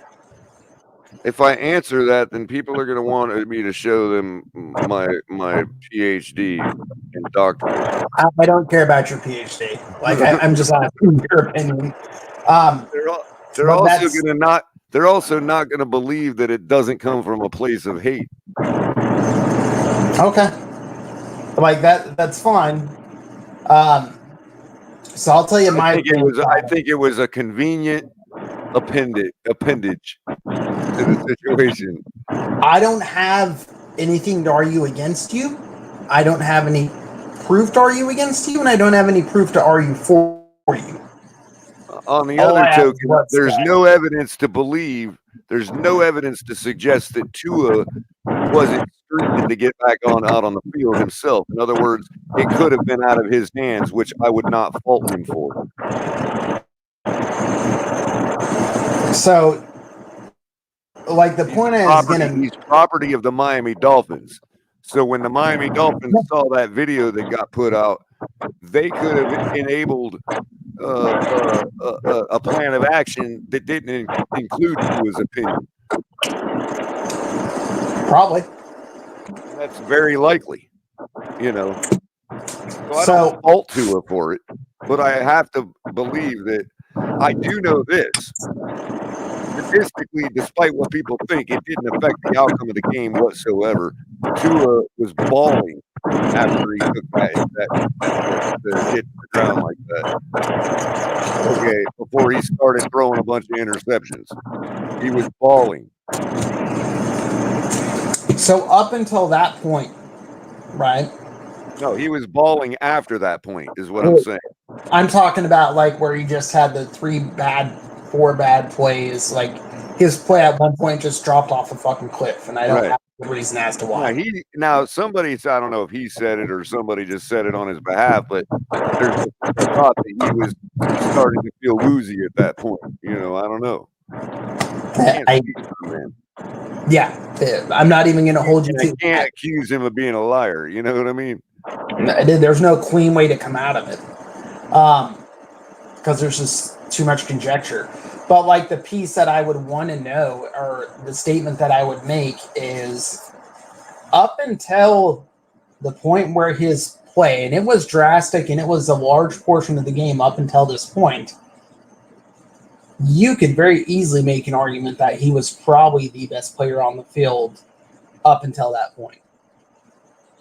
If I answer that, then people are going to want me to show them my PhD in doctorate. I don't care about your PhD. I'm just asking your opinion. They're also not going to believe that it doesn't come from a place of hate. Okay, that's fine. So I'll tell you I think it was a convenient appendage to the situation. I don't have anything to argue against you. I don't have any proof to argue against you, and I don't have any proof to argue for you. On the other token, there's no evidence to believe, there's no evidence to suggest that Tua wasn't streaking to get back out on the field himself. In other words, it could have been out of his hands, which I would not fault him for. So, the point is, he's property of the Miami Dolphins. So when the Miami Dolphins saw that video that got put out, they could have enabled a plan of action that didn't include Tua's opinion. Probably. That's very likely, So I don't fault Tua for it, but I have to believe that I do know this. The statistically, despite what people think, it didn't affect the outcome of the game whatsoever. Tua was bawling after he took the hit to the ground like that. Okay, before he started throwing a bunch of interceptions, he was bawling. So up until that point, right? No, he was bawling after that point, is what I'm saying. I'm talking about like where he just had the 4 bad plays. Like his play at one point just dropped off a fucking cliff, and I don't have a reason as to why. Now somebody, I don't know if he said it or somebody just said it on his behalf, but there's a thought that he was starting to feel woozy at that point. You know, I don't know. Yeah, I'm not even going to hold you to I can't accuse him of being a liar. You know what I mean? There's no clean way to come out of it, because there's just too much conjecture. But like the piece that I would want to know, or the statement that I would make, is up until the point where his play, and it was drastic, and it was a large portion of the game up until this point, you could very easily make an argument that he was probably the best player on the field up until that point.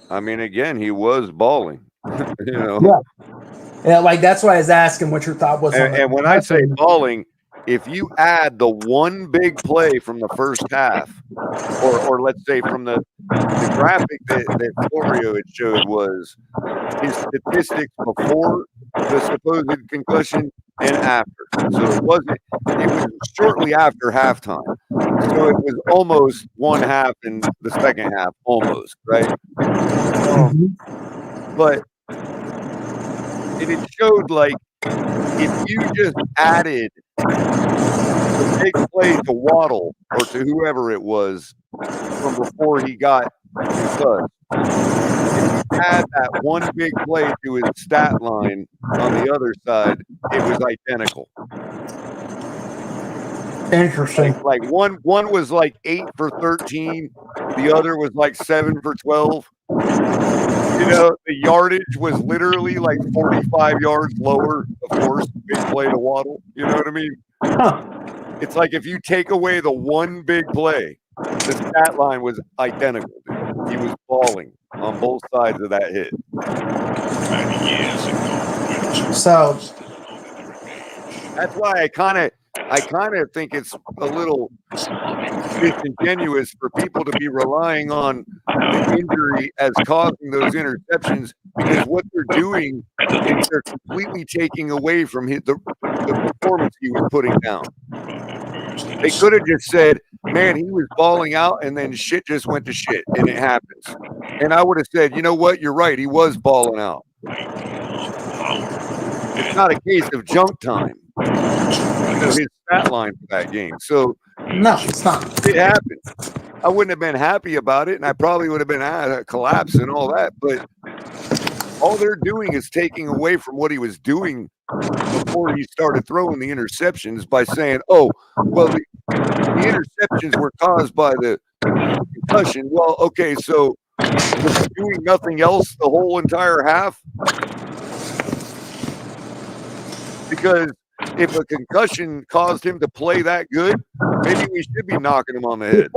I mean, again, he was bawling. You know? Yeah, like that's why I was asking what your thought was. And when I say bawling, if you add the one big play from the first half, or let's say from the graphic that Florio had showed was his statistics before the supposed concussion and after. So it was shortly after halftime. So it was almost one half in the second half, almost, right? But it showed like if you just added the big play to Waddle or to whoever it was from before he got concussed, if you add that one big play to his stat line on the other side, it was identical. Interesting. Like one was like 8 for 13, the other was like 7 for 12. You know, the yardage was literally like 45 yards lower, of course, big play to Waddle. You know what I mean? It's like if you take away the one big play, the stat line was identical. Dude. He was balling on both sides of that hit. So that's why I kind of think it's a little disingenuous for people to be relying on the injury as causing those interceptions, because what they're doing is they're completely taking away from the performance he was putting down. They could have just said, man, he was balling out and then shit just went to shit and it happens. And I would have said, you know what? You're right. He was balling out. It's not a case of junk time. His stat line for that game. So no, it's not. It happened. I wouldn't have been happy about it, and I probably would have been a collapse and all that. But all they're doing is taking away from what he was doing before he started throwing the interceptions by saying, "Oh, well, the interceptions were caused by the concussion." Well, okay, so was he doing nothing else the whole entire half? Because if a concussion caused him to play that good, maybe we should be knocking him on the head.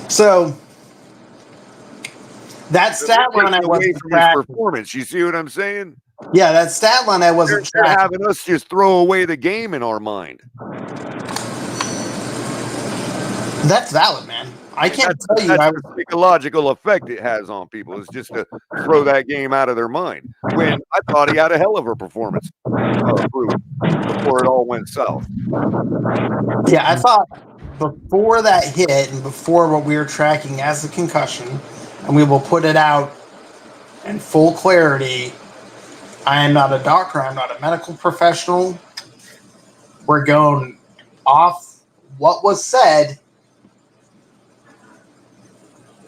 So that stat line I wasn't from his performance. You see what I'm saying? Yeah, that stat line I wasn't they're having us just throw away the game in our mind. That's valid, man. I can't tell you. That's the psychological effect it has on people, is just to throw that game out of their mind. When I thought he had a hell of a performance before it all went south. Yeah, I thought before that hit and before what we were tracking as a concussion, and we will put it out in full clarity. I am not a doctor. I'm not a medical professional. We're going off what was said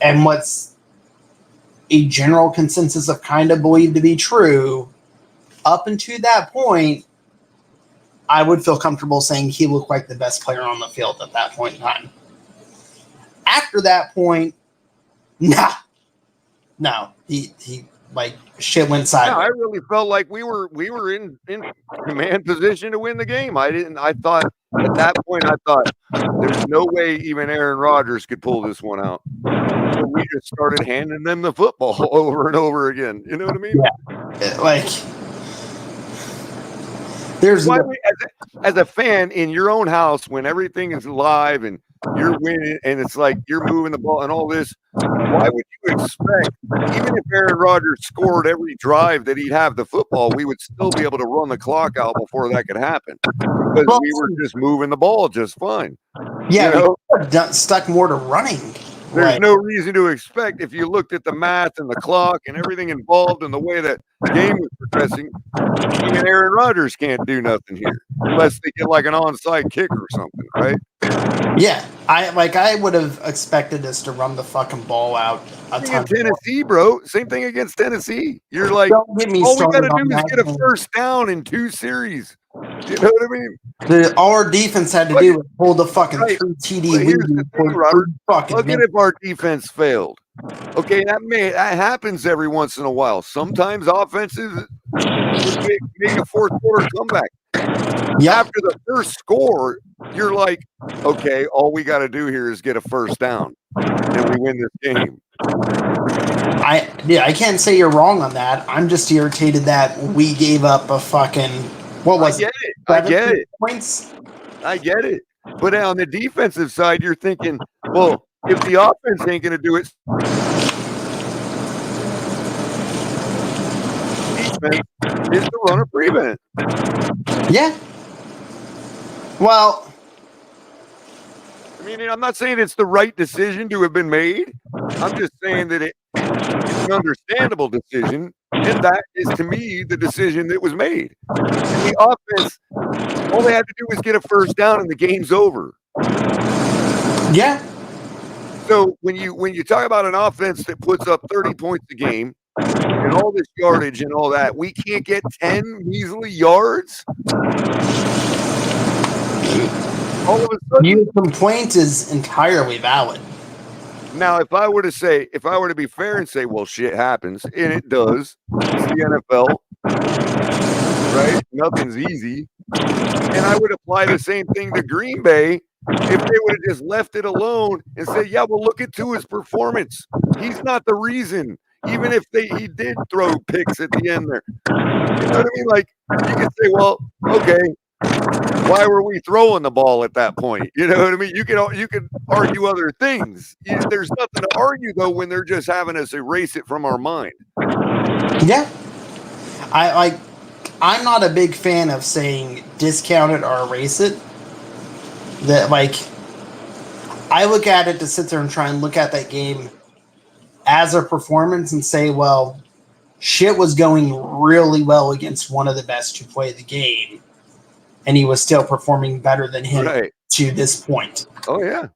and what's a general consensus of kind of believed to be true. Up until that point, I would feel comfortable saying he looked like the best player on the field at that point in time. After that point, no, he like shit went sideways. I really felt like we were in command position to win the game. I thought at that point, there's no way even Aaron Rodgers could pull this one out. So we just started handing them the football over and over again. You know what I mean? Yeah. Like, there's as a fan in your own house, when everything is live and you're winning and it's like you're moving the ball and all this, why would you expect, even if Aaron Rodgers scored every drive that he'd have the football, we would still be able to run the clock out before that could happen because we were just moving the ball just fine. Yeah, we stuck more to running. There's no reason to expect, if you looked at the math and the clock and everything involved and the way that game was progressing, even Aaron Rodgers can't do nothing here unless they get like an onside kick or something, right? Yeah, I would have expected us to run the fucking ball out a ton. Tennessee, bro. Same thing against Tennessee. You're like, don't get me all we started got to do on is that get a game. first down in 2 series. You know what I mean? All our defense had to do was hold the fucking 3 TD lead. Look at if our defense failed. Okay, that happens every once in a while. Sometimes offenses make a fourth quarter comeback. After the first score, you're like, okay, all we got to do here is get a first down, and we win this game. I can't say you're wrong on that. I'm just irritated that we gave up a fucking I get it. Points. I get it. But on the defensive side, you're thinking, well, if the offense ain't going to do it, defense is to run a prevent. Yeah. Well, I mean, I'm not saying it's the right decision to have been made. I'm just saying that it's an understandable decision, and that is, to me, the decision that was made. And the offense, all they had to do was get a first down, and the game's over. Yeah. So when you talk about an offense that puts up 30 points a game and all this yardage and all that, we can't get 10 measly yards. All of a sudden, your complaint is entirely valid. Now, if I were to be fair and say, well, shit happens, and it does, it's the NFL, right? Nothing's easy. And I would apply the same thing to Green Bay if they would have just left it alone and said, yeah, well, look at Tua's performance. He's not the reason. Even if he did throw picks at the end there. You know what I mean? Like, you could say, well, okay, why were we throwing the ball at that point? You know what I mean? You can argue other things. There's nothing to argue, though, when they're just having us erase it from our mind. Yeah. I'm not a big fan of saying discount it or erase it. That, like, I look at it to sit there and try and look at that game as a performance and say, well, shit was going really well against one of the best to play the game, and he was still performing better than him to this point. Oh, yeah.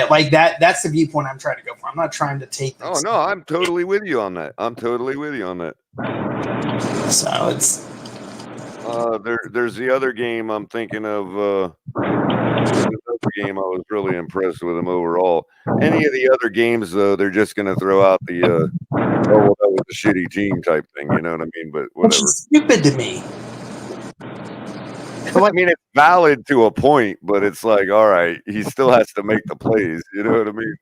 Like that's the viewpoint I'm trying to go for. I'm not trying to take this. Oh, no, I'm totally with you on that. So it's... there's the other game I'm thinking of. Another game I was really impressed with him overall. Any of the other games, though, they're just going to throw out the oh, well, that was a shitty team type thing. You know what I mean? But whatever. Which is stupid to me. I mean, it's valid to a point, but it's like, all right, he still has to make the plays. You know what I mean?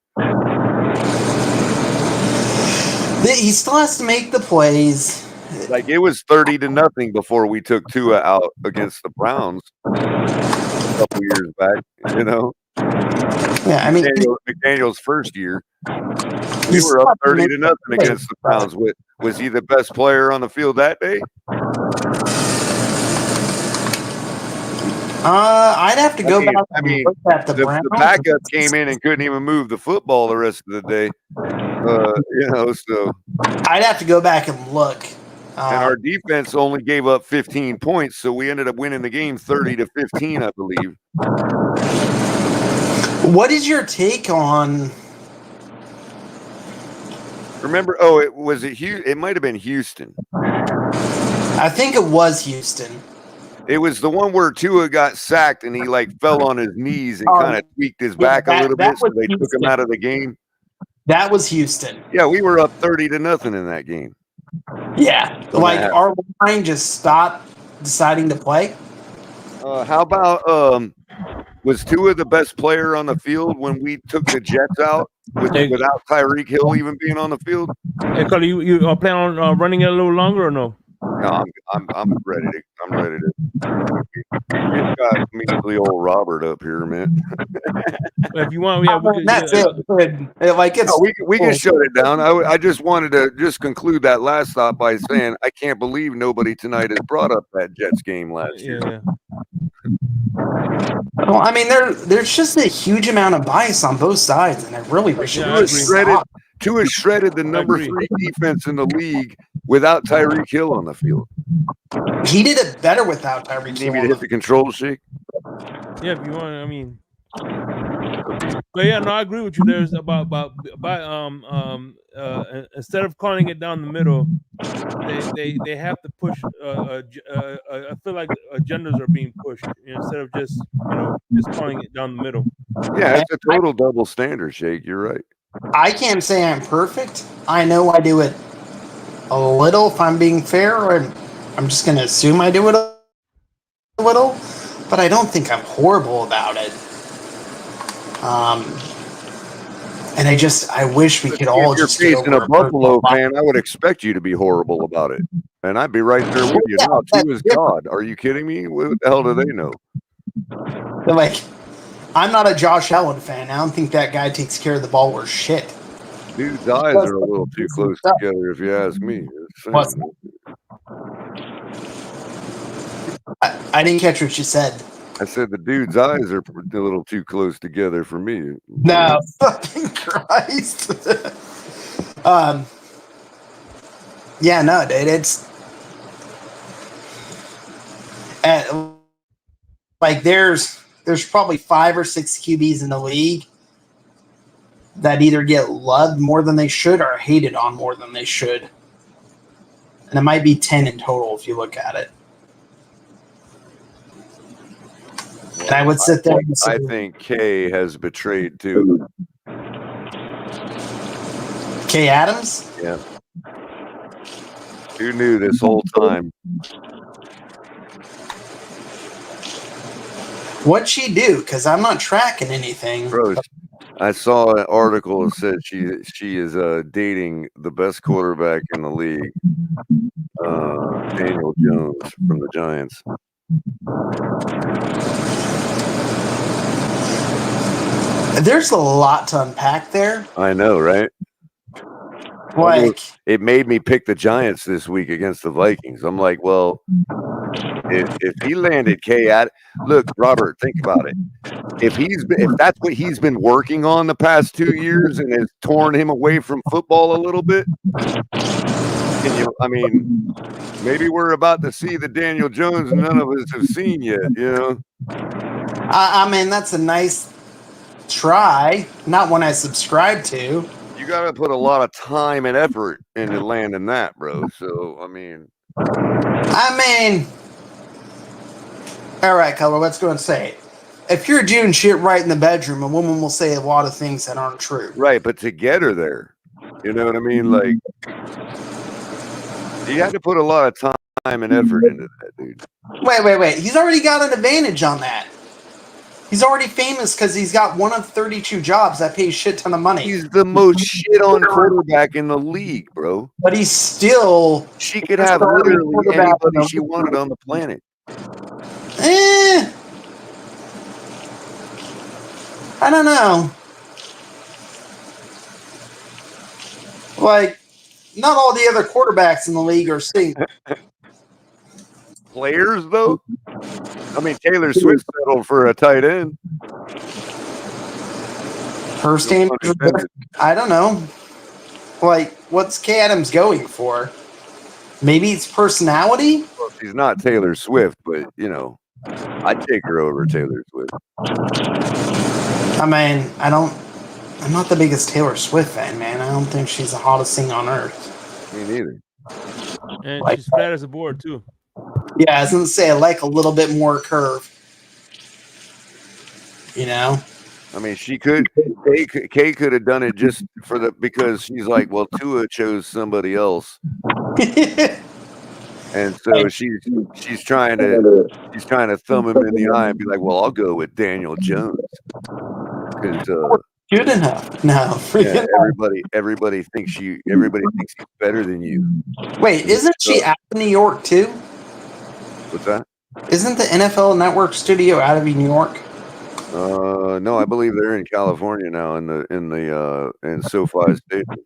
He still has to make the plays. Like, it was 30-0 before we took Tua out against the Browns a couple years back, you know? Yeah, I mean, McDaniel's first year, we were up 30-0 against the Browns. Was he the best player on the field that day? I'd have to go back and look at the Browns. The backup came in and couldn't even move the football the rest of the day. You know, so I'd have to go back and look. And our defense only gave up 15 points, so we ended up winning the game 30-15, I believe. What is your take on? Remember? Oh, it might have been Houston. I think it was Houston. It was the one where Tua got sacked and he like fell on his knees and kind of tweaked his back a little bit, so they took him out of the game. That was Houston. Yeah, we were up 30-0 in that game. Yeah, like our line just stopped deciding to play. How about was Tua the best player on the field when we took the Jets out without Tyreek Hill even being on the field? Hey, Carly, you plan on running it a little longer or no? No, I'm ready to. I'm ready to. We just got measly old Robert up here, man. If you want, yeah, we could. That's it. Like it's. No, we can shut it down. I just wanted to just conclude that last thought by saying I can't believe nobody tonight has brought up that Jets game last year. Yeah. Well, I mean, there's just a huge amount of bias on both sides, and I really wish it would stop. Tua shredded the number 3 defense in the league without Tyreek Hill on the field. He did it better without Tyreek Hill. Need me to hit the control shake? Yeah, if you want. I mean, but yeah, no, I agree with you. There's about instead of calling it down the middle, they have to push. I feel like agendas are being pushed instead of just just calling it down the middle. Yeah, it's a total double standard, Shake. You're right. I can't say I'm perfect. I know I do it a little, if I'm being fair, and I'm just going to assume I do it a little, but I don't think I'm horrible about it. And I wish we could all just get over a Buffalo fan, I would expect you to be horrible about it. And I'd be right there with you. Now, Tua is God. Are you kidding me? What the hell do they know? They're like, I'm not a Josh Allen fan. I don't think that guy takes care of the ball worth shit. Dude's eyes are a little too close together, if you ask me. I didn't catch what you said. I said the dude's eyes are a little too close together for me. No, fucking Christ. Yeah, no, dude, it's like there's probably 5 or 6 QBs in the league that either get loved more than they should or hated on more than they should. And it might be 10 in total if you look at it. And I would sit there and say, I think Kay has betrayed too. Kay Adams? Yeah. Who knew this whole time? What'd she do? Because I'm not tracking anything. Bro, I saw an article that said she is dating the best quarterback in the league, Daniel Jones from the Giants. There's a lot to unpack there. I know, right? Like, it made me pick the Giants this week against the Vikings. I'm like, well, if he landed look, Robert, think about it. If that's what he's been working on the past 2 years and has torn him away from football a little bit, I mean, maybe we're about to see the Daniel Jones none of us have seen yet. I mean, that's a nice try. Not one I subscribe to. You got to put a lot of time and effort into landing that, bro. So, I mean, all right, Color, let's go and say it. If you're doing shit right in the bedroom, a woman will say a lot of things that aren't true. Right, but to get her there, you know what I mean? Like, you had to put a lot of time and effort into that, dude. Wait. He's already got an advantage on that. He's already famous because he's got one of 32 jobs that pay a shit ton of money. He's the most shit-on quarterback in the league, bro. But he's still... She could have literally anybody she wanted on the planet. I don't know. Like, not all the other quarterbacks in the league are safe. Players, though? I mean, Taylor Swift settled for a tight end. Her standards, I don't know. Like, what's Kay Adams going for? Maybe it's personality? Well, she's not Taylor Swift, but, I'd take her over Taylor Swift. I mean, I'm not the biggest Taylor Swift fan, man. I don't think she's the hottest thing on earth. Me neither. And she's flat as a board, too. Yeah, I was going to say, I like a little bit more curve. I mean, she could. Kay could have done it just because she's like, well, Tua chose somebody else, and so she's trying to thumb him in the eye and be like, well, I'll go with Daniel Jones because good enough. No, yeah, everybody thinks he's better than you. Wait, isn't she out of New York too? What's that? Isn't the NFL Network studio out of New York? No, I believe they're in California now in SoFi Stadium.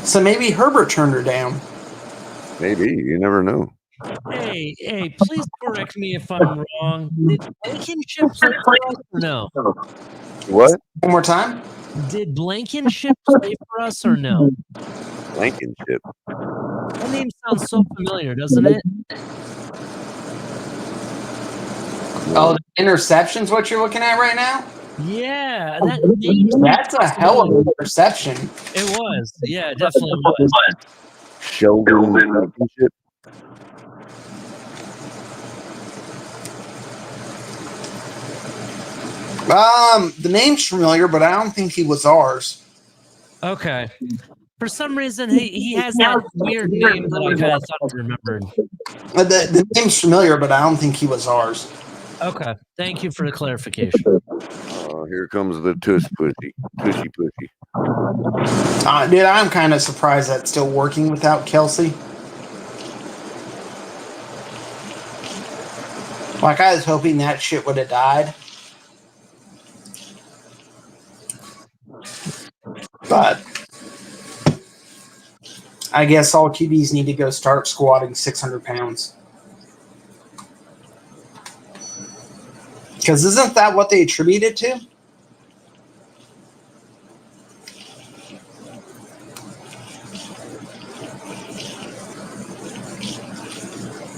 So maybe Herbert turned her down. Maybe, you never know. Hey, please correct me if I'm wrong. Did Blankenship play for us or no? What? One more time? Did Blankenship play for us or no? Blankenship. That name sounds so familiar, doesn't it? Oh, the interception's what you're looking at right now? Yeah, that's a hell of an interception. It was. Yeah, it definitely was. Sheldon Blankenship. The name's familiar, but I don't think he was ours. Okay. For some reason, he has that weird name that I kind of thought I remembered. The name's familiar, but I don't think he was ours. Okay. Thank you for the clarification. Here comes the tushy pussy. Dude, I'm kind of surprised that's still working without Kelsey. Like, I was hoping that shit would have died. But I guess all QBs need to go start squatting 600 pounds. Because isn't that what they attribute it to?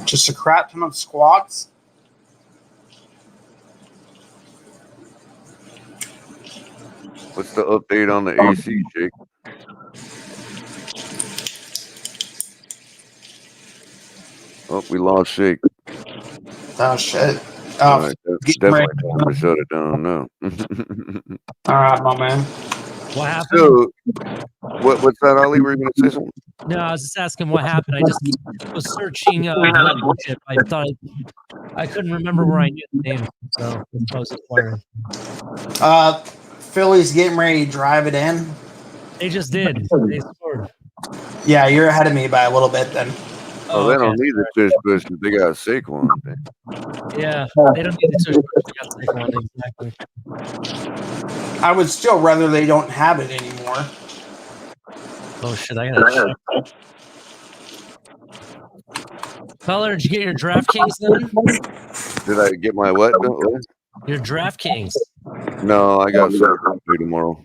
Just a crap ton of squats? What's the update on the AC, Jake? Oh, we lost Shake. Oh, shit. All right, definitely time to shut it down now. All right, my man. What happened? So, what's that, Ollie? Were you going to say something? No, I was just asking what happened. I just was searching Blankenship. I thought I couldn't remember where I knew the name, so I was just wondering. Philly's getting ready to drive it in. They just did. They scored. Yeah, you're ahead of me by a little bit then. Oh, they don't need the tush push because they got Saquon. Yeah, they don't need the tush push. They got Saquon, exactly. I would still rather they don't have it anymore. Oh shit! I gotta check. Feller, did you get your DraftKings then? Did I get my what? Your DraftKings. No, I got something to do tomorrow.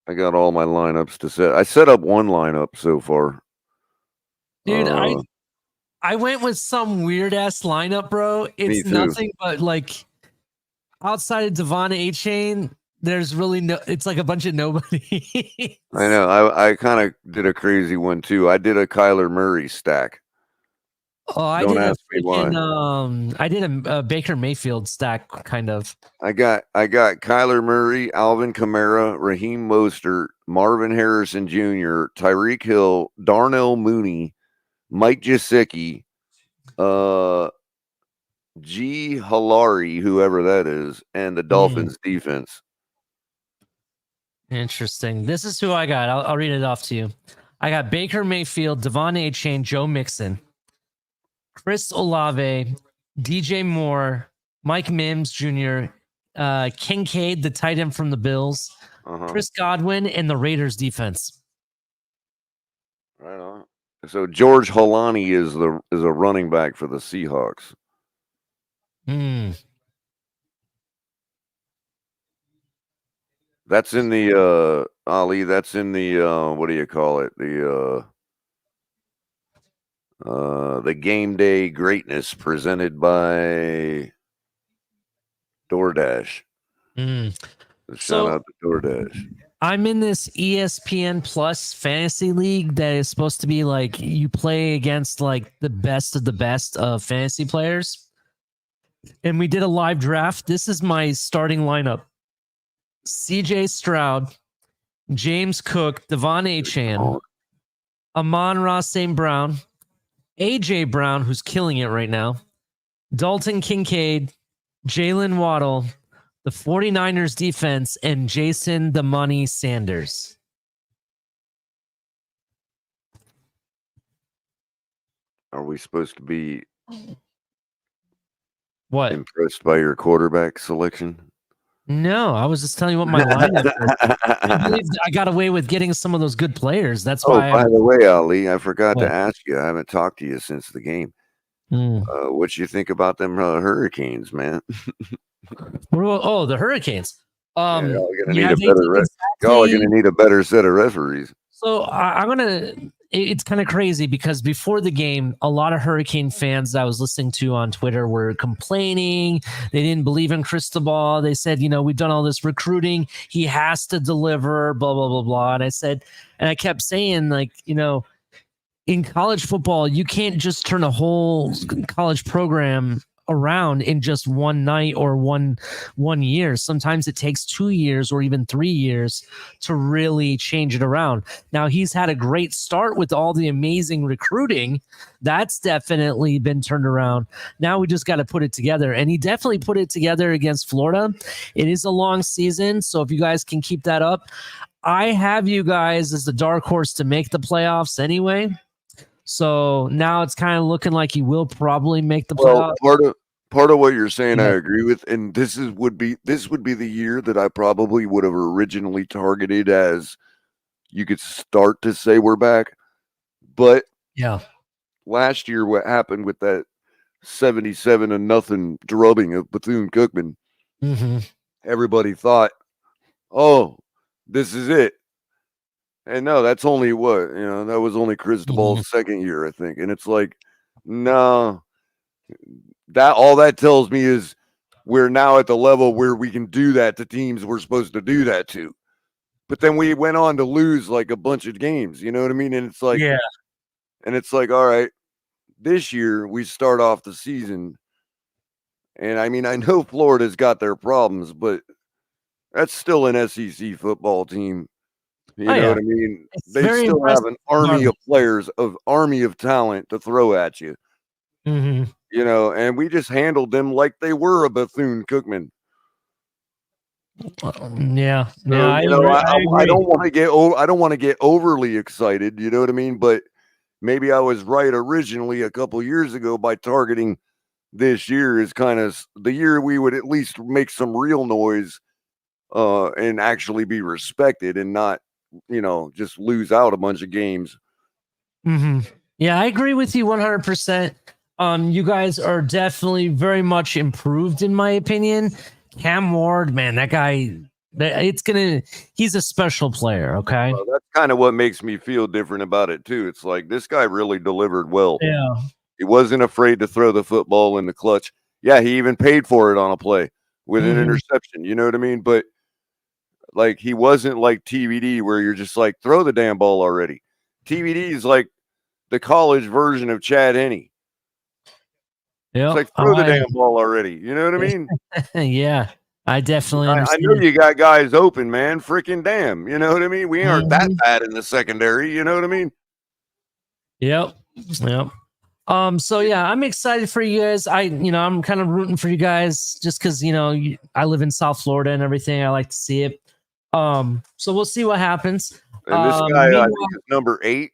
I got all my lineups to set. I set up one lineup so far. Dude, I went with some weird ass lineup, bro. It's nothing but like outside of Devon A-Chain, there's really no. It's like a bunch of nobody. I know. I kind of did a crazy one too. I did a Kyler Murray stack. Oh, Don't ask me why. I did a Baker Mayfield stack, kind of. I got Kyler Murray, Alvin Kamara, Raheem Mostert, Marvin Harrison Jr., Tyreek Hill, Darnell Mooney, Mike Gesicki, G. Halari, whoever that is, and the Dolphins defense. Interesting. This is who I got. I'll read it off to you. I got Baker Mayfield, Devon A-Chain, Joe Mixon, Chris Olave, DJ Moore, Mike Mims Jr., Kincaid, the tight end from the Bills, Chris Godwin, and the Raiders defense. Right on. So George Holani is a running back for the Seahawks. That's in the Ali. That's in the what do you call it? The Game Day Greatness presented by DoorDash. Shout out to DoorDash. I'm in this ESPN Plus fantasy league that is supposed to be like you play against like the best of fantasy players. and we did a live draft. This is my starting lineup: CJ Stroud, James Cook, Devon Achane, Amon-Ra St. Brown, AJ Brown, who's killing it right now, Dalton Kincaid, Jalen Waddle, the 49ers defense, and Jason the Money Sanders. Are we supposed to be impressed by your quarterback selection? No, I was just telling you what my lineup is. I believe I got away with getting some of those good players. That's why. By the way, Ali, I forgot to ask you. I haven't talked to you since the game. What you think about them Hurricanes, man? The Hurricanes. Y'all are gonna need a better set of referees. So I'm gonna. It's kind of crazy because before the game, a lot of Hurricane fans that I was listening to on Twitter were complaining. They didn't believe in Cristobal. They said, we've done all this recruiting. He has to deliver, blah, blah, blah, blah. And I kept saying, in college football, you can't just turn a whole college program around in just one night or one year. Sometimes it takes 2 years or even 3 years to really change it around. Now, he's had a great start with all the amazing recruiting. That's definitely been turned around. Now we just got to put it together. And he definitely put it together against Florida. It is a long season, so if you guys can keep that up, I have you guys as the dark horse to make the playoffs anyway. So now it's kind of looking like he will probably make the playoffs. Part of what you're saying, I agree with, and this would be the year that I probably would have originally targeted as you could start to say we're back. But last year, what happened with that 77-0 drubbing of Bethune-Cookman? Everybody thought, "Oh, this is it." And no, that's only that was only Cristobal's second year, I think. And it's like, no, that all that tells me is we're now at the level where we can do that to teams we're supposed to do that to. But then we went on to lose like a bunch of games, you know what I mean? And it's like, all right, this year we start off the season. And I mean, I know Florida's got their problems, but that's still an SEC football team. You know what I mean? They still have an army of players, army of talent to throw at you. And we just handled them like they were a Bethune-Cookman. I don't want to get overly excited, you know what I mean? But maybe I was right originally a couple years ago by targeting this year is kind of the year we would at least make some real noise and actually be respected and not just lose out a bunch of games. Yeah, I agree with you 100%. You guys are definitely very much improved, in my opinion. Cam Ward, man, that guy, he's a special player, okay? Well, that's kind of what makes me feel different about it, too. It's like, this guy really delivered well. Yeah. He wasn't afraid to throw the football in the clutch. Yeah, he even paid for it on a play with an interception, you know what I mean? But like, he wasn't like TVD where you're just like, throw the damn ball already. TVD is like the college version of Chad Henne. Yeah, it's like, throw the damn ball already. You know what I mean? Yeah, I definitely understand. I know you got guys open, man. Freaking damn. You know what I mean? We aren't that bad in the secondary. You know what I mean? Yep. So yeah, I'm excited for you guys. I'm kind of rooting for you guys just because I live in South Florida and everything. I like to see it. So we'll see what happens. And this guy, I think is number 8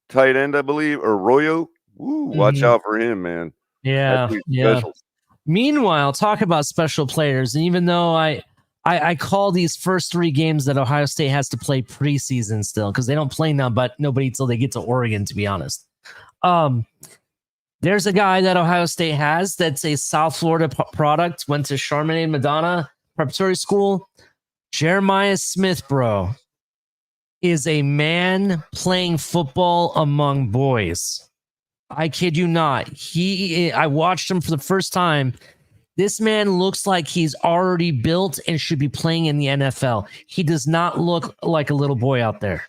tight end, I believe, or Royo. Ooh, watch out for him, man. Yeah. Meanwhile, talk about special players. And even though I call these first 3 games that Ohio State has to play preseason still, because they don't play now, but nobody till they get to Oregon, to be honest. There's a guy that Ohio State has that's a South Florida product, went to Charmaine Madonna Preparatory School. Jeremiah Smith, bro, is a man playing football among boys. I kid you not. I watched him for the first time. This man looks like he's already built and should be playing in the NFL. He does not look like a little boy out there.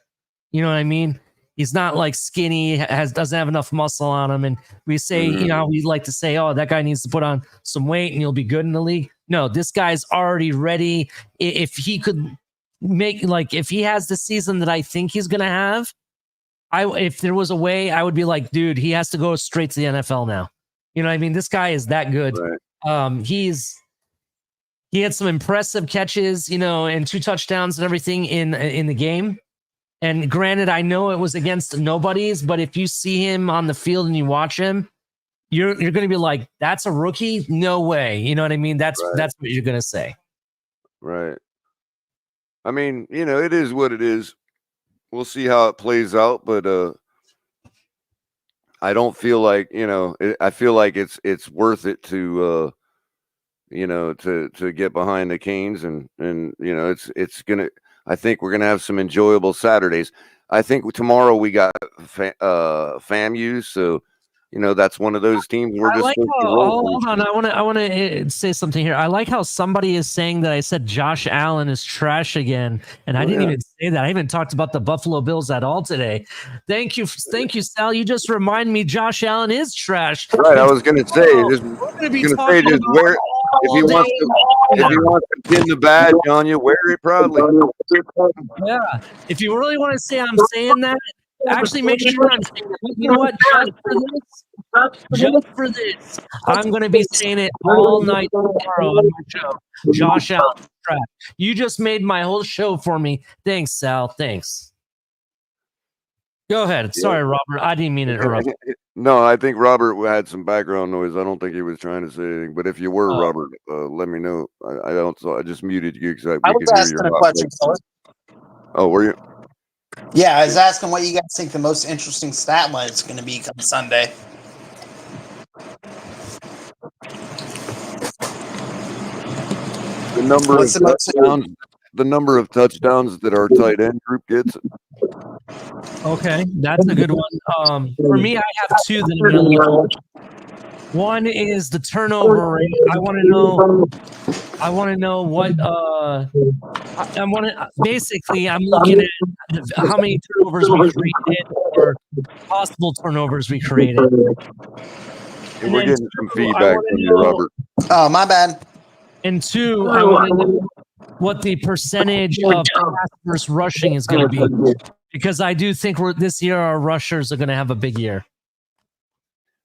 You know what I mean? He's not like skinny, doesn't have enough muscle on him. And we say, you know, we like to say, oh, that guy needs to put on some weight and he'll be good in the league. No, this guy's already ready. If he could make, like, if he has the season that I think he's going to have, if there was a way, I would be like, dude, he has to go straight to the NFL now. You know what I mean? This guy is that good. Right. He had some impressive catches, you know, and 2 touchdowns and everything in the game. And granted, I know it was against nobodies, but if you see him on the field and you watch him, you're going to be like, that's a rookie? No way. You know what I mean? That's what you're going to say. Right. I mean, you know, it is what it is. We'll see how it plays out, but I don't feel like, you know, I feel like it's worth it to you know, to get behind the Canes and you know, it's gonna. I think we're gonna have some enjoyable Saturdays. I think tomorrow we got FAMU, so you know that's one of those teams we're just. Hold on, I want to say something here. I like how somebody is saying that I said Josh Allen is trash again, and I didn't even say that. I haven't talked about the Buffalo Bills at all today. Thank you, Sal. You just remind me Josh Allen is trash. Right, I was gonna say just wear. If he wants to pin the badge on you, wear it proudly. Yeah. If you really want to say I'm saying that, actually make sure I'm saying that. You know what? Just for this, I'm going to be saying it all night tomorrow on my show. Josh Allen trash. You just made my whole show for me. Thanks, Sal. Thanks. Go ahead. Sorry, Robert. I didn't mean to interrupt. No, I think Robert had some background noise. I don't think he was trying to say anything. But if you were, Robert, let me know. I don't. So I just muted you because I was asking a question. Oh, were you? Yeah, I was asking what you guys think the most interesting stat line is going to be come Sunday. The number of touchdowns that our tight end group gets. Okay, that's a good one. For me, I have 2 that I'm going to look at. One is the turnover rate. I want to know what. Basically, I'm looking at how many turnovers we created or possible turnovers we created. We're getting some feedback from you, Robert. Oh, my bad. And 2, I want to know what the percentage of pass versus rushing is going to be. Because I do think this year our rushers are going to have a big year.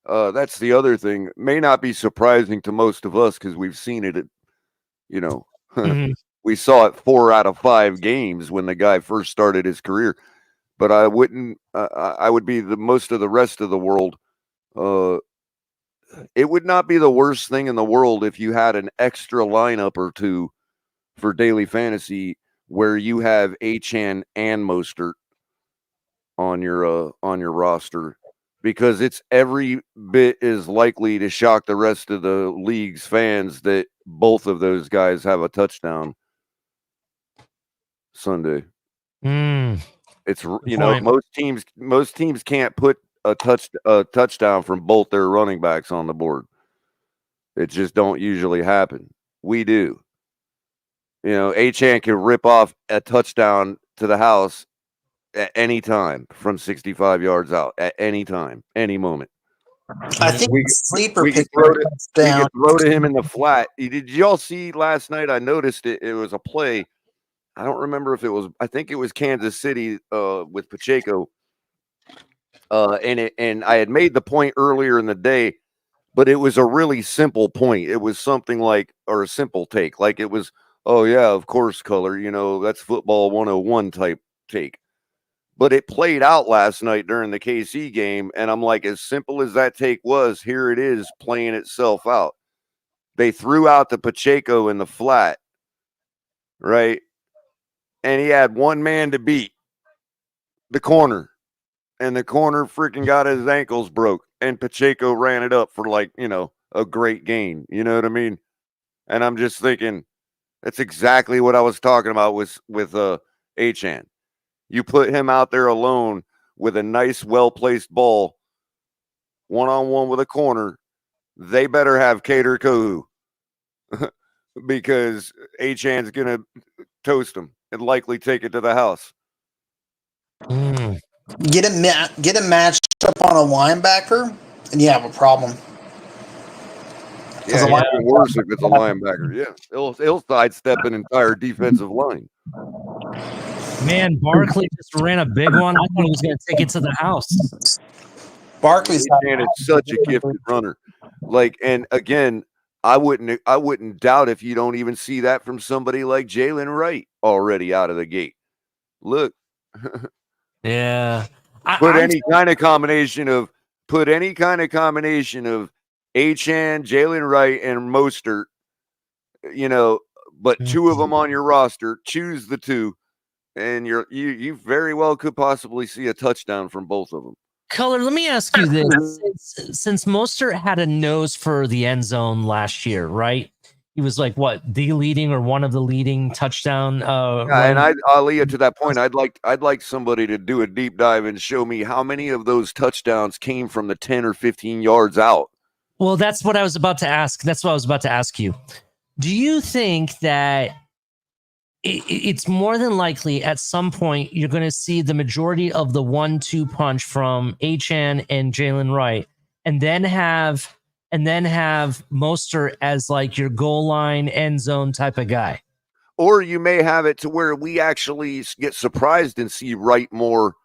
That's the other thing. May not be surprising to most of us because we've seen it. You know, we saw it 4 out of 5 games when the guy first started his career. But I wouldn't. I would be the most of the rest of the world. It would not be the worst thing in the world if you had an extra lineup or 2 for daily fantasy where you have Achane and Mostert on your roster, because it's every bit as likely to shock the rest of the league's fans that both of those guys have a touchdown Sunday. It's, you know, most teams can't put a touchdown from both their running backs on the board. It just don't usually happen. We do. You know, Achane can rip off a touchdown to the house at any time from 65 yards out, at any time, any moment. I think sleeper we could throw to him in the flat. Did y'all see last night? I noticed it. It was a play. I don't remember if it was. I think it was Kansas City with Pacheco. And I had made the point earlier in the day, but it was a really simple point. It was something like, or a simple take, like it was, oh yeah, of course, color. You know, that's football 101 type take. But it played out last night during the KC game, and I'm like, as simple as that take was, here it is playing itself out. They threw out the Pacheco in the flat, right? And he had one man to beat, the corner. And the corner freaking got his ankles broke, and Pacheco ran it up for, like, you know, a great gain. You know what I mean? And I'm just thinking, that's exactly what I was talking about with Achane. You put him out there alone with a nice, well-placed ball, one-on-one with a corner, they better have Kader Kohu because Achane's going to toast him and likely take it to the house. Get it matched up on a linebacker, and you have a problem. Yeah, it's even worse if it's a linebacker. Yeah, he'll sidestep an entire defensive line. Man, Barkley just ran a big one. I thought he was going to take it to the house. Barkley's such a gifted runner. Like, and again, I wouldn't doubt if you don't even see that from somebody like Jalen Wright already out of the gate. Look, yeah, put any kind of combination of Achane, Jalen Wright, and Mostert, but two of them on your roster. Choose the two, and you very well could possibly see a touchdown from both of them. Color, let me ask you this. Since Mostert had a nose for the end zone last year, right? He was like, what, the leading or one of the leading touchdown? And Aaliyah, to that point, I'd like somebody to do a deep dive and show me how many of those touchdowns came from the 10 or 15 yards out. Well, that's what I was about to ask. That's what I was about to ask you. Do you think that it's more than likely at some point you're going to see the majority of the 1-2 punch from Achane and Jalen Wright, and then have Mostert as like your goal line end zone type of guy? Or you may have it to where we actually get surprised and see Wright more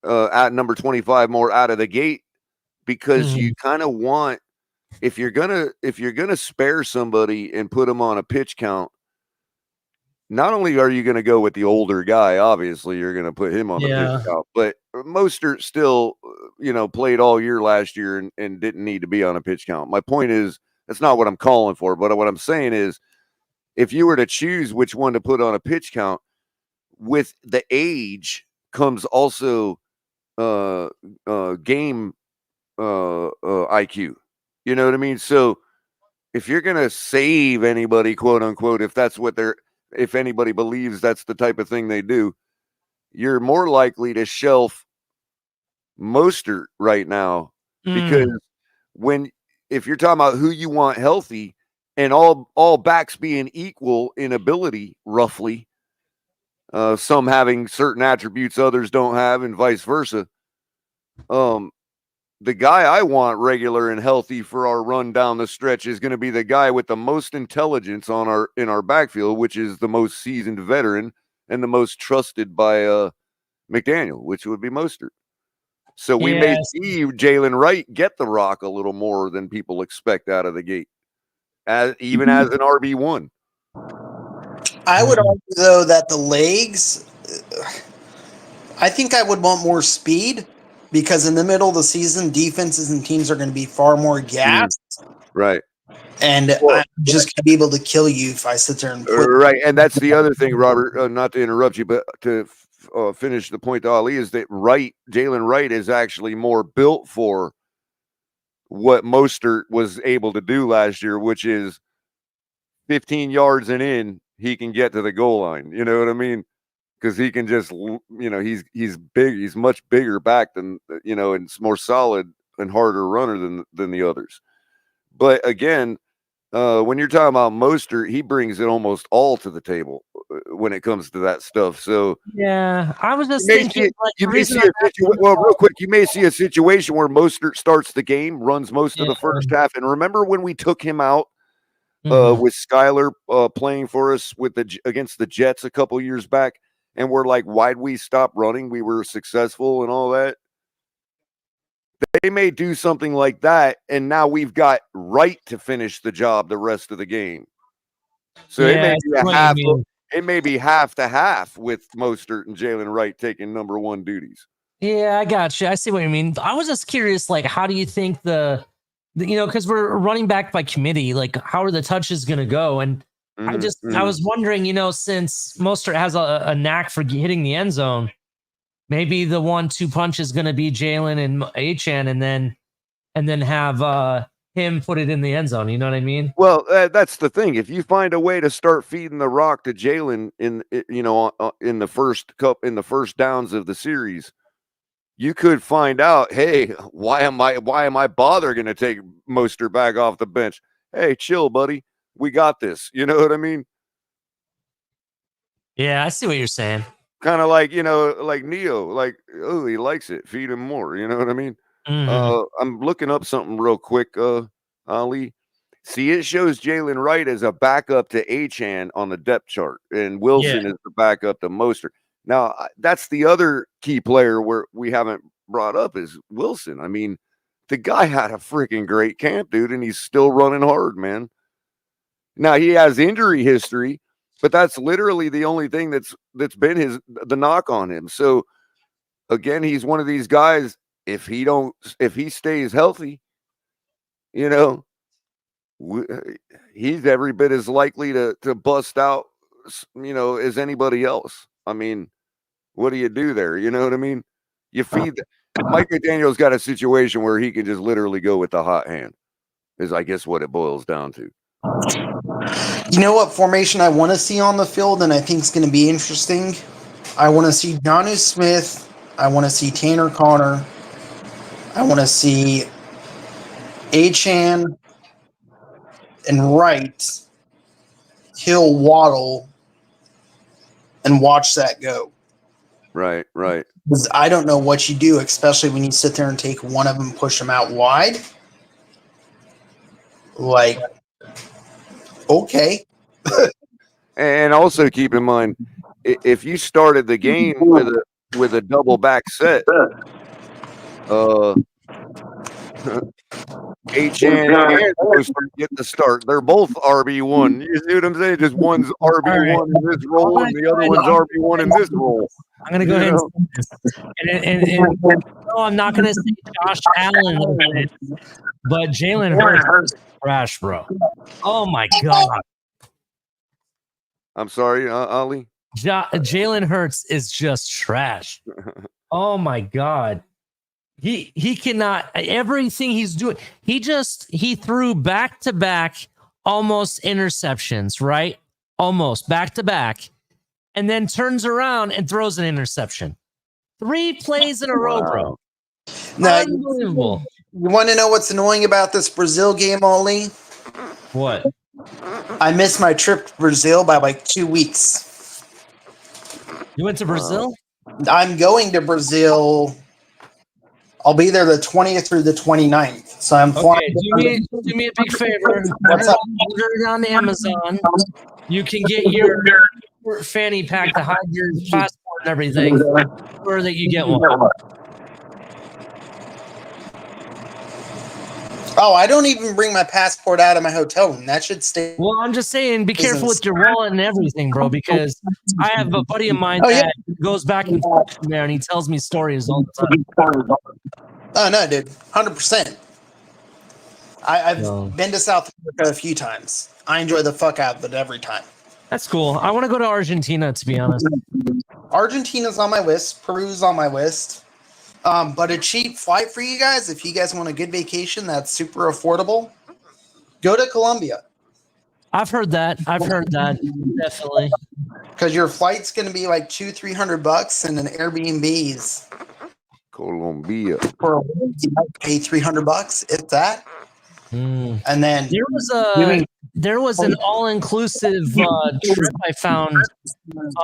at number 25 more out of the gate, because you kind of want, if you're gonna spare somebody and put them on a pitch count, not only are you going to go with the older guy, obviously you're going to put him on the pitch count, but Mostert still, played all year last year and didn't need to be on a pitch count. My point is, that's not what I'm calling for, but what I'm saying is, if you were to choose which one to put on a pitch count, with the age comes also game IQ. You know what I mean? So if you're going to save anybody, quote unquote, if anybody believes that's the type of thing they do, you're more likely to shelf Mostert right now, because if you're talking about who you want healthy and all backs being equal in ability, roughly, some having certain attributes others don't have, and vice versa. The guy I want regular and healthy for our run down the stretch is going to be the guy with the most intelligence in our backfield, which is the most seasoned veteran and the most trusted by McDaniel, which would be Mostert. So we may see Jalen Wright get the rock a little more than people expect out of the gate, even as an RB1. I would argue, though, that the legs, I think I would want more speed, because in the middle of the season, defenses and teams are going to be far more gassed. Right. And I'm just going to be able to kill you if I sit there and put. Right. And that's the other thing, Robert, not to interrupt you, but to finish the point to Ali, is that Jalen Wright is actually more built for what Mostert was able to do last year, which is 15 yards and in, he can get to the goal line. You know what I mean? Because he can just, he's big. He's much bigger back than, and it's more solid and harder runner than the others. But again, when you're talking about Mostert, he brings it almost all to the table when it comes to that stuff. So yeah, I was just thinking. Real quick, you may see a situation where Mostert starts the game, runs most of the first half, and remember when we took him out with Skyler playing for us against the Jets a couple years back, and we're like, why'd we stop running? We were successful and all that. They may do something like that, and now we've got Wright to finish the job the rest of the game. So it may be half to half with Mostert and Jalen Wright taking number one duties. Yeah, I got you. I see what you mean. I was just curious, like, how do you think because we're running back by committee, like, how are the touches going to go? And I was wondering, since Mostert has a knack for hitting the end zone, maybe the 1-2 punch is going to be Jalen and Achane, and then have him put it in the end zone. You know what I mean? Well, that's the thing. If you find a way to start feeding the rock to Jalen in the first downs of the series, you could find out, hey, why am I bothering to take Mostert back off the bench? Hey, chill, buddy. We got this. You know what I mean? Yeah, I see what you're saying. kind of like, like Neo, like, oh, he likes it, feed him more. You know what I mean? I'm looking up something real quick, Ali. See, it shows Jalen Wright as a backup to Achane on the depth chart, and Wilson is the backup to Mostert. Now, that's the other key player where we haven't brought up is Wilson. I mean, the guy had a freaking great camp, dude, and he's still running hard, man. Now, he has injury history, but that's literally the only thing that's been the knock on him. So, again, he's one of these guys, if he stays healthy, he's every bit as likely to bust out, as anybody else. I mean, what do you do there? You know what I mean? You feed Mike McDaniel's got a situation where he can just literally go with the hot hand, is I guess what it boils down to. You know what formation I want to see on the field, and I think it's going to be interesting? I want to see Jonnu Smith. I want to see Tanner Connor. I want to see Achane and Wright, Hill, Waddle, and watch that go. Right. Because I don't know what you do, especially when you sit there and take one of them and push them out wide. Like, okay. And also keep in mind, if you started the game with a double back set, Achane and Mostert get the start. They're both RB1. You see what I'm saying? Just one's RB1 in this role, and the other one's RB1 in this role. I'm gonna go ahead and say this. And no, I'm not gonna say Josh Allen, but Jalen Hurts is trash, bro. Oh my god. I'm sorry, Ali. Jalen Hurts is just trash. Oh my god. He cannot, everything he's doing. He threw back-to-back almost interceptions, right? Almost back-to-back. And then turns around and throws an interception. 3 plays in a row, bro. Now, unbelievable. You want to know what's annoying about this Brazil game, Ollie? What? I missed my trip to Brazil by like 2 weeks. You went to Brazil? I'm going to Brazil. I'll be there the 20th through the 29th. So I'm flying. Okay, do me a big favor. What's up? Order it on Amazon. You can get your fanny pack to hide your passport and everything. Or that you get one. Oh, I don't even bring my passport out of my hotel room. That should stay. Well, I'm just saying, be careful with your wallet and everything, bro, because I have a buddy of mine that goes back and forth from there, and he tells me stories all the time. Oh, no, dude. 100%. I've been to South America a few times. I enjoy the fuck out of it every time. That's cool. I want to go to Argentina, to be honest. Argentina's on my list. Peru's on my list. But a cheap flight for you guys, if you guys want a good vacation that's super affordable, go to Colombia. I've heard that. Definitely. Because your flight's going to be like $200-300, and an Airbnb's Colombia for a week, you might pay $300, if that. And then there was an all-inclusive trip I found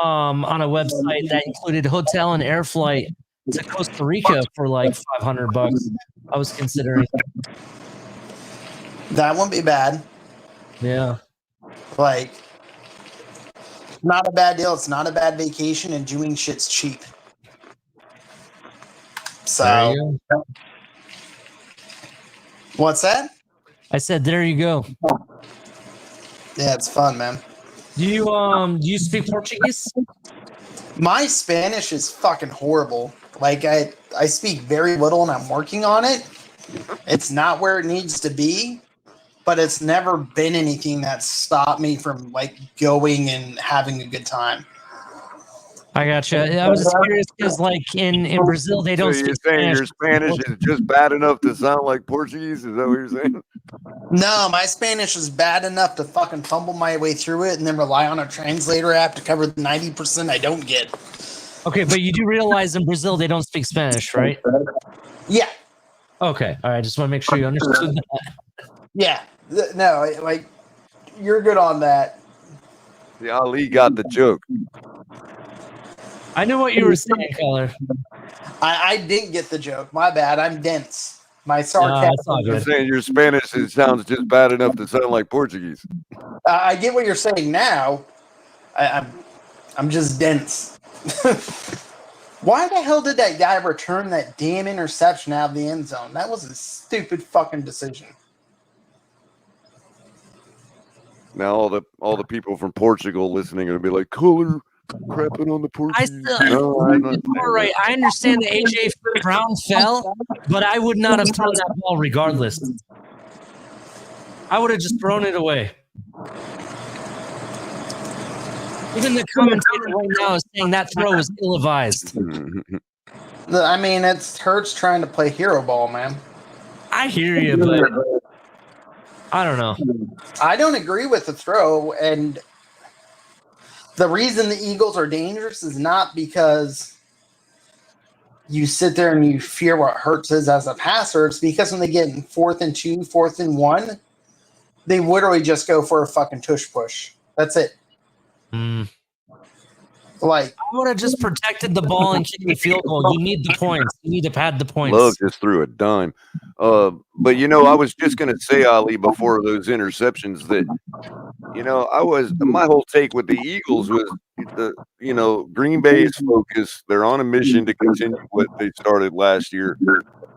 on a website that included hotel and air flight to Costa Rica for like $500. I was considering. That wouldn't be bad. Yeah. Like, not a bad deal. It's not a bad vacation, and doing shit's cheap. So, what's that? I said, there you go. Yeah, it's fun, man. Do you speak Portuguese? My Spanish is fucking horrible. Like, I speak very little, and I'm working on it. It's not where it needs to be, but it's never been anything that stopped me from like going and having a good time. I gotcha. I was just curious because, like, in Brazil, they don't speak Spanish. Your Spanish is just bad enough to sound like Portuguese? Is that what you're saying? No, my Spanish is bad enough to fucking fumble my way through it and then rely on a translator app to cover the 90% I don't get. Okay, but you do realize in Brazil they don't speak Spanish, right? Yeah. Okay. All right. Just want to make sure you understood that. Yeah. No, like, you're good on that. Yeah, Ali got the joke. I knew what you were saying, Color. I didn't get the joke. My bad. I'm dense. My sarcasm. You're saying your Spanish sounds just bad enough to sound like Portuguese. I get what you're saying now. I'm just dense. Why the hell did that guy return that damn interception out of the end zone? That was a stupid fucking decision. Now all the people from Portugal listening are gonna be like, "Color crapping on the Portuguese." Right. I understand that AJ Brown fell, but I would not have thrown that ball regardless. I would have just thrown it away. Even the commentator right now is saying that throw was ill-advised. I mean, it hurts trying to play hero ball, man. I hear you, but I don't know. I don't agree with the throw, and the reason the Eagles are dangerous is not because you sit there and you fear what Hurts is as a passer. It's because when they get in 4th and 2, 4th and 1, they literally just go for a fucking tush push. That's it. Like, I would have just protected the ball and kicked the field goal. You need the points. You need to pad the points. Love just threw a dime. But I was just gonna say, Ali, before those interceptions that my whole take with the Eagles was Green Bay's focus. They're on a mission to continue what they started last year.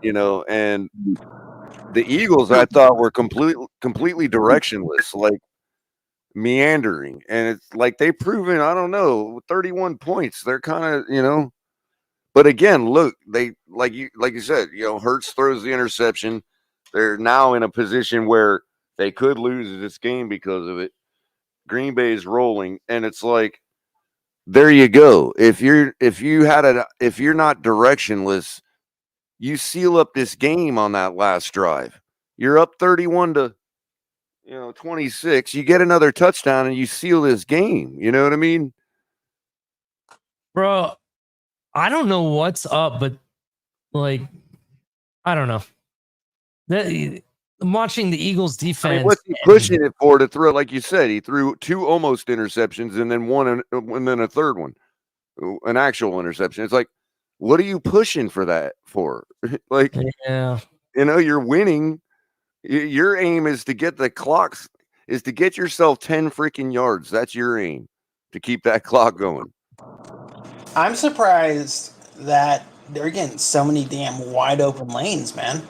And the Eagles I thought were completely directionless, like meandering, and it's like they've proven, I don't know, 31 points. They're kind of, but again, look, they like you said, Hurts throws the interception. They're now in a position where they could lose this game because of it. Green Bay is rolling, and it's like, there you go. If you're not directionless, you seal up this game on that last drive. You're up 31 to 26, you get another touchdown and you seal this game. You know what I mean? Bro, I don't know what's up, but like, I don't know. I'm watching the Eagles defense. I mean, what's he pushing it for to throw? Like you said, he threw 2 almost interceptions and then one and then a third one, an actual interception. It's like, what are you pushing for that for? Like, yeah, you're winning. Your aim is to get the clocks, is to get yourself 10 freaking yards. That's your aim, to keep that clock going. I'm surprised that they're getting so many damn wide open lanes, man.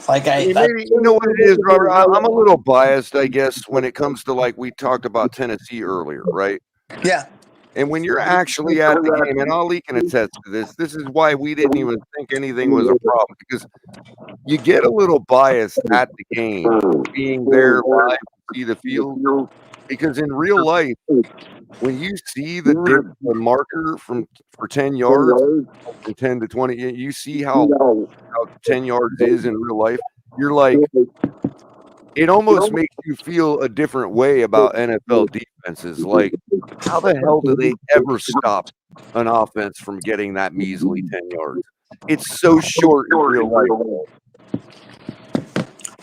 Like maybe, you know what it is, Robert? I'm a little biased, I guess, when it comes to, like, we talked about Tennessee earlier, right? Yeah. And when you're actually at the game, and Ali can attest to this, this is why we didn't even think anything was a problem, because you get a little biased at the game, being there live to see the field, because in real life, when you see the marker for 10 yards, from 10 to 20, you see how 10 yards is in real life. You're like, it almost makes you feel a different way about NFL defenses. Like, how the hell do they ever stop an offense from getting that measly 10 yards? It's so short in real life.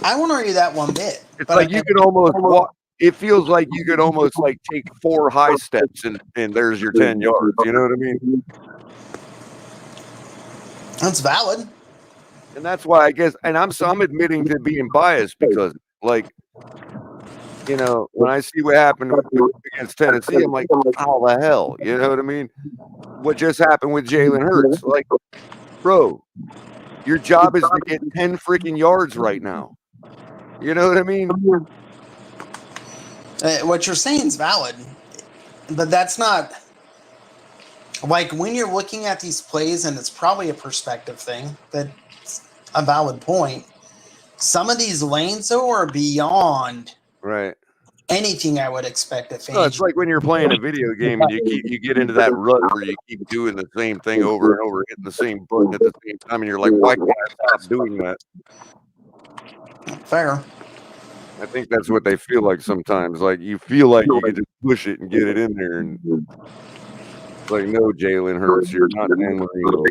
I won't argue that one bit. It's like you could almost walk. It feels like you could almost like take 4 high steps and there's your 10 yards. You know what I mean? That's valid. And that's why I guess, and I'm admitting to being biased because, like, when I see what happened against Tennessee, I'm like, how the hell? You know what I mean? What just happened with Jalen Hurts? Like, bro, your job is to get 10 freaking yards right now. You know what I mean? What you're saying is valid, but that's not, like, when you're looking at these plays, and it's probably a perspective thing, that's a valid point. Some of these lanes, though, are beyond anything I would expect a fan. No, it's like when you're playing a video game and you get into that rut where you keep doing the same thing over and over, hitting the same button at the same time, and you're like, why can't I stop doing that? Fair. I think that's what they feel like sometimes. Like, you feel like you can just push it and get it in there, and it's like, no, Jalen Hurts, you're not Dan Marino.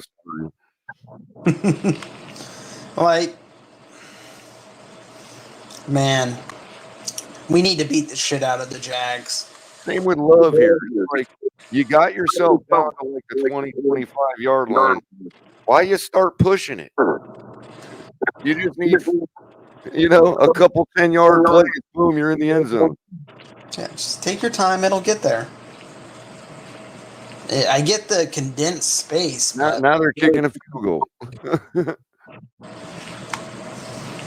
Like, man, we need to beat the shit out of the Jags. Same with Love here. Like, You got yourself down to like the 20, 25-yard line. Why you start pushing it? You just need, a couple 10-yard plays. Boom, you're in the end zone. Yeah, just take your time. It'll get there. I get the condensed space. Now they're kicking a field goal.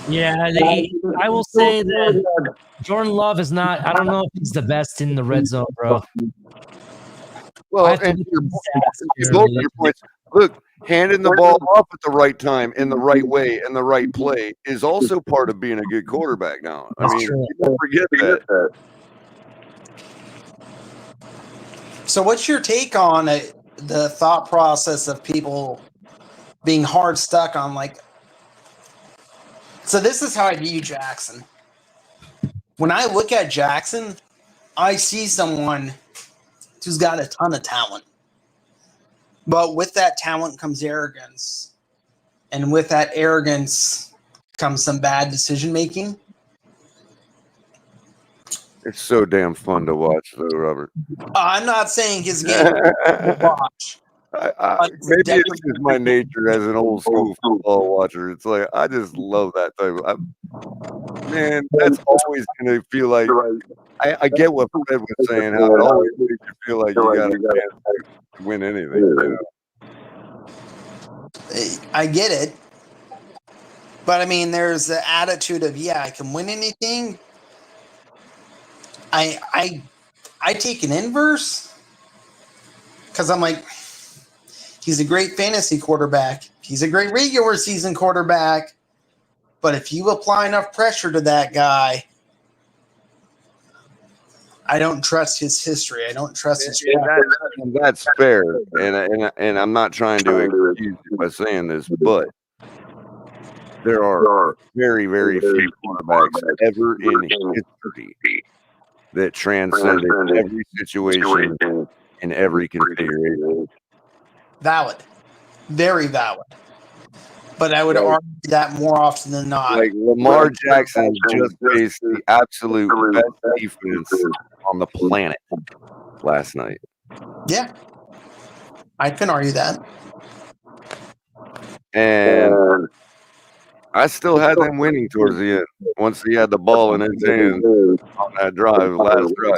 Yeah, I will say that Jordan Love is not. I don't know if he's the best in the red zone, bro. Well, and both your points. Look, handing the ball off at the right time, in the right way, and the right play is also part of being a good quarterback. Now, you don't forget that. So, what's your take on the thought process of people being hard stuck on So this is how I view Jackson. When I look at Jackson, I see someone who's got a ton of talent. But with that talent comes arrogance. And with that arrogance comes some bad decision making. It's so damn fun to watch, though, Robert. I'm not saying his game to watch. Maybe it's just my nature as an old school football watcher. It's like I just love that type of. Man, that's always going to feel like. I get what Fred was saying. How it always makes you feel like you got a chance to win anything. I get it, but there's the attitude of I can win anything. I take an inverse because I'm like. He's a great fantasy quarterback. He's a great regular season quarterback. But if you apply enough pressure to that guy, I don't trust his history. I don't trust his That's fair. And I'm not trying to excuse you by saying this, but there are very, very few quarterbacks ever in history that transcended every situation in every configuration. Valid. Very valid. But I would argue that more often than not. Like Lamar Jackson just faced the absolute best defense on the planet last night. Yeah. I can argue that. And I still had them winning towards the end once he had the ball in his hands on that last drive.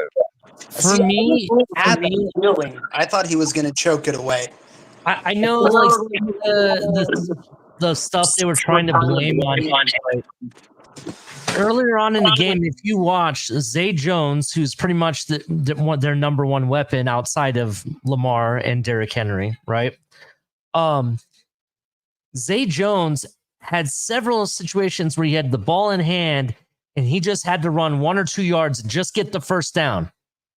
For me, I thought he was going to choke it away. I know, the stuff they were trying to blame on him. Earlier on in the game, if you watch Zay Jones, who's pretty much their number one weapon outside of Lamar and Derrick Henry, right? Zay Jones had several situations where he had the ball in hand and he just had to run 1 or 2 yards and just get the first down,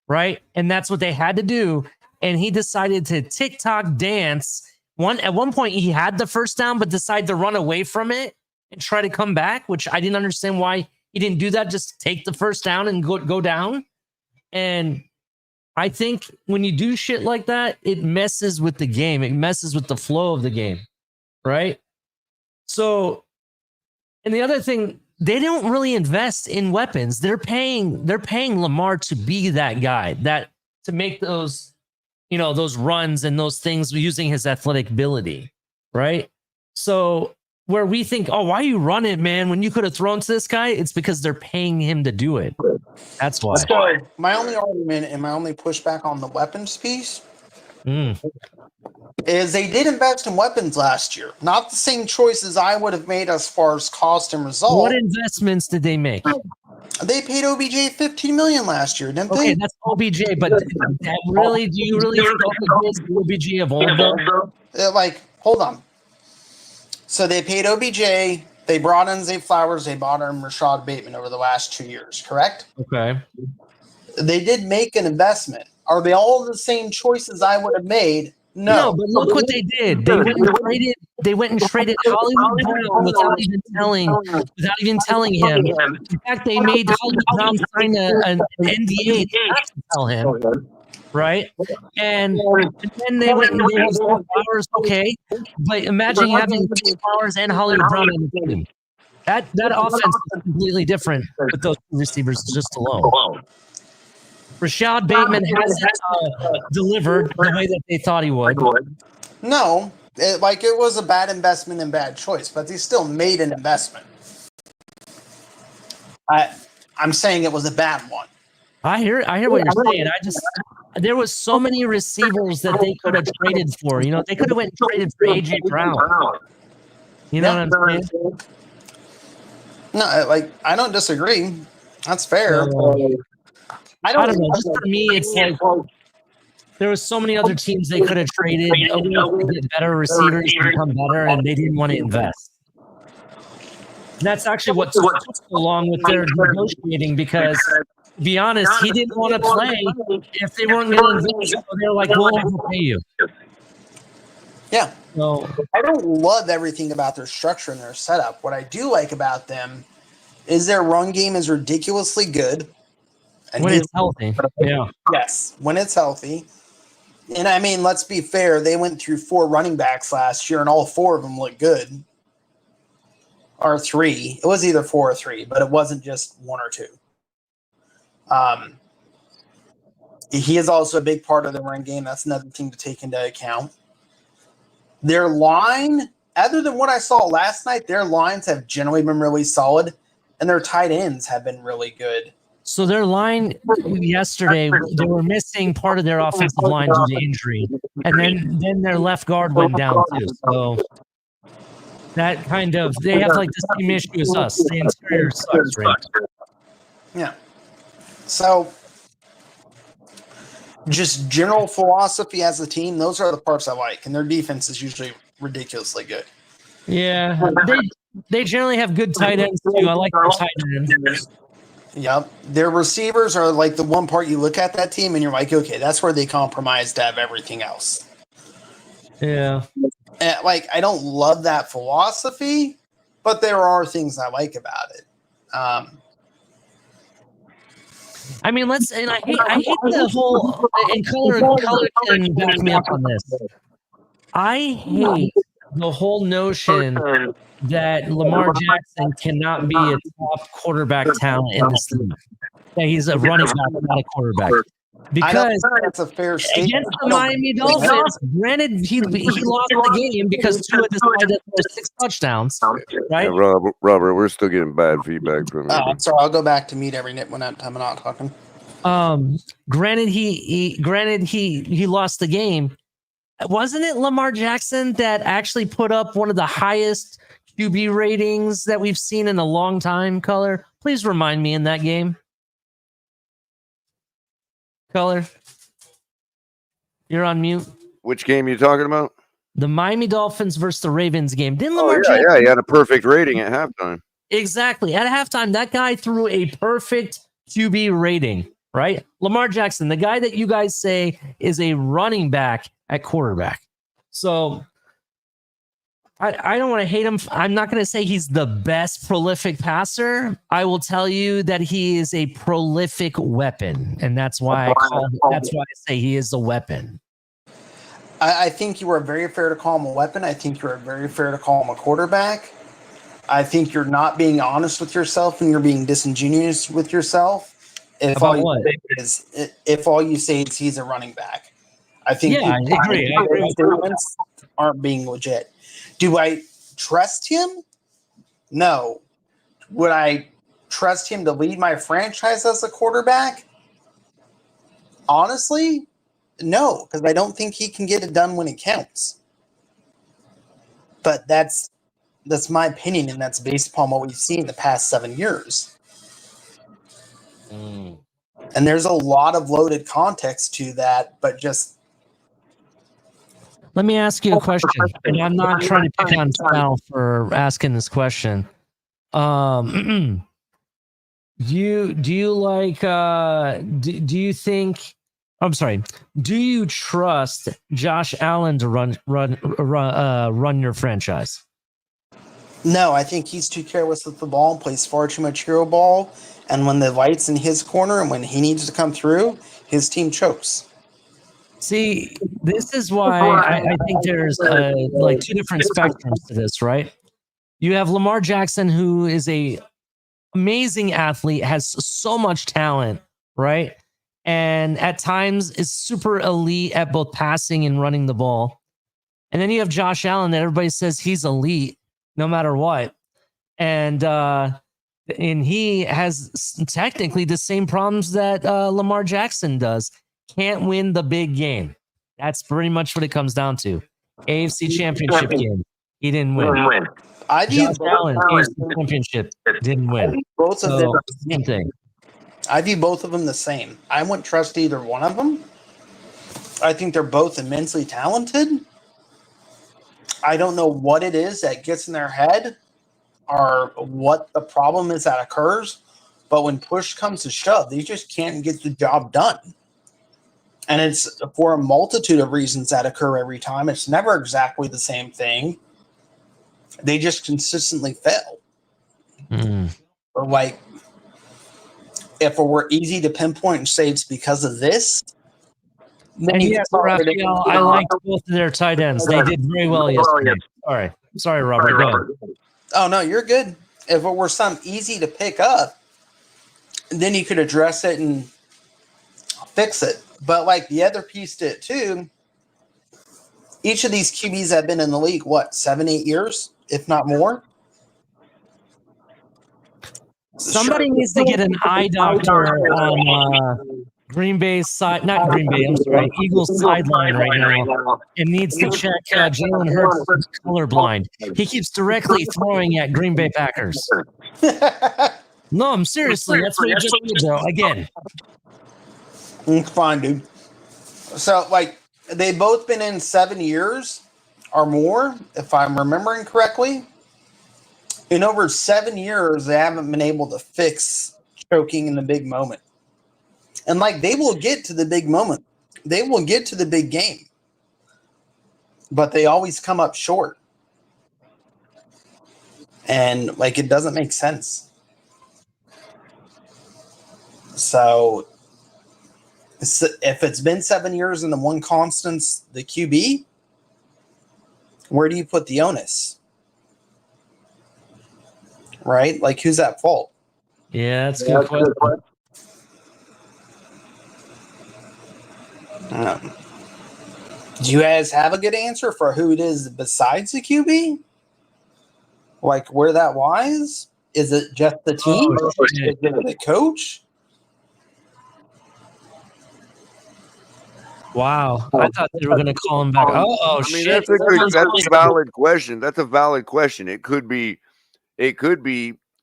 right? And that's what they had to do. And he decided to TikTok dance. At one point, he had the first down, but decided to run away from it and try to come back, which I didn't understand why he didn't do that. Just take the first down and go down. And I think when you do shit like that, it messes with the game. It messes with the flow of the game, right? So, and the other thing, they don't really invest in weapons. They're paying Lamar to be that guy, to make those runs and those things using his athletic ability, right? So where we think, oh, why you run it, man, when you could have thrown to this guy, it's because they're paying him to do it. That's why. So my only argument and my only pushback on the weapons piece is they did invest in weapons last year. Not the same choices I would have made as far as cost and result. What investments did they make? They paid OBJ $15 million last year, didn't they? Okay, that's OBJ, but do you really think OBJ of old though? Hold on. So they paid OBJ, they brought in Zay Flowers, they bought in Rashad Bateman over the last 2 years, correct? Okay. They did make an investment. Are they all the same choices I would have made? No, but look what they did. They went and traded Hollywood Brown without even telling him. In fact, they made Hollywood Brown sign an NDA not to tell him. Right? And then they went and they had Flowers, okay. But imagine having Flowers and Hollywood Brown in the team. That offense is completely different with those two receivers just alone. Rashad Bateman hasn't delivered the way that they thought he would. No, it was a bad investment and bad choice, but they still made an investment. I'm saying it was a bad one. I hear what you're saying. There was so many receivers that they could have traded for. You know, they could have went and traded for AJ Brown. You know what I'm saying? No, I don't disagree. That's fair. I don't know. Just for me, it's like there was so many other teams they could have traded to get better receivers to become better, and they didn't want to invest. And that's actually what took so long with their negotiating because, to be honest, he didn't want to play if they weren't going to invest. So they're like, we'll overpay you. Yeah. So I don't love everything about their structure and their setup. What I do like about them is their run game is ridiculously good. And when it's healthy. Yeah. Yes, when it's healthy. And I mean, let's be fair. They went through 4 running backs last year, and all 4 of them looked good. Or 3. It was either 4 or 3, but it wasn't just 1 or 2. He is also a big part of the run game. That's another thing to take into account. Their line, other than what I saw last night, their lines have generally been really solid, and their tight ends have been really good. So their line yesterday, they were missing part of their offensive line due to injury, and then their left guard went down too. So that kind of they have like the same issue as us. The interior sucks, right? Yeah. So just general philosophy as a team, those are the parts I like, and their defense is usually ridiculously good. Yeah, they generally have good tight ends too. I like their tight ends. Yep. Their receivers are like the one part you look at that team and you're like, okay, that's where they compromise to have everything else. Yeah. And I don't love that philosophy, but there are things I like about it. I mean, I hate the whole, and color can back me up on this. I hate the whole notion that Lamar Jackson cannot be a top quarterback talent in this league. That he's a running back, not a quarterback. Because that's a fair statement. Against the Miami Dolphins, granted, he lost the game because Tua decided to throw 6 touchdowns, right? Yeah, Robert, we're still getting bad feedback from you. I'm sorry. I'll go back to mute every nip when I'm not talking. Granted, he lost the game. Wasn't it Lamar Jackson that actually put up one of the highest QB ratings that we've seen in a long time, Color? Please remind me in that game. Color, you're on mute. Which game are you talking about? The Miami Dolphins versus the Ravens game. Didn't Oh, Lamar yeah, Jackson? yeah, he had a perfect rating at halftime. Exactly. At halftime, that guy threw a perfect QB rating, right? Lamar Jackson, the guy that you guys say is a running back at quarterback. So I don't want to hate him. I'm not going to say he's the best prolific passer. I will tell you that he is a prolific weapon, and that's why I say he is a weapon. I think you are very fair to call him a weapon. I think you are very fair to call him a quarterback. I think you're not being honest with yourself and you're being disingenuous with yourself. If all you say is he's a running back. I think I agree. Statements aren't being legit. Do I trust him? No. Would I trust him to lead my franchise as a quarterback? Honestly, no, because I don't think he can get it done when it counts. But that's my opinion, and that's based upon what we've seen in the past 7 years. And there's a lot of loaded context to that, but just let me ask you a question, and I'm not trying to pick on Sal for asking this question. Do you trust Josh Allen to run your franchise? No, I think he's too careless with the ball and plays far too much hero ball. And when the light's in his corner and when he needs to come through, his team chokes. See, this is why I think there's 2 different spectrums to this, right? You have Lamar Jackson, who is a amazing athlete, has so much talent, right? and at times is super elite at both passing and running the ball. And then you have Josh Allen that everybody says he's elite no matter what. And he has technically the same problems that Lamar Jackson does. Can't win the big game. That's pretty much what it comes down to. AFC Championship game. He didn't win. Josh Allen, AFC Championship, didn't win. Both of them, same thing. I view both of them the same. I wouldn't trust either one of them. I think they're both immensely talented. I don't know what it is that gets in their head or what the problem is that occurs, but when push comes to shove, they just can't get the job done. And it's for a multitude of reasons that occur every time. It's never exactly the same thing. They just consistently fail. Or like, if it were easy to pinpoint and say it's because of this, and yes, Raphael, I liked both of their tight ends. They did very well yesterday. Sorry, Robert. Go ahead. Oh no, you're good. If it were something easy to pick up, then you could address it and fix it. But like the other piece to it too, each of these QBs have been in the league, 7-8 years, if not more. Somebody needs to get an eye doctor on Green Bay's side, not Green Bay, I'm sorry, Eagles sideline right now. It needs to check Jalen Hurts is colorblind. He keeps directly throwing at Green Bay Packers. No, I'm seriously, that's what he just did though, again. It's fine, dude. So, like, they've both been in 7 years or more, if I'm remembering correctly. In over 7 years, they haven't been able to fix choking in the big moment. And, like, they will get to the big moment. They will get to the big game. But they always come up short. And, like, it doesn't make sense. So, if it's been 7 years and the one constant's the QB, where do you put the onus? Right? Like, who's at fault? Yeah, that's a good question. Do you guys have a good answer for who it is besides the QB? Like, where that lies? Is it just the team? Is it the coach? Wow, I thought they were going to call him back. Oh, shit! That's a valid question. That's a valid question. It could be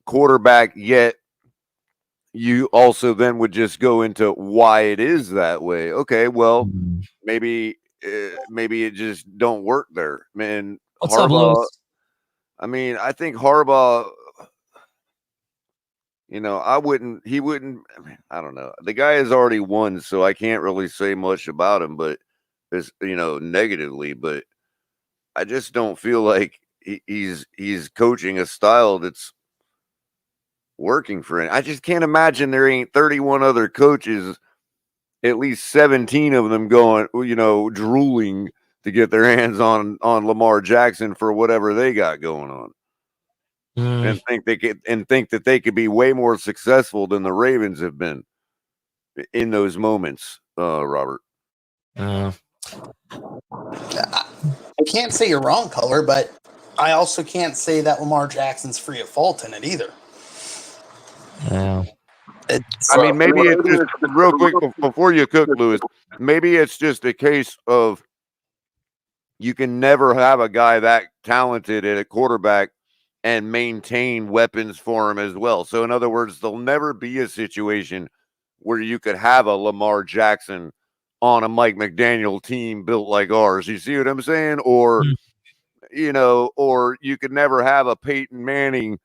quarterback. Yet you also then would just go into why it is that way. Okay, well, maybe it just don't work there, man. What's up, Lewis? I mean, I think Harbaugh. He wouldn't. I don't know. The guy has already won, so I can't really say much about him, but it's, negatively. But I just don't feel like he's coaching a style that's working for him. I just can't imagine there ain't 31 other coaches, at least 17 of them going, drooling to get their hands on Lamar Jackson for whatever they got going on. And think that they could be way more successful than the Ravens have been in those moments, Robert. I can't say you're wrong, Color, but I also can't say that Lamar Jackson's free of fault in it either. Yeah. Maybe it's just real quick before you cook, Lewis. Maybe it's just a case of you can never have a guy that talented at a quarterback and maintain weapons for him as well. So in other words, there'll never be a situation where you could have a Lamar Jackson on a Mike McDaniel team built like ours. You see what I'm saying? Or, or you could never have a Peyton Manning,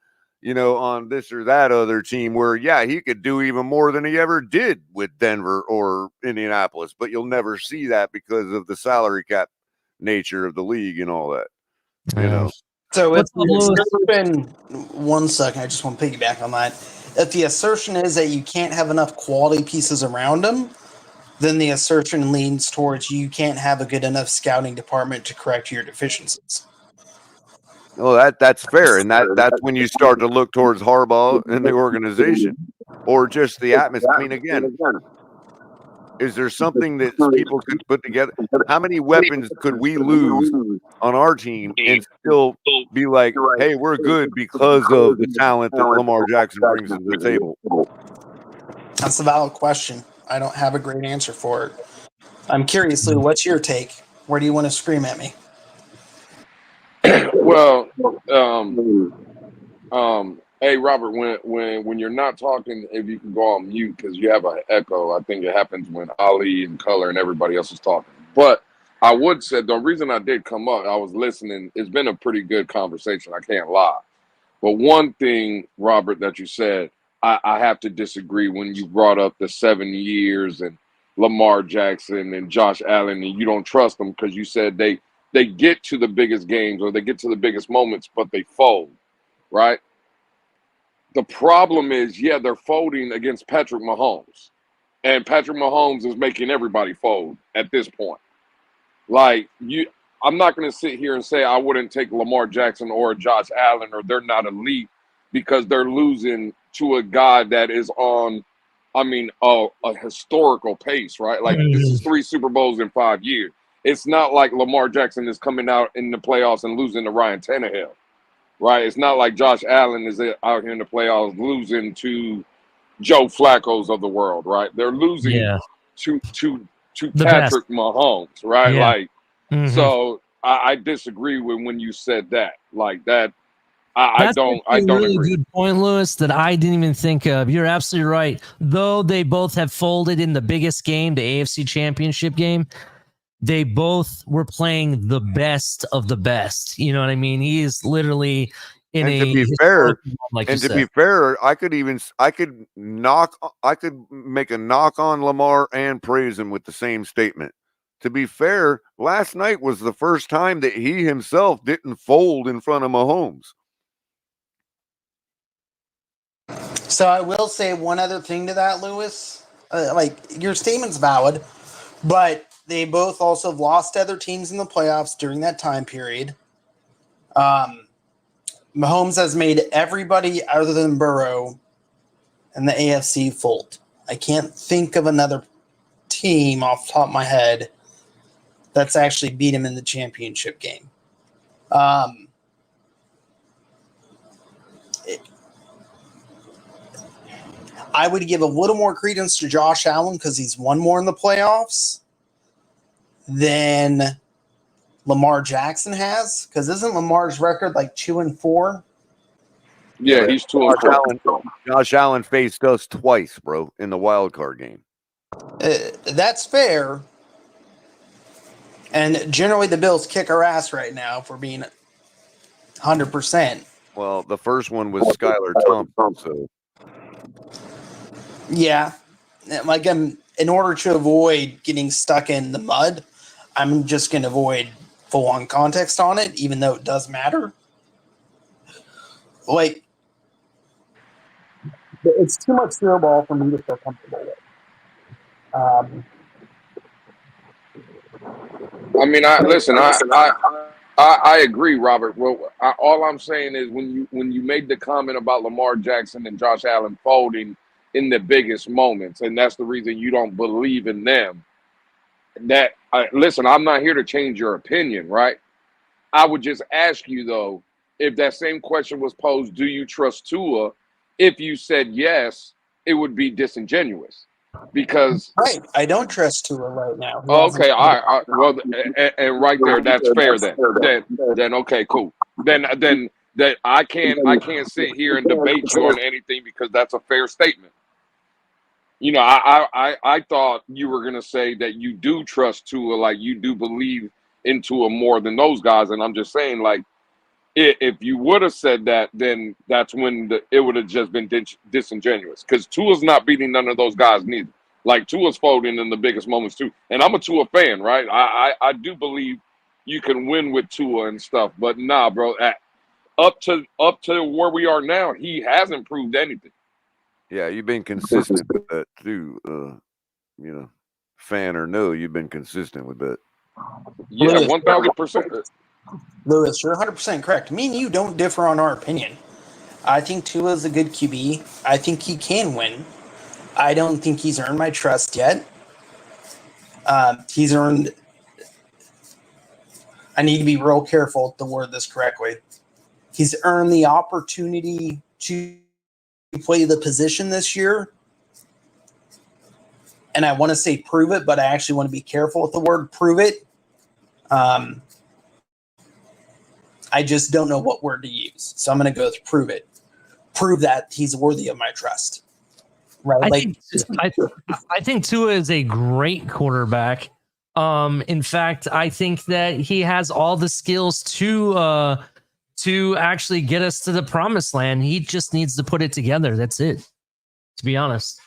on this or that other team where, he could do even more than he ever did with Denver or Indianapolis, but you'll never see that because of the salary cap nature of the league and all that, So if the assertion, 1 second, I just want to piggyback on that. If the assertion is that you can't have enough quality pieces around them, then the assertion leans towards you can't have a good enough scouting department to correct your deficiencies. Well, that's fair, and that's when you start to look towards Harbaugh and the organization, or just the atmosphere. I mean, again, Is there something that people could put together? How many weapons could we lose on our team and still be like, hey, we're good because of the talent that Lamar Jackson brings to the table? That's a valid question. I don't have a great answer for it. I'm curious, Lou, what's your take? Where do you want to scream at me? Well, hey Robert, when you're not talking, if you can go on mute because you have an echo. I think it happens when Ali and Color and everybody else is talking. But I would say the reason I did come up, I was listening. It's been a pretty good conversation. I can't lie. But one thing, Robert, that you said, I have to disagree when you brought up the 7 years and Lamar Jackson and Josh Allen, and you don't trust them because you said they get to the biggest games or they get to the biggest moments, but they fold, right? The problem is, yeah, they're folding against Patrick Mahomes. And Patrick Mahomes is making everybody fold at this point. Like, I'm not going to sit here and say I wouldn't take Lamar Jackson or Josh Allen or they're not elite because they're losing to a guy that is on, a historical pace, right? Like, this is 3 Super Bowls in 5 years. It's not like Lamar Jackson is coming out in the playoffs and losing to Ryan Tannehill. Right, it's not like Josh Allen is out here in the playoffs losing to Joe Flacco's of the world, right? They're losing to Patrick Mahomes, right? Yeah. Like, so I disagree with when you said that, like that. I don't really agree. Good point, Lewis, that I didn't even think of. You're absolutely right. Though they both have folded in the biggest game, the AFC Championship game, they both were playing the best of the best. You know what I mean? He is literally in and a. To be fair, I could make a knock on Lamar and praise him with the same statement. To be fair, last night was the first time that he himself didn't fold in front of Mahomes. So I will say one other thing to that, Lewis. Your statement's valid, but they both also lost to other teams in the playoffs during that time period. Mahomes has made everybody other than Burrow in the AFC fold. I can't think of another team off the top of my head that's actually beat him in the championship game. I would give a little more credence to Josh Allen because he's won more in the playoffs than Lamar Jackson has. Because isn't Lamar's record like 2-4? Yeah, he's 2-4. Josh Allen faced us twice, bro, in the wild card game. That's fair. And generally, the Bills kick our ass right now for being 100%. Well, the first one was Skylar Thompson, so. Yeah. Like, in order to avoid getting stuck in the mud, I'm just going to avoid full-on context on it, even though it does matter. Like, it's too much snowball for me to feel comfortable with. I agree, Robert. Well, all I'm saying is when you made the comment about Lamar Jackson and Josh Allen folding in the biggest moments, and that's the reason you don't believe in them. Listen, I'm not here to change your opinion, right? I would just ask you though, if that same question was posed, do you trust Tua? If you said yes, it would be disingenuous. Because I don't trust Tua right now. Okay, all right. Well, and right there, that's fair. Then okay, cool. Then that I can't sit here and debate you on anything because that's a fair statement. You know, I thought you were gonna say that you do trust Tua, like you do believe in Tua more than those guys, and I'm just saying, like, if you would have said that, then that's when it would have just been disingenuous because Tua's not beating none of those guys neither. Like Tua's folding in the biggest moments too, and I'm a Tua fan, right? I do believe you can win with Tua and stuff, but nah, bro. Up to where we are now, he hasn't proved anything. Yeah, you've been consistent with that too. Fan or no, you've been consistent with that. Yeah, 1,000%. Lewis, you're 100% correct. Me and you don't differ on our opinion. I think Tua is a good QB. I think he can win. I don't think he's earned my trust yet. He's earned. I need to be real careful to word this correctly. He's earned the opportunity to play the position this year. And I want to say prove it, but I actually want to be careful with the word prove it. I just don't know what word to use. So I'm going to go with prove it. Prove that he's worthy of my trust. Right? I think Tua is a great quarterback. In fact, I think that he has all the skills to actually get us to the promised land. He just needs to put it together. That's it. To be honest,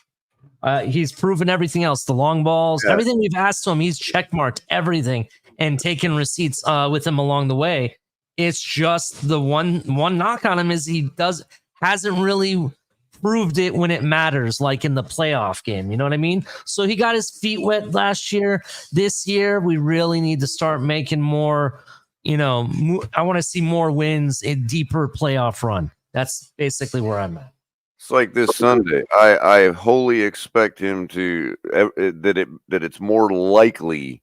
he's proven everything else. The long balls, everything we've asked him, he's checkmarked everything and taken receipts with him along the way. It's just the one knock on him is he hasn't really proved it when it matters, like in the playoff game. You know what I mean? So he got his feet wet last year. This year, we really need to start making more, I want to see more wins, a deeper playoff run. That's basically where I'm at. It's like this Sunday. I wholly expect him to that it's more likely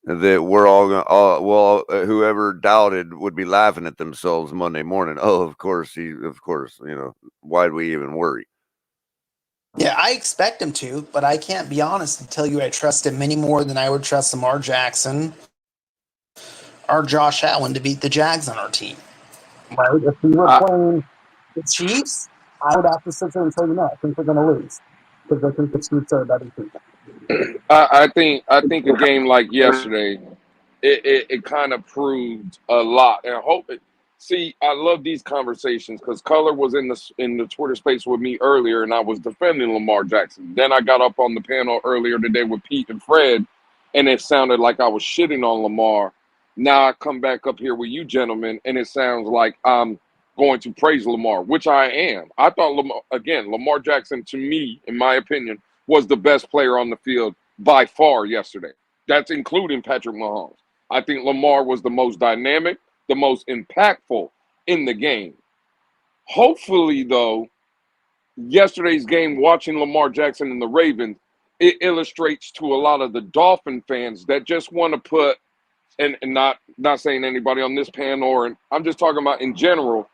that we're all going. Whoever doubted would be laughing at themselves Monday morning. Oh, of course, why'd we even worry? Yeah, I expect him to, but I can't be honest and tell you I trust him any more than I would trust Lamar Jackson or Josh Allen to beat the Jags on our team. Right? If we were playing the Chiefs, I would have to sit there and tell you no, I think we're going to lose because I think the Chiefs are a better team. I think a game like yesterday, it kind of proved a lot, and I hope it. See, I love these conversations because Color was in the Twitter space with me earlier, and I was defending Lamar Jackson. Then I got up on the panel earlier today with Pete and Fred, and it sounded like I was shitting on Lamar. Now I come back up here with you gentlemen, and it sounds like I'm going to praise Lamar, which I am. I thought Lamar Jackson, to me, in my opinion, was the best player on the field by far yesterday. That's including Patrick Mahomes. I think Lamar was the most dynamic, the most impactful in the game. Hopefully, though, yesterday's game, watching Lamar Jackson and the Ravens, it illustrates to a lot of the Dolphin fans that just want to put, and not saying anybody on this panel, or I'm just talking about in general,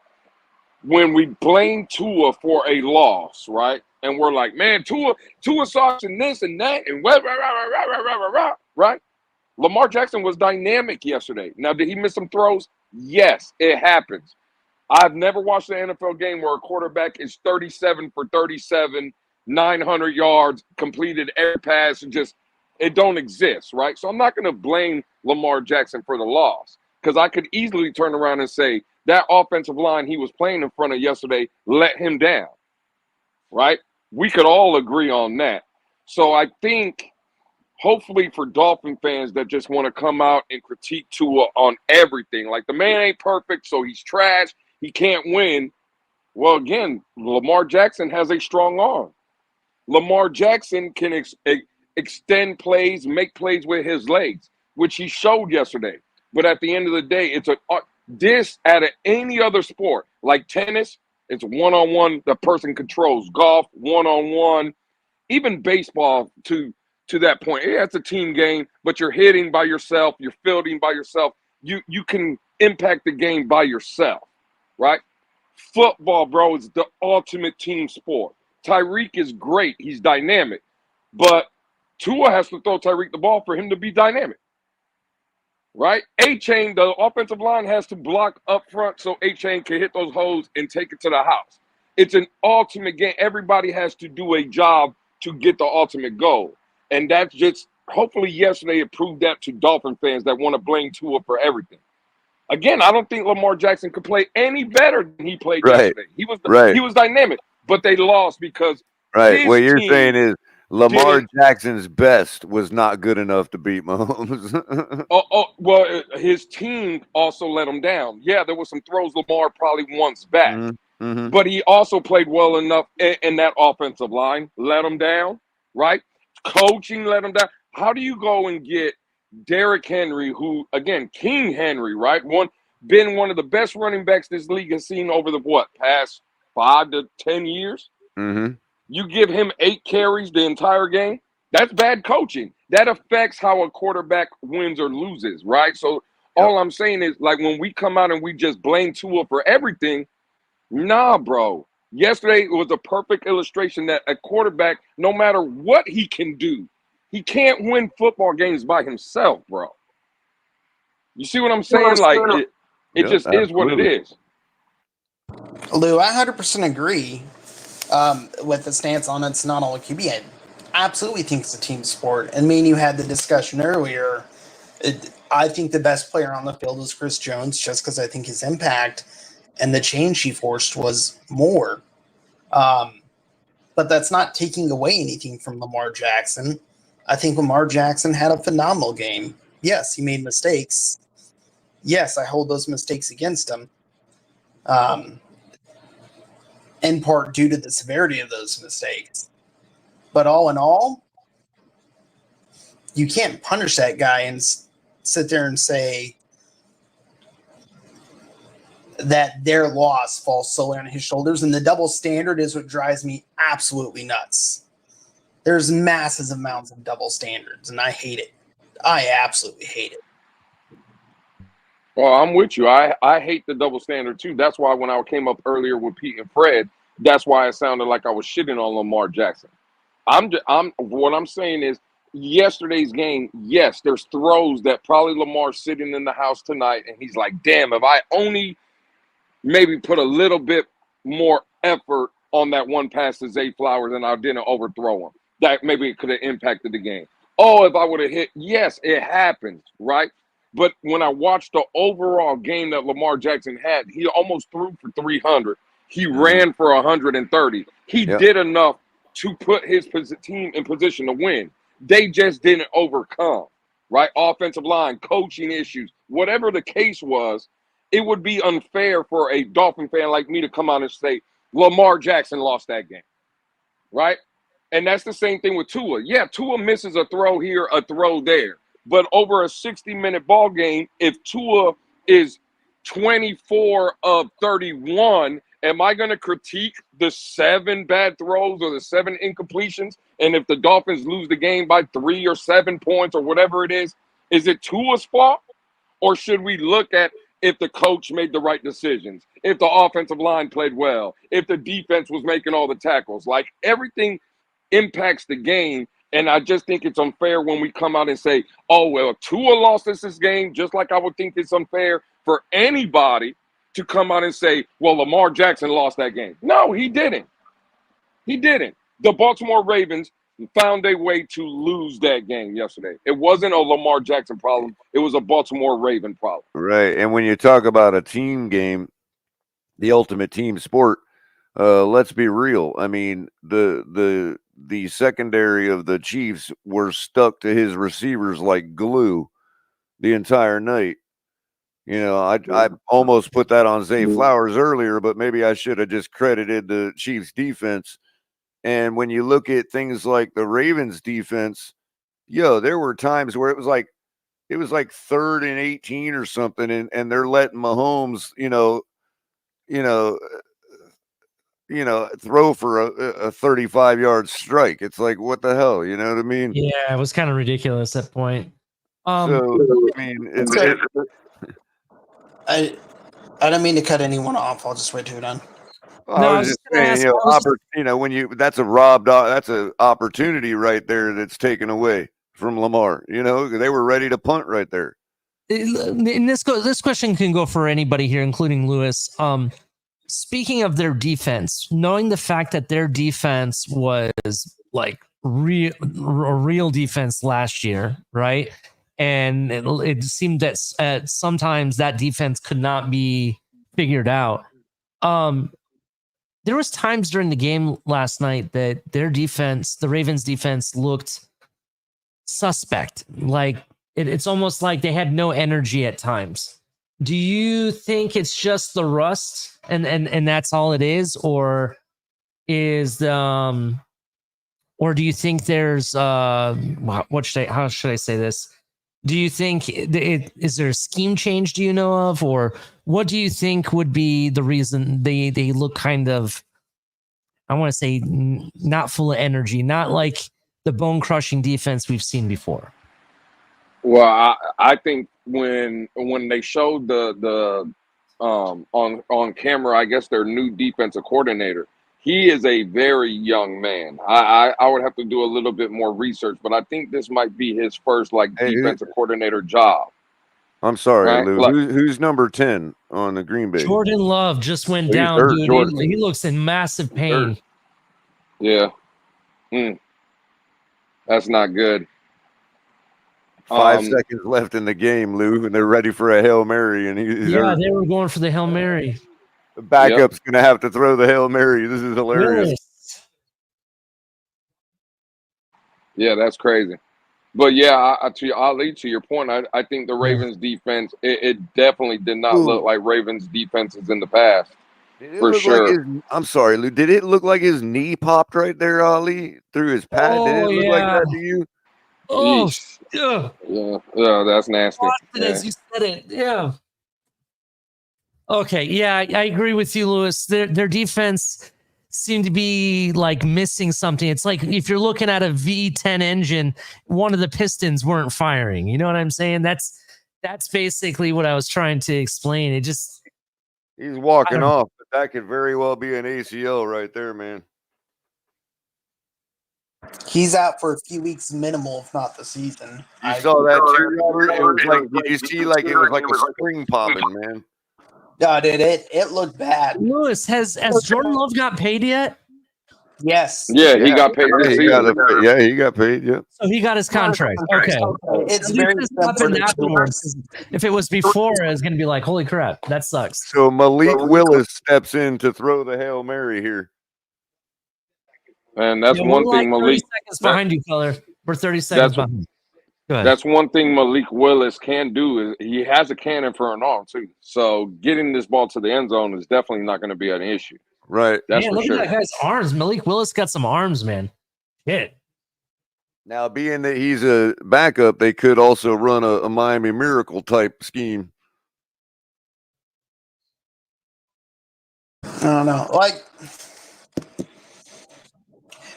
when we blame Tua for a loss, right? And we're like, man, Tua sucks and this and that and right? Lamar Jackson was dynamic yesterday. Now, did he miss some throws? Yes, it happens. I've never watched an NFL game where a quarterback is 37 for 37, 900 yards, completed every pass, and it don't exist, right? So I'm not going to blame Lamar Jackson for the loss because I could easily turn around and say that offensive line he was playing in front of yesterday let him down, right? We could all agree on that. So I think hopefully for Dolphin fans that just want to come out and critique Tua on everything, like the man ain't perfect, so he's trash, he can't win. Well, again, Lamar Jackson has a strong arm. Lamar Jackson can extend plays, make plays with his legs, which he showed yesterday. But at the end of the day, it's this out of any other sport, like tennis, it's one-on-one, the person controls. Golf, one-on-one. Even baseball, to that point, it's a team game, but you're hitting by yourself, you're fielding by yourself. You can impact the game by yourself, right? Football, bro, is the ultimate team sport. Tyreek is great. He's dynamic. But Tua has to throw Tyreek the ball for him to be dynamic, right? A-Chain, the offensive line has to block up front so A-Chain can hit those holes and take it to the house. It's an ultimate game. Everybody has to do a job to get the ultimate goal. And that's just, hopefully yesterday it proved that to Dolphin fans that want to blame Tua for everything. Again, I don't think Lamar Jackson could play any better than he played yesterday. He was dynamic, but they lost because what you're saying is Lamar Jackson's best was not good enough to beat Mahomes. Well, his team also let him down. Yeah, there were some throws Lamar probably wants back. Mm-hmm. But he also played well enough in that offensive line. Let him down, right? Coaching let him down. How do you go and get Derrick Henry, who, again, King Henry, right? Been one of the best running backs this league has seen over the, past 5 to 10 years? Mm-hmm. You give him 8 carries the entire game? That's bad coaching. That affects how a quarterback wins or loses, right? So all I'm saying is, like, when we come out and we just blame Tua for everything, nah, bro. Yesterday was a perfect illustration that a quarterback, no matter what he can do, he can't win football games by himself, bro. You see what I'm saying? Like, it just is what it is. Lou, I 100% agree with the stance on it's not all QB. I absolutely think it's a team sport. And me and you had the discussion earlier. I think the best player on the field was Chris Jones, just because I think his impact and the change he forced was more. But that's not taking away anything from Lamar Jackson. I think Lamar Jackson had a phenomenal game. Yes, he made mistakes. Yes, I hold those mistakes against him. In part due to the severity of those mistakes. But all in all, you can't punish that guy and sit there and say that their loss falls solely on his shoulders. And the double standard is what drives me absolutely nuts. There's massive amounts of double standards, and I hate it. I absolutely hate it. Well, I'm with you. I hate the double standard too. That's why when I came up earlier with Pete and Fred, that's why it sounded like I was shitting on Lamar Jackson. What I'm saying is, yesterday's game, yes, there's throws that probably Lamar's sitting in the house tonight, and he's like, damn, if I only maybe put a little bit more effort on that one pass to Zay Flowers and I didn't overthrow him, that maybe it could have impacted the game. Oh, if I would have hit, yes, it happens, right? But when I watched the overall game that Lamar Jackson had, he almost threw for 300. He ran for 130. He did enough to put his team in position to win. They just didn't overcome, right? Offensive line, coaching issues, whatever the case was, it would be unfair for a Dolphin fan like me to come out and say, Lamar Jackson lost that game, right? And that's the same thing with Tua. Yeah, Tua misses a throw here, a throw there. But over a 60-minute ball game, if Tua is 24 of 31, am I going to critique the 7 bad throws or the 7 incompletions? And if the Dolphins lose the game by 3 or 7 points or whatever it is it Tua's fault? Or should we look at if the coach made the right decisions, if the offensive line played well, if the defense was making all the tackles? Like, everything impacts the game. And I just think it's unfair when we come out and say, oh, well, Tua lost us this game, just like I would think it's unfair for anybody to come out and say, well, Lamar Jackson lost that game. No, he didn't. He didn't. The Baltimore Ravens found a way to lose that game yesterday. It wasn't a Lamar Jackson problem. It was a Baltimore Raven problem. Right. And when you talk about a team game, the ultimate team sport, let's be real. I mean, the secondary of the Chiefs were stuck to his receivers like glue the entire night. You know, I almost put that on Zay Flowers earlier, but maybe I should have just credited the Chiefs defense. And when you look at things like the Ravens defense, there were times where it was like 3rd and 18 or something, and they're letting Mahomes, throw for a 35-yard strike. It's like, what the hell? You know what I mean? Yeah, it was kind of ridiculous at that point. So, I mean, I don't mean to cut anyone off. I'll just wait till you're done. Well, I was just saying, that's an opportunity right there that's taken away from Lamar. They were ready to punt right there. And this question can go for anybody here, including Lewis. Speaking of their defense, knowing the fact that their defense was like real defense last year, right? And it seemed that sometimes that defense could not be figured out. There was times during the game last night that their defense, the Ravens defense, looked suspect. Like it's almost like they had no energy at times. Do you think it's just the rust and that's all it is, or or do you think there's how should I say this? Do you think is there a scheme change? Do you know of, or what do you think would be the reason they look kind of, I want to say, not full of energy, not like the bone crushing defense we've seen before. Well, I think when they showed the on camera, I guess their new defensive coordinator, he is a very young man. I would have to do a little bit more research, but I think this might be his first defensive coordinator job. I'm sorry, right? Lou. Who's number 10 on the Green Bay? Jordan Love just went down, hurt, dude. He looks in massive pain. Yeah. That's not good. 5 seconds left in the game, Lou, and they're ready for a Hail Mary, and he's hurt. They were going for the Hail Mary. The backup's going to have to throw the Hail Mary. This is hilarious. Yes. Yeah, that's crazy. But yeah, Ali, to your point, I think the Ravens defense, it definitely did not look like Ravens defenses in the past. For sure. I'm sorry, Lou. Did it look like his knee popped right there, Ali, through his pad? Did it look like that to you? Oh, yeah, that's nasty. As you said it, yeah. Okay, yeah, I agree with you, Lewis. Their defense seemed to be like missing something. It's like if you're looking at a V10 engine, one of the pistons weren't firing. You know what I'm saying? That's basically what I was trying to explain. It just he's walking off, but that could very well be an ACL right there, man. He's out for a few weeks minimal, if not the season. You saw that too, Robert? It was like, did you see like it was like a spring popping, man? No, dude, it looked bad. Lewis, has Jordan Love got paid yet? Yes. Yeah, he got paid this season. He got paid, yeah. So he got his contract. Okay. It's very afterwards. If it was before, it was going to be like, holy crap, that sucks. So Malik Willis steps in to throw the Hail Mary here. And that's one thing Malik. 30 seconds behind you, Color. We're 30 seconds behind. Go ahead. That's one thing Malik Willis can do is he has a cannon for an arm too. So getting this ball to the end zone is definitely not going to be an issue. Right. That's look for sure. at that guy's arms. Malik Willis got some arms, man. Shit. Now, being that he's a backup, they could also run a Miami Miracle type scheme. I don't know. Like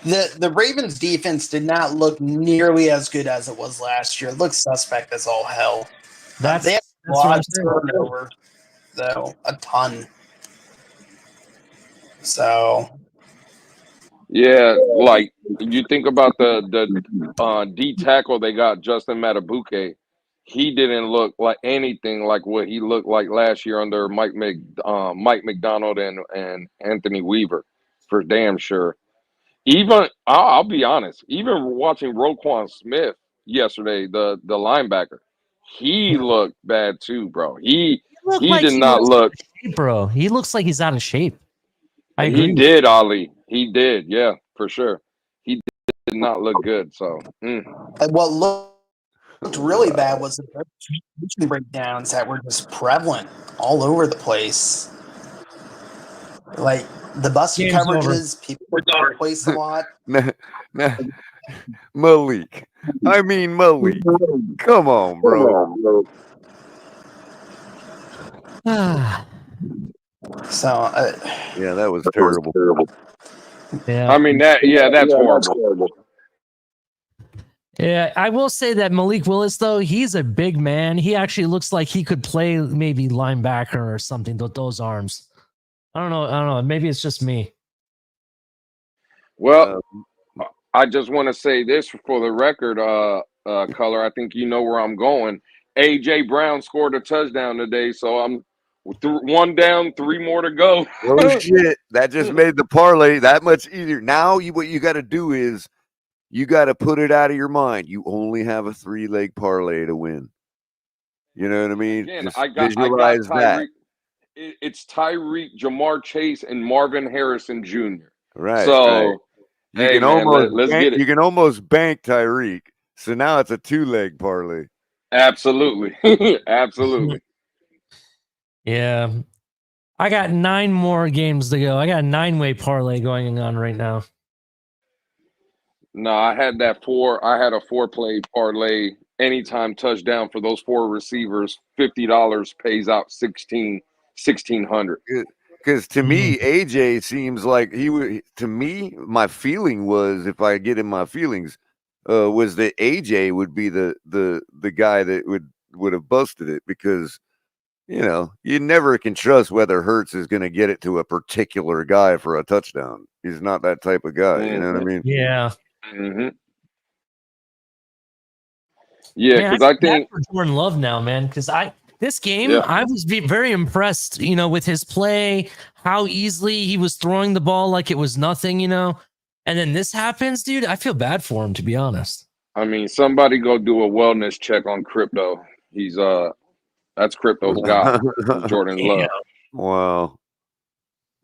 the Ravens defense did not look nearly as good as it was last year. It looks suspect as all hell. They have a lot of turnover, though, a ton. So, yeah, like you think about the D tackle they got, Justin Matabuke. He didn't look like anything like what he looked like last year under Mike McDonald and Anthony Weaver, for damn sure. Even I'll be honest, even watching Roquan Smith yesterday, the linebacker, he looked bad too, bro. He did not look, bro. He looks like he's out of shape. I agree. He did, Ali. He did, yeah, for sure. He did not look good. So, what looked really bad was the communication breakdowns that were just prevalent all over the place. Like the busted coverages, people were going to place a lot. Malik. I mean, Malik. Come on, bro. So, yeah, that was terrible. Yeah, I mean that's horrible. Yeah, I will say that Malik Willis, though, he's a big man. He actually looks like he could play maybe linebacker or something with those arms. I don't know. Maybe it's just me. Well, I just want to say this for the record, Color. I think you know where I'm going. AJ Brown scored a touchdown today, so I'm 1 down, 3 more to go. Oh shit! That just made the parlay that much easier. Now, what you got to do is you got to put it out of your mind. You only have a 3-leg parlay to win. You know what I mean? Again, just I got visualize that. It's Tyreek, Jamar Chase, and Marvin Harrison Jr. Right. So right. You can almost bank Tyreek. So now it's a 2-leg parlay. Absolutely. Absolutely. Yeah. I got 9 more games to go. I got a 9-way parlay going on right now. No, I had a 4-play parlay. Anytime touchdown for those 4 receivers, $50 pays out $1,600. Because to me, AJ seems like he would. To me, my feeling was, if I get in my feelings, was that AJ would be the guy that would have busted it, because you never can trust whether Hurts is going to get it to a particular guy for a touchdown. He's not that type of guy. You know what I mean? Yeah. Mm-hmm. Yeah, because I think for Jordan Love now, man. Because this game, I was very impressed. With his play, how easily he was throwing the ball like it was nothing. And then this happens, dude. I feel bad for him, to be honest. I mean, somebody go do a wellness check on Crypto. He's that's Crypto's guy, Jordan Love. Wow.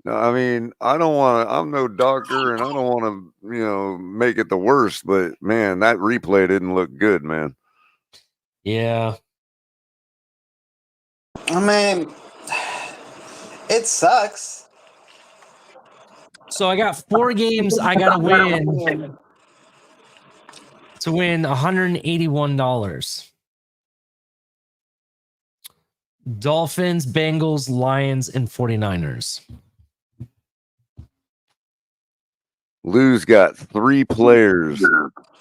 No, I mean, I don't want to. I'm no doctor, and I don't want to, make it the worst. But man, that replay didn't look good, man. Yeah. I mean, it sucks. So I got 4 games I got to win to win $181. Dolphins, Bengals, Lions, and 49ers. Lou's got 3 players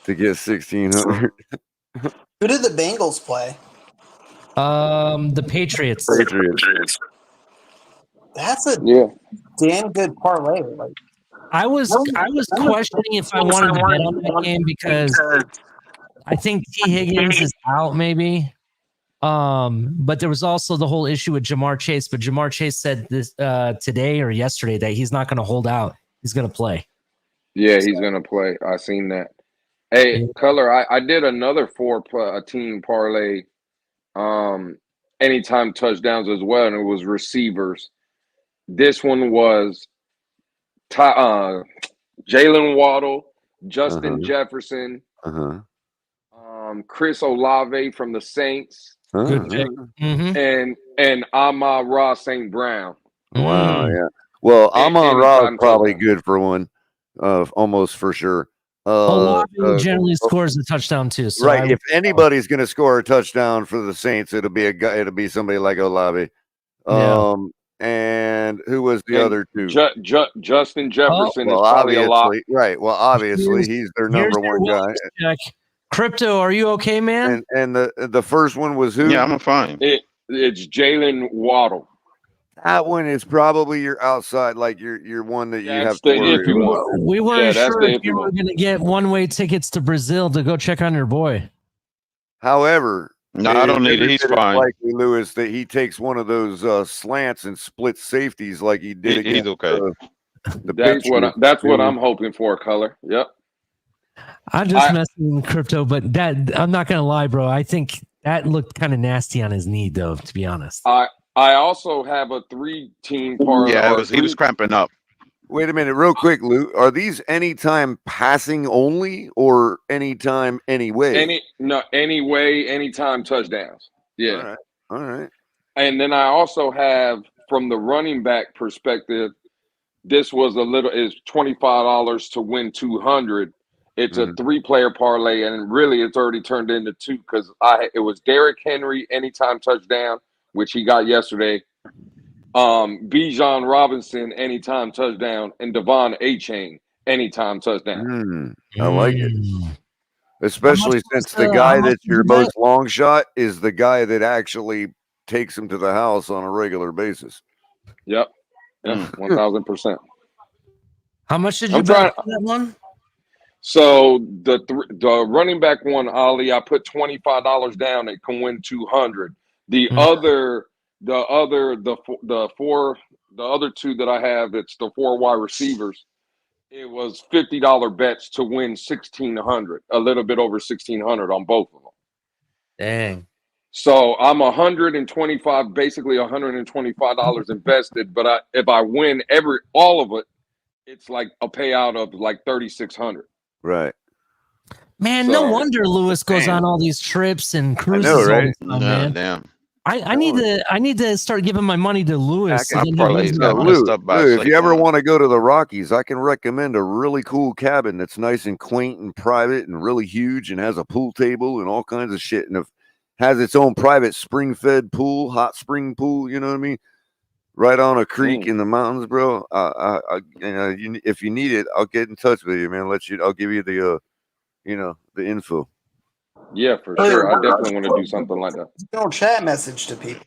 to get 1,600. Who did the Bengals play? The Patriots. That's a damn good parlay. Like, I was questioning if I wanted to bet on that game because I think T. Higgins is out, maybe. But there was also the whole issue with Jamar Chase. But Jamar Chase said this today or yesterday that he's not going to hold out. He's going to play. Yeah, he's going to play. I seen that. Hey, Color, I did another 4-team parlay, anytime touchdowns as well, and it was receivers. This one was Jalen Waddle, Justin Jefferson, Chris Olave from the Saints, good pick. and Amon-Ra St. Brown. Wow, yeah. Well, Amon-Ra is probably good for one, almost for sure. Olave generally scores a touchdown too. So right. If anybody's going to score a touchdown for the Saints, it'll be somebody like Olave. And who was the other two? Justin Jefferson is probably a lot. Right. Well, obviously he's their number one guy. Crypto, are you okay, man? And the first one was who? Yeah, I'm fine. It's Jalen Waddle. That one is probably your outside, like your one that you have to worry about. We weren't sure if you were going to get one-way tickets to Brazil to go check on your boy. However, no, I don't need it. He's fine. Likely, Lewis, that he takes one of those slants and splits safeties like he did against. He's okay. That's what I'm hoping for, Color. Yep. I'm just messing with Crypto, but I'm not going to lie, bro. I think that looked kind of nasty on his knee, though. To be honest. I also have a 3-team parlay. Yeah, he was cramping up. Wait a minute, real quick, Lou. Are these anytime passing only or anytime anyway? Anyway, anytime touchdowns. Yeah. All right. And then I also have, from the running back perspective, this was is $25 to win 200. It's a 3-player parlay, and really it's already turned into 2 because it was Derrick Henry anytime touchdown, which he got yesterday. Bijan Robinson anytime touchdown, and Devon A-Chain anytime touchdown. I like it, especially since the guy that's your most long shot is the guy that actually takes him to the house on a regular basis. Yep, 1,000%. How much did you bet on that one? So the running back one, Ali, I put $25 down. It can win 200. The other 2 that I have, it's the 4 wide receivers. It was $50 bets to win 1,600, a little bit over 1,600 on both of them. Dang. So I'm basically $125 invested. But if I win all of it, it's like a payout of like 3,600. Right. Man, no wonder Lewis goes on all these trips and cruises. I know, right? All the time, man. Damn. I need to start giving my money to Lewis. Lou, if you ever want to go to the Rockies, I can recommend a really cool cabin that's nice and quaint and private and really huge and has a pool table and all kinds of shit, and has its own private spring-fed pool, hot spring pool. You know what I mean? Right on a creek in the mountains, bro. If you need it, I'll get in touch with you, man. I'll give you the the info. Yeah, for sure. I definitely want to do something like that. Don't chat message to people.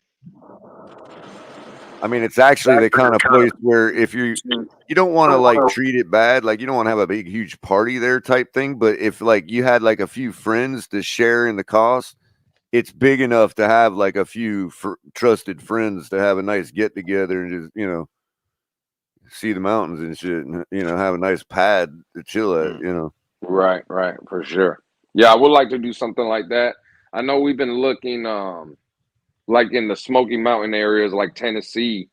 I mean, it's actually the kind of place where if you don't want to like treat it bad, like you don't want to have a big huge party there type thing, but if like you had like a few friends to share in the cost, it's big enough to have like a few trusted friends to have a nice get together and just see the mountains and shit, and have a nice pad to chill at. Right, for sure. Yeah, I would like to do something like that. I know we've been looking like in the Smoky Mountain areas like Tennessee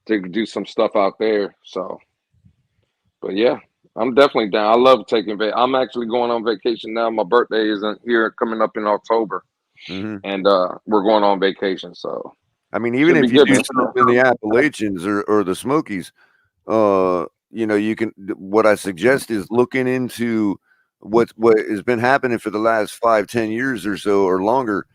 to do some stuff out there. So, but yeah, I'm definitely down. I love taking I'm actually going on vacation now. My birthday isn't here coming up in October, and we're going on vacation. So, I mean, even if you do something in the Appalachians or the Smokies, you can. What I suggest is looking into what has been happening for the last 5-10 years or so or longer.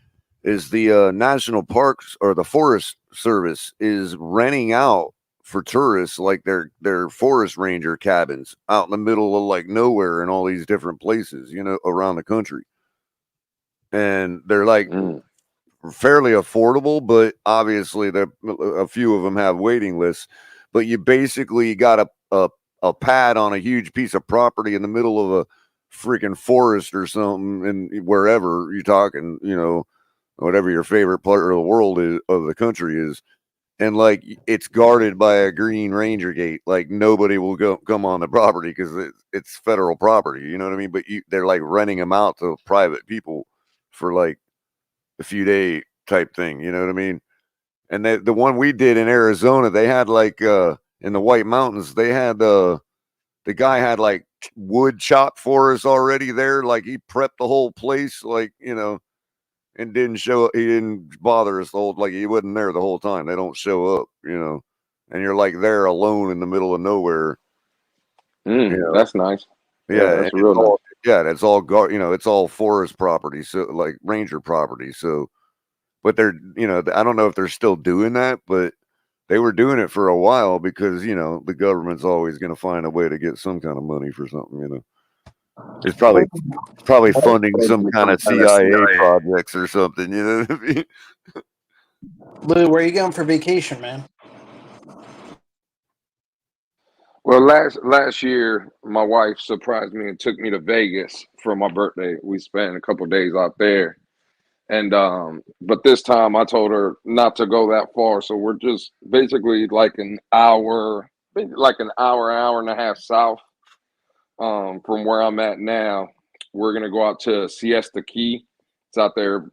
Is the national parks or the Forest Service is renting out for tourists like their forest ranger cabins out in the middle of like nowhere in all these different places, around the country. And they're like fairly affordable, but obviously a few of them have waiting lists. But you basically got a pad on a huge piece of property in the middle of a freaking forest or something, and wherever you're talking, whatever your favorite part of the world is, of the country is, and like it's guarded by a green ranger gate. Like nobody will come on the property because it's federal property. You know what I mean? But they're like renting them out to private people for like a few day type thing. You know what I mean? And the one we did in Arizona, they had like in the White Mountains, they had the guy had like wood chopped for us already there. Like he prepped the whole place, like and didn't show up. He didn't bother us like he wasn't there the whole time. They don't show up, and you're like there alone in the middle of nowhere. That's nice. Yeah, that's real nice. That's all it's all forest property, so like ranger property. So, but they're I don't know if they're still doing that, but they were doing it for a while because the government's always going to find a way to get some kind of money for something. It's probably funding some kind of CIA projects or something, you know what I mean? Lou, where are you going for vacation, man? Well, last year, my wife surprised me and took me to Vegas for my birthday. We spent a couple of days out there, and but this time I told her not to go that far. So we're just basically like an hour and a half south from where I'm at now. We're gonna go out to Siesta Key. It's out there,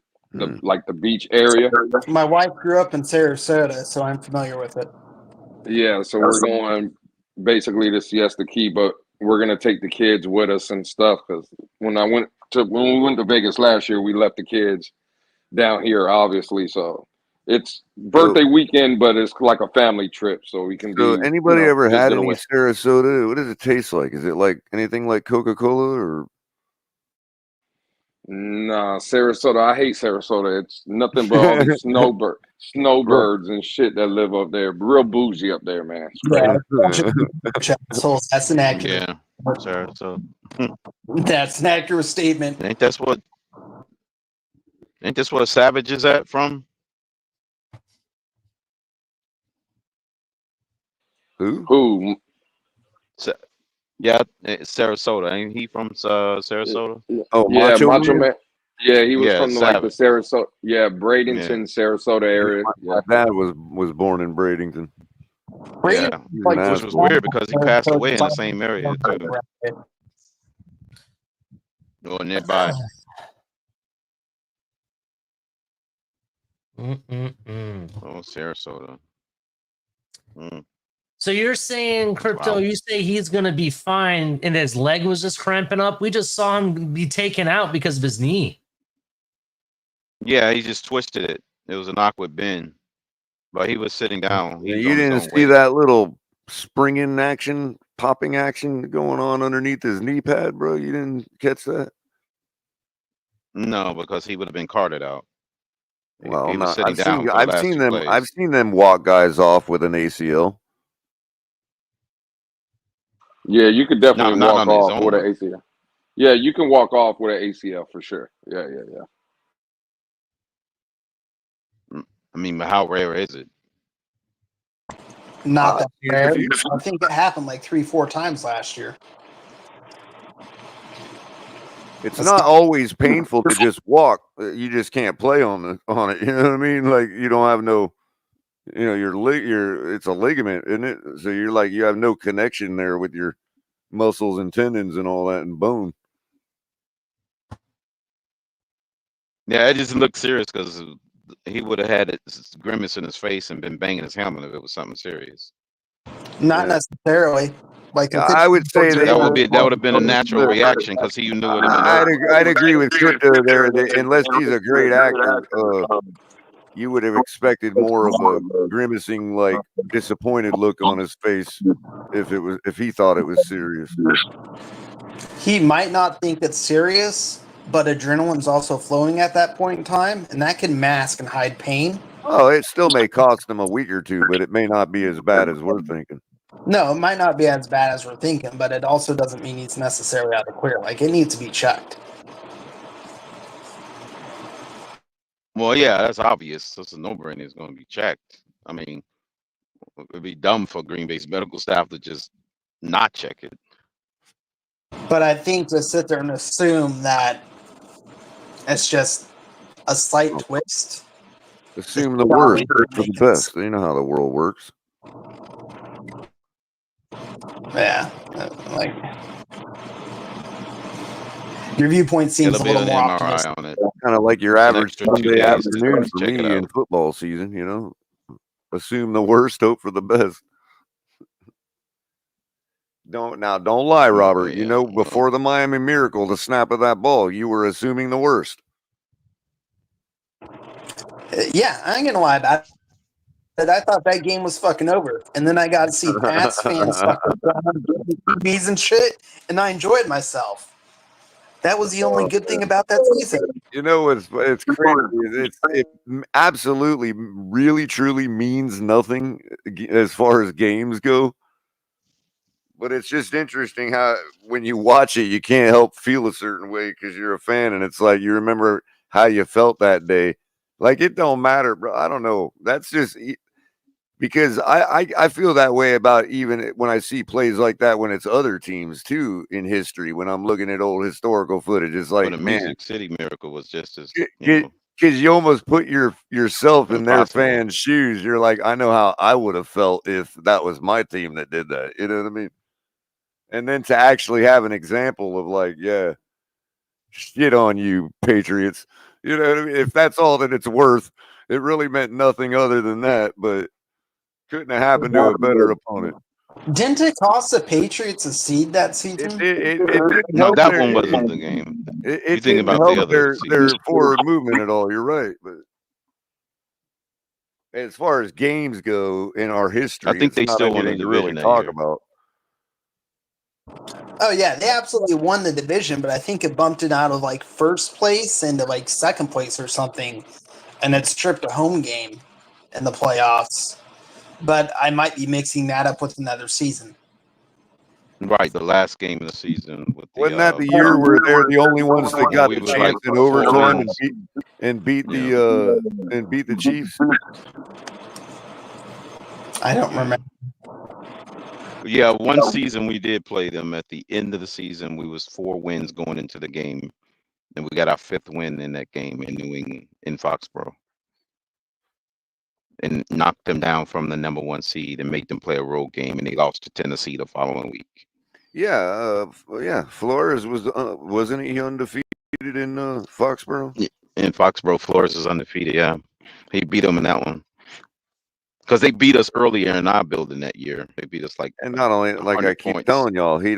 like the beach area. My wife grew up in Sarasota, so I'm familiar with it. Yeah, so we're going basically to Siesta Key, but we're gonna take the kids with us and stuff because when we went to Vegas last year, we left the kids down here, obviously. So it's birthday weekend, but it's like a family trip, so we can be. Anybody ever had any Sarasota? What does it taste like? Is it like anything like Coca-Cola or? Nah, Sarasota. I hate Sarasota. It's nothing but all these snowbirds and shit that live up there. Real bougie up there, man. So that's an accurate. Yeah, Sarasota. That's an accurate statement. Ain't this what Savage is at from? Who? Yeah, it's Sarasota. Ain't he from Sarasota? Oh, yeah, Macho Man. Yeah, he was from Savage. like the Sarasota. Yeah, Bradenton, Sarasota area. My dad was born in Bradenton. Yeah, which was weird because he passed away in the same area too. Or nearby. Oh, Sarasota. So you're saying, Crypto, you say he's going to be fine and his leg was just cramping up? We just saw him be taken out because of his knee. Yeah, he just twisted it. It was an awkward bend. But he was sitting down. You didn't see that little springing action, popping action going on underneath his knee pad, bro? You didn't catch that? No, because he would have been carted out. Well, he was no, sitting down. I've seen them walk guys off with an ACL. Yeah, you could definitely walk off with an ACL. Yeah, you can walk off with an ACL for sure. Yeah. I mean, how rare is it? Not that rare. I think it happened like 3-4 times last year. It's not always painful to just walk. You just can't play on it. You know what I mean? Like you don't have no, it's a ligament, isn't it? So you're like you have no connection there with your muscles and tendons and all that and bone. Yeah, it just looked serious because he would have had a grimace in his face and been banging his helmet if it was something serious. Not necessarily. Like I would say that would have been a natural reaction because he knew it. I'd agree with Crypto there. Unless he's a great actor, you would have expected more of a grimacing, like disappointed look on his face if he thought it was serious. He might not think it's serious, but adrenaline's also flowing at that point in time, and that can mask and hide pain. Oh, it still may cost him a week or two, but it may not be as bad as we're thinking. No, it might not be as bad as we're thinking, but it also doesn't mean he's necessarily out of clear. Like, it needs to be checked. Well, yeah, that's obvious. That's a no-brainer. It's going to be checked. I mean, it'd be dumb for Green Bay's medical staff to just not check it. But I think to sit there and assume that it's just a slight twist. Assume the worst for the best. You know how the world works. Yeah, like your viewpoint seems a little more optimistic. Kind of like your average Sunday afternoon for me in football season. You know, assume the worst, hope for the best. Don't lie, Robert. You know, before the Miami Miracle, the snap of that ball, you were assuming the worst. Yeah, I ain't gonna lie about it. But I thought that game was fucking over, and then I got to see Pats fans TVs and shit, and I enjoyed myself. That was the only good thing about that season. You know, it's crazy. It absolutely, really, truly means nothing as far as games go. But it's just interesting how when you watch it, you can't help feel a certain way because you're a fan, and it's like you remember how you felt that day. Like it don't matter, bro. I don't know. That's just because I feel that way about even when I see plays like that when it's other teams too in history. When I'm looking at old historical footage, it's like the Music City Miracle was just as because you almost put yourself in their fans' shoes. You're like, I know how I would have felt if that was my team that did that. You know what I mean? And then to actually have an example of like, yeah, shit on you, Patriots. You know what I mean? If that's all that it's worth, it really meant nothing other than that. But couldn't have happened to a better opponent. Didn't it cost the Patriots a seed that season? No, that one wasn't the game. It didn't help their forward movement at all. You're right, but as far as games go in our history, I think they still won anything to really talk about. Oh yeah, they absolutely won the division, but I think it bumped it out of like first place into like second place or something, and it stripped a home game in the playoffs. But I might be mixing that up with another season. Right, the last game of the season. Wasn't that the year where they're the only ones that got the chance in overtime and beat the Chiefs? I don't remember. Yeah, one season we did play them. At the end of the season, we was 4 wins going into the game, and we got our 5th win in that game in New England in Foxborough, and knocked them down from the number 1 seed and made them play a road game, and they lost to Tennessee the following week. Yeah, Flores wasn't he undefeated in Foxborough? In Foxborough, Flores is undefeated. Yeah, he beat them in that one. Because they beat us earlier in our building that year. They beat us and not only like I keep telling y'all, he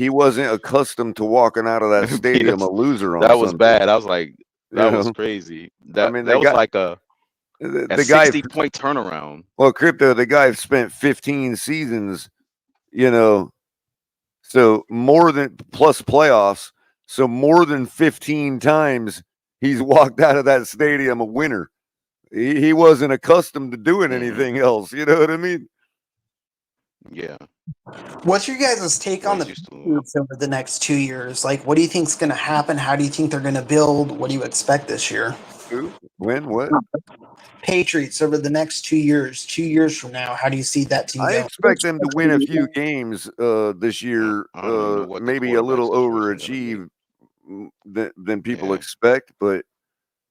wasn't accustomed to walking out of that stadium a loser on. That was bad. I was like, that was crazy. That was like a 60-point turnaround. Well, Crypto, the guy spent 15 seasons, so more than plus playoffs. So more than 15 times he's walked out of that stadium a winner. He wasn't accustomed to doing anything else. You know what I mean? Yeah. What's your guys' take on the Patriots over the next 2 years? Like, what do you think's going to happen? How do you think they're going to build? What do you expect this year? Who? When? What? Patriots over the next 2 years. 2 years from now, how do you see that team I going? expect them to win a few games this year. Maybe a little overachieve than people expect, but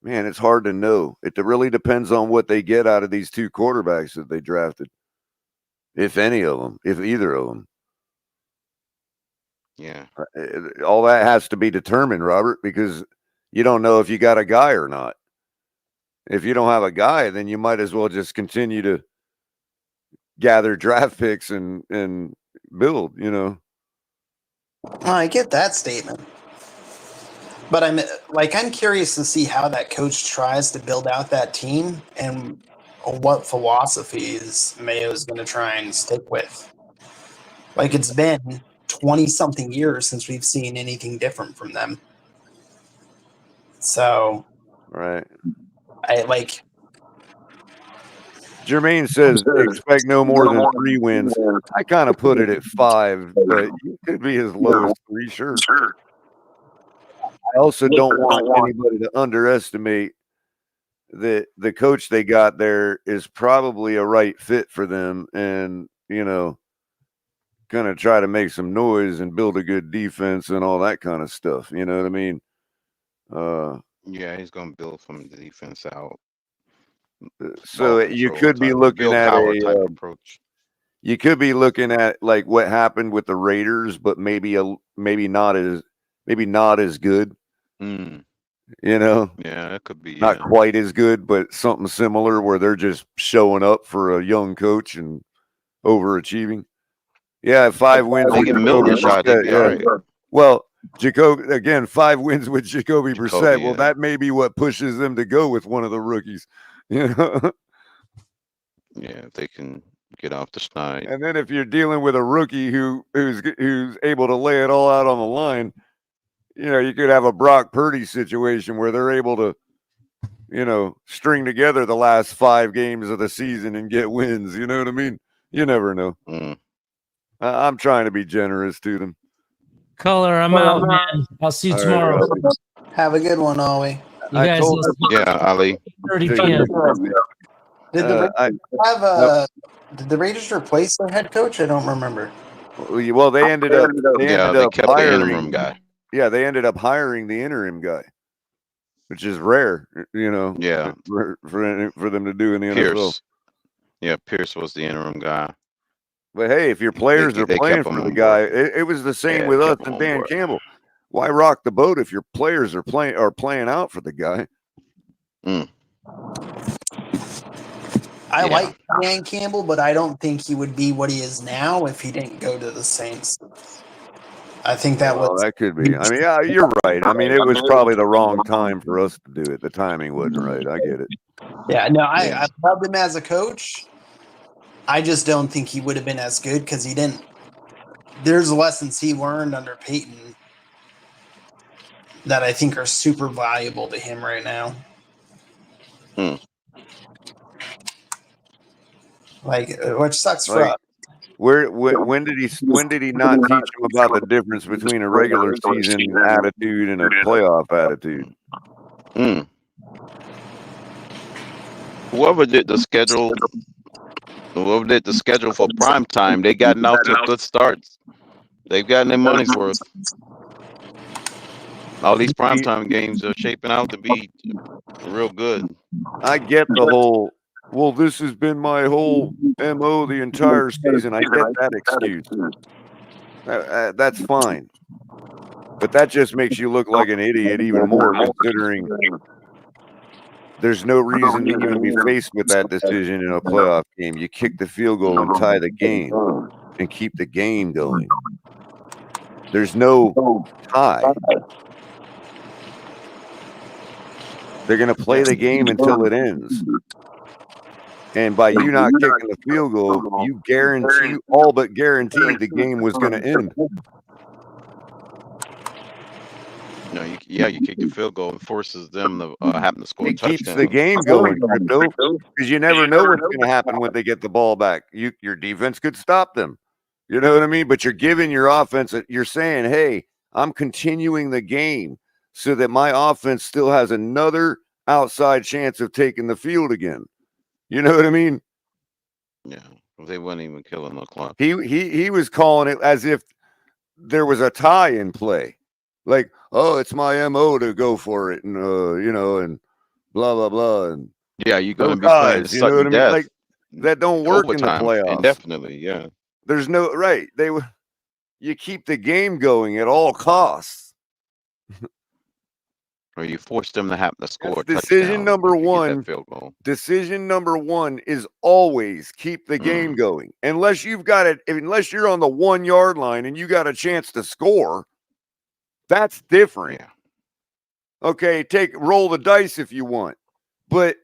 man, it's hard to know. It really depends on what they get out of these two quarterbacks that they drafted, if any of them, if either of them. Yeah. All that has to be determined, Robert, because you don't know if you got a guy or not. If you don't have a guy, then you might as well just continue to gather draft picks and build, I get that statement. But I'm curious to see how that coach tries to build out that team and what philosophies Mayo's going to try and stick with. Like, it's been 20-something years since we've seen anything different from them. So, right. Jermaine says expect no more than 3 wins. I kind of put it at 5, but you could be as low as 3, sure. I also don't want anybody to underestimate that the coach they got there is probably a right fit for them, and gonna try to make some noise and build a good defense and all that kind of stuff. You know what I mean? Yeah, he's gonna build from the defense out. So you could be looking at a approach. You could be looking at like what happened with the Raiders, but maybe not as good. Yeah, it could be not quite as good, but something similar where they're just showing up for a young coach and overachieving. Yeah, 5 wins. They get Milner shot. Yeah. Well, 5 wins with Jacoby Brissett. Yeah. Well, that may be what pushes them to go with one of the rookies. Yeah, if they can get off the schneid. And then if you're dealing with a rookie who's able to lay it all out on the line, you could have a Brock Purdy situation where they're able to, string together the last 5 games of the season and get wins. You know what I mean? You never know. I'm trying to be generous to them. Color, I'm out, man. I'll see you tomorrow. Right, have a good one, Ollie. You guys Ali. 30 p.m. Did the Raiders replace their head coach? I don't remember. Well, they ended up they kept hiring the interim guy. Yeah, they ended up hiring the interim guy, which is rare, Yeah, for them to do in the NFL. Yeah, Pierce was the interim guy. But hey, if your players are playing for the guy, it was the same with us and Dan Campbell. Why rock the boat if your players are playing out for the guy? I like Dan Campbell, but I don't think he would be what he is now if he didn't go to the Saints. I think that could be. I mean, yeah, you're right. I mean, it was probably the wrong time for us to do it. The timing wasn't right. I get it. Yeah, no, I loved him as a coach. I just don't think he would have been as good because he didn't. There's lessons he learned under Peyton that I think are super valuable to him right now. Which sucks for us. When did he not teach him about the difference between a regular season attitude and a playoff attitude? Whoever did the schedule for prime time, they gotten out to good starts. They've gotten their money's worth. All these primetime games are shaping out to be real good. I get the whole, well, this has been my whole MO the entire season. I get that excuse. That's fine. But that just makes you look like an idiot even more, considering there's no reason to even be faced with that decision in a playoff game. You kick the field goal and tie the game and keep the game going. There's no tie. They're going to play the game until it ends. And by you not kicking the field goal, you all but guaranteed the game was going to end. No, you kick the field goal and forces them to happen to score a touchdown. It keeps the game going, Crypto, because you never know what's going to happen when they get the ball back. Your defense could stop them. You know what I mean? But you're giving your offense, you're saying, hey, I'm continuing the game so that my offense still has another outside chance of taking the field again. You know what I mean? Yeah. They weren't even killing the clock. He was calling it as if there was a tie in play. Like, oh, it's my MO to go for it, and and blah blah blah. And yeah, you're gonna be playing you know what I mean? death. Like that don't work in the Overtime, playoffs. indefinitely, yeah. There's no right. You keep the game going at all costs. Or you force them to have to score a Decision touchdown number if you get one. that field goal. Decision number one is always keep the game going. Unless you've got it, unless you're on the 1 yard line and you got a chance to score, that's different. Yeah. Okay, roll the dice if you want. But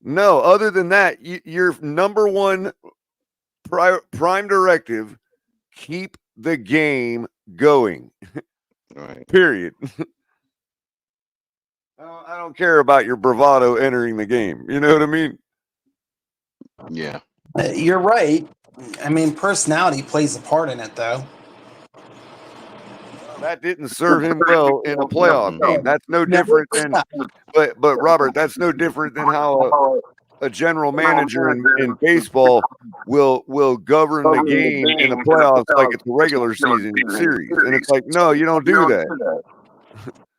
no, other than that, your number one prime directive, keep the game going. Right. Period. I don't care about your bravado entering the game. You know what I mean? Yeah. You're right. I mean, personality plays a part in it, though. That didn't serve him well in a playoff game. That's no different than, but Robert, that's no different than how a general manager in baseball will govern the game in the playoffs like it's a regular season series. And it's like, no, you don't do that.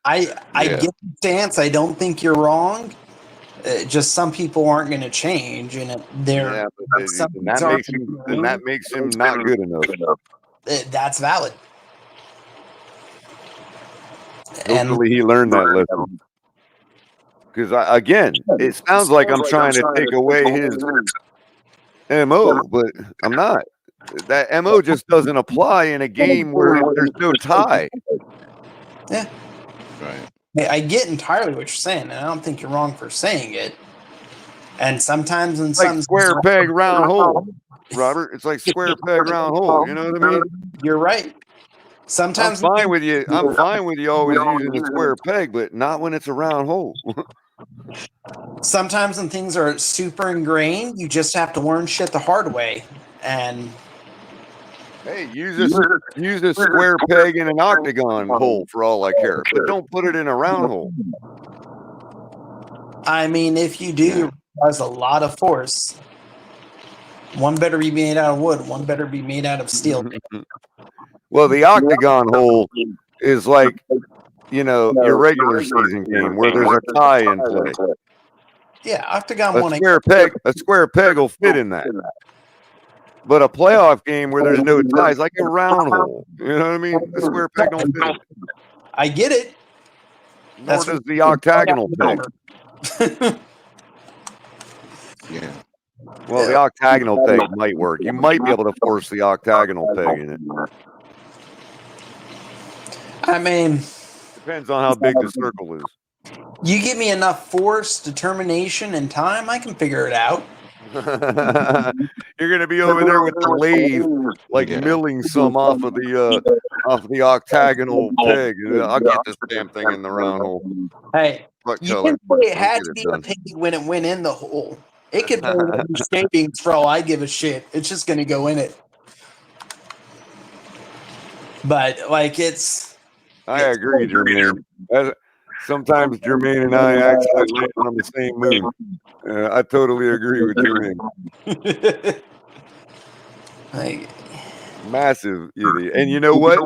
I get the stance. I don't think you're wrong. Just some people aren't going to change, and that makes him not good enough. That's valid. Hopefully, he learned that lesson. Because again, it sounds like I'm trying to take away his MO, but I'm not. That MO just doesn't apply in a game where there's no tie. Yeah. Right. I get entirely what you're saying, and I don't think you're wrong for saying it. And sometimes in some square peg round hole, Robert. It's like square peg round hole. You know what I mean? You're right. Sometimes I'm fine with you. I'm fine with you always using a square peg, but not when it's a round hole. Sometimes when things are super ingrained, you just have to learn shit the hard way. And hey, use a square peg in an octagon hole for all I care, but don't put it in a round hole. I mean, if you do, it requires a lot of force. One better be made out of wood. One better be made out of steel. Well, the octagon hole is like, your regular season game where there's a tie in play. Yeah, octagon one. A square peg will fit in that. But a playoff game where there's no ties, like a round hole. You know what I mean? The square peg don't fit. I get it. Nor does the octagonal peg. Yeah. Well, the octagonal peg might work. You might be able to force the octagonal peg in it. I mean, depends on how big the circle is. You give me enough force, determination, and time, I can figure it out. You're gonna be over there with the lathe, like milling some off of the octagonal peg. I'll get this damn thing in the round hole. Hey, what you color? can say it had to be a pig when it went in the hole. It could be escaping for all I give a shit. It's just gonna go in it. But I agree, Jermaine. Sometimes Jermaine and I actually land on the same moon. I totally agree with Jermaine. Massive idiot. And you know what?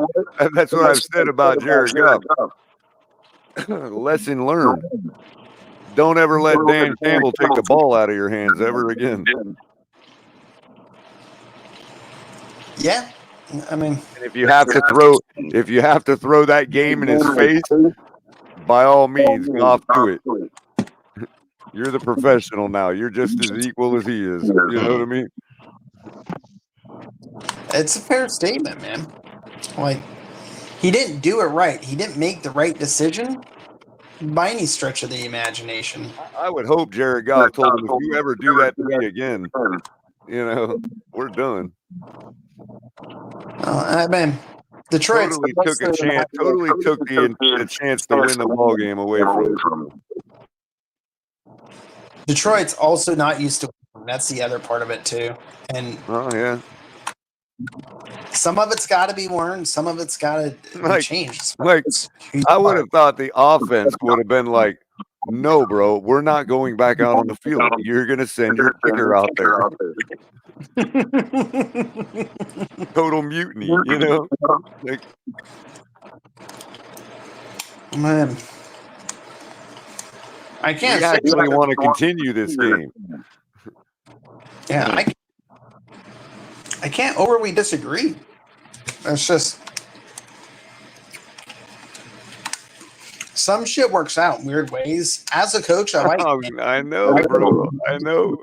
That's what I've said about Jared Goff. Lesson learned. Don't ever let Dan Campbell take the ball out of your hands ever again. Yeah. I mean, and if you have to throw that game in his face, by all means, Goff, do it. You're the professional now. You're just as equal as he is. You know what I mean? It's a fair statement, man. Like, he didn't do it right. He didn't make the right decision by any stretch of the imagination. I would hope Jared Goff told him, if you ever do that to me again, we're done. I mean, Detroit totally took a chance. Totally took the chance to win the ball game away from him. Detroit's also not used to winning. That's the other part of it too. And oh yeah, Some of it's got to be learned. Some of it's got to be changed. I would have thought the offense would have been like, no, bro, we're not going back out on the field. You're going to send your kicker out there. Total mutiny, you know? Like, man, I can't. We actually want to continue this game. Yeah, I can't overly disagree. It's just some shit works out in weird ways. As a coach, I like it. I know, bro. I know.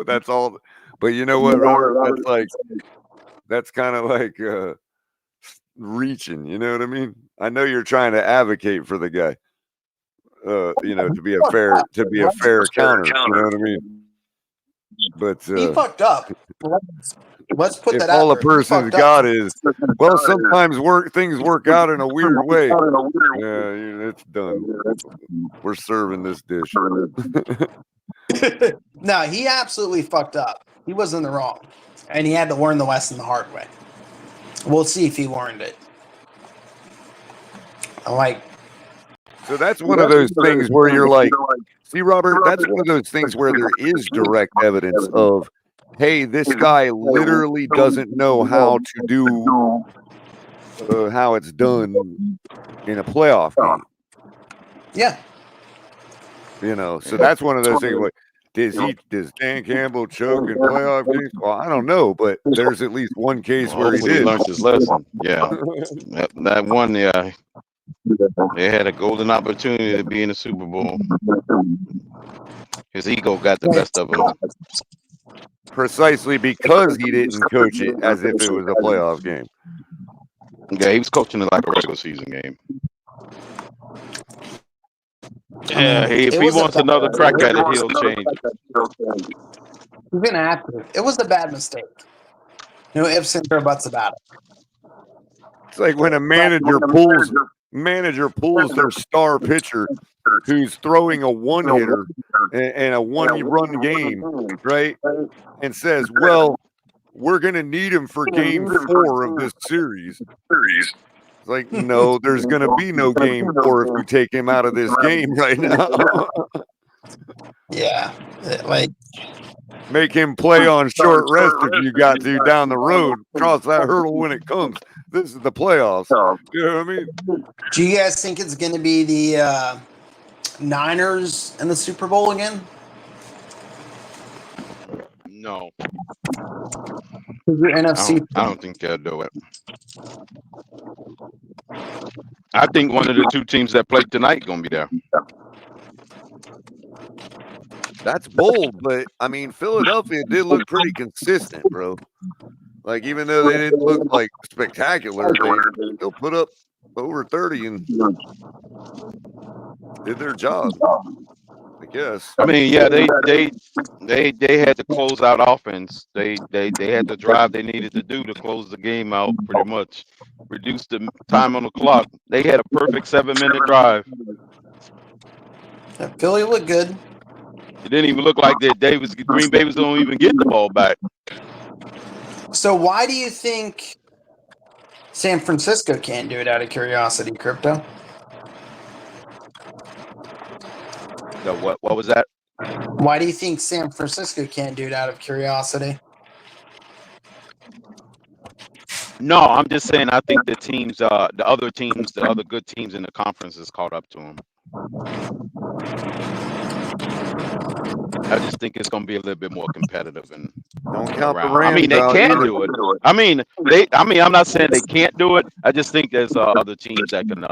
That's all. But you know what, Robert? That's kind of like reaching. You know what I mean? I know you're trying to advocate for the guy. You know, to be a fair counter. You know what I mean? But he fucked up. Let's put that out. All a person's got is, well, sometimes things work out in a weird way. Yeah, it's done. We're serving this dish. No, he absolutely fucked up. He was in the wrong, and he had to learn the lesson the hard way. We'll see if he learned it. So that's one of those things where you're like, see, Robert, that's one of those things where there is direct evidence of, hey, this guy literally doesn't know how to do how it's done in a playoff game. Yeah. You know, so that's one of those things. Like, does Dan Campbell choke in playoff games? Well, I don't know, but there's at least one case where he did. Learned his lesson. Yeah, that one. Yeah, they had a golden opportunity to be in the Super Bowl. His ego got the best of him. Precisely because he didn't coach it as if it was a playoff game. Yeah, he was coaching it like a regular season game. Yeah, if he wants another crack at it, he'll change it. He's gonna have to. It was a bad mistake. No ifs and buts about it. It's like when a manager pulls their star pitcher who's throwing a one-hitter and a one-run game, right? And says, well, we're going to need him for game 4 of this series. It's like, no, there's going to be no game 4 if you take him out of this game right now. Yeah. Make him play on short rest if you got to down the road. Cross that hurdle when it comes. This is the playoffs. You know what I mean? Do you guys think it's going to be the Niners in the Super Bowl again? No. NFC. I don't think they'll do it. I think one of the two teams that played tonight is going to be there. That's bold, but I mean, Philadelphia did look pretty consistent, bro. Like, even though they didn't look like spectacular, they still put up over 30 and did their job, I guess. I mean, yeah, they had to close out offense. They had the drive they needed to do to close the game out, pretty much. Reduce the time on the clock. They had a perfect 7-minute drive. Yeah, Philly looked good. It didn't even look like that Green Bay was don't even get the ball back. So why do you think San Francisco can't do it out of curiosity, Crypto? So what was that? Why do you think San Francisco can't do it out of curiosity? No, I'm just saying I think the other good teams in the conference has caught up to them. I just think it's going to be a little bit more competitive and don't count the Rams. I mean, they can do it. I mean, I'm not saying they can't do it. I just think there's other teams that can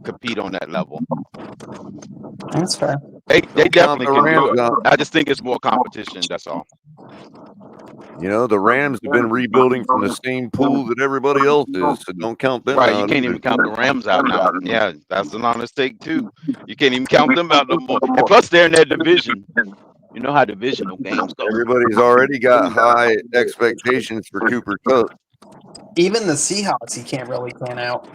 compete on that level. That's fair. They definitely can do it. I just think it's more competition. That's all. You know, the Rams have been rebuilding from the same pool that everybody else is, so don't count them out. Right, you can't even count the Rams out now. Yeah, that's an honest take, too. You can't even count them out no more. And plus, they're in that division. You know how divisional games go. Everybody's already got high expectations for Cooper Kupp. Even the Seahawks, he can't really plan out.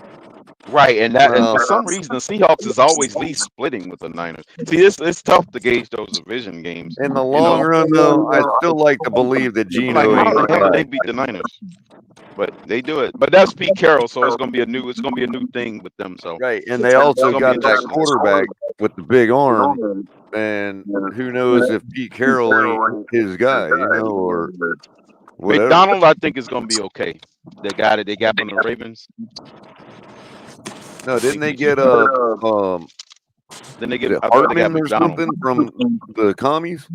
Right, and for some reason the Seahawks is always least splitting with the Niners. See, it's tough to gauge those division games. In the long run, though, I still like to believe that Geno Like, ain't how the hell did they back. beat the Niners? But they do it. But that's Pete Carroll, so it's gonna be a new thing with them. So Right, and they also got that interesting. quarterback with the big arm, and who knows if Pete Carroll ain't his guy, or whatever. McDonald, I think, is gonna be okay. The guy that they got from the Ravens. No, didn't they get Then they get Hartman or something from the commies?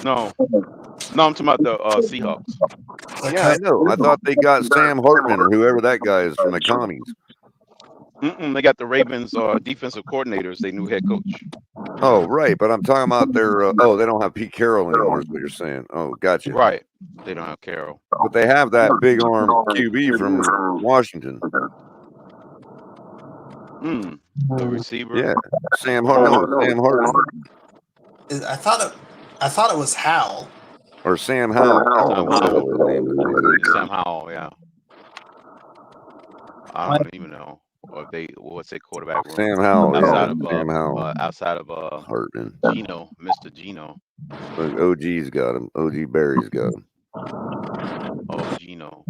No, I'm talking about the Seahawks. Yeah, I know. I thought they got Sam Hartman or whoever that guy is from the commies. They got the Ravens defensive coordinators, they new head coach. Oh, right, but I'm talking about their. They don't have Pete Carroll anymore. Is what you're saying? Oh, gotcha. Right, they don't have Carroll, but they have that big arm QB from Washington. The receiver. Yeah, Sam Hartman. Sam Hartman. I thought it was Howell. Or Sam Howell. I don't know what the hell his name is. Sam Howell, yeah. I don't even know. Or what's their quarterback room? Sam Howell, Sam Howell. Outside of Hartman. Geno, Mr. Geno. Look, OG's got him. OG Barry's got him. Oh, Geno.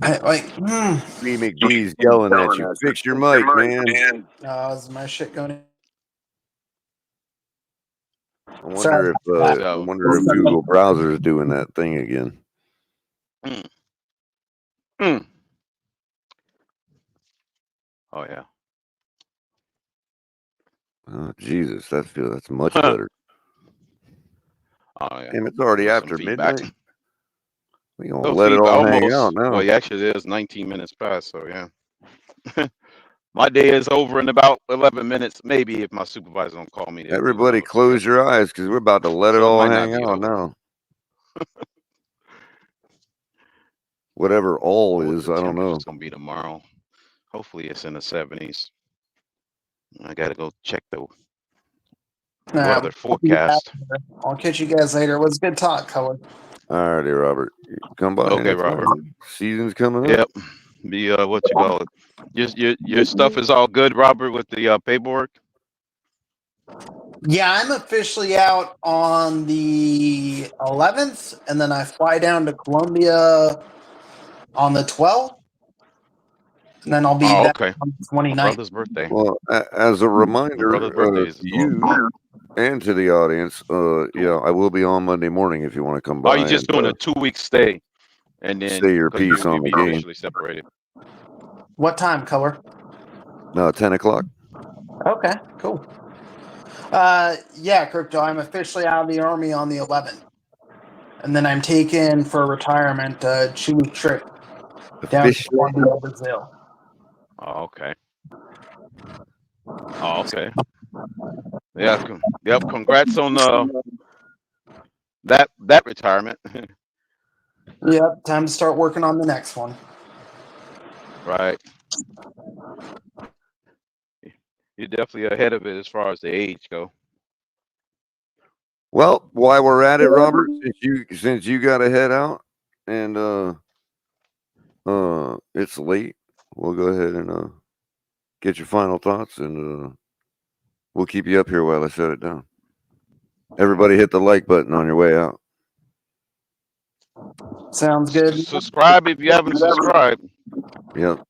B. McDee's yelling at you. Fix your mic, man. Is my shit going? I wonder if Google Browser is doing that thing again. Oh yeah. Oh, Jesus, that's much better. Oh yeah. Damn, it's already after midnight. We gonna let it feedback, all hang out now. Well, actually, it is 19 minutes past, so yeah. My day is over in about 11 minutes, maybe, if my supervisor don't call me. Everybody close your eyes because we're about to let it all hang out now. Whatever all is, I don't know. It's going to be tomorrow. Hopefully it's in the 70s. I got to go check the weather forecast. I'll catch you guys later. It was a good talk, Color. All righty, Robert. Come by. Okay, Robert. Season's coming up. Yep. Be what you call it. Your stuff is all good, Robert, with the paperwork? Yeah, I'm officially out on the 11th, and then I fly down to Columbia on the 12th, and then I'll be back on the 29th. My brother's birthday. Well, as a reminder to you and to the audience, I will be on Monday morning if you want to come by. Oh, you're just doing a 2-week stay, and then say your piece on the game. Officially separated. What time, Color? 10 o'clock. Okay, cool. Yeah, Crypto, I'm officially out of the Army on the 11th. And then I'm taken for retirement, 2-week trip down to Colombia, Brazil. Oh, okay. Oh, okay. Yeah. Yep. Congrats on that retirement. Yep. Time to start working on the next one. Right. You're definitely ahead of it as far as the age go. Well, while we're at it, Robert, since you got to head out and it's late, we'll go ahead and get your final thoughts, and we'll keep you up here while I shut it down. Everybody hit the like button on your way out. Sounds good. Subscribe if you haven't subscribed. Yep.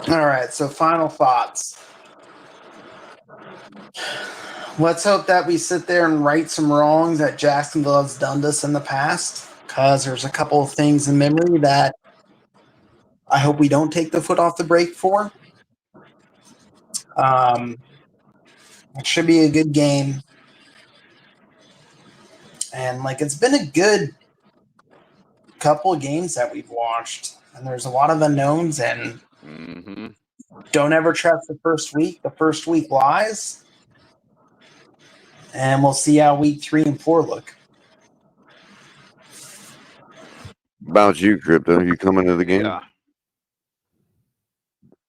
All right, so final thoughts. Let's hope that we sit there and right some wrongs that Jacksonville has done to us in the past, because there's a couple of things in memory that I hope we don't take the foot off the brake for. It should be a good game. And, it's been a good couple of games that we've watched. And there's a lot of unknowns, and don't ever trust the first week. The first week lies. And we'll see how week 3 and 4 look. About you, Crypto. You coming to the game? Yeah.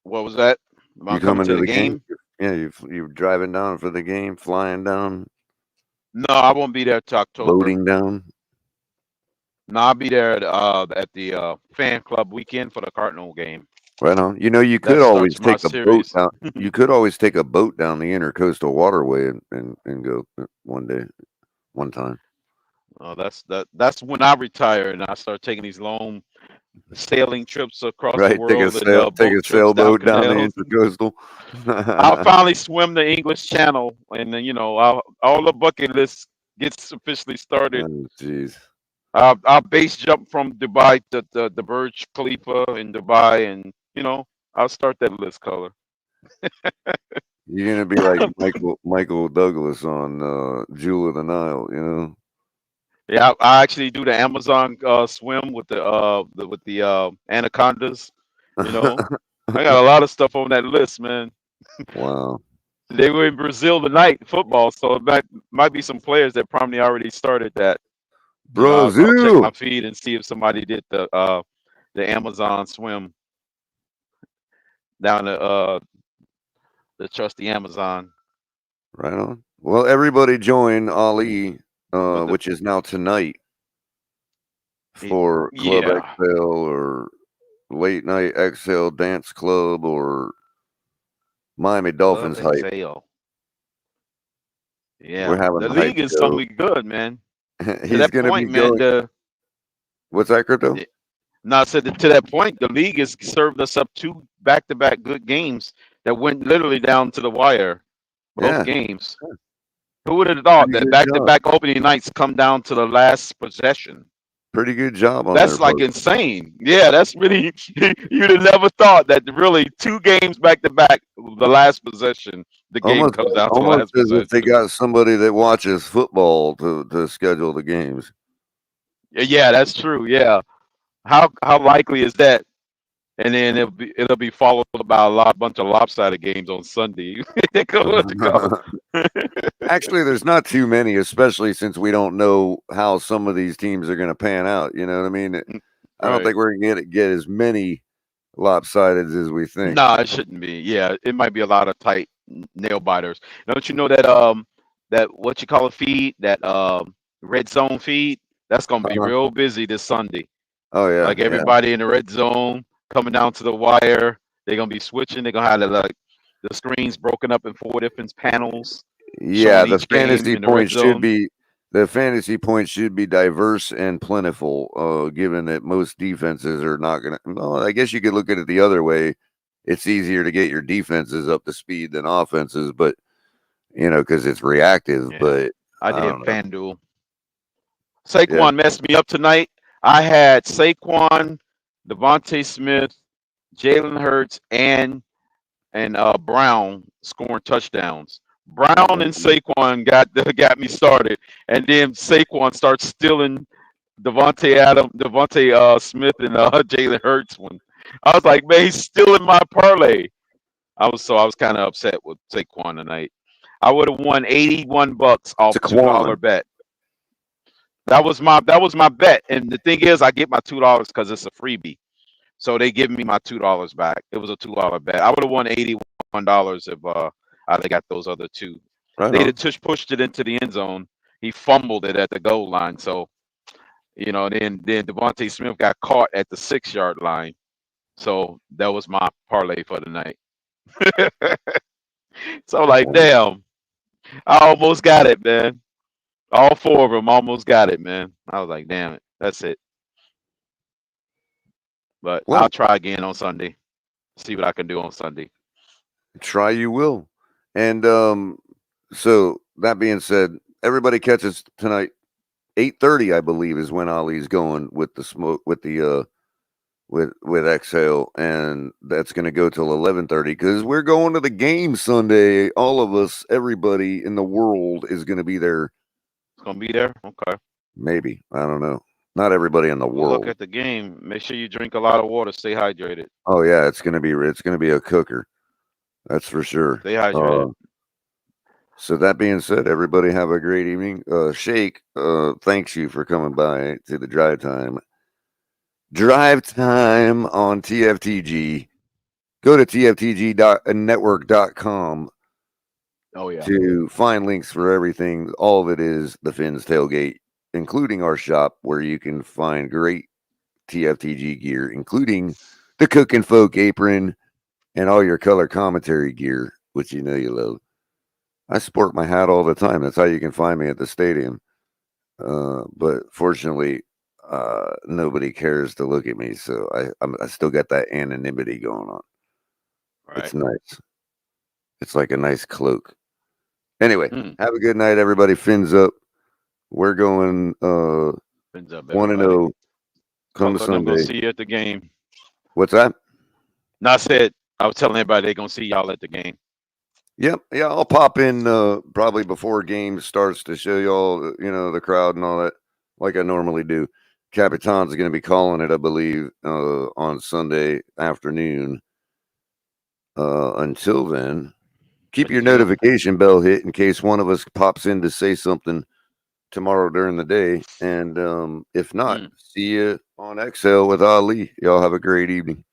What was that? You coming to the game? Yeah, you're driving down for the game, flying down. No, I won't be there till October. Loading down. No, I'll be there at the fan club weekend for the Cardinal game. Right on. You know, you could always take a boat down. You could always take a boat down the intercoastal waterway and go one time. Oh, that's when I retire and I start taking these long sailing trips across the world Take a sailboat down the intercoastal. I'll finally swim the English Channel, and then all the bucket list gets officially started. Oh, jeez. I'll base jump from Dubai to the Burj Khalifa in Dubai, and I'll start that list color. You're gonna be like Michael Douglas on Jewel of the Nile, you know. Yeah, I actually do the Amazon swim with the anacondas. I got a lot of stuff on that list, man. Wow. They were in Brazil tonight, football, so it might be some players that probably already started that. I'll check my feed and see if somebody did the Amazon swim down the trusty Amazon. Right on. Well, everybody join Ali, which is now tonight for Club Exhale or Late Night Exhale Dance Club or Miami Dolphins hype. Yeah, we're having the league is something good, man. He's going to be going. What's that, Crypto? No, I said to that point, the league has served us up 2 back-to-back good games that went literally down to the wire. Both games. Yeah. Who would have thought that back-to-back opening nights come down to the last possession? Pretty good job on that's like insane. Yeah, that's really you'd have never thought that really 2 games back-to-back, the last possession, the game comes down to the last possession. If they got somebody that watches football to schedule the games. Yeah, that's true. Yeah. How likely is that? And then it'll be followed by a bunch of lopsided games on Sunday. Actually, there's not too many, especially since we don't know how some of these teams are going to pan out. You know what I mean? I don't think we're going to get as many lopsided as we think. No, it shouldn't be. Yeah, it might be a lot of tight nail biters. Don't you know that that what you call a feed, that red zone feed, that's going to be real busy this Sunday. Oh yeah, like everybody in the red zone coming down to the wire. They're gonna be switching. They're gonna have the screens broken up in 4 different panels. Yeah, the fantasy points should be diverse and plentiful. Given that most defenses are not gonna. Well, I guess you could look at it the other way. It's easier to get your defenses up to speed than offenses, but because it's reactive. Yeah, but I did FanDuel. Saquon messed me up tonight. I had Saquon, Devontae Smith, Jalen Hurts, and Brown scoring touchdowns. Brown and Saquon got me started, and then Saquon starts stealing Devontae Smith and Jalen Hurts one. I was like, man, he's stealing my parlay. I was kind of upset with Saquon tonight. I would have won $81 off a $2 bet. That was my bet, and the thing is, I get my $2 because it's a freebie, so they give me my $2 back. It was a $2 bet. I would have won $81 if I got those other 2. Right they pushed it into the end zone. He fumbled it at the goal line, so then Devontae Smith got caught at the 6-yard line. So that was my parlay for the night. So like, damn, I almost got it, man. All 4 of them almost got it, man. I was like, damn it, that's it. But I'll try again on Sunday. See what I can do on Sunday. Try you will. And so that being said, everybody catches tonight. 8:30, I believe, is when Ali's going with the smoke with Exhale, and that's going to go till 11:30 because we're going to the game Sunday. All of us, everybody in the world is going to be there. Gonna be there? Okay. Maybe. I don't know. Not everybody in the world. Look at the game. Make sure you drink a lot of water. Stay hydrated. Oh yeah, it's gonna be a cooker. That's for sure. Stay hydrated. So that being said, everybody have a great evening. Shake, thanks you for coming by to the drive time. Drive time on TFTG. Go to tftg.network.com. Oh yeah. To find links for everything. All of it is the Fins Tailgate including our shop, where you can find great TFTG gear, including the Cook and Folk apron and all your color commentary gear, which you know you love. I sport my hat all the time. That's how you can find me at the stadium. But fortunately, nobody cares to look at me, so I still got that anonymity going on. Right. It's nice. It's like a nice cloak. Anyway, have a good night, everybody. Fins up. We're going 1-0. Come to Sunday. I'm gonna see you at the game. What's that? No, I said I was telling everybody they're gonna see y'all at the game. Yep. Yeah, I'll pop in probably before game starts to show y'all, the crowd and all that, like I normally do. Capitan's going to be calling it, I believe, on Sunday afternoon. Until then, keep your notification bell hit in case one of us pops in to say something tomorrow during the day. And if not, see you on XL with Ali. Y'all have a great evening.